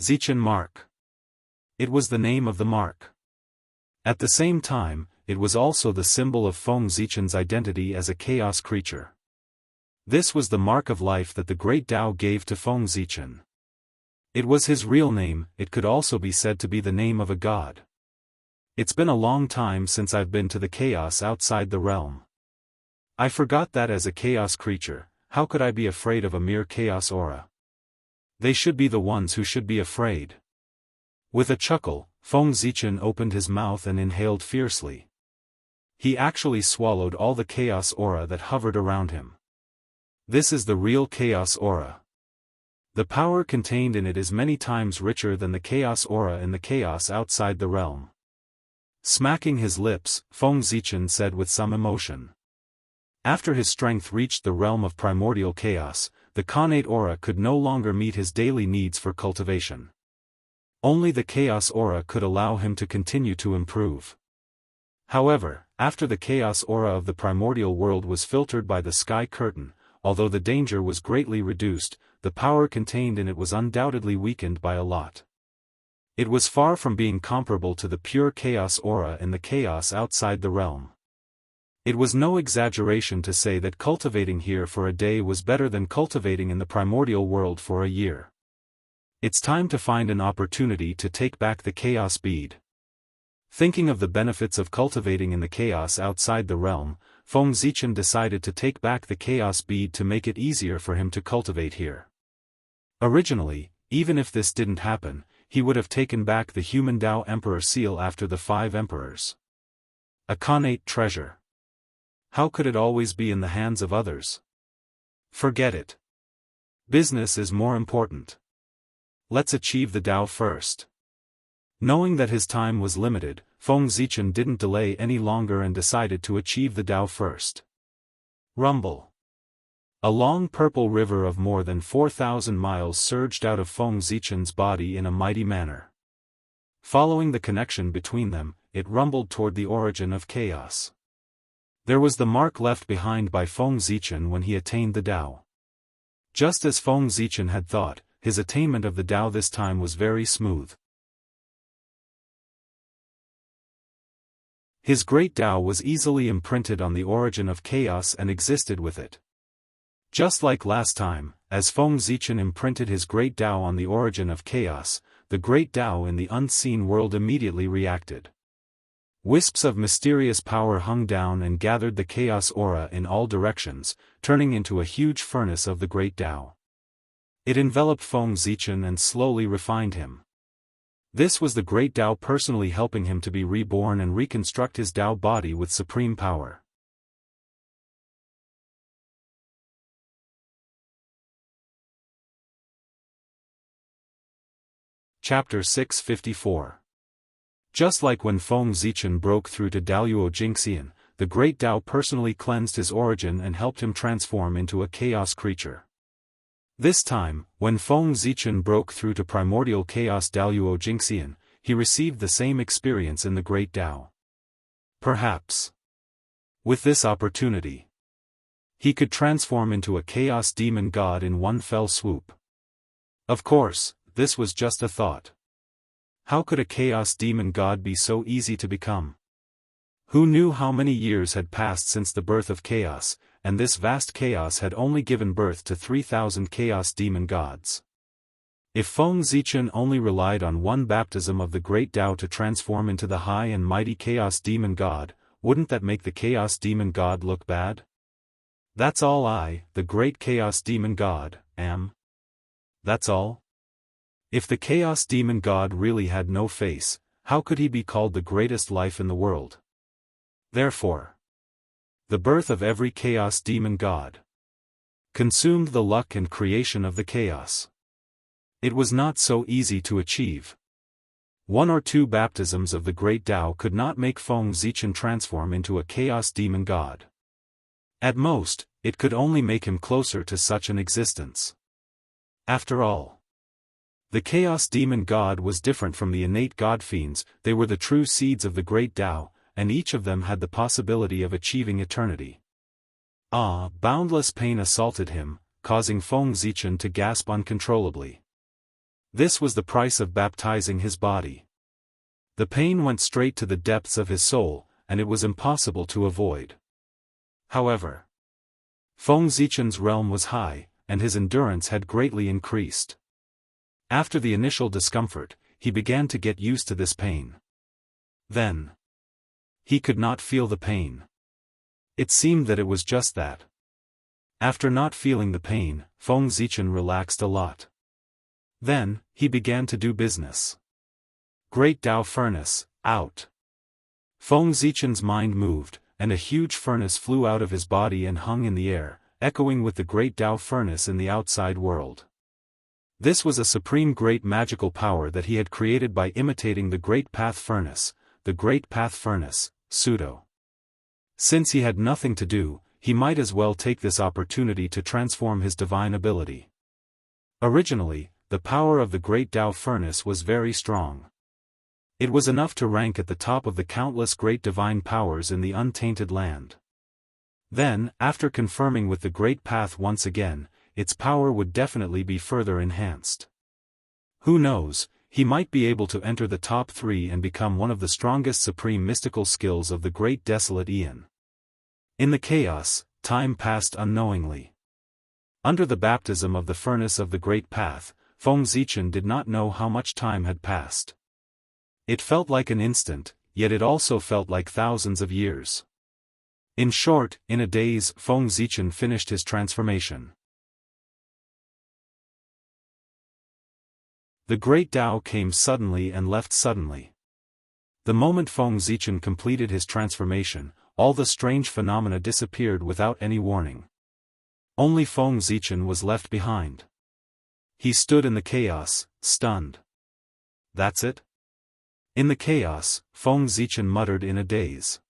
Zichen mark. It was the name of the mark. At the same time, it was also the symbol of Feng Zichen's identity as a chaos creature. This was the mark of life that the great Tao gave to Feng Zichen. It was his real name. It could also be said to be the name of a god. It's been a long time since I've been to the chaos outside the realm. I forgot that as a chaos creature, how could I be afraid of a mere chaos aura? They should be the ones who should be afraid. With a chuckle, Feng Zichen opened his mouth and inhaled fiercely. He actually swallowed all the chaos aura that hovered around him. This is the real chaos aura. The power contained in it is many times richer than the chaos aura in the chaos outside the realm. Smacking his lips, Feng Zichen said with some emotion. After his strength reached the realm of primordial chaos, the Khanate aura could no longer meet his daily needs for cultivation. Only the chaos aura could allow him to continue to improve. However, after the chaos aura of the primordial world was filtered by the sky curtain, although the danger was greatly reduced, the power contained in it was undoubtedly weakened by a lot. It was far from being comparable to the pure chaos aura in the chaos outside the realm. It was no exaggeration to say that cultivating here for a day was better than cultivating in the primordial world for a year. It's time to find an opportunity to take back the chaos bead. Thinking of the benefits of cultivating in the chaos outside the realm, Feng Zichen decided to take back the chaos bead to make it easier for him to cultivate here. Originally, even if this didn't happen, he would have taken back the human Dao Emperor seal after the 5 emperors. A Khanate treasure. How could it always be in the hands of others? Forget it. Business is more important. Let's achieve the Dao first. Knowing that his time was limited, Feng Zichen didn't delay any longer and decided to achieve the Dao first. Rumble. A long purple river of more than 4,000 miles surged out of Feng Zichen's body in a mighty manner. Following the connection between them, it rumbled toward the origin of chaos. There was the mark left behind by Feng Zichen when he attained the Dao. Just as Feng Zichen had thought, his attainment of the Dao this time was very smooth. His great Dao was easily imprinted on the origin of chaos and existed with it. Just like last time, as Feng Zichen imprinted his great Dao on the origin of chaos, the great Dao in the unseen world immediately reacted. Wisps of mysterious power hung down and gathered the chaos aura in all directions, turning into a huge furnace of the great Dao. It enveloped Feng Zichen and slowly refined him. This was the great Dao personally helping him to be reborn and reconstruct his Dao body with supreme power. Chapter 654. Just like when Feng Zichen broke through to Daoyuo Jingxian, the great Dao personally cleansed his origin and helped him transform into a chaos creature. This time, when Feng Zichen broke through to primordial chaos Daoyuo Jingxian, he received the same experience in the great Dao. Perhaps, with this opportunity, he could transform into a chaos demon god in one fell swoop. Of course, this was just a thought. How could a chaos demon god be so easy to become? Who knew how many years had passed since the birth of chaos, and this vast chaos had only given birth to 3,000 chaos demon gods. If Feng Zichen only relied on one baptism of the great Dao to transform into the high and mighty chaos demon god, wouldn't that make the chaos demon god look bad? That's all I, the great chaos demon god, am. That's all? If the chaos demon god really had no face, how could he be called the greatest life in the world? Therefore, the birth of every chaos demon god consumed the luck and creation of the chaos. It was not so easy to achieve. 1 or 2 baptisms of the great Dao could not make Feng Zichen transform into a chaos demon god. At most, it could only make him closer to such an existence. After all, the chaos demon god was different from the innate god fiends. They were the true seeds of the great Dao, and each of them had the possibility of achieving eternity. Boundless pain assaulted him, causing Feng Zichen to gasp uncontrollably. This was the price of baptizing his body. The pain went straight to the depths of his soul, and it was impossible to avoid. However, Feng Zichen's realm was high, and his endurance had greatly increased. After the initial discomfort, he began to get used to this pain. Then, he could not feel the pain. It seemed that it was just that. After not feeling the pain, Feng Zichen relaxed a lot. Then, he began to do business. Great Dao furnace, out. Feng Zichen's mind moved, and a huge furnace flew out of his body and hung in the air, echoing with the great Tao furnace in the outside world. This was a supreme great magical power that he had created by imitating the Great Path Furnace, pseudo. Since he had nothing to do, he might as well take this opportunity to transform his divine ability. Originally, the power of the Great Tao Furnace was very strong. It was enough to rank at the top of the countless great divine powers in the untainted land. Then, after confirming with the Great Path once again, its power would definitely be further enhanced. Who knows, he might be able to enter the top 3 and become one of the strongest supreme mystical skills of the great desolate Aeon. In the chaos, time passed unknowingly. Under the baptism of the furnace of the Great Path, Feng Zichen did not know how much time had passed. It felt like an instant, yet it also felt like thousands of years. In short, in a daze, Feng Zichen finished his transformation. The great Tao came suddenly and left suddenly. The moment Feng Zichen completed his transformation, all the strange phenomena disappeared without any warning. Only Feng Zichen was left behind. He stood in the chaos, stunned. That's it? In the chaos, Feng Zichen muttered in a daze.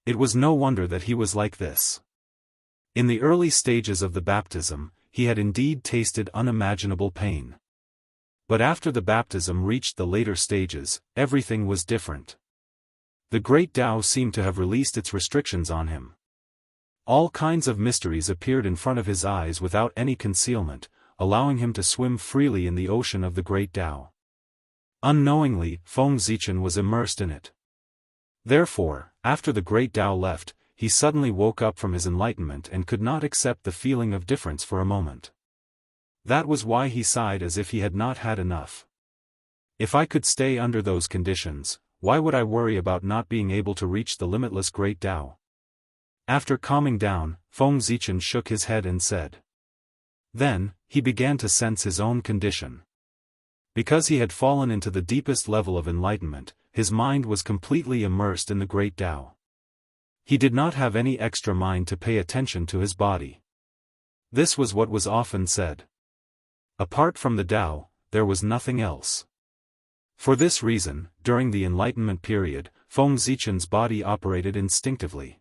It was no wonder that he was like this. In the early stages of the baptism, he had indeed tasted unimaginable pain. But after the baptism reached the later stages, everything was different. The great Tao seemed to have released its restrictions on him. All kinds of mysteries appeared in front of his eyes without any concealment, allowing him to swim freely in the ocean of the great Tao. Unknowingly, Feng Zichen was immersed in it. Therefore, after the great Tao left, he suddenly woke up from his enlightenment and could not accept the feeling of difference for a moment. That was why he sighed as if he had not had enough. If I could stay under those conditions, why would I worry about not being able to reach the limitless great Tao? After calming down, Feng Zichen shook his head and said. Then, he began to sense his own condition. Because he had fallen into the deepest level of enlightenment, his mind was completely immersed in the great Tao. He did not have any extra mind to pay attention to his body. This was what was often said. Apart from the Tao, there was nothing else. For this reason, during the Enlightenment period, Feng Zichen's body operated instinctively.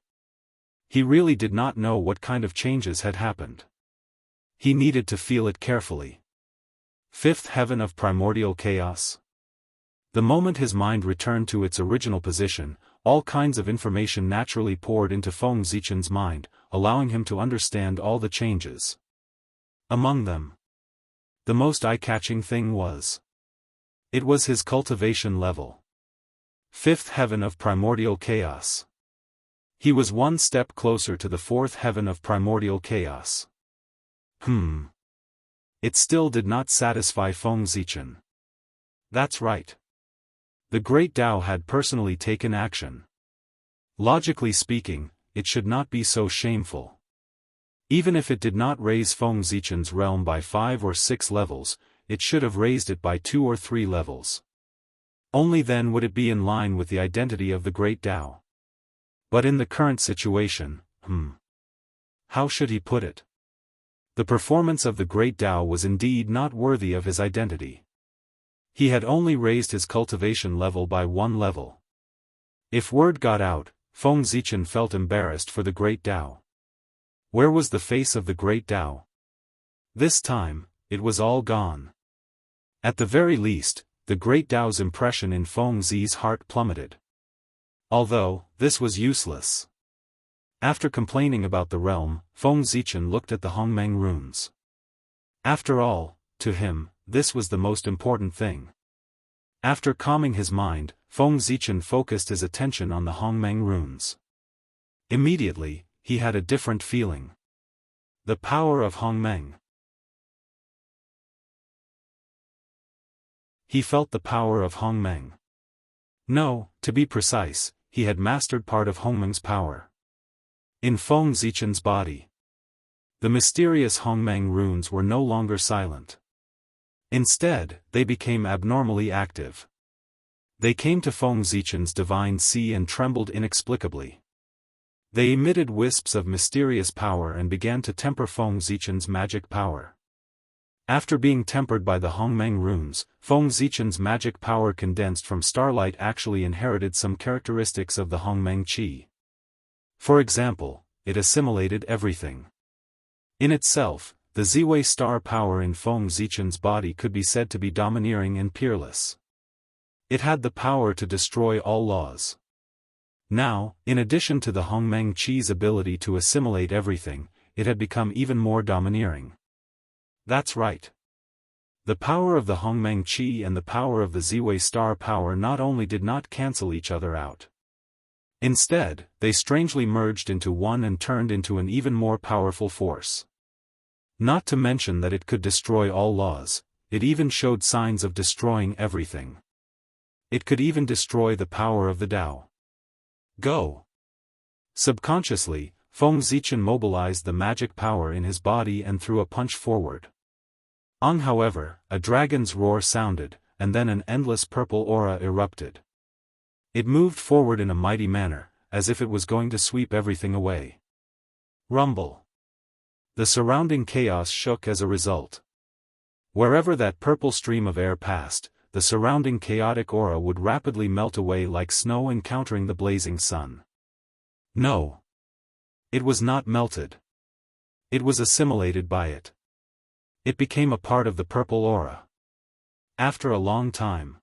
He really did not know what kind of changes had happened. He needed to feel it carefully. Fifth heaven of primordial chaos. The moment his mind returned to its original position, all kinds of information naturally poured into Feng Zichen's mind, allowing him to understand all the changes. Among them, the most eye-catching thing was. It was his cultivation level. Fifth heaven of primordial chaos. He was one step closer to the fourth heaven of primordial chaos. It still did not satisfy Feng Zichen. That's right. The great Tao had personally taken action. Logically speaking, it should not be so shameful. Even if it did not raise Feng Zichen's realm by 5 or 6 levels, it should have raised it by 2 or 3 levels. Only then would it be in line with the identity of the great Tao. But in the current situation, how should he put it? The performance of the great Tao was indeed not worthy of his identity. He had only raised his cultivation level by 1 level. If word got out, Feng Zichen felt embarrassed for the great Tao. Where was the face of the great Tao? This time, it was all gone. At the very least, the great Tao's impression in Feng Zi's heart plummeted. Although, this was useless. After complaining about the realm, Feng Zichen looked at the Hongmeng runes. After all, to him, this was the most important thing. After calming his mind, Feng Zichen focused his attention on the Hongmeng runes. Immediately, he had a different feeling. The power of Hongmeng. He felt the power of Hongmeng. No, to be precise, he had mastered part of Hongmeng's power. In Feng Zichen's body, the mysterious Hongmeng runes were no longer silent. Instead, they became abnormally active. They came to Feng Zichen's divine sea and trembled inexplicably. They emitted wisps of mysterious power and began to temper Feng Zichen's magic power. After being tempered by the Hongmeng runes, Feng Zichen's magic power condensed from starlight actually inherited some characteristics of the Hongmeng qi. For example, it assimilated everything. In itself, the Ziwei star power in Feng Zichen's body could be said to be domineering and peerless. It had the power to destroy all laws. Now, in addition to the Hongmeng qi's ability to assimilate everything, it had become even more domineering. That's right. The power of the Hongmeng qi and the power of the Ziwei star power not only did not cancel each other out. Instead, they strangely merged into one and turned into an even more powerful force. Not to mention that it could destroy all laws, it even showed signs of destroying everything. It could even destroy the power of the Tao. Go! Subconsciously, Feng Zichen mobilized the magic power in his body and threw a punch forward. However, a dragon's roar sounded, and then an endless purple aura erupted. It moved forward in a mighty manner, as if it was going to sweep everything away. Rumble. The surrounding chaos shook as a result. Wherever that purple stream of air passed, the surrounding chaotic aura would rapidly melt away like snow encountering the blazing sun. No. It was not melted. It was assimilated by it. It became a part of the purple aura. After a long time,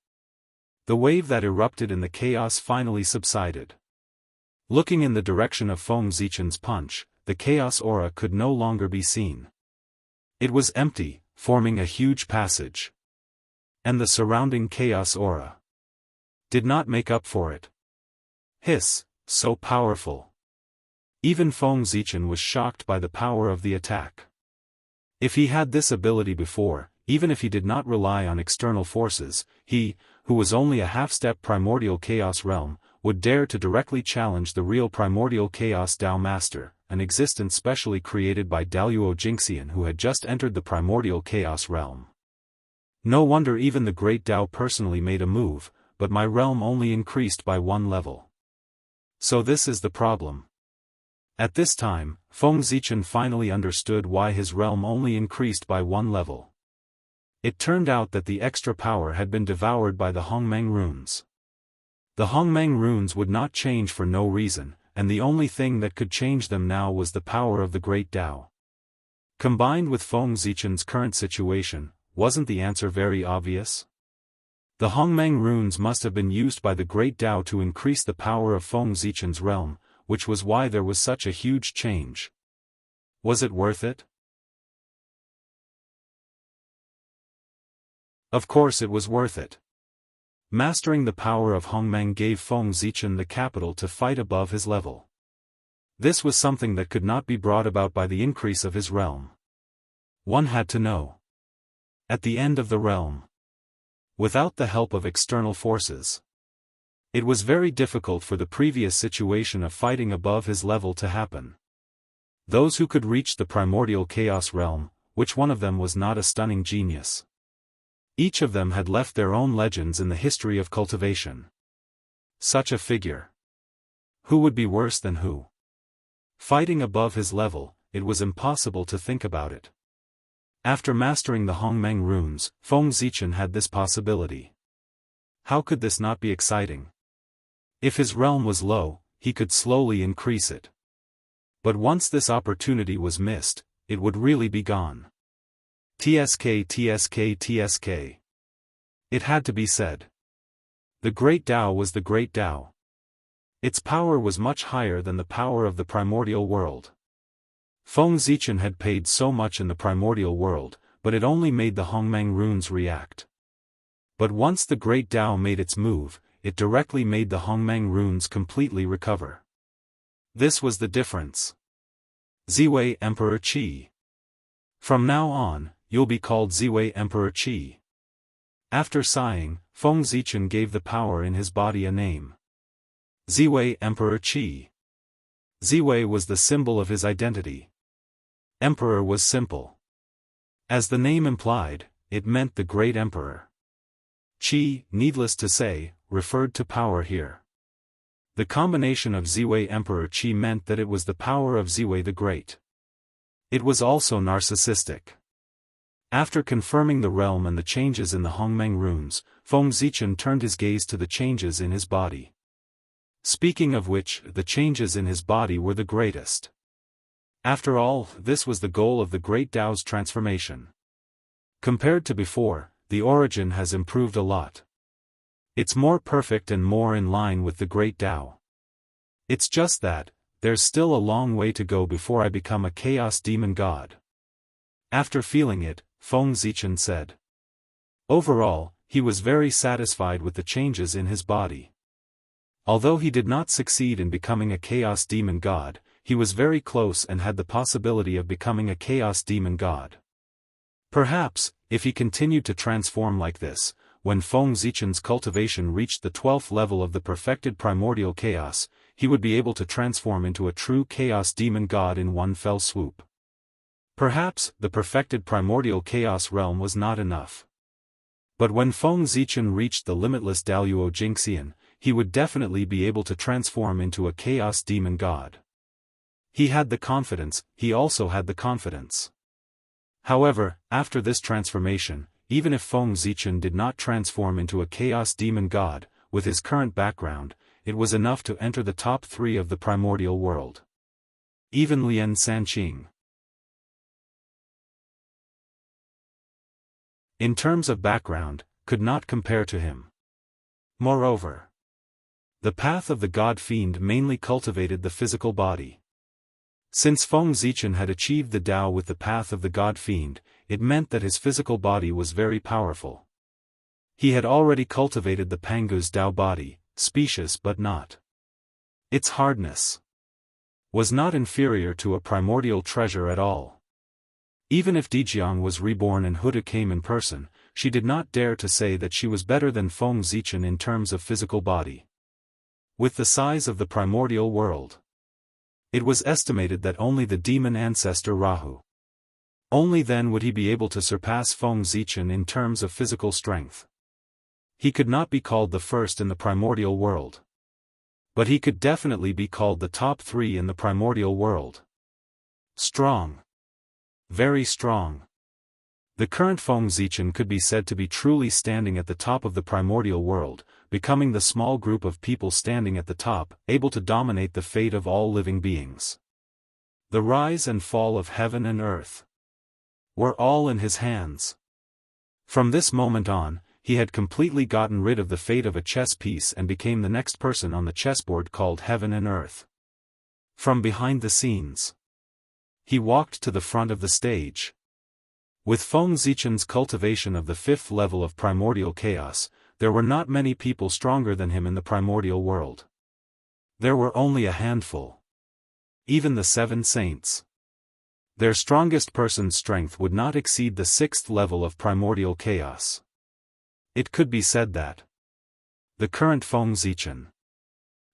the wave that erupted in the chaos finally subsided. Looking in the direction of Feng Zichen's punch, the chaos aura could no longer be seen. It was empty, forming a huge passage. And the surrounding chaos aura did not make up for it. Hiss, so powerful. Even Feng Zichen was shocked by the power of the attack. If he had this ability before, even if he did not rely on external forces, he, who was only a half-step primordial chaos realm, would dare to directly challenge the real primordial chaos Tao Master, an existence specially created by Daoist Jingxian who had just entered the primordial chaos realm. No wonder even the great Tao personally made a move, but my realm only increased by one level. So this is the problem. At this time, Feng Zichen finally understood why his realm only increased by one level. It turned out that the extra power had been devoured by the Hongmeng runes. The Hongmeng runes would not change for no reason, and the only thing that could change them now was the power of the great Tao. Combined with Feng Zichen's current situation, wasn't the answer very obvious? The Hongmeng runes must have been used by the great Tao to increase the power of Feng Zichen's realm, which was why there was such a huge change. Was it worth it? Of course it was worth it. Mastering the power of Hongmeng gave Feng Zichen the capital to fight above his level. This was something that could not be brought about by the increase of his realm. One had to know. At the end of the realm, without the help of external forces, it was very difficult for the previous situation of fighting above his level to happen. Those who could reach the primordial chaos realm, which one of them was not a stunning genius? Each of them had left their own legends in the history of cultivation. Such a figure. Who would be worse than who? Fighting above his level, it was impossible to think about it. After mastering the Hongmeng runes, Feng Zichen had this possibility. How could this not be exciting? If his realm was low, he could slowly increase it. But once this opportunity was missed, it would really be gone. TSK TSK TSK. It had to be said. The Great Tao was the Great Tao. Its power was much higher than the power of the primordial world. Feng Zichen had paid so much in the primordial world, but it only made the Hongmeng runes react. But once the Great Tao made its move, it directly made the Hongmeng runes completely recover. This was the difference. Ziwei Emperor Qi. From now on, you'll be called Ziwei Emperor Qi. After sighing, Feng Zichen gave the power in his body a name. Ziwei Emperor Qi. Ziwei was the symbol of his identity. Emperor was simple. As the name implied, it meant the great emperor. Qi, needless to say, referred to power here. The combination of Ziwei Emperor Qi meant that it was the power of Ziwei the Great. It was also narcissistic. After confirming the realm and the changes in the Hongmeng runes, Feng Zichen turned his gaze to the changes in his body. Speaking of which, the changes in his body were the greatest. After all, this was the goal of the Great Tao's transformation. Compared to before, the origin has improved a lot. It's more perfect and more in line with the Great Tao. It's just that, there's still a long way to go before I become a chaos demon god. After feeling it, Feng Zichen said. Overall, he was very satisfied with the changes in his body. Although he did not succeed in becoming a chaos demon god, he was very close and had the possibility of becoming a chaos demon god. Perhaps, if he continued to transform like this, when Feng Zichen's cultivation reached the 12th level of the perfected primordial chaos, he would be able to transform into a true chaos demon god in one fell swoop. Perhaps, the perfected primordial chaos realm was not enough. But when Feng Zichen reached the limitless Daoist Jingxian, he would definitely be able to transform into a chaos demon god. He had the confidence, he also had the confidence. However, after this transformation, even if Feng Zichen did not transform into a chaos demon god, with his current background, it was enough to enter the top 3 of the primordial world. Even Lian Sanqing, in terms of background, could not compare to him. Moreover, the path of the god fiend mainly cultivated the physical body. Since Feng Zichen had achieved the Tao with the path of the god fiend, it meant that his physical body was very powerful. He had already cultivated the Pangu's Tao body, specious but not. Its hardness was not inferior to a primordial treasure at all. Even if Jianghu was reborn and Huda came in person, she did not dare to say that she was better than Feng Zichen in terms of physical body. With the size of the primordial world, it was estimated that only the demon ancestor Rahu. Only then would he be able to surpass Feng Zichen in terms of physical strength. He could not be called the first in the primordial world. But he could definitely be called the top 3 in the primordial world. Strong. Very strong. The current Feng Zichen could be said to be truly standing at the top of the primordial world, becoming the small group of people standing at the top, able to dominate the fate of all living beings. The rise and fall of heaven and earth were all in his hands. From this moment on, he had completely gotten rid of the fate of a chess piece and became the next person on the chessboard called heaven and earth. From behind the scenes, he walked to the front of the stage. With Feng Zichen's cultivation of the 5th level of primordial chaos, there were not many people stronger than him in the primordial world. There were only a handful. Even the 7 saints. Their strongest person's strength would not exceed the 6th level of primordial chaos. It could be said that the current Feng Zichen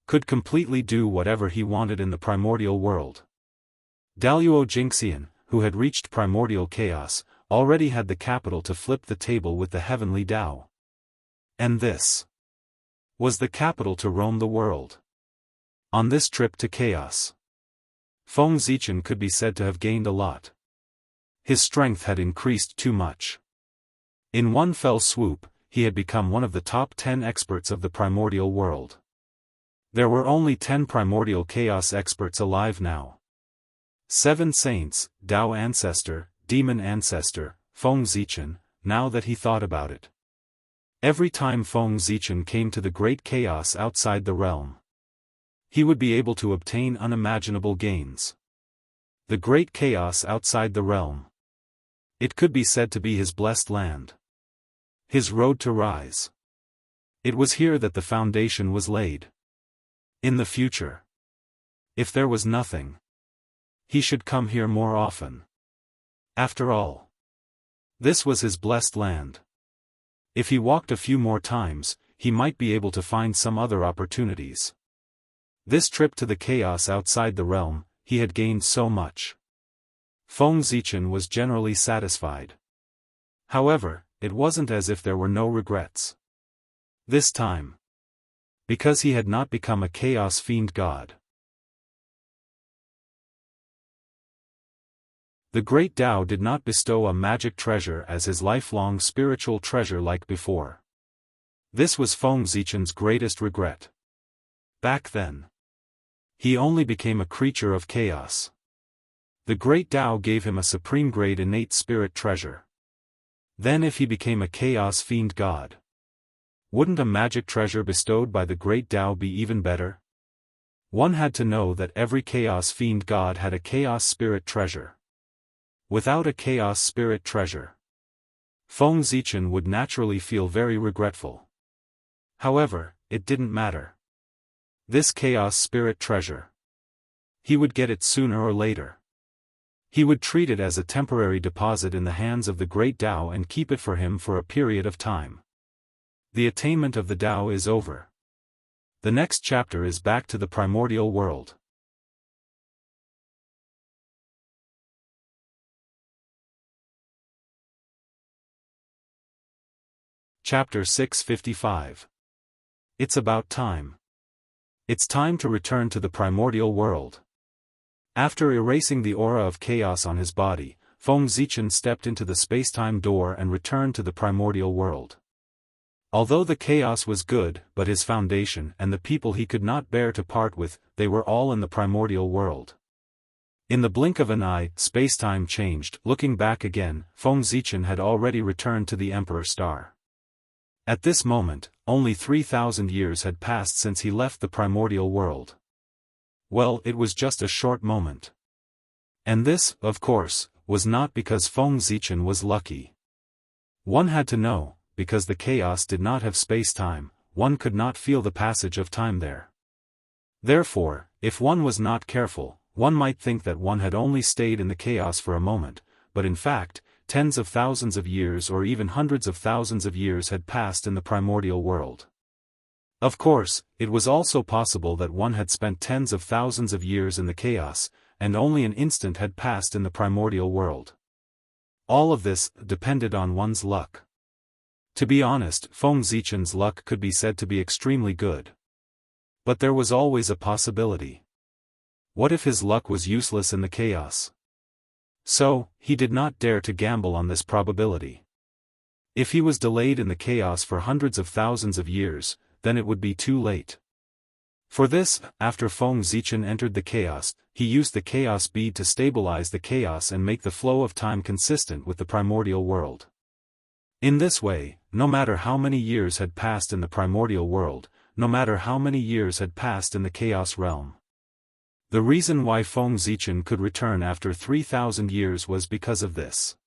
could completely do whatever he wanted in the primordial world. Daoist Jingxian, who had reached primordial chaos, already had the capital to flip the table with the heavenly Tao. And this was the capital to roam the world. On this trip to chaos, Feng Zichen could be said to have gained a lot. His strength had increased too much. In one fell swoop, he had become one of the top 10 experts of the primordial world. There were only 10 primordial chaos experts alive now. 7 saints, Tao ancestor, demon ancestor, Feng Zichen, now that he thought about it. Every time Feng Zichen came to the great chaos outside the realm, he would be able to obtain unimaginable gains. The great chaos outside the realm. It could be said to be his blessed land. His road to rise. It was here that the foundation was laid. In the future, if there was nothing, he should come here more often. After all, this was his blessed land. If he walked a few more times, he might be able to find some other opportunities. This trip to the chaos outside the realm, he had gained so much. Feng Zichen was generally satisfied. However, it wasn't as if there were no regrets. This time, Because he had not become a chaos fiend god. The great Tao did not bestow a magic treasure as his lifelong spiritual treasure like before. This was Feng Zichen's greatest regret. Back then, he only became a creature of chaos. The great Tao gave him a supreme grade innate spirit treasure. Then if he became a chaos fiend god, wouldn't a magic treasure bestowed by the great Tao be even better? One had to know that every chaos fiend god had a chaos spirit treasure. Without a chaos spirit treasure, Feng Zichen would naturally feel very regretful. However, it didn't matter. This chaos spirit treasure, he would get it sooner or later. He would treat it as a temporary deposit in the hands of the great Tao and keep it for him for a period of time. The attainment of the Tao is over. The next chapter is back to the primordial world. Chapter 655. It's about time. It's time to return to the primordial world. After erasing the aura of chaos on his body, Feng Zichen stepped into the space-time door and returned to the primordial world. Although the chaos was good, but his foundation and the people he could not bear to part with, they were all in the primordial world. In the blink of an eye, space-time changed. Looking back again, Feng Zichen had already returned to the Emperor Star. At this moment, only 3,000 years had passed since he left the primordial world. Well, it was just a short moment. And this, of course, was not because Feng Zichen was lucky. One had to know, because the chaos did not have space-time, one could not feel the passage of time there. Therefore, if one was not careful, one might think that one had only stayed in the chaos for a moment, but in fact, tens of thousands of years or even hundreds of thousands of years had passed in the primordial world. Of course, it was also possible that one had spent tens of thousands of years in the chaos, and only an instant had passed in the primordial world. All of this depended on one's luck. To be honest, Feng Zichen's luck could be said to be extremely good. But there was always a possibility. What if his luck was useless in the chaos? So, he did not dare to gamble on this probability. If he was delayed in the chaos for hundreds of thousands of years, then it would be too late. For this, after Feng Zichen entered the chaos, he used the chaos bead to stabilize the chaos and make the flow of time consistent with the primordial world. In this way, no matter how many years had passed in the primordial world, no matter how many years had passed in the chaos realm, the reason why Feng Zichen could return after 3,000 years was because of this.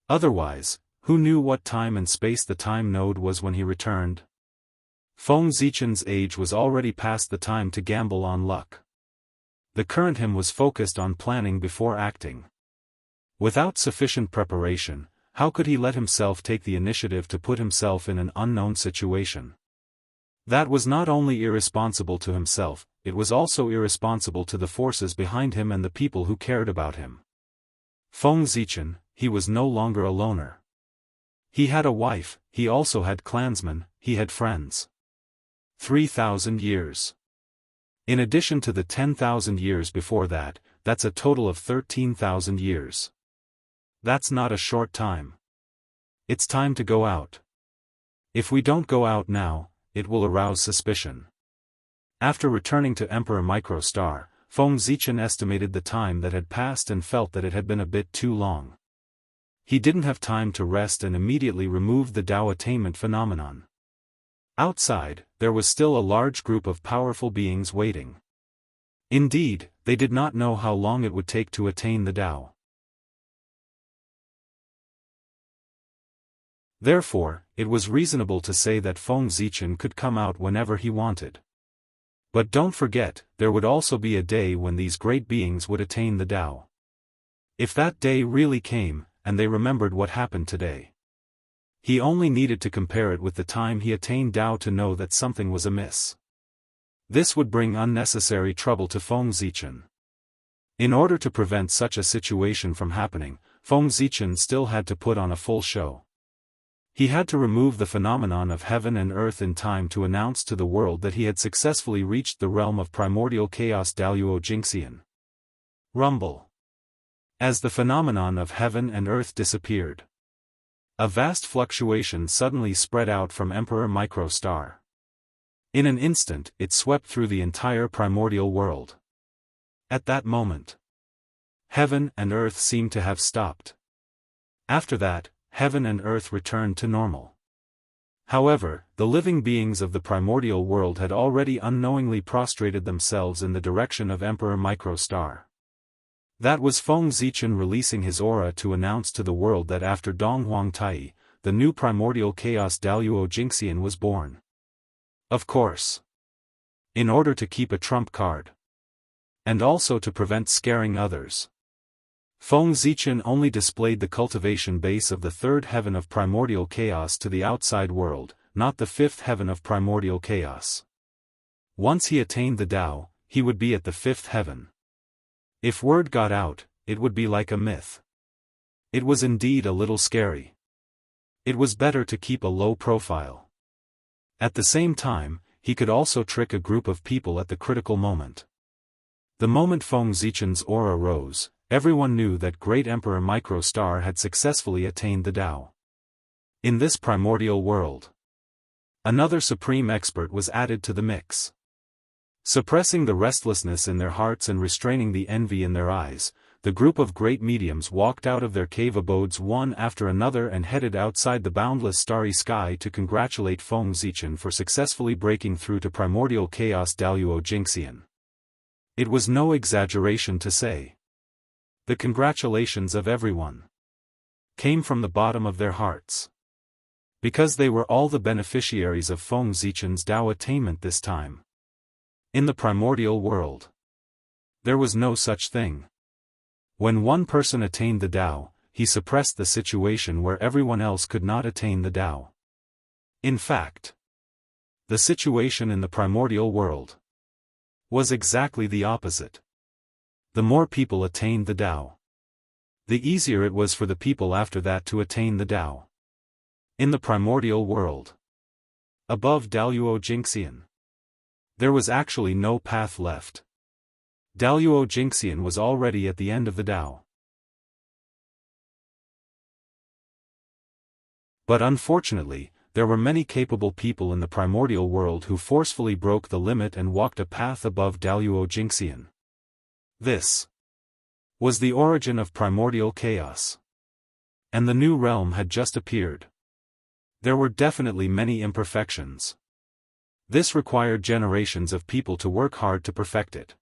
Otherwise, who knew what time and space the time node was when he returned? Feng Zichen's age was already past the time to gamble on luck. The current him was focused on planning before acting. Without sufficient preparation, how could he let himself take the initiative to put himself in an unknown situation? That was not only irresponsible to himself, it was also irresponsible to the forces behind him and the people who cared about him. Feng Zichen, he was no longer a loner. He had a wife, he also had clansmen, he had friends. 3,000 years. In addition to the 10,000 years before that, that's a total of 13,000 years. That's not a short time. It's time to go out. If we don't go out now, it will arouse suspicion. After returning to Emperor Microstar, Feng Zichen estimated the time that had passed and felt that it had been a bit too long. He didn't have time to rest and immediately removed the Tao attainment phenomenon. Outside, there was still a large group of powerful beings waiting. Indeed, they did not know how long it would take to attain the Tao. Therefore, it was reasonable to say that Feng Zichen could come out whenever he wanted. But don't forget, there would also be a day when these great beings would attain the Tao. If that day really came, and they remembered what happened today, he only needed to compare it with the time he attained Tao to know that something was amiss. This would bring unnecessary trouble to Feng Zichen. In order to prevent such a situation from happening, Feng Zichen still had to put on a full show. He had to remove the phenomenon of heaven and earth in time to announce to the world that he had successfully reached the realm of primordial chaos Daoist Jingxian. Rumble. As the phenomenon of heaven and earth disappeared, a vast fluctuation suddenly spread out from Emperor Microstar. In an instant it swept through the entire primordial world. At that moment, heaven and earth seemed to have stopped. After that, heaven and earth returned to normal. However, the living beings of the primordial world had already unknowingly prostrated themselves in the direction of Emperor Microstar. That was Feng Zichen releasing his aura to announce to the world that after Dong Huang Tai, the new primordial chaos Daoist Jingxian was born. Of course. In order to keep a trump card. And also to prevent scaring others. Feng Zichen only displayed the cultivation base of the third heaven of primordial chaos to the outside world, not the fifth heaven of primordial chaos. Once he attained the Tao, he would be at the fifth heaven. If word got out, it would be like a myth. It was indeed a little scary. It was better to keep a low profile. At the same time, he could also trick a group of people at the critical moment. The moment Feng Zichen's aura rose, everyone knew that Great Emperor Microstar had successfully attained the Tao. In this primordial world, another supreme expert was added to the mix. Suppressing the restlessness in their hearts and restraining the envy in their eyes, the group of great mediums walked out of their cave abodes one after another and headed outside the boundless starry sky to congratulate Feng Zichen for successfully breaking through to primordial chaos Daoist Jingxian. It was no exaggeration to say. The congratulations of everyone came from the bottom of their hearts. Because they were all the beneficiaries of Feng Zichen's Tao attainment this time. In the primordial world, there was no such thing. When one person attained the Tao, he suppressed the situation where everyone else could not attain the Tao. In fact, the situation in the primordial world was exactly the opposite. The more people attained the Tao, the easier it was for the people after that to attain the Tao. In the primordial world, above Daoist Jingxian, there was actually no path left. Daoist Jingxian was already at the end of the Tao. But unfortunately, there were many capable people in the primordial world who forcefully broke the limit and walked a path above Daoist Jingxian. This was the origin of primordial chaos. And the new realm had just appeared. There were definitely many imperfections. This required generations of people to work hard to perfect it.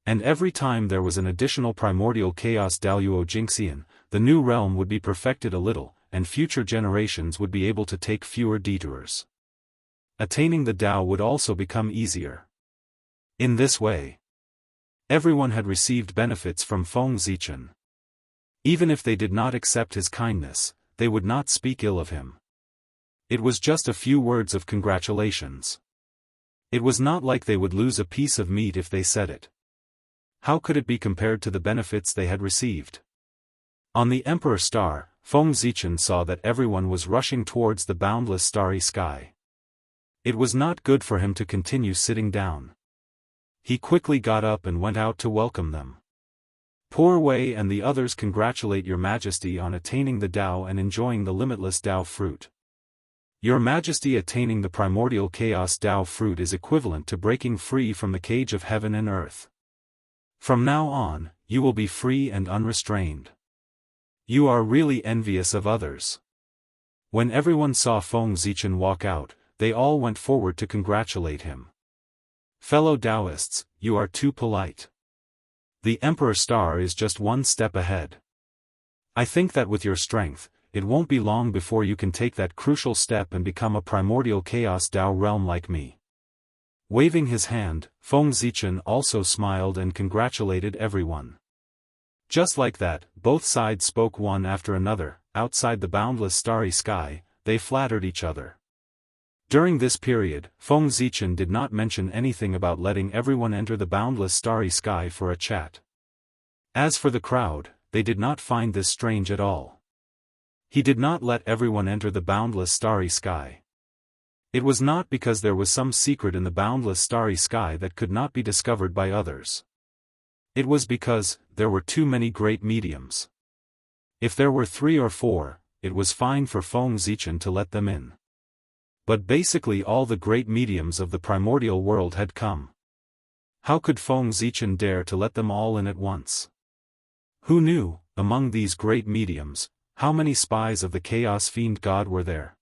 And every time there was an additional primordial chaos Daoist Jingxian, the new realm would be perfected a little, and future generations would be able to take fewer detours. Attaining the Tao would also become easier. In this way, everyone had received benefits from Feng Zichen. Even if they did not accept his kindness, they would not speak ill of him. It was just a few words of congratulations. It was not like they would lose a piece of meat if they said it. How could it be compared to the benefits they had received? On the Emperor Star, Feng Zichen saw that everyone was rushing towards the boundless starry sky. It was not good for him to continue sitting down. He quickly got up and went out to welcome them. Poor Wei and the others congratulate Your Majesty on attaining the Tao and enjoying the limitless Tao fruit. Your Majesty attaining the primordial chaos Tao fruit is equivalent to breaking free from the cage of heaven and earth. From now on, you will be free and unrestrained. You are really envious of others. When everyone saw Feng Zichen walk out, they all went forward to congratulate him. Fellow Daoists, you are too polite. The Emperor Star is just one step ahead. I think that with your strength, it won't be long before you can take that crucial step and become a primordial chaos Tao realm like me. Waving his hand, Feng Zichen also smiled and congratulated everyone. Just like that, both sides spoke one after another. Outside the boundless starry sky, they flattered each other. During this period, Feng Zichen did not mention anything about letting everyone enter the boundless starry sky for a chat. As for the crowd, they did not find this strange at all. He did not let everyone enter the boundless starry sky. It was not because there was some secret in the boundless starry sky that could not be discovered by others. It was because there were too many great mediums. If there were 3 or 4, it was fine for Feng Zichen to let them in. But basically all the great mediums of the primordial world had come. How could Feng Zichen dare to let them all in at once? Who knew, among these great mediums, how many spies of the Chaos Fiend God were there?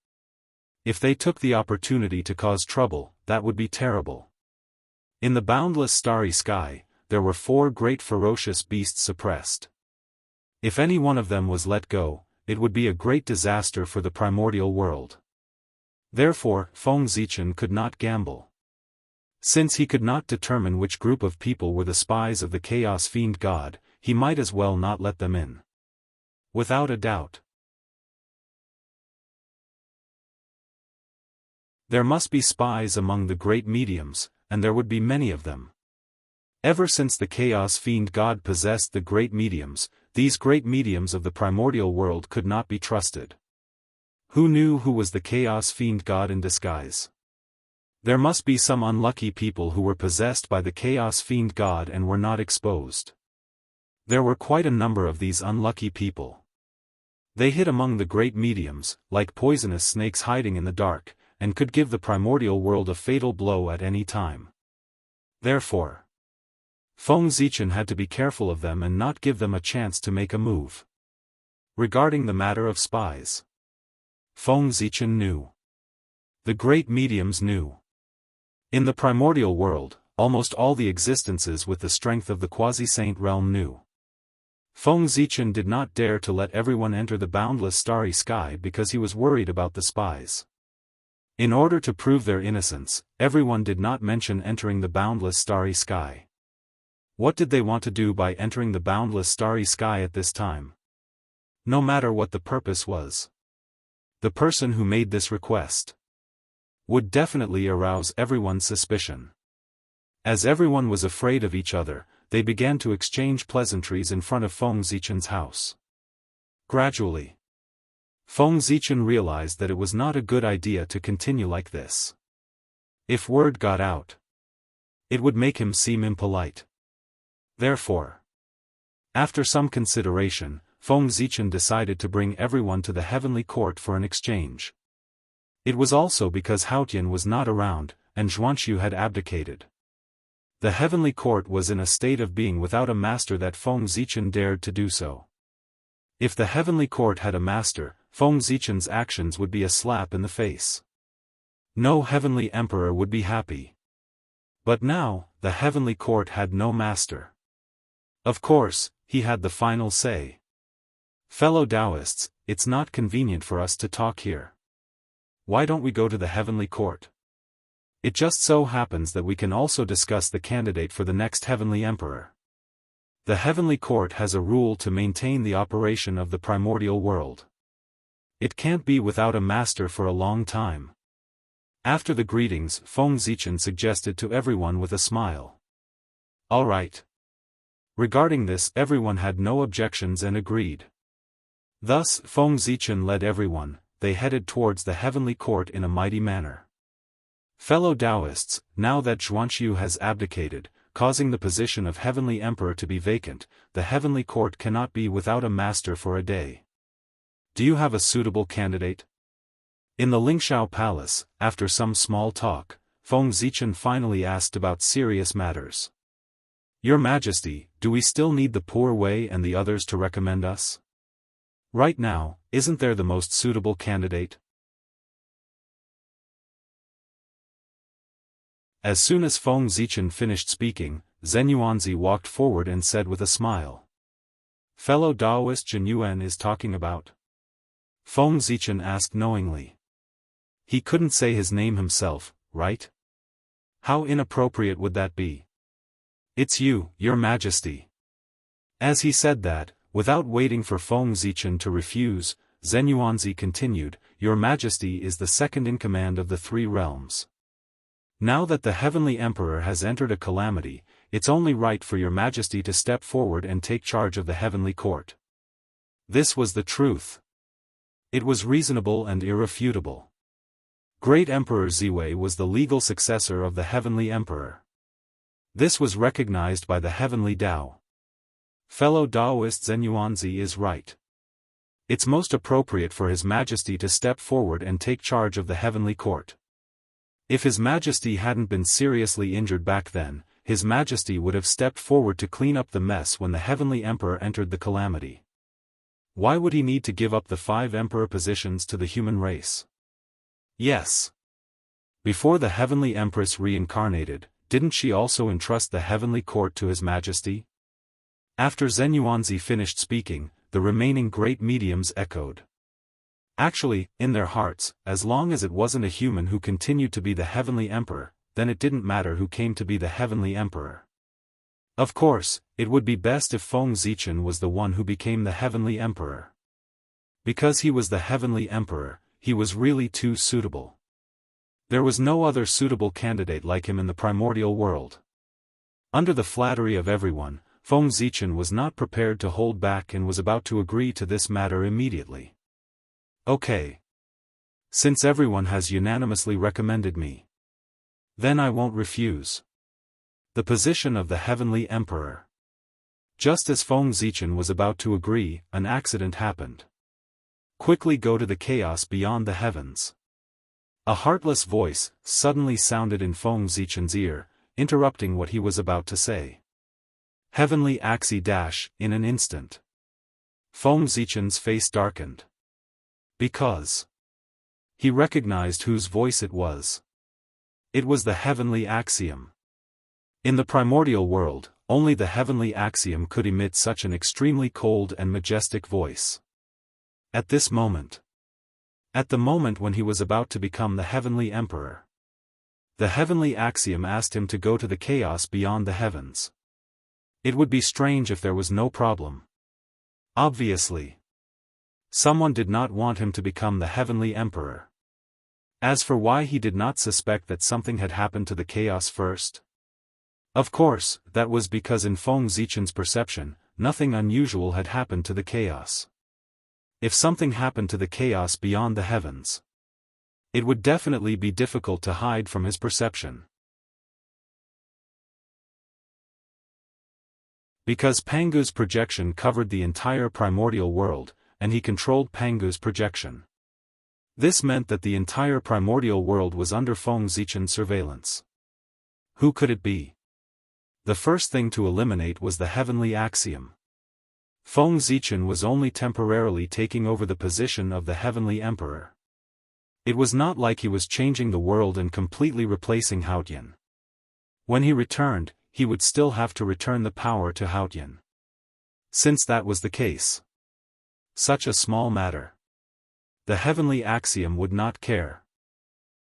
If they took the opportunity to cause trouble, that would be terrible. In the boundless starry sky, there were 4 great ferocious beasts suppressed. If any one of them was let go, it would be a great disaster for the primordial world. Therefore, Feng Zichen could not gamble. Since he could not determine which group of people were the spies of the Chaos Fiend God, he might as well not let them in. Without a doubt. There must be spies among the great mediums, and there would be many of them. Ever since the Chaos Fiend God possessed the great mediums, these great mediums of the primordial world could not be trusted. Who knew who was the Chaos Fiend God in disguise? There must be some unlucky people who were possessed by the Chaos Fiend God and were not exposed. There were quite a number of these unlucky people. They hid among the great mediums, like poisonous snakes hiding in the dark, and could give the primordial world a fatal blow at any time. Therefore, Feng Zichen had to be careful of them and not give them a chance to make a move. Regarding the matter of spies, Feng Zichen knew. The great mediums knew. In the primordial world, almost all the existences with the strength of the quasi-saint realm knew. Feng Zichen did not dare to let everyone enter the boundless starry sky because he was worried about the spies. In order to prove their innocence, everyone did not mention entering the boundless starry sky. What did they want to do by entering the boundless starry sky at this time? No matter what the purpose was. The person who made this request would definitely arouse everyone's suspicion. As everyone was afraid of each other, they began to exchange pleasantries in front of Feng Zichen's house. Gradually, Feng Zichen realized that it was not a good idea to continue like this. If word got out, it would make him seem impolite. Therefore, after some consideration, Feng Zichen decided to bring everyone to the heavenly court for an exchange. It was also because Haotian was not around, and Jianghu had abdicated. The heavenly court was in a state of being without a master that Feng Zichen dared to do so. If the heavenly court had a master, Feng Zichen's actions would be a slap in the face. No heavenly emperor would be happy. But now, the heavenly court had no master. Of course, he had the final say. Fellow Daoists, it's not convenient for us to talk here. Why don't we go to the heavenly court? It just so happens that we can also discuss the candidate for the next heavenly emperor. The heavenly court has a rule to maintain the operation of the primordial world. It can't be without a master for a long time. After the greetings, Feng Zichen suggested to everyone with a smile. All right. Regarding this, everyone had no objections and agreed. Thus, Feng Zichen led everyone. They headed towards the heavenly court in a mighty manner. Fellow Daoists, now that Jianghu has abdicated, causing the position of heavenly emperor to be vacant, the heavenly court cannot be without a master for a day. Do you have a suitable candidate? In the Lingshao Palace, after some small talk, Feng Zichen finally asked about serious matters. Your Majesty, do we still need the Poor Wei and the others to recommend us? Right now, isn't there the most suitable candidate? As soon as Feng Zichen finished speaking, Zhen Yuanzi walked forward and said with a smile. Fellow Daoist Zhen Yuan is talking about. Feng Zichen asked knowingly. He couldn't say his name himself, right? How inappropriate would that be? It's you, Your Majesty. As he said that, without waiting for Feng Zichen to refuse, Zhen Yuanzi continued, Your Majesty is the second in command of the 3 realms. Now that the heavenly emperor has entered a calamity, it's only right for Your Majesty to step forward and take charge of the heavenly court. This was the truth. It was reasonable and irrefutable. Great Emperor Ziwei was the legal successor of the Heavenly Emperor. This was recognized by the Heavenly Tao. Fellow Daoist Zenyuanzi is right. It's most appropriate for His Majesty to step forward and take charge of the Heavenly Court. If His Majesty hadn't been seriously injured back then, His Majesty would have stepped forward to clean up the mess when the Heavenly Emperor entered the calamity. Why would he need to give up the 5 emperor positions to the human race? Yes. Before the Heavenly Empress reincarnated, didn't she also entrust the Heavenly Court to His Majesty? After Zenyuanzi finished speaking, the remaining great mediums echoed. Actually, in their hearts, as long as it wasn't a human who continued to be the Heavenly Emperor, then it didn't matter who came to be the Heavenly Emperor. Of course, it would be best if Feng Zichen was the one who became the Heavenly Emperor. Because he was the Heavenly Emperor, he was really too suitable. There was no other suitable candidate like him in the primordial world. Under the flattery of everyone, Feng Zichen was not prepared to hold back and was about to agree to this matter immediately. Okay. Since everyone has unanimously recommended me, then I won't refuse. The position of the Heavenly Emperor. Just as Feng Zichen was about to agree, an accident happened. Quickly go to the chaos beyond the heavens. A heartless voice suddenly sounded in Feng Zichen's ear, interrupting what he was about to say. Heavenly Axie in an instant. Feng Zichen's face darkened. Because he recognized whose voice it was. It was the Heavenly Axiom. In the primordial world, only the Heavenly Axiom could emit such an extremely cold and majestic voice. At this moment. At the moment when he was about to become the Heavenly Emperor. The Heavenly Axiom asked him to go to the chaos beyond the heavens. It would be strange if there was no problem. Obviously. Someone did not want him to become the Heavenly Emperor. As for why he did not suspect that something had happened to the chaos first? Of course, that was because in Feng Zichen's perception, nothing unusual had happened to the chaos. If something happened to the chaos beyond the heavens, it would definitely be difficult to hide from his perception. Because Pangu's projection covered the entire primordial world, and he controlled Pangu's projection. This meant that the entire primordial world was under Feng Zichen's surveillance. Who could it be? The first thing to eliminate was the Heavenly Axiom. Feng Zichen was only temporarily taking over the position of the Heavenly Emperor. It was not like he was changing the world and completely replacing Haotian. When he returned, he would still have to return the power to Haotian. Since that was the case. Such a small matter. The Heavenly Axiom would not care.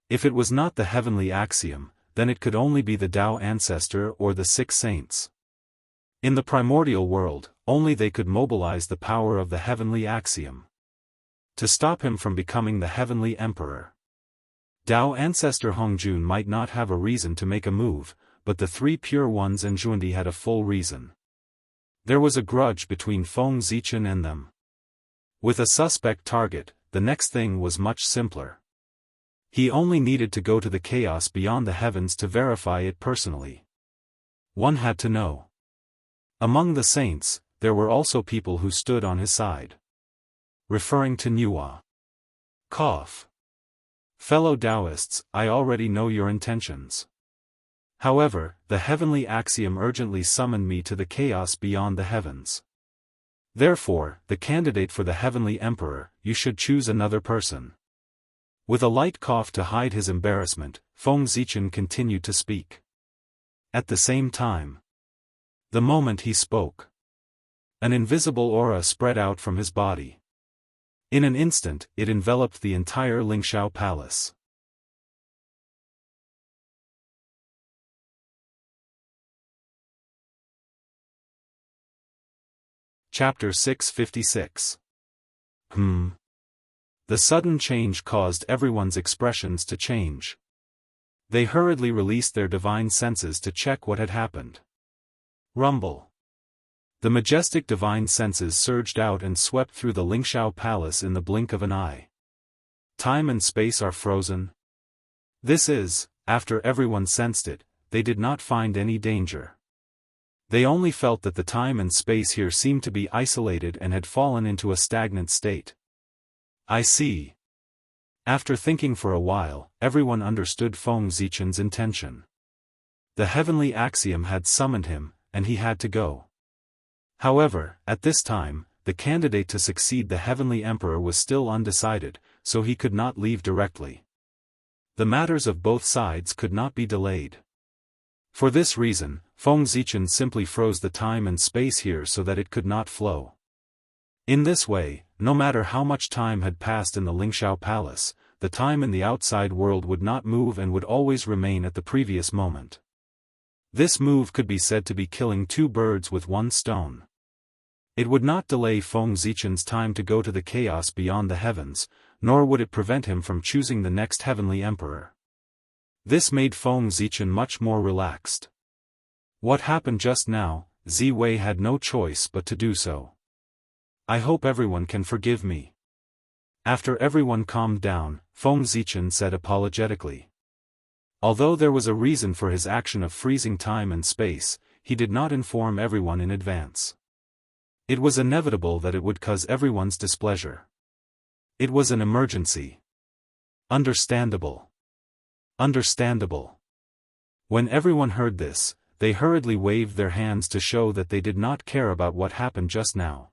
If it was not the Heavenly Axiom, then it could only be the Tao Ancestor or the 6 saints. In the primordial world, only they could mobilize the power of the Heavenly Axiom to stop him from becoming the Heavenly Emperor. Tao Ancestor Hongjun might not have a reason to make a move, but the 3 Pure Ones and Zhundi had a full reason. There was a grudge between Feng Zichen and them. With a suspect target, the next thing was much simpler. He only needed to go to the chaos beyond the heavens to verify it personally. One had to know. Among the saints, there were also people who stood on his side. Referring to Nuwa. Cough. Fellow Daoists, I already know your intentions. However, the Heavenly Axiom urgently summoned me to the chaos beyond the heavens. Therefore, the candidate for the Heavenly Emperor, you should choose another person. With a light cough to hide his embarrassment, Feng Zichen continued to speak. At the same time, the moment he spoke, an invisible aura spread out from his body. In an instant, it enveloped the entire Lingxiao Palace. Chapter 656. The sudden change caused everyone's expressions to change. They hurriedly released their divine senses to check what had happened. Rumble. The majestic divine senses surged out and swept through the Lingxiao palace in the blink of an eye. Time and space are frozen. This is, after everyone sensed it, they did not find any danger. They only felt that the time and space here seemed to be isolated and had fallen into a stagnant state. I see. After thinking for a while, everyone understood Feng Zichen's intention. The heavenly axiom had summoned him, and he had to go. However, at this time, the candidate to succeed the heavenly emperor was still undecided, so he could not leave directly. The matters of both sides could not be delayed. For this reason, Feng Zichen simply froze the time and space here so that it could not flow. In this way, no matter how much time had passed in the Lingxiao palace, the time in the outside world would not move and would always remain at the previous moment. This move could be said to be killing two birds with one stone. It would not delay Feng Zichen's time to go to the chaos beyond the heavens, nor would it prevent him from choosing the next heavenly emperor. This made Feng Zichen much more relaxed. What happened just now, Ziwei had no choice but to do so. I hope everyone can forgive me. After everyone calmed down, Feng Zichen said apologetically. Although there was a reason for his action of freezing time and space, he did not inform everyone in advance. It was inevitable that it would cause everyone's displeasure. It was an emergency. Understandable. Understandable. When everyone heard this, they hurriedly waved their hands to show that they did not care about what happened just now.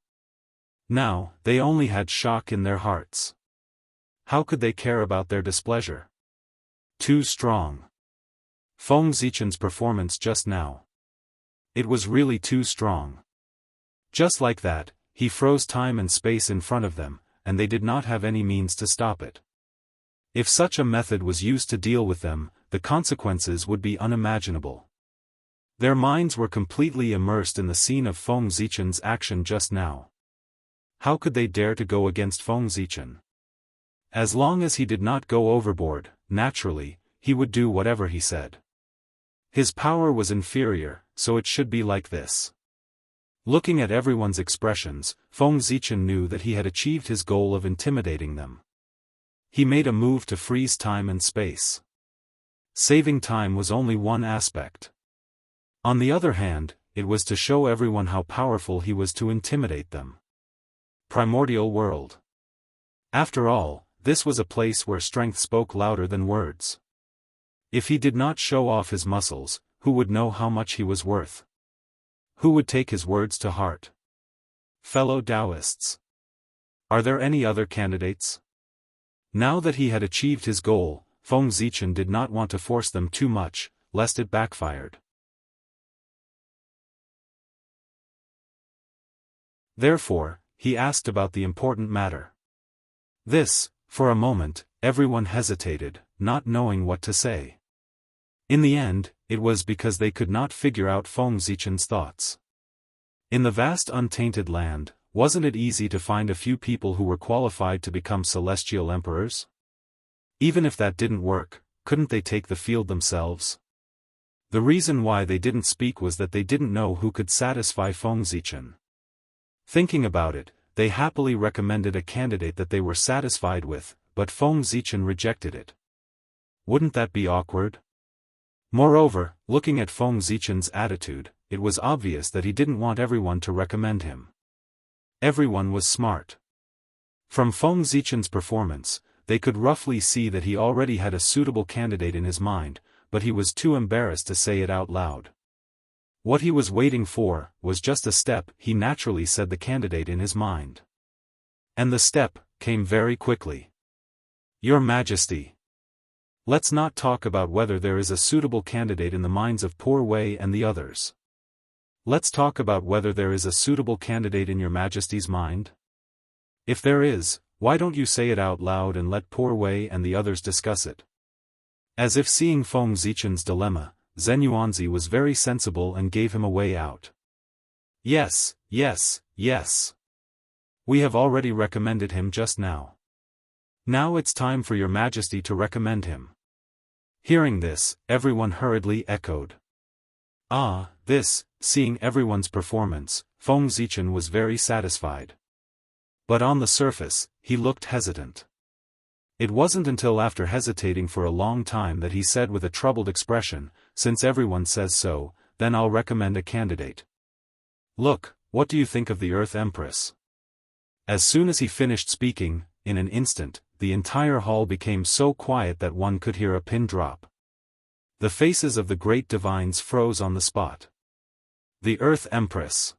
Now, they only had shock in their hearts. How could they care about their displeasure? Too strong. Feng Zichen's performance just now. It was really too strong. Just like that, he froze time and space in front of them, and they did not have any means to stop it. If such a method was used to deal with them, the consequences would be unimaginable. Their minds were completely immersed in the scene of Feng Zichen's action just now. How could they dare to go against Feng Zichen? As long as he did not go overboard, naturally, he would do whatever he said. His power was inferior, so it should be like this. Looking at everyone's expressions, Feng Zichen knew that he had achieved his goal of intimidating them. He made a move to freeze time and space. Saving time was only one aspect. On the other hand, it was to show everyone how powerful he was to intimidate them. Primordial world. After all, this was a place where strength spoke louder than words. If he did not show off his muscles, who would know how much he was worth? Who would take his words to heart? Fellow Daoists. Are there any other candidates? Now that he had achieved his goal, Feng Zichen did not want to force them too much, lest it backfired. Therefore, he asked about the important matter. This, for a moment, everyone hesitated, not knowing what to say. In the end, it was because they could not figure out Feng Zichen's thoughts. In the vast untainted land, wasn't it easy to find a few people who were qualified to become celestial emperors? Even if that didn't work, couldn't they take the field themselves? The reason why they didn't speak was that they didn't know who could satisfy Feng Zichen. Thinking about it, they happily recommended a candidate that they were satisfied with, but Feng Zichen rejected it. Wouldn't that be awkward? Moreover, looking at Feng Zichen's attitude, it was obvious that he didn't want everyone to recommend him. Everyone was smart. From Feng Zichen's performance, they could roughly see that he already had a suitable candidate in his mind, but he was too embarrassed to say it out loud. What he was waiting for was just a step. He naturally said the candidate in his mind. And the step came very quickly. Your Majesty. Let's not talk about whether there is a suitable candidate in the minds of Poor Wei and the others. Let's talk about whether there is a suitable candidate in your Majesty's mind. If there is, why don't you say it out loud and let Poor Wei and the others discuss it? As if seeing Feng Zichen's dilemma, Zhen Yuanzi was very sensible and gave him a way out. Yes, yes, yes. We have already recommended him just now. Now it's time for your Majesty to recommend him. Hearing this, everyone hurriedly echoed. Seeing everyone's performance, Feng Zichen was very satisfied. But on the surface, he looked hesitant. It wasn't until after hesitating for a long time that he said with a troubled expression, "Since everyone says so, then I'll recommend a candidate. Look, what do you think of the Earth Empress?" As soon as he finished speaking, in an instant, the entire hall became so quiet that one could hear a pin drop. The faces of the great divines froze on the spot. The Earth Empress.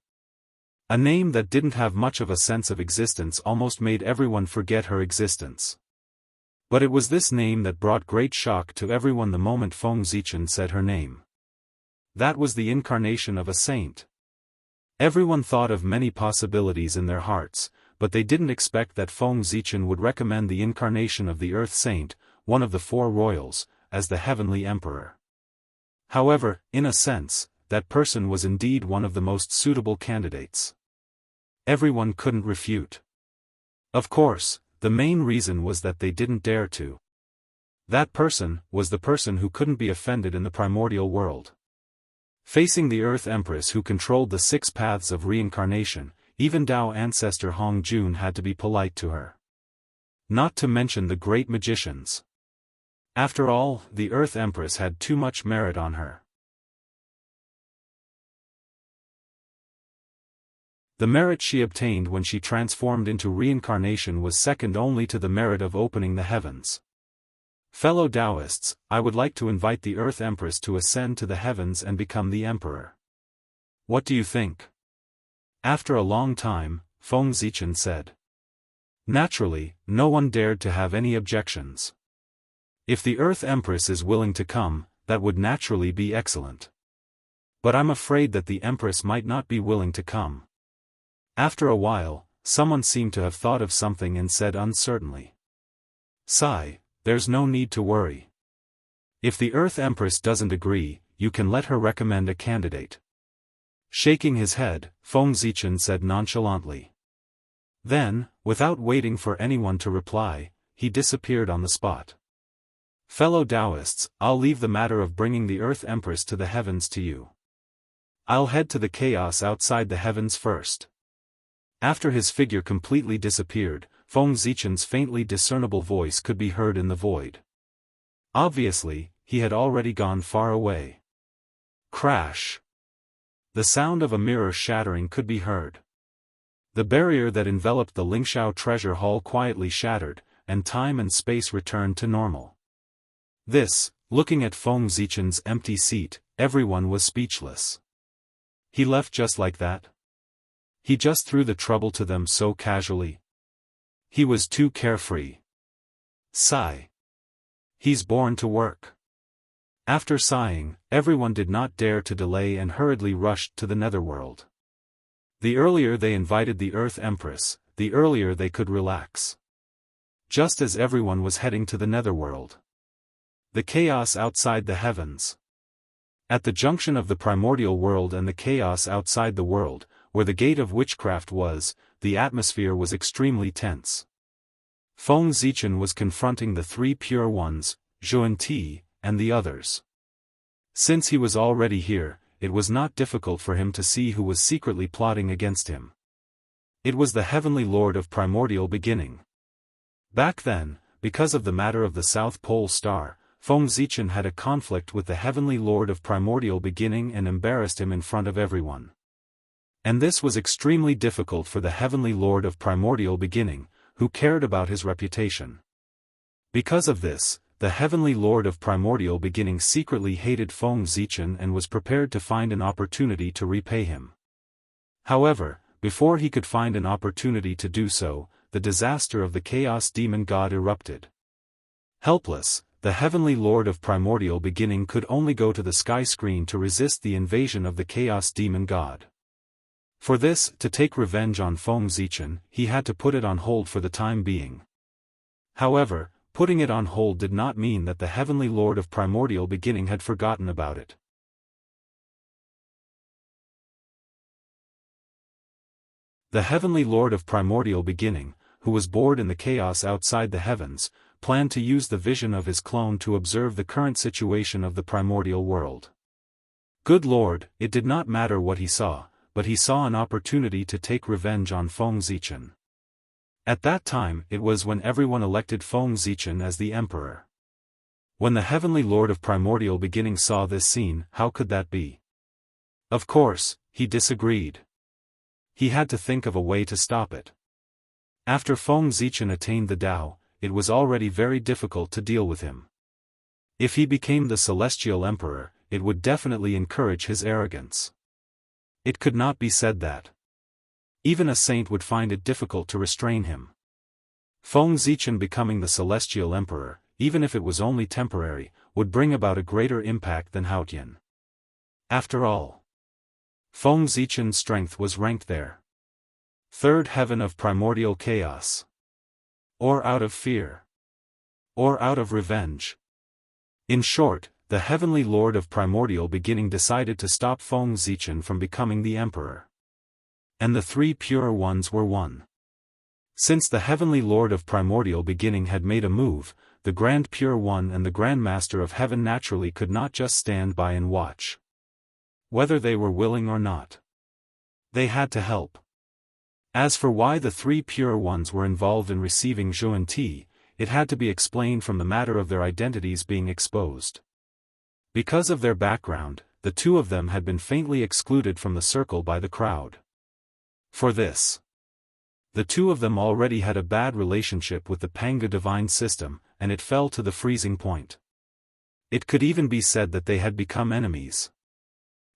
A name that didn't have much of a sense of existence almost made everyone forget her existence. But it was this name that brought great shock to everyone the moment Feng Zichen said her name. That was the incarnation of a saint. Everyone thought of many possibilities in their hearts, but they didn't expect that Feng Zichen would recommend the incarnation of the Earth Saint, one of the four royals, as the Heavenly Emperor. However, in a sense, that person was indeed one of the most suitable candidates. Everyone couldn't refute. Of course, the main reason was that they didn't dare to. That person was the person who couldn't be offended in the primordial world. Facing the Earth Empress who controlled the 6 paths of reincarnation, even Dao ancestor Hong Jun had to be polite to her. Not to mention the great magicians. After all, the Earth Empress had too much merit on her. The merit she obtained when she transformed into reincarnation was second only to the merit of opening the heavens. Fellow Daoists, I would like to invite the Earth Empress to ascend to the heavens and become the Emperor. What do you think? After a long time, Feng Zichen said. Naturally, no one dared to have any objections. If the Earth Empress is willing to come, that would naturally be excellent. But I'm afraid that the Empress might not be willing to come. After a while, someone seemed to have thought of something and said uncertainly. Sigh, there's no need to worry. If the Earth Empress doesn't agree, you can let her recommend a candidate. Shaking his head, Feng Zichen said nonchalantly. Then, without waiting for anyone to reply, he disappeared on the spot. Fellow Daoists, I'll leave the matter of bringing the Earth Empress to the heavens to you. I'll head to the chaos outside the heavens first. After his figure completely disappeared, Feng Zichen's faintly discernible voice could be heard in the void. Obviously, he had already gone far away. Crash! The sound of a mirror shattering could be heard. The barrier that enveloped the Lingshao treasure hall quietly shattered, and time and space returned to normal. Looking at Feng Zichen's empty seat, everyone was speechless. He left just like that? He just threw the trouble to them so casually. He was too carefree. Sigh. He's born to work. After sighing, everyone did not dare to delay and hurriedly rushed to the netherworld. The earlier they invited the Earth Empress, the earlier they could relax. Just as everyone was heading to the netherworld. The chaos outside the heavens. At the junction of the primordial world and the chaos outside the world, where the gate of witchcraft was, the atmosphere was extremely tense. Feng Zichen was confronting the 3 pure ones, Zhuan Ti, and the others. Since he was already here, it was not difficult for him to see who was secretly plotting against him. It was the Heavenly Lord of Primordial Beginning. Back then, because of the matter of the South Pole Star, Feng Zichen had a conflict with the Heavenly Lord of Primordial Beginning and embarrassed him in front of everyone. And this was extremely difficult for the Heavenly Lord of Primordial Beginning, who cared about his reputation. Because of this, the Heavenly Lord of Primordial Beginning secretly hated Feng Zichen and was prepared to find an opportunity to repay him. However, before he could find an opportunity to do so, the disaster of the Chaos Demon God erupted. Helpless, the Heavenly Lord of Primordial Beginning could only go to the sky screen to resist the invasion of the Chaos Demon God. For this, to take revenge on Feng Zichen, he had to put it on hold for the time being. However, putting it on hold did not mean that the Heavenly Lord of Primordial Beginning had forgotten about it. The Heavenly Lord of Primordial Beginning, who was bored in the chaos outside the heavens, planned to use the vision of his clone to observe the current situation of the primordial world. Good Lord, it did not matter what he saw, but he saw an opportunity to take revenge on Feng Zichen. At that time it was when everyone elected Feng Zichen as the emperor. When the Heavenly Lord of Primordial Beginning saw this scene, how could that be? Of course, he disagreed. He had to think of a way to stop it. After Feng Zichen attained the Tao, it was already very difficult to deal with him. If he became the Celestial Emperor, it would definitely encourage his arrogance. It could not be said that even a saint would find it difficult to restrain him. Feng Zichen becoming the Celestial Emperor, even if it was only temporary, would bring about a greater impact than Haotian. After all, Feng Zichen's strength was ranked there. Third heaven of primordial chaos. Or out of fear. Or out of revenge. In short, the Heavenly Lord of Primordial Beginning decided to stop Feng Zichen from becoming the emperor. And the three pure ones were one. Since the Heavenly Lord of Primordial Beginning had made a move, the Grand Pure One and the Grand Master of Heaven naturally could not just stand by and watch. Whether they were willing or not, they had to help. As for why the three pure ones were involved in receiving Zhuan Ti, it had to be explained from the matter of their identities being exposed. Because of their background, the two of them had been faintly excluded from the circle by the crowd. For this, the two of them already had a bad relationship with the Panga divine system, and it fell to the freezing point. It could even be said that they had become enemies.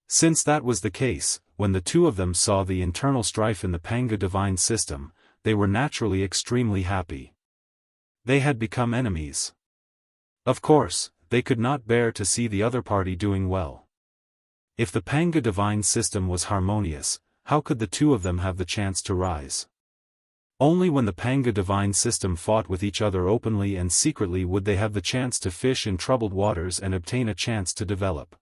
Since that was the case, when the two of them saw the internal strife in the Panga divine system, they were naturally extremely happy. They had become enemies. Of course, they could not bear to see the other party doing well. If the Panga divine system was harmonious, how could the two of them have the chance to rise? Only when the Panga divine system fought with each other openly and secretly would they have the chance to fish in troubled waters and obtain a chance to develop.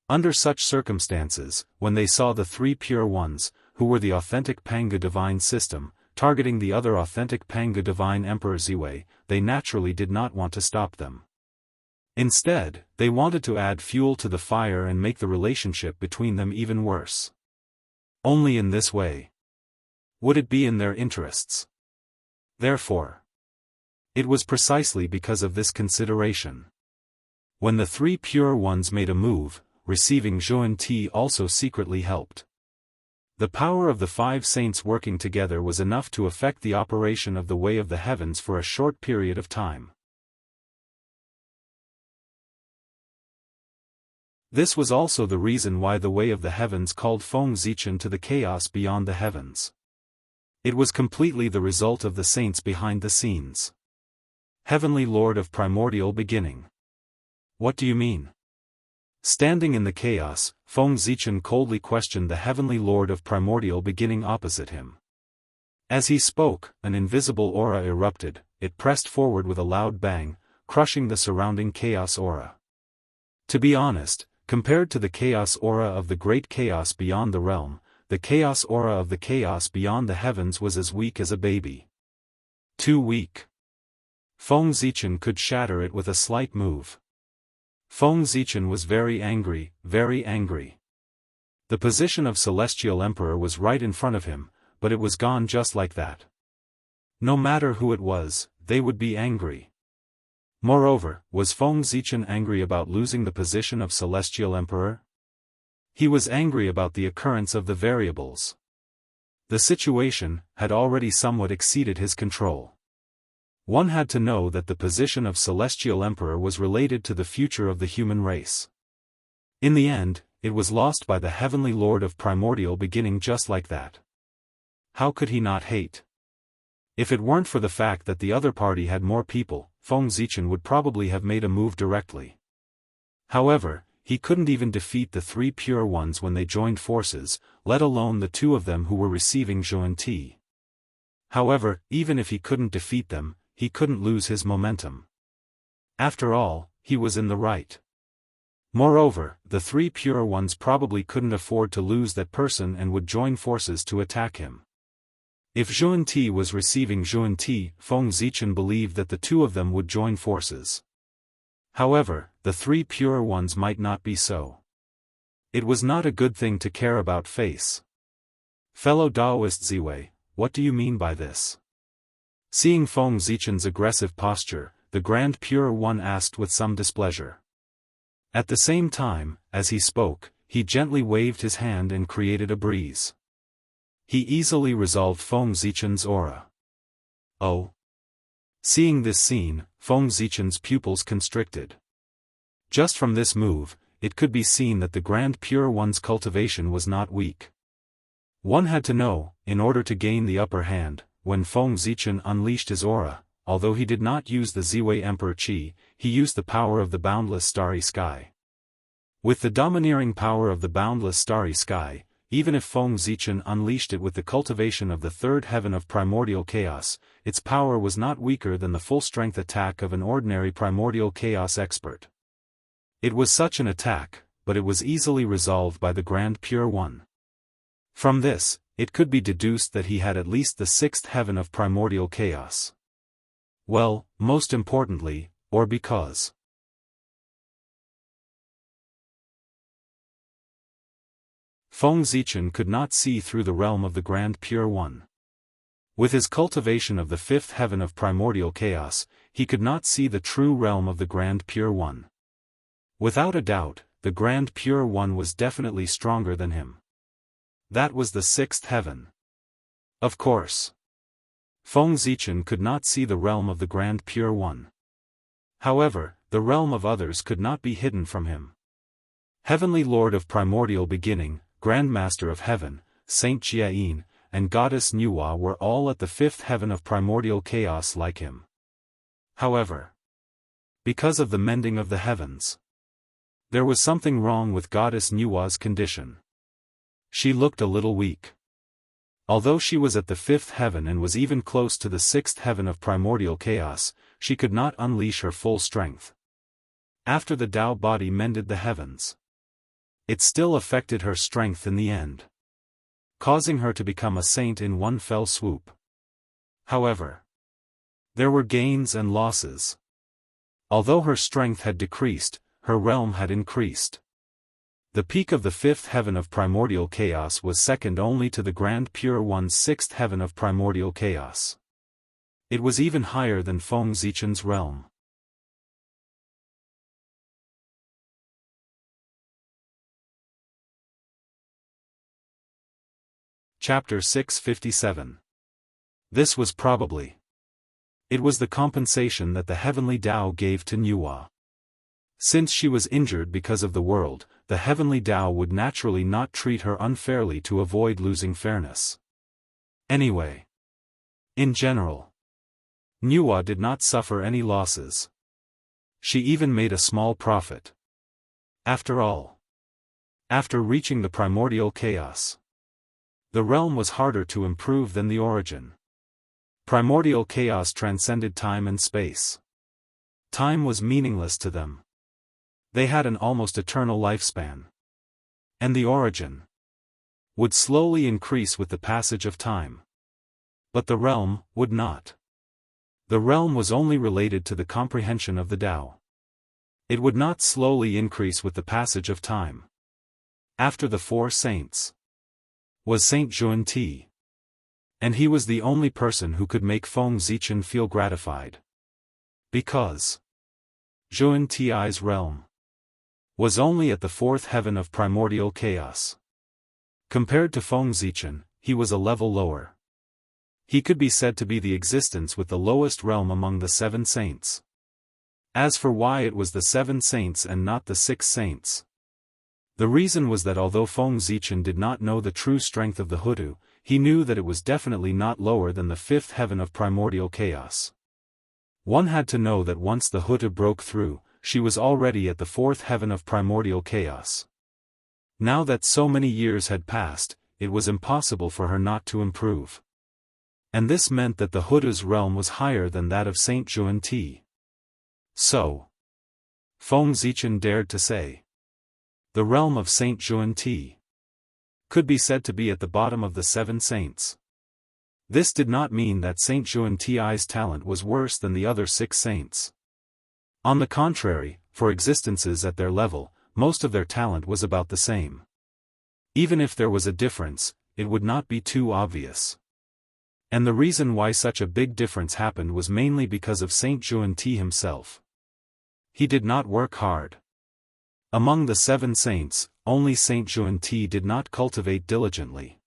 Under such circumstances, when they saw the three pure ones, who were the authentic Panga divine system, targeting the other authentic Panga divine Emperor Ziwei, they naturally did not want to stop them. Instead, they wanted to add fuel to the fire and make the relationship between them even worse. Only in this way would it be in their interests. Therefore, it was precisely because of this consideration. When the three pure ones made a move, receiving Zhuan Ti also secretly helped. The power of the five saints working together was enough to affect the operation of the Way of the Heavens for a short period of time. This was also the reason why the Way of the Heavens called Feng Zichen to the chaos beyond the heavens. It was completely the result of the saints behind the scenes. Heavenly Lord of Primordial Beginning. What do you mean? Standing in the chaos, Feng Zichen coldly questioned the Heavenly Lord of Primordial Beginning opposite him. As he spoke, an invisible aura erupted, it pressed forward with a loud bang, crushing the surrounding chaos aura. To be honest, compared to the chaos aura of the great chaos beyond the realm, the chaos aura of the chaos beyond the heavens was as weak as a baby. Too weak. Feng Zichen could shatter it with a slight move. Feng Zichen was very angry, very angry. The position of Celestial Emperor was right in front of him, but it was gone just like that. No matter who it was, they would be angry. Moreover, was Feng Zichen angry about losing the position of Celestial Emperor? He was angry about the occurrence of the variables. The situation had already somewhat exceeded his control. One had to know that the position of Celestial Emperor was related to the future of the human race. In the end, it was lost by the Heavenly Lord of Primordial Beginning just like that. How could he not hate? If it weren't for the fact that the other party had more people, Feng Zichen would probably have made a move directly. However, he couldn't even defeat the three pure ones when they joined forces, let alone the two of them who were receiving Zhuan Ti. However, even if he couldn't defeat them, he couldn't lose his momentum. After all, he was in the right. Moreover, the three pure ones probably couldn't afford to lose that person and would join forces to attack him. If Zhuan Ti was receiving Zhuan Ti, Feng Zichen believed that the two of them would join forces. However, the three pure ones might not be so. It was not a good thing to care about face. Fellow Daoist Ziwei, what do you mean by this? Seeing Feng Zichen's aggressive posture, the Grand Pure One asked with some displeasure. At the same time, as he spoke, he gently waved his hand and created a breeze. He easily resolved Feng Zichen's aura. Oh! Seeing this scene, Feng Zichen's pupils constricted. Just from this move, it could be seen that the Grand Pure One's cultivation was not weak. One had to know, in order to gain the upper hand, when Feng Zichen unleashed his aura, although he did not use the Ziwei Emperor Qi, he used the power of the boundless starry sky. With the domineering power of the boundless starry sky, even if Feng Zichen unleashed it with the cultivation of the third heaven of primordial chaos, its power was not weaker than the full-strength attack of an ordinary primordial chaos expert. It was such an attack, but it was easily resolved by the Grand Pure One. From this, it could be deduced that he had at least the sixth heaven of primordial chaos. Well, most importantly, or because Feng Zichen could not see through the realm of the Grand Pure One. With his cultivation of the fifth heaven of primordial chaos, he could not see the true realm of the Grand Pure One. Without a doubt, the Grand Pure One was definitely stronger than him. That was the sixth heaven. Of course. Feng Zichen could not see the realm of the Grand Pure One. However, the realm of others could not be hidden from him. Heavenly Lord of Primordial Beginning, Grandmaster of Heaven, Saint Jiayin, and Goddess Nuwa were all at the fifth heaven of primordial chaos like him. However, because of the mending of the heavens, there was something wrong with Goddess Nuwa's condition. She looked a little weak. Although she was at the fifth heaven and was even close to the sixth heaven of primordial chaos, she could not unleash her full strength. After the Tao body mended the heavens, it still affected her strength in the end, causing her to become a saint in one fell swoop. However, there were gains and losses. Although her strength had decreased, her realm had increased. The peak of the fifth heaven of primordial chaos was second only to the Grand Pure One's sixth heaven of primordial chaos. It was even higher than Feng Zichen's realm. Chapter 657. This was probably. It was the compensation that the heavenly Tao gave to Nuwa. Since she was injured because of the world, the heavenly Tao would naturally not treat her unfairly to avoid losing fairness. Anyway, in general, Nuwa did not suffer any losses. She even made a small profit. After all, after reaching the primordial chaos, the realm was harder to improve than the origin. Primordial chaos transcended time and space. Time was meaningless to them. They had an almost eternal lifespan. And the origin would slowly increase with the passage of time. But the realm would not. The realm was only related to the comprehension of the Tao. It would not slowly increase with the passage of time. After the four saints was Saint Zhuan-Ti. And he was the only person who could make Feng Zichen feel gratified. Because Zhuan-Ti's realm was only at the fourth heaven of primordial chaos. Compared to Feng Zichen, he was a level lower. He could be said to be the existence with the lowest realm among the seven saints. As for why it was the seven saints and not the six saints, the reason was that although Feng Zichen did not know the true strength of the Hutu, he knew that it was definitely not lower than the fifth heaven of primordial chaos. One had to know that once the Hutu broke through, she was already at the fourth heaven of primordial chaos. Now that so many years had passed, it was impossible for her not to improve. And this meant that the Hutu's realm was higher than that of Saint Zhuan-Ti. So, Feng Zichen dared to say, the realm of Saint Zhuan-Ti could be said to be at the bottom of the seven saints. This did not mean that Saint Zhuan-Ti's talent was worse than the other six saints. On the contrary, for existences at their level, most of their talent was about the same. Even if there was a difference, it would not be too obvious. And the reason why such a big difference happened was mainly because of Saint Xuanti himself. He did not work hard. Among the 7 saints, only Saint Xuanti did not cultivate diligently.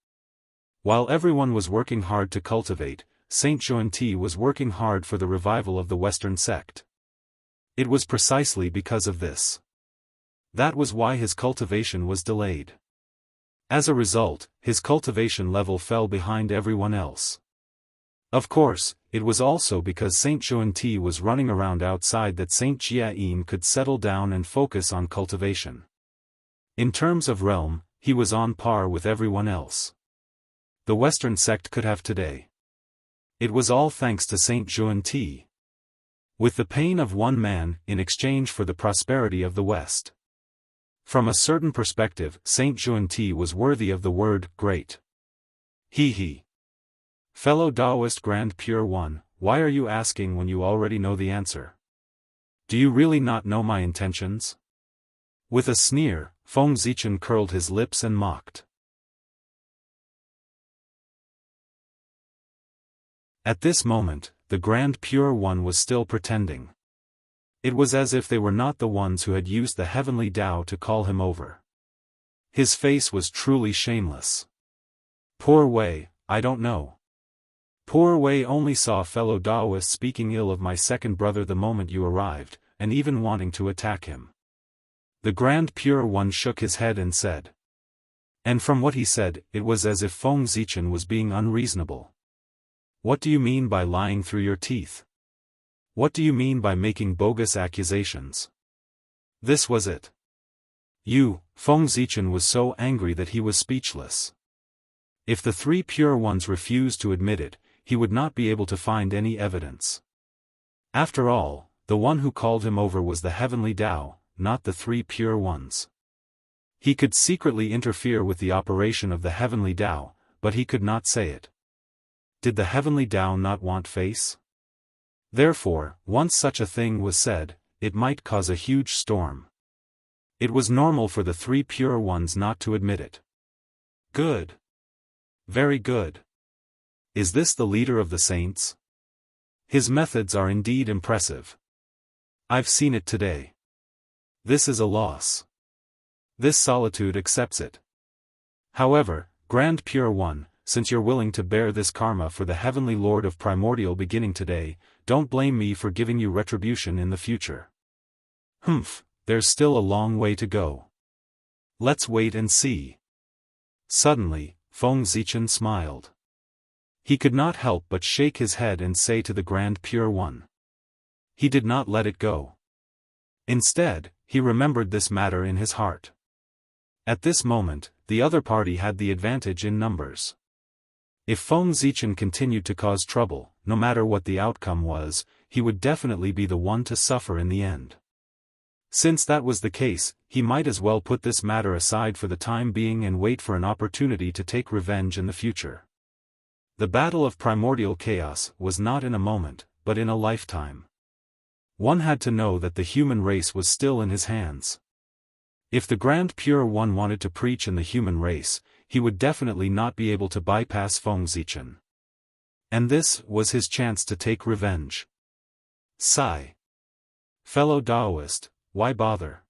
While everyone was working hard to cultivate, Saint Xuanti was working hard for the revival of the Western sect. It was precisely because of this. That was why his cultivation was delayed. As a result, his cultivation level fell behind everyone else. Of course, it was also because Saint Xuanti was running around outside that Saint Jiayin could settle down and focus on cultivation. In terms of realm, he was on par with everyone else. The Western sect could have today. It was all thanks to Saint Xuanti. With the pain of one man, in exchange for the prosperity of the West. From a certain perspective, Saint Xuanti was worthy of the word, great. He. Fellow Daoist Grand Pure One, why are you asking when you already know the answer? Do you really not know my intentions? With a sneer, Feng Zichen curled his lips and mocked. At this moment, the Grand Pure One was still pretending. It was as if they were not the ones who had used the heavenly Tao to call him over. His face was truly shameless. Poor Wei, I don't know. Poor Wei only saw fellow Daoist speaking ill of my second brother the moment you arrived, and even wanting to attack him. The Grand Pure One shook his head and said. And from what he said, it was as if Feng Zichen was being unreasonable. What do you mean by lying through your teeth? What do you mean by making bogus accusations? This was it. Feng Zichen was so angry that he was speechless. If the 3 pure ones refused to admit it, he would not be able to find any evidence. After all, the one who called him over was the heavenly Tao, not the 3 pure ones. He could secretly interfere with the operation of the heavenly Tao, but he could not say it. Did the heavenly Tao not want face? Therefore, once such a thing was said, it might cause a huge storm. It was normal for the 3 pure ones not to admit it. Good. Very good. Is this the leader of the saints? His methods are indeed impressive. I've seen it today. This is a loss. This solitude accepts it. However, Grand Pure One, since you're willing to bear this karma for the Heavenly Lord of Primordial beginning today, don't blame me for giving you retribution in the future. There's still a long way to go. Let's wait and see. Suddenly, Feng Zichen smiled. He could not help but shake his head and say to the Grand Pure One. He did not let it go. Instead, he remembered this matter in his heart. At this moment, the other party had the advantage in numbers. If Feng Zichen continued to cause trouble, no matter what the outcome was, he would definitely be the one to suffer in the end. Since that was the case, he might as well put this matter aside for the time being and wait for an opportunity to take revenge in the future. The battle of primordial chaos was not in a moment, but in a lifetime. One had to know that the human race was still in his hands. If the Grand Pure One wanted to preach in the human race, he would definitely not be able to bypass Feng Zichen. And this was his chance to take revenge. Sigh. Fellow Daoist, why bother?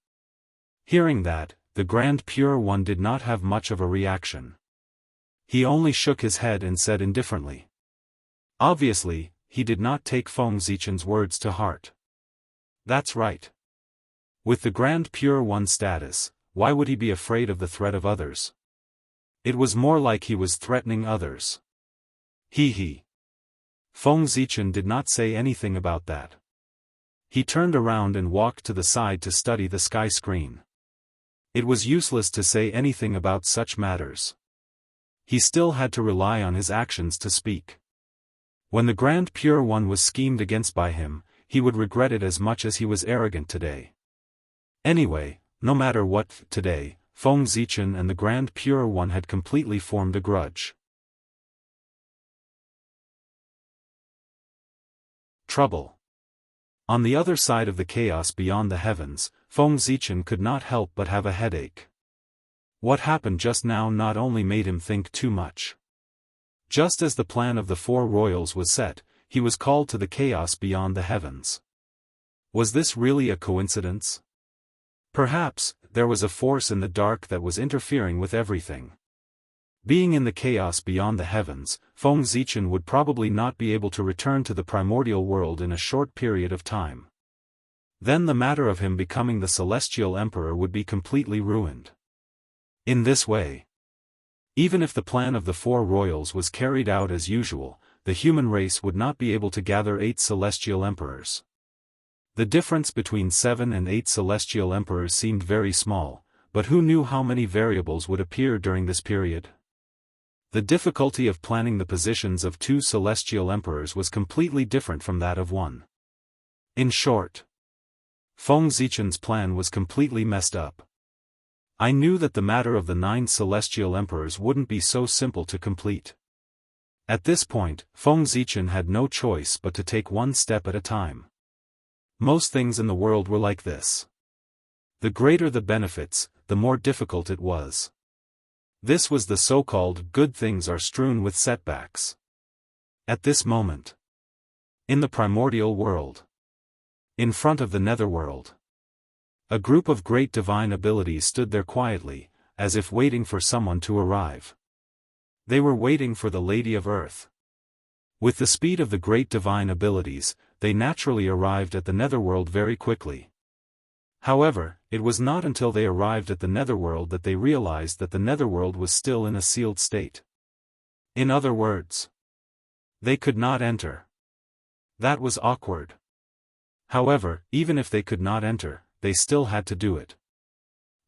Hearing that, the Grand Pure One did not have much of a reaction. He only shook his head and said indifferently. Obviously, he did not take Feng Zichen's words to heart. That's right. With the Grand Pure One's status, why would he be afraid of the threat of others? It was more like he was threatening others. He. Feng Zichen did not say anything about that. He turned around and walked to the side to study the sky screen. It was useless to say anything about such matters. He still had to rely on his actions to speak. When the Grand Pure One was schemed against by him, he would regret it as much as he was arrogant today. Anyway, no matter what, today, Feng Zichen and the Grand Pure One had completely formed a grudge. Trouble. On the other side of the chaos beyond the heavens, Feng Zichen could not help but have a headache. What happened just now not only made him think too much. Just as the plan of the four royals was set, he was called to the chaos beyond the heavens. Was this really a coincidence? Perhaps, there was a force in the dark that was interfering with everything. Being in the chaos beyond the heavens, Feng Zichen would probably not be able to return to the primordial world in a short period of time. Then the matter of him becoming the celestial emperor would be completely ruined. In this way, even if the plan of the four royals was carried out as usual, the human race would not be able to gather 8 celestial emperors. The difference between 7 and 8 celestial emperors seemed very small, but who knew how many variables would appear during this period? The difficulty of planning the positions of 2 celestial emperors was completely different from that of 1. In short, Feng Zichen's plan was completely messed up. I knew that the matter of the 9 celestial emperors wouldn't be so simple to complete. At this point, Feng Zichen had no choice but to take one step at a time. Most things in the world were like this. The greater the benefits, the more difficult it was. This was the so-called good things are strewn with setbacks. At this moment, in the primordial world, in front of the netherworld, a group of great divine abilities stood there quietly, as if waiting for someone to arrive. They were waiting for the Lady of Earth. With the speed of the great divine abilities, they naturally arrived at the netherworld very quickly. However, it was not until they arrived at the netherworld that they realized that the netherworld was still in a sealed state. In other words, they could not enter. That was awkward. However, even if they could not enter, they still had to do it.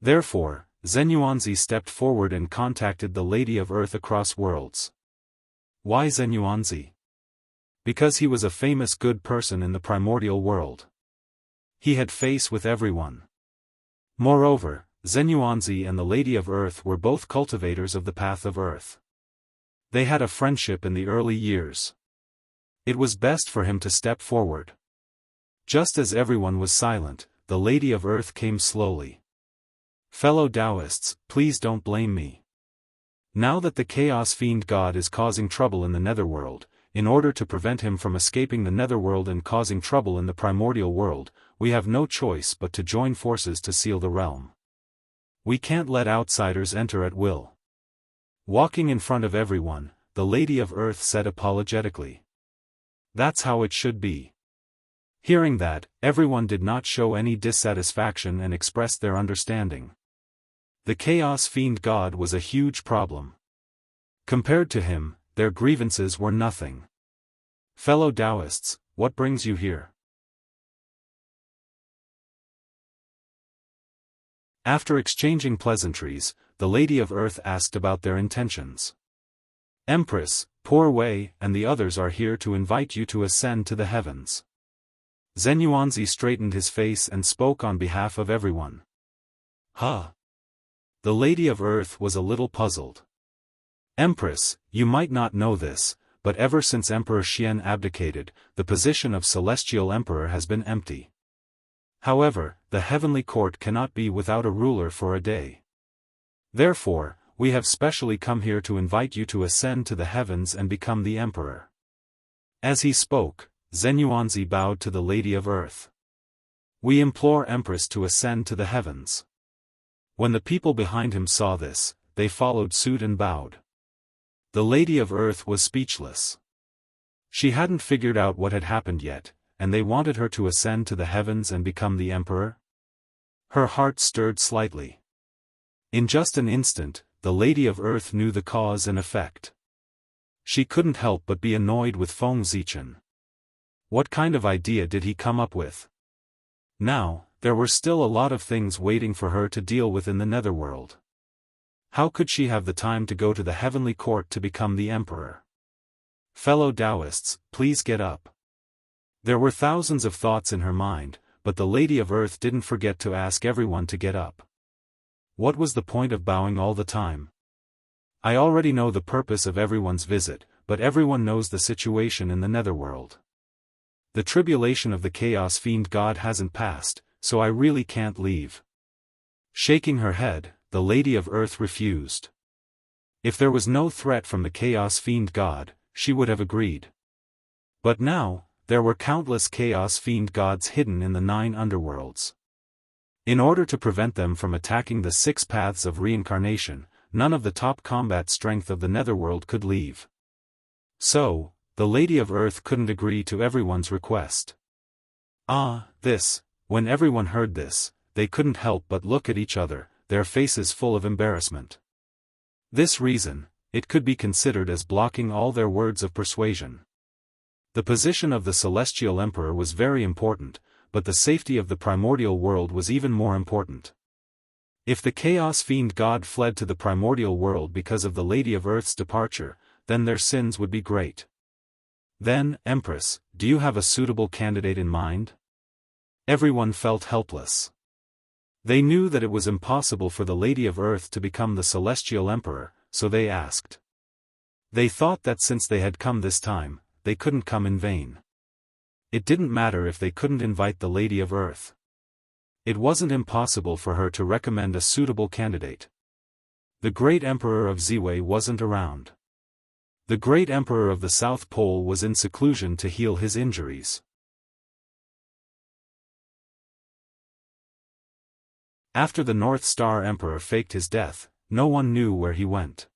Therefore, Zenyuanzi stepped forward and contacted the Lady of Earth across worlds. Why Zenyuanzi? Because he was a famous good person in the primordial world. He had face with everyone. Moreover, Zenyuanzi and the Lady of Earth were both cultivators of the path of Earth. They had a friendship in the early years. It was best for him to step forward. Just as everyone was silent, the Lady of Earth came slowly. Fellow Daoists, please don't blame me. Now that the Chaos Fiend God is causing trouble in the netherworld, in order to prevent him from escaping the netherworld and causing trouble in the primordial world, we have no choice but to join forces to seal the realm. We can't let outsiders enter at will. Walking in front of everyone, the Lady of Earth said apologetically. That's how it should be. Hearing that, everyone did not show any dissatisfaction and expressed their understanding. The Chaos Fiend God was a huge problem. Compared to him, their grievances were nothing. Fellow Daoists, what brings you here? After exchanging pleasantries, the Lady of Earth asked about their intentions. Empress, Poor Wei, and the others are here to invite you to ascend to the heavens. Zenyuanzi straightened his face and spoke on behalf of everyone. Huh? The Lady of Earth was a little puzzled. Empress, you might not know this, but ever since Emperor Xian abdicated, the position of Celestial Emperor has been empty. However, the heavenly court cannot be without a ruler for a day. Therefore, we have specially come here to invite you to ascend to the heavens and become the emperor. As he spoke, Zenyuanzi bowed to the Lady of Earth. We implore Empress to ascend to the heavens. When the people behind him saw this, they followed suit and bowed. The Lady of Earth was speechless. She hadn't figured out what had happened yet, and they wanted her to ascend to the heavens and become the emperor? Her heart stirred slightly. In just an instant, the Lady of Earth knew the cause and effect. She couldn't help but be annoyed with Feng Zichen. What kind of idea did he come up with? Now, there were still a lot of things waiting for her to deal with in the netherworld. How could she have the time to go to the heavenly court to become the emperor? Fellow Daoists, please get up. There were thousands of thoughts in her mind, but the Lady of Earth didn't forget to ask everyone to get up. What was the point of bowing all the time? I already know the purpose of everyone's visit, but everyone knows the situation in the netherworld. The tribulation of the Chaos Fiend God hasn't passed, so I really can't leave." Shaking her head, the Lady of Earth refused. If there was no threat from the Chaos Fiend God, she would have agreed. But now, there were countless Chaos Fiend gods hidden in the 9 underworlds. In order to prevent them from attacking the 6 paths of reincarnation, none of the top combat strength of the Netherworld could leave. So, the Lady of Earth couldn't agree to everyone's request. When everyone heard this, they couldn't help but look at each other, their faces full of embarrassment. This reason, it could be considered as blocking all their words of persuasion. The position of the Celestial Emperor was very important, but the safety of the primordial world was even more important. If the Chaos Fiend God fled to the primordial world because of the Lady of Earth's departure, then their sins would be great. Then, Empress, do you have a suitable candidate in mind? Everyone felt helpless. They knew that it was impossible for the Lady of Earth to become the Celestial Emperor, so they asked. They thought that since they had come this time, they couldn't come in vain. It didn't matter if they couldn't invite the Lady of Earth. It wasn't impossible for her to recommend a suitable candidate. The Great Emperor of Ziwei wasn't around. The Great Emperor of the South Pole was in seclusion to heal his injuries. After the North Star Emperor faked his death, no one knew where he went.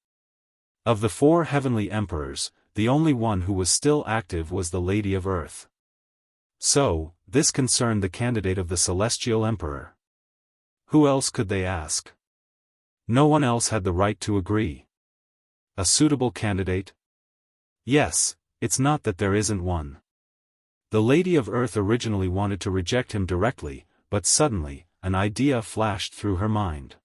Of the 4 heavenly emperors, the only one who was still active was the Lady of Earth. So, this concerned the candidate of the Celestial Emperor. Who else could they ask? No one else had the right to agree. A suitable candidate? Yes, it's not that there isn't one. The Lady of Earth originally wanted to reject him directly, but suddenly, an idea flashed through her mind.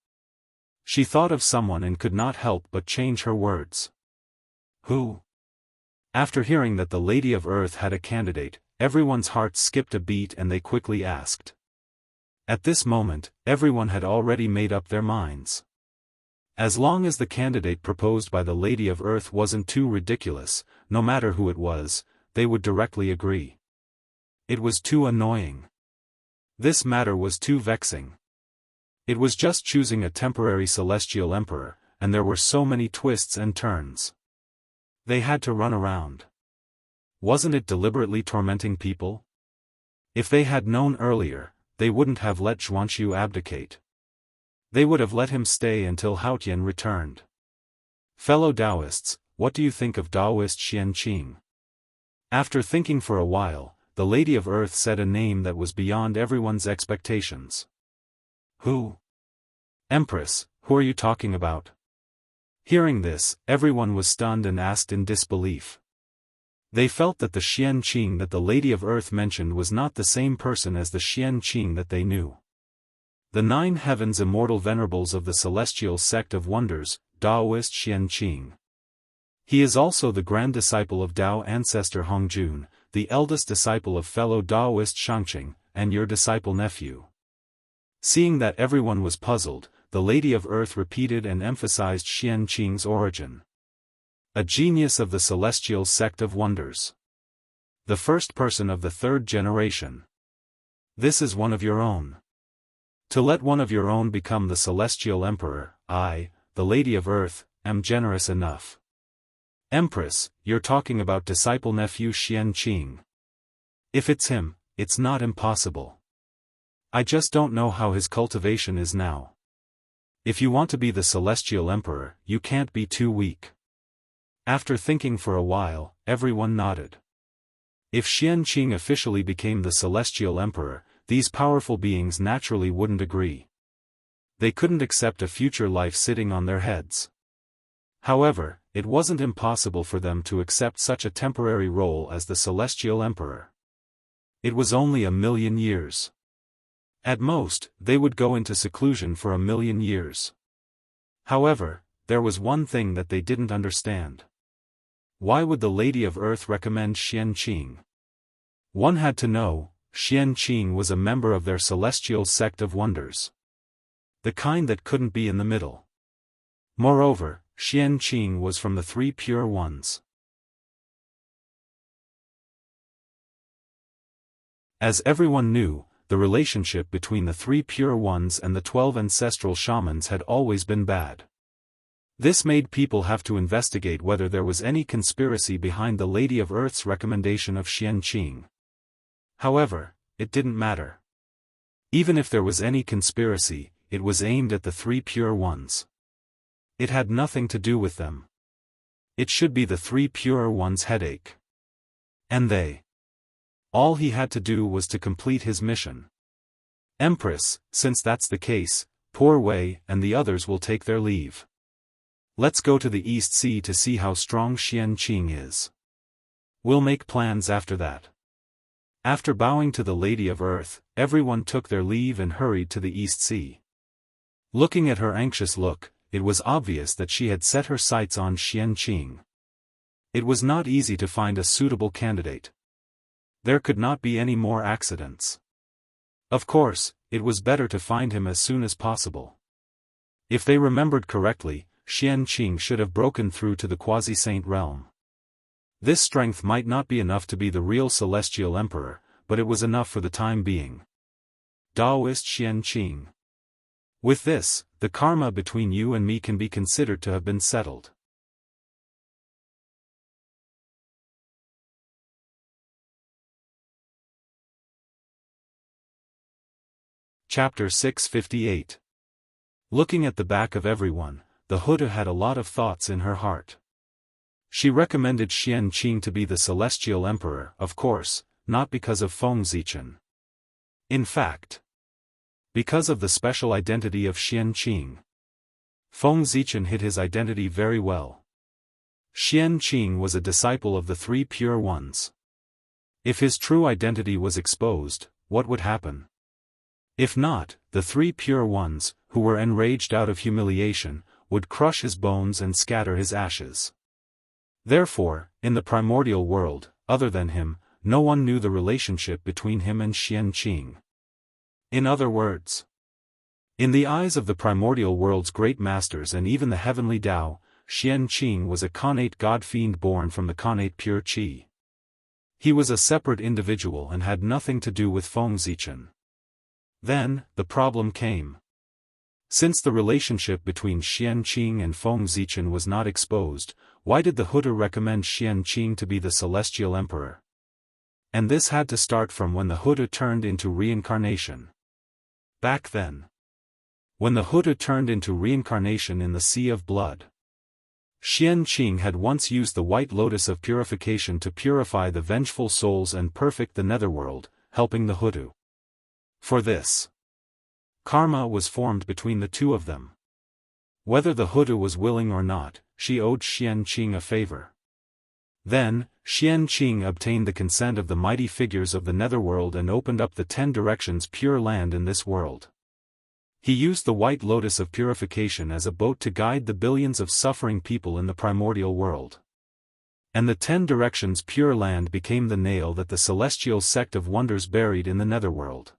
She thought of someone and could not help but change her words. Who? After hearing that the Lady of Earth had a candidate, everyone's hearts skipped a beat and they quickly asked. At this moment, everyone had already made up their minds. As long as the candidate proposed by the Lady of Earth wasn't too ridiculous, no matter who it was, they would directly agree. It was too annoying. This matter was too vexing. It was just choosing a temporary Celestial Emperor, and there were so many twists and turns. They had to run around. Wasn't it deliberately tormenting people? If they had known earlier, they wouldn't have let Xianxia abdicate. They would have let him stay until Haotian returned. Fellow Daoists, what do you think of Daoist Xianxia? After thinking for a while, the Lady of Earth said a name that was beyond everyone's expectations. Who? Empress, who are you talking about? Hearing this, everyone was stunned and asked in disbelief. They felt that the Xianxia that the Lady of Earth mentioned was not the same person as the Xianxia that they knew. The 9 heavens immortal venerables of the celestial sect of wonders, Daoist Xianxia. He is also the grand disciple of Dao ancestor Hongjun, the eldest disciple of fellow Daoist Xianxia, and your disciple nephew. Seeing that everyone was puzzled, the Lady of Earth repeated and emphasized Xianxia's origin. A genius of the celestial sect of wonders. The first person of the 3rd generation. This is one of your own. To let one of your own become the Celestial Emperor, I, the Lady of Earth, am generous enough. Empress, you're talking about disciple nephew Xianxia. If it's him, it's not impossible. I just don't know how his cultivation is now. If you want to be the Celestial Emperor, you can't be too weak. After thinking for a while, everyone nodded. If Xianxia officially became the Celestial Emperor, these powerful beings naturally wouldn't agree. They couldn't accept a future life sitting on their heads. However, it wasn't impossible for them to accept such a temporary role as the Celestial Emperor. It was only 1,000,000 years. At most, they would go into seclusion for 1,000,000 years. However, there was one thing that they didn't understand. Why would the Lady of Earth recommend Xianxia? One had to know, Xianxia was a member of their celestial sect of wonders. The kind that couldn't be in the middle. Moreover, Xianxia was from the 3 pure ones. As everyone knew, the relationship between the 3 pure ones and the 12 ancestral shamans had always been bad. This made people have to investigate whether there was any conspiracy behind the Lady of Earth's recommendation of Xianqing. However, it didn't matter. Even if there was any conspiracy, it was aimed at the 3 pure ones. It had nothing to do with them. It should be the 3 pure ones' headache. And they. All he had to do was to complete his mission. Empress, since that's the case, Poor Wei and the others will take their leave. Let's go to the East Sea to see how strong Xianqing is. We'll make plans after that. After bowing to the Lady of Earth, everyone took their leave and hurried to the East Sea. Looking at her anxious look, it was obvious that she had set her sights on Xianqing. It was not easy to find a suitable candidate. There could not be any more accidents. Of course, it was better to find him as soon as possible. If they remembered correctly, Xianqing should have broken through to the quasi-saint realm. This strength might not be enough to be the real celestial emperor, but it was enough for the time being. Daoist Xianqing. With this, the karma between you and me can be considered to have been settled. Chapter 658. Looking at the back of everyone, the Huda had a lot of thoughts in her heart. She recommended Xianqing to be the celestial emperor, of course, not because of Feng Zichen. In fact, because of the special identity of Xianqing. Feng Zichen hid his identity very well. Xianqing was a disciple of the 3 pure ones. If his true identity was exposed, what would happen? If not, the 3 pure ones, who were enraged out of humiliation, would crush his bones and scatter his ashes. Therefore, in the primordial world, other than him, no one knew the relationship between him and Xianqing. In other words, in the eyes of the primordial world's great masters and even the heavenly Tao, Xianqing was a connate god-fiend born from the connate pure qi. He was a separate individual and had nothing to do with Feng Zichen. Then, the problem came. Since the relationship between Xianqing and Feng Zichen was not exposed, why did the Huda recommend Xianqing to be the celestial emperor? And this had to start from when the Huda turned into reincarnation. Back then, when the Huda turned into reincarnation in the Sea of Blood, Xianqing had once used the White Lotus of Purification to purify the vengeful souls and perfect the netherworld, helping the Huda. For this, karma was formed between the two of them. Whether the Huda was willing or not, she owed Xianqing a favor. Then, Xianqing obtained the consent of the mighty figures of the netherworld and opened up the 10 directions pure land in this world. He used the White Lotus of Purification as a boat to guide the billions of suffering people in the primordial world. And the 10 directions pure land became the nail that the celestial sect of wonders buried in the netherworld.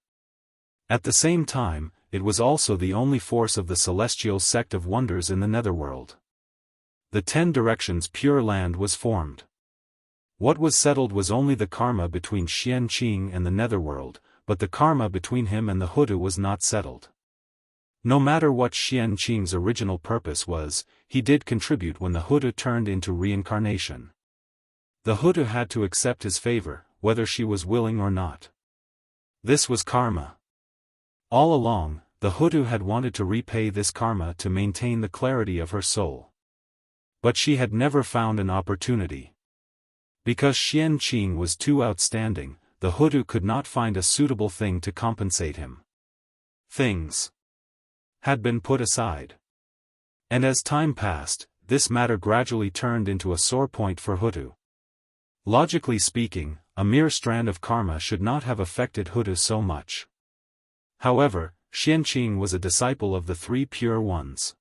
At the same time, it was also the only force of the celestial sect of wonders in the netherworld. The 10 directions pure land was formed. What was settled was only the karma between Xianqing and the netherworld, but the karma between him and the Huda was not settled. No matter what Xianqing's original purpose was, he did contribute when the Huda turned into reincarnation. The Huda had to accept his favor, whether she was willing or not. This was karma. All along, the Huda had wanted to repay this karma to maintain the clarity of her soul. But she had never found an opportunity. Because Xianqing was too outstanding, the Huda could not find a suitable thing to compensate him. Things had been put aside. And as time passed, this matter gradually turned into a sore point for Huda. Logically speaking, a mere strand of karma should not have affected Huda so much. However, Xianqing was a disciple of the 3 pure ones.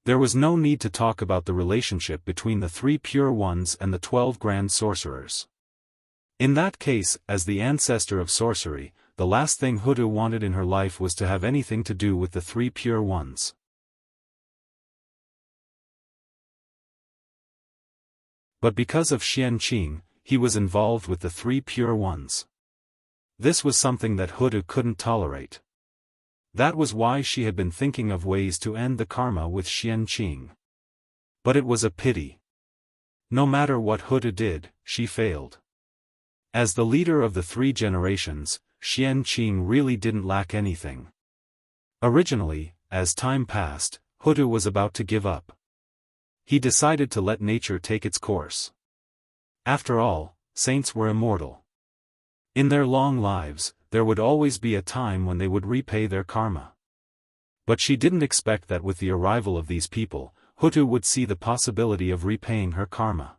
There was no need to talk about the relationship between the 3 pure ones and the 12 grand sorcerers. In that case, as the ancestor of sorcery, the last thing Huda wanted in her life was to have anything to do with the 3 pure ones. But because of Xianqing, he was involved with the 3 pure ones. This was something that Hudu couldn't tolerate. That was why she had been thinking of ways to end the karma with Xianqing. But it was a pity. No matter what Hudu did, she failed. As the leader of the 3 generations, Xianqing really didn't lack anything. Originally, as time passed, Hudu was about to give up. He decided to let nature take its course. After all, saints were immortal. In their long lives, there would always be a time when they would repay their karma. But she didn't expect that with the arrival of these people, Hutu would see the possibility of repaying her karma.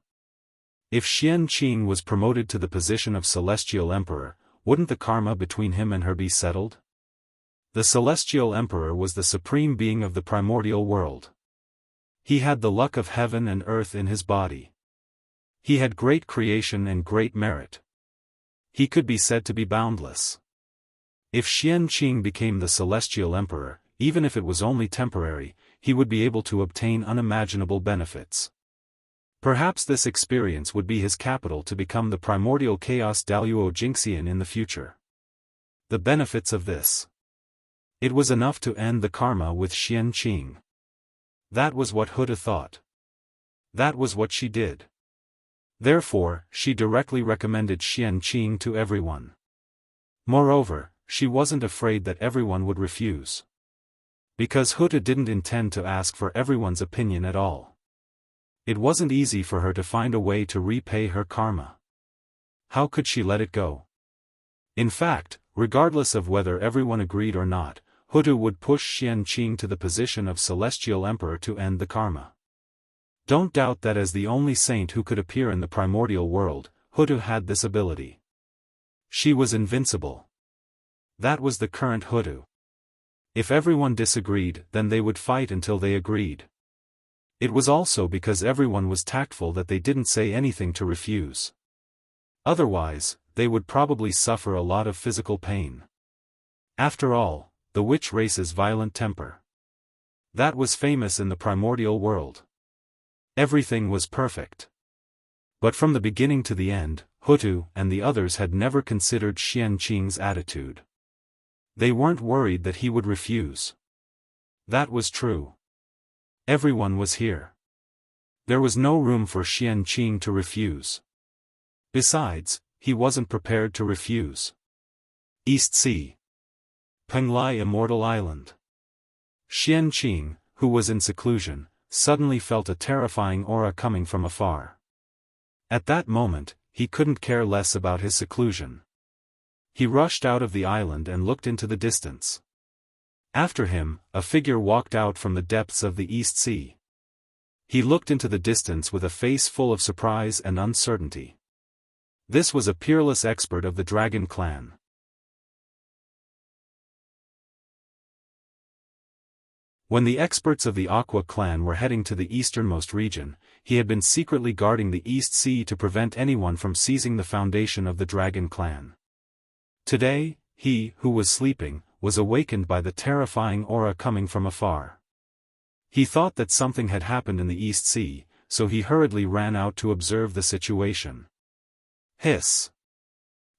If Xianqing was promoted to the position of Celestial Emperor, wouldn't the karma between him and her be settled? The Celestial Emperor was the supreme being of the primordial world. He had the luck of heaven and earth in his body. He had great creation and great merit. He could be said to be boundless. If Xianqing became the Celestial Emperor, even if it was only temporary, he would be able to obtain unimaginable benefits. Perhaps this experience would be his capital to become the primordial chaos Daoist Jingxian in the future. The benefits of this. It was enough to end the karma with Xianqing. That was what Huda thought. That was what she did. Therefore, she directly recommended Xianqing to everyone. Moreover, she wasn't afraid that everyone would refuse. Because Huda didn't intend to ask for everyone's opinion at all. It wasn't easy for her to find a way to repay her karma. How could she let it go? In fact, regardless of whether everyone agreed or not, Huda would push Xianqing to the position of Celestial Emperor to end the karma. Don't doubt that as the only saint who could appear in the primordial world, Huda had this ability. She was invincible. That was the current Huda. If everyone disagreed, then they would fight until they agreed. It was also because everyone was tactful that they didn't say anything to refuse. Otherwise, they would probably suffer a lot of physical pain. After all, the witch race's violent temper. That was famous in the primordial world. Everything was perfect. But from the beginning to the end, Hutu and the others had never considered Xianqing's attitude. They weren't worried that he would refuse. That was true. Everyone was here. There was no room for Xianqing to refuse. Besides, he wasn't prepared to refuse. East Sea. Penglai Immortal Island. Xianqing, who was in seclusion, suddenly felt a terrifying aura coming from afar. At that moment, he couldn't care less about his seclusion. He rushed out of the island and looked into the distance. After him, a figure walked out from the depths of the East Sea. He looked into the distance with a face full of surprise and uncertainty. This was a peerless expert of the Dragon Clan. When the experts of the Aqua clan were heading to the easternmost region, he had been secretly guarding the East Sea to prevent anyone from seizing the foundation of the Dragon Clan. Today, he, who was sleeping, was awakened by the terrifying aura coming from afar. He thought that something had happened in the East Sea, so he hurriedly ran out to observe the situation. Hiss!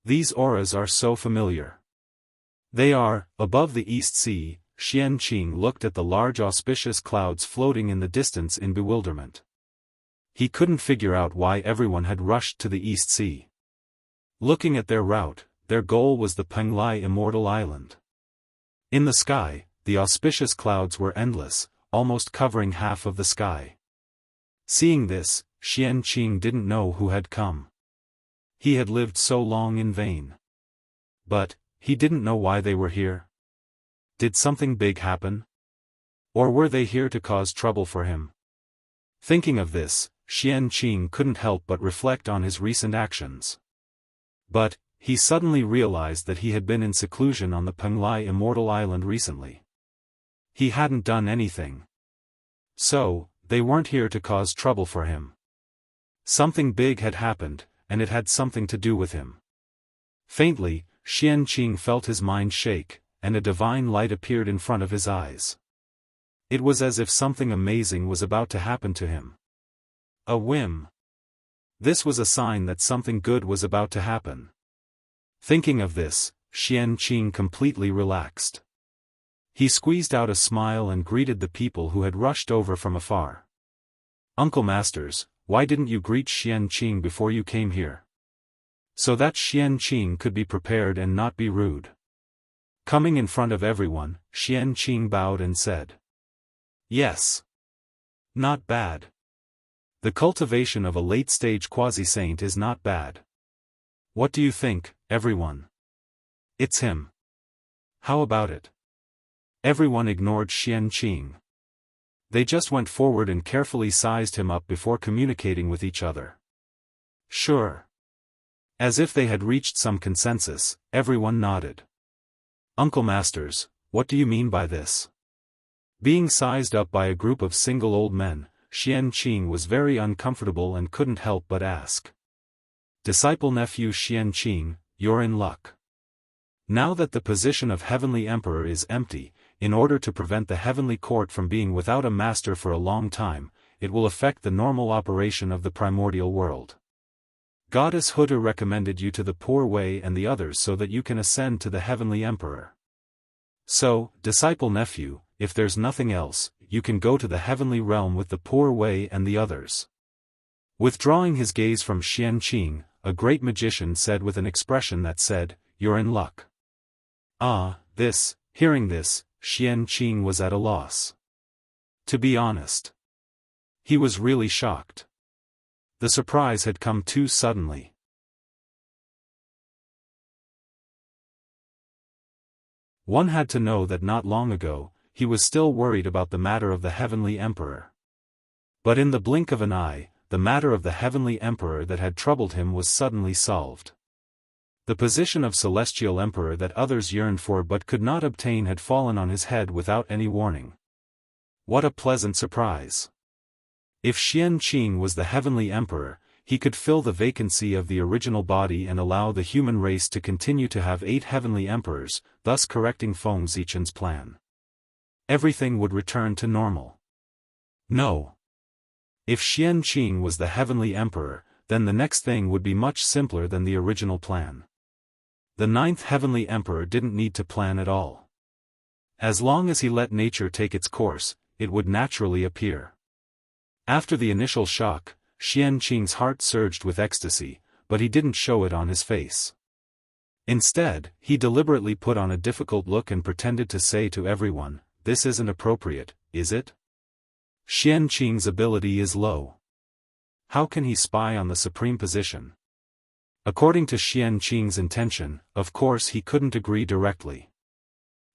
These auras are so familiar. They are, above the East Sea. Xianqing looked at the large auspicious clouds floating in the distance in bewilderment. He couldn't figure out why everyone had rushed to the East Sea. Looking at their route, their goal was the Penglai Immortal Island. In the sky, the auspicious clouds were endless, almost covering half of the sky. Seeing this, Xianqing didn't know who had come. He had lived so long in vain. But, he didn't know why they were here. Did something big happen? Or were they here to cause trouble for him? Thinking of this, Xianqing couldn't help but reflect on his recent actions. But, he suddenly realized that he had been in seclusion on the Penglai Immortal Island recently. He hadn't done anything. So, they weren't here to cause trouble for him. Something big had happened, and it had something to do with him. Faintly, Xianqing felt his mind shake, and a divine light appeared in front of his eyes. It was as if something amazing was about to happen to him. A whim. This was a sign that something good was about to happen. Thinking of this, Xianqing completely relaxed. He squeezed out a smile and greeted the people who had rushed over from afar. "Uncle Masters, why didn't you greet Xianqing before you came here?" So that Xianqing could be prepared and not be rude. Coming in front of everyone, Xianqing bowed and said, "Yes. Not bad. The cultivation of a late-stage quasi-saint is not bad. What do you think, everyone? It's him. How about it?" Everyone ignored Xianqing. They just went forward and carefully sized him up before communicating with each other. "Sure." As if they had reached some consensus, everyone nodded. "Uncle Masters, what do you mean by this?" Being sized up by a group of single old men, Xianqing was very uncomfortable and couldn't help but ask. "Disciple nephew Xianqing, you're in luck. Now that the position of Heavenly Emperor is empty, in order to prevent the Heavenly Court from being without a master for a long time, it will affect the normal operation of the primordial world. Goddess Huda recommended you to the poor way and the others so that you can ascend to the Heavenly Emperor. So, disciple nephew, if there's nothing else, you can go to the heavenly realm with the poor way and the others." Withdrawing his gaze from Xianqing, a great magician said with an expression that said, "You're in luck." Hearing this, Xianqing was at a loss. To be honest, he was really shocked. The surprise had come too suddenly. One had to know that not long ago, he was still worried about the matter of the Heavenly Emperor. But in the blink of an eye, the matter of the Heavenly Emperor that had troubled him was suddenly solved. The position of Celestial Emperor that others yearned for but could not obtain had fallen on his head without any warning. What a pleasant surprise! If Xianqing was the Heavenly Emperor, he could fill the vacancy of the original body and allow the human race to continue to have 8 Heavenly Emperors, thus correcting Feng Zichen's plan. Everything would return to normal. No. If Xianqing was the Heavenly Emperor, then the next thing would be much simpler than the original plan. The 9th Heavenly Emperor didn't need to plan at all. As long as he let nature take its course, it would naturally appear. After the initial shock, Xianqing's heart surged with ecstasy, but he didn't show it on his face. Instead, he deliberately put on a difficult look and pretended to say to everyone, "This isn't appropriate, is it? Xianqing's ability is low. How can he spy on the supreme position?" According to Xianqing's intention, of course he couldn't agree directly.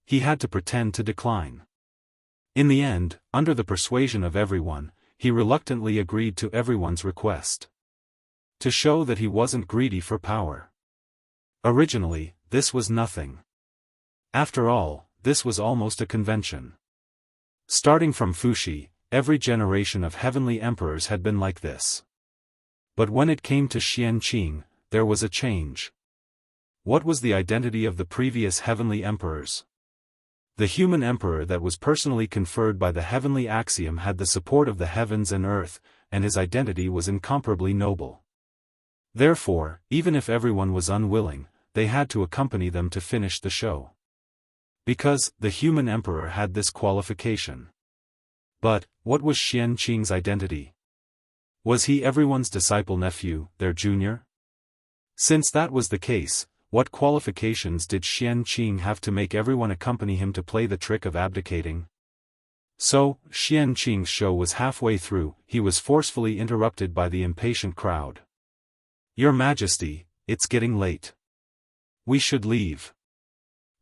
He had to pretend to decline. In the end, under the persuasion of everyone, he reluctantly agreed to everyone's request. To show that he wasn't greedy for power. Originally, this was nothing. After all, this was almost a convention. Starting from Fuxi, every generation of heavenly emperors had been like this. But when it came to Xianqing, there was a change. What was the identity of the previous heavenly emperors? The human emperor that was personally conferred by the heavenly axiom had the support of the heavens and earth, and his identity was incomparably noble. Therefore, even if everyone was unwilling, they had to accompany them to finish the show. Because, the human emperor had this qualification. But, what was Xianqing's identity? Was he everyone's disciple nephew, their junior? Since that was the case, what qualifications did Xianqing have to make everyone accompany him to play the trick of abdicating? So, Xianqing's show was halfway through, he was forcefully interrupted by the impatient crowd. "Your Majesty, it's getting late. We should leave.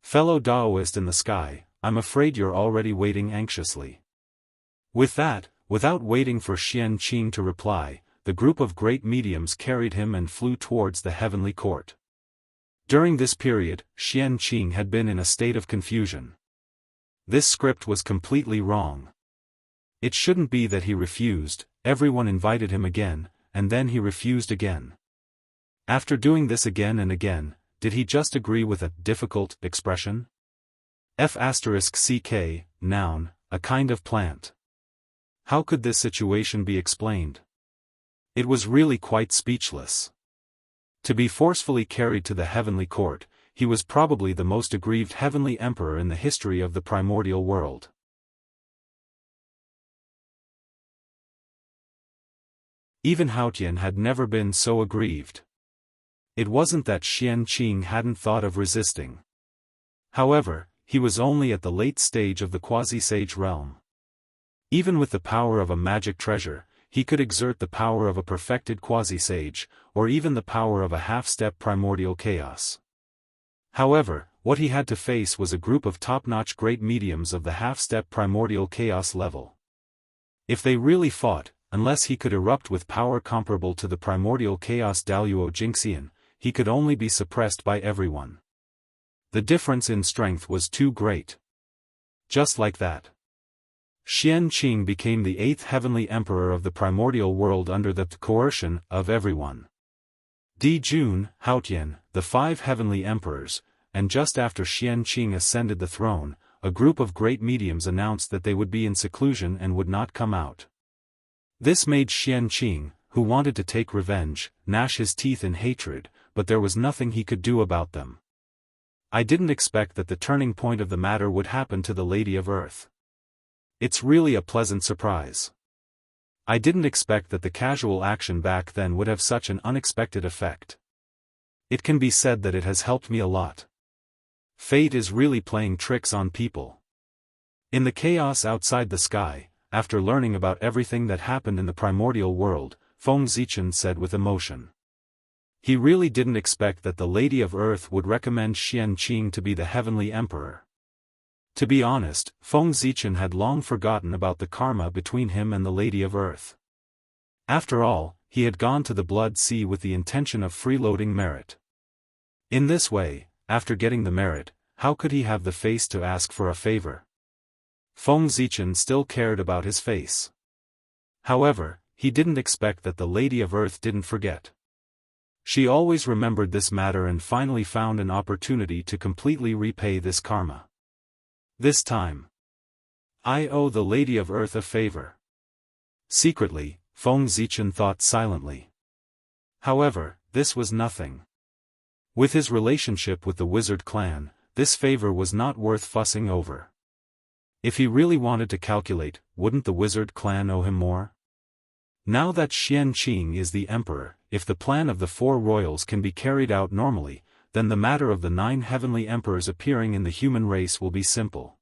Fellow Daoist in the sky, I'm afraid you're already waiting anxiously." With that, without waiting for Xianqing to reply, the group of great mediums carried him and flew towards the heavenly court. During this period, Xianqing had been in a state of confusion. This script was completely wrong. It shouldn't be that he refused, everyone invited him again, and then he refused again. After doing this again and again, did he just agree with a difficult expression? F*ck, noun, a kind of plant. How could this situation be explained? It was really quite speechless. To be forcefully carried to the heavenly court, he was probably the most aggrieved heavenly emperor in the history of the primordial world. Even Haotian had never been so aggrieved. It wasn't that Xianqing hadn't thought of resisting. However, he was only at the late stage of the quasi-sage realm. Even with the power of a magic treasure, he could exert the power of a perfected quasi-sage, or even the power of a half-step primordial chaos. However, what he had to face was a group of top-notch great mediums of the half-step primordial chaos level. If they really fought, unless he could erupt with power comparable to the primordial chaos Daoist Jingxian, he could only be suppressed by everyone. The difference in strength was too great. Just like that, Xianqing became the 8th heavenly emperor of the primordial world under the coercion of everyone. Di Jun, Haotian, the 5 heavenly emperors, and just after Xianqing ascended the throne, a group of great mediums announced that they would be in seclusion and would not come out. This made Xianqing, who wanted to take revenge, gnash his teeth in hatred, but there was nothing he could do about them. I didn't expect that the turning point of the matter would happen to the Lady of Earth. It's really a pleasant surprise. I didn't expect that the casual action back then would have such an unexpected effect. It can be said that it has helped me a lot. Fate is really playing tricks on people. In the chaos outside the sky, after learning about everything that happened in the primordial world, Feng Zichen said with emotion. He really didn't expect that the Lady of Earth would recommend Xianqing to be the heavenly emperor. To be honest, Feng Zichen had long forgotten about the karma between him and the Lady of Earth. After all, he had gone to the Blood Sea with the intention of freeloading merit. In this way, after getting the merit, how could he have the face to ask for a favor? Feng Zichen still cared about his face. However, he didn't expect that the Lady of Earth didn't forget. She always remembered this matter and finally found an opportunity to completely repay this karma. This time, I owe the Lady of Earth a favor. Secretly, Feng Zichen thought silently. However, this was nothing. With his relationship with the wizard clan, this favor was not worth fussing over. If he really wanted to calculate, wouldn't the wizard clan owe him more? Now that Xianqing is the emperor, if the plan of the 4 royals can be carried out normally, then the matter of the 9 heavenly emperors appearing in the human race will be simple.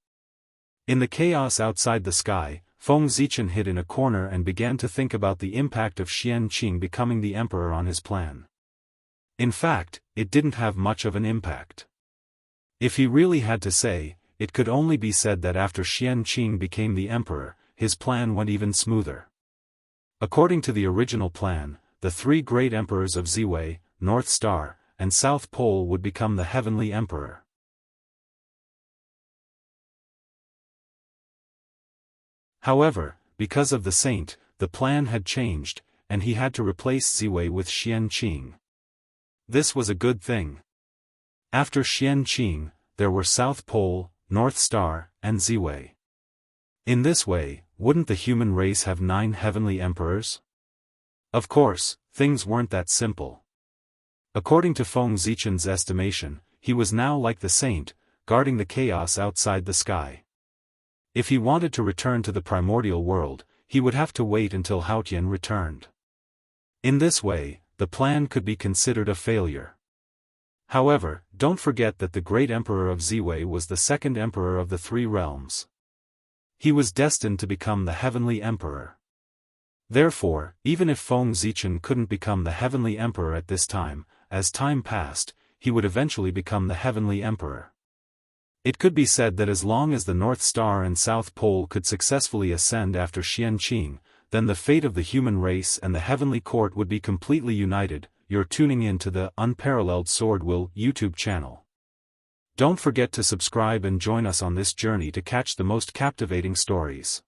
In the chaos outside the sky, Feng Zichen hid in a corner and began to think about the impact of Xianqing becoming the emperor on his plan. In fact, it didn't have much of an impact. If he really had to say, it could only be said that after Xianqing became the emperor, his plan went even smoother. According to the original plan, the 3 great emperors of Ziwei, North Star, and South Pole would become the heavenly emperor. However, because of the saint, the plan had changed, and he had to replace Ziwei with Xianqing. This was a good thing. After Xianqing, there were South Pole, North Star, and Ziwei. In this way, wouldn't the human race have 9 heavenly emperors? Of course, things weren't that simple. According to Feng Zichen's estimation, he was now like the saint, guarding the chaos outside the sky. If he wanted to return to the primordial world, he would have to wait until Haotian returned. In this way, the plan could be considered a failure. However, don't forget that the great emperor of Ziwei was the 2nd emperor of the 3 realms. He was destined to become the heavenly emperor. Therefore, even if Feng Zichen couldn't become the heavenly emperor at this time, as time passed, he would eventually become the heavenly emperor. It could be said that as long as the North Star and South Pole could successfully ascend after Xianqing, then the fate of the human race and the heavenly court would be completely united. You're tuning in to the Unparalleled SwordWill YouTube channel. Don't forget to subscribe and join us on this journey to catch the most captivating stories.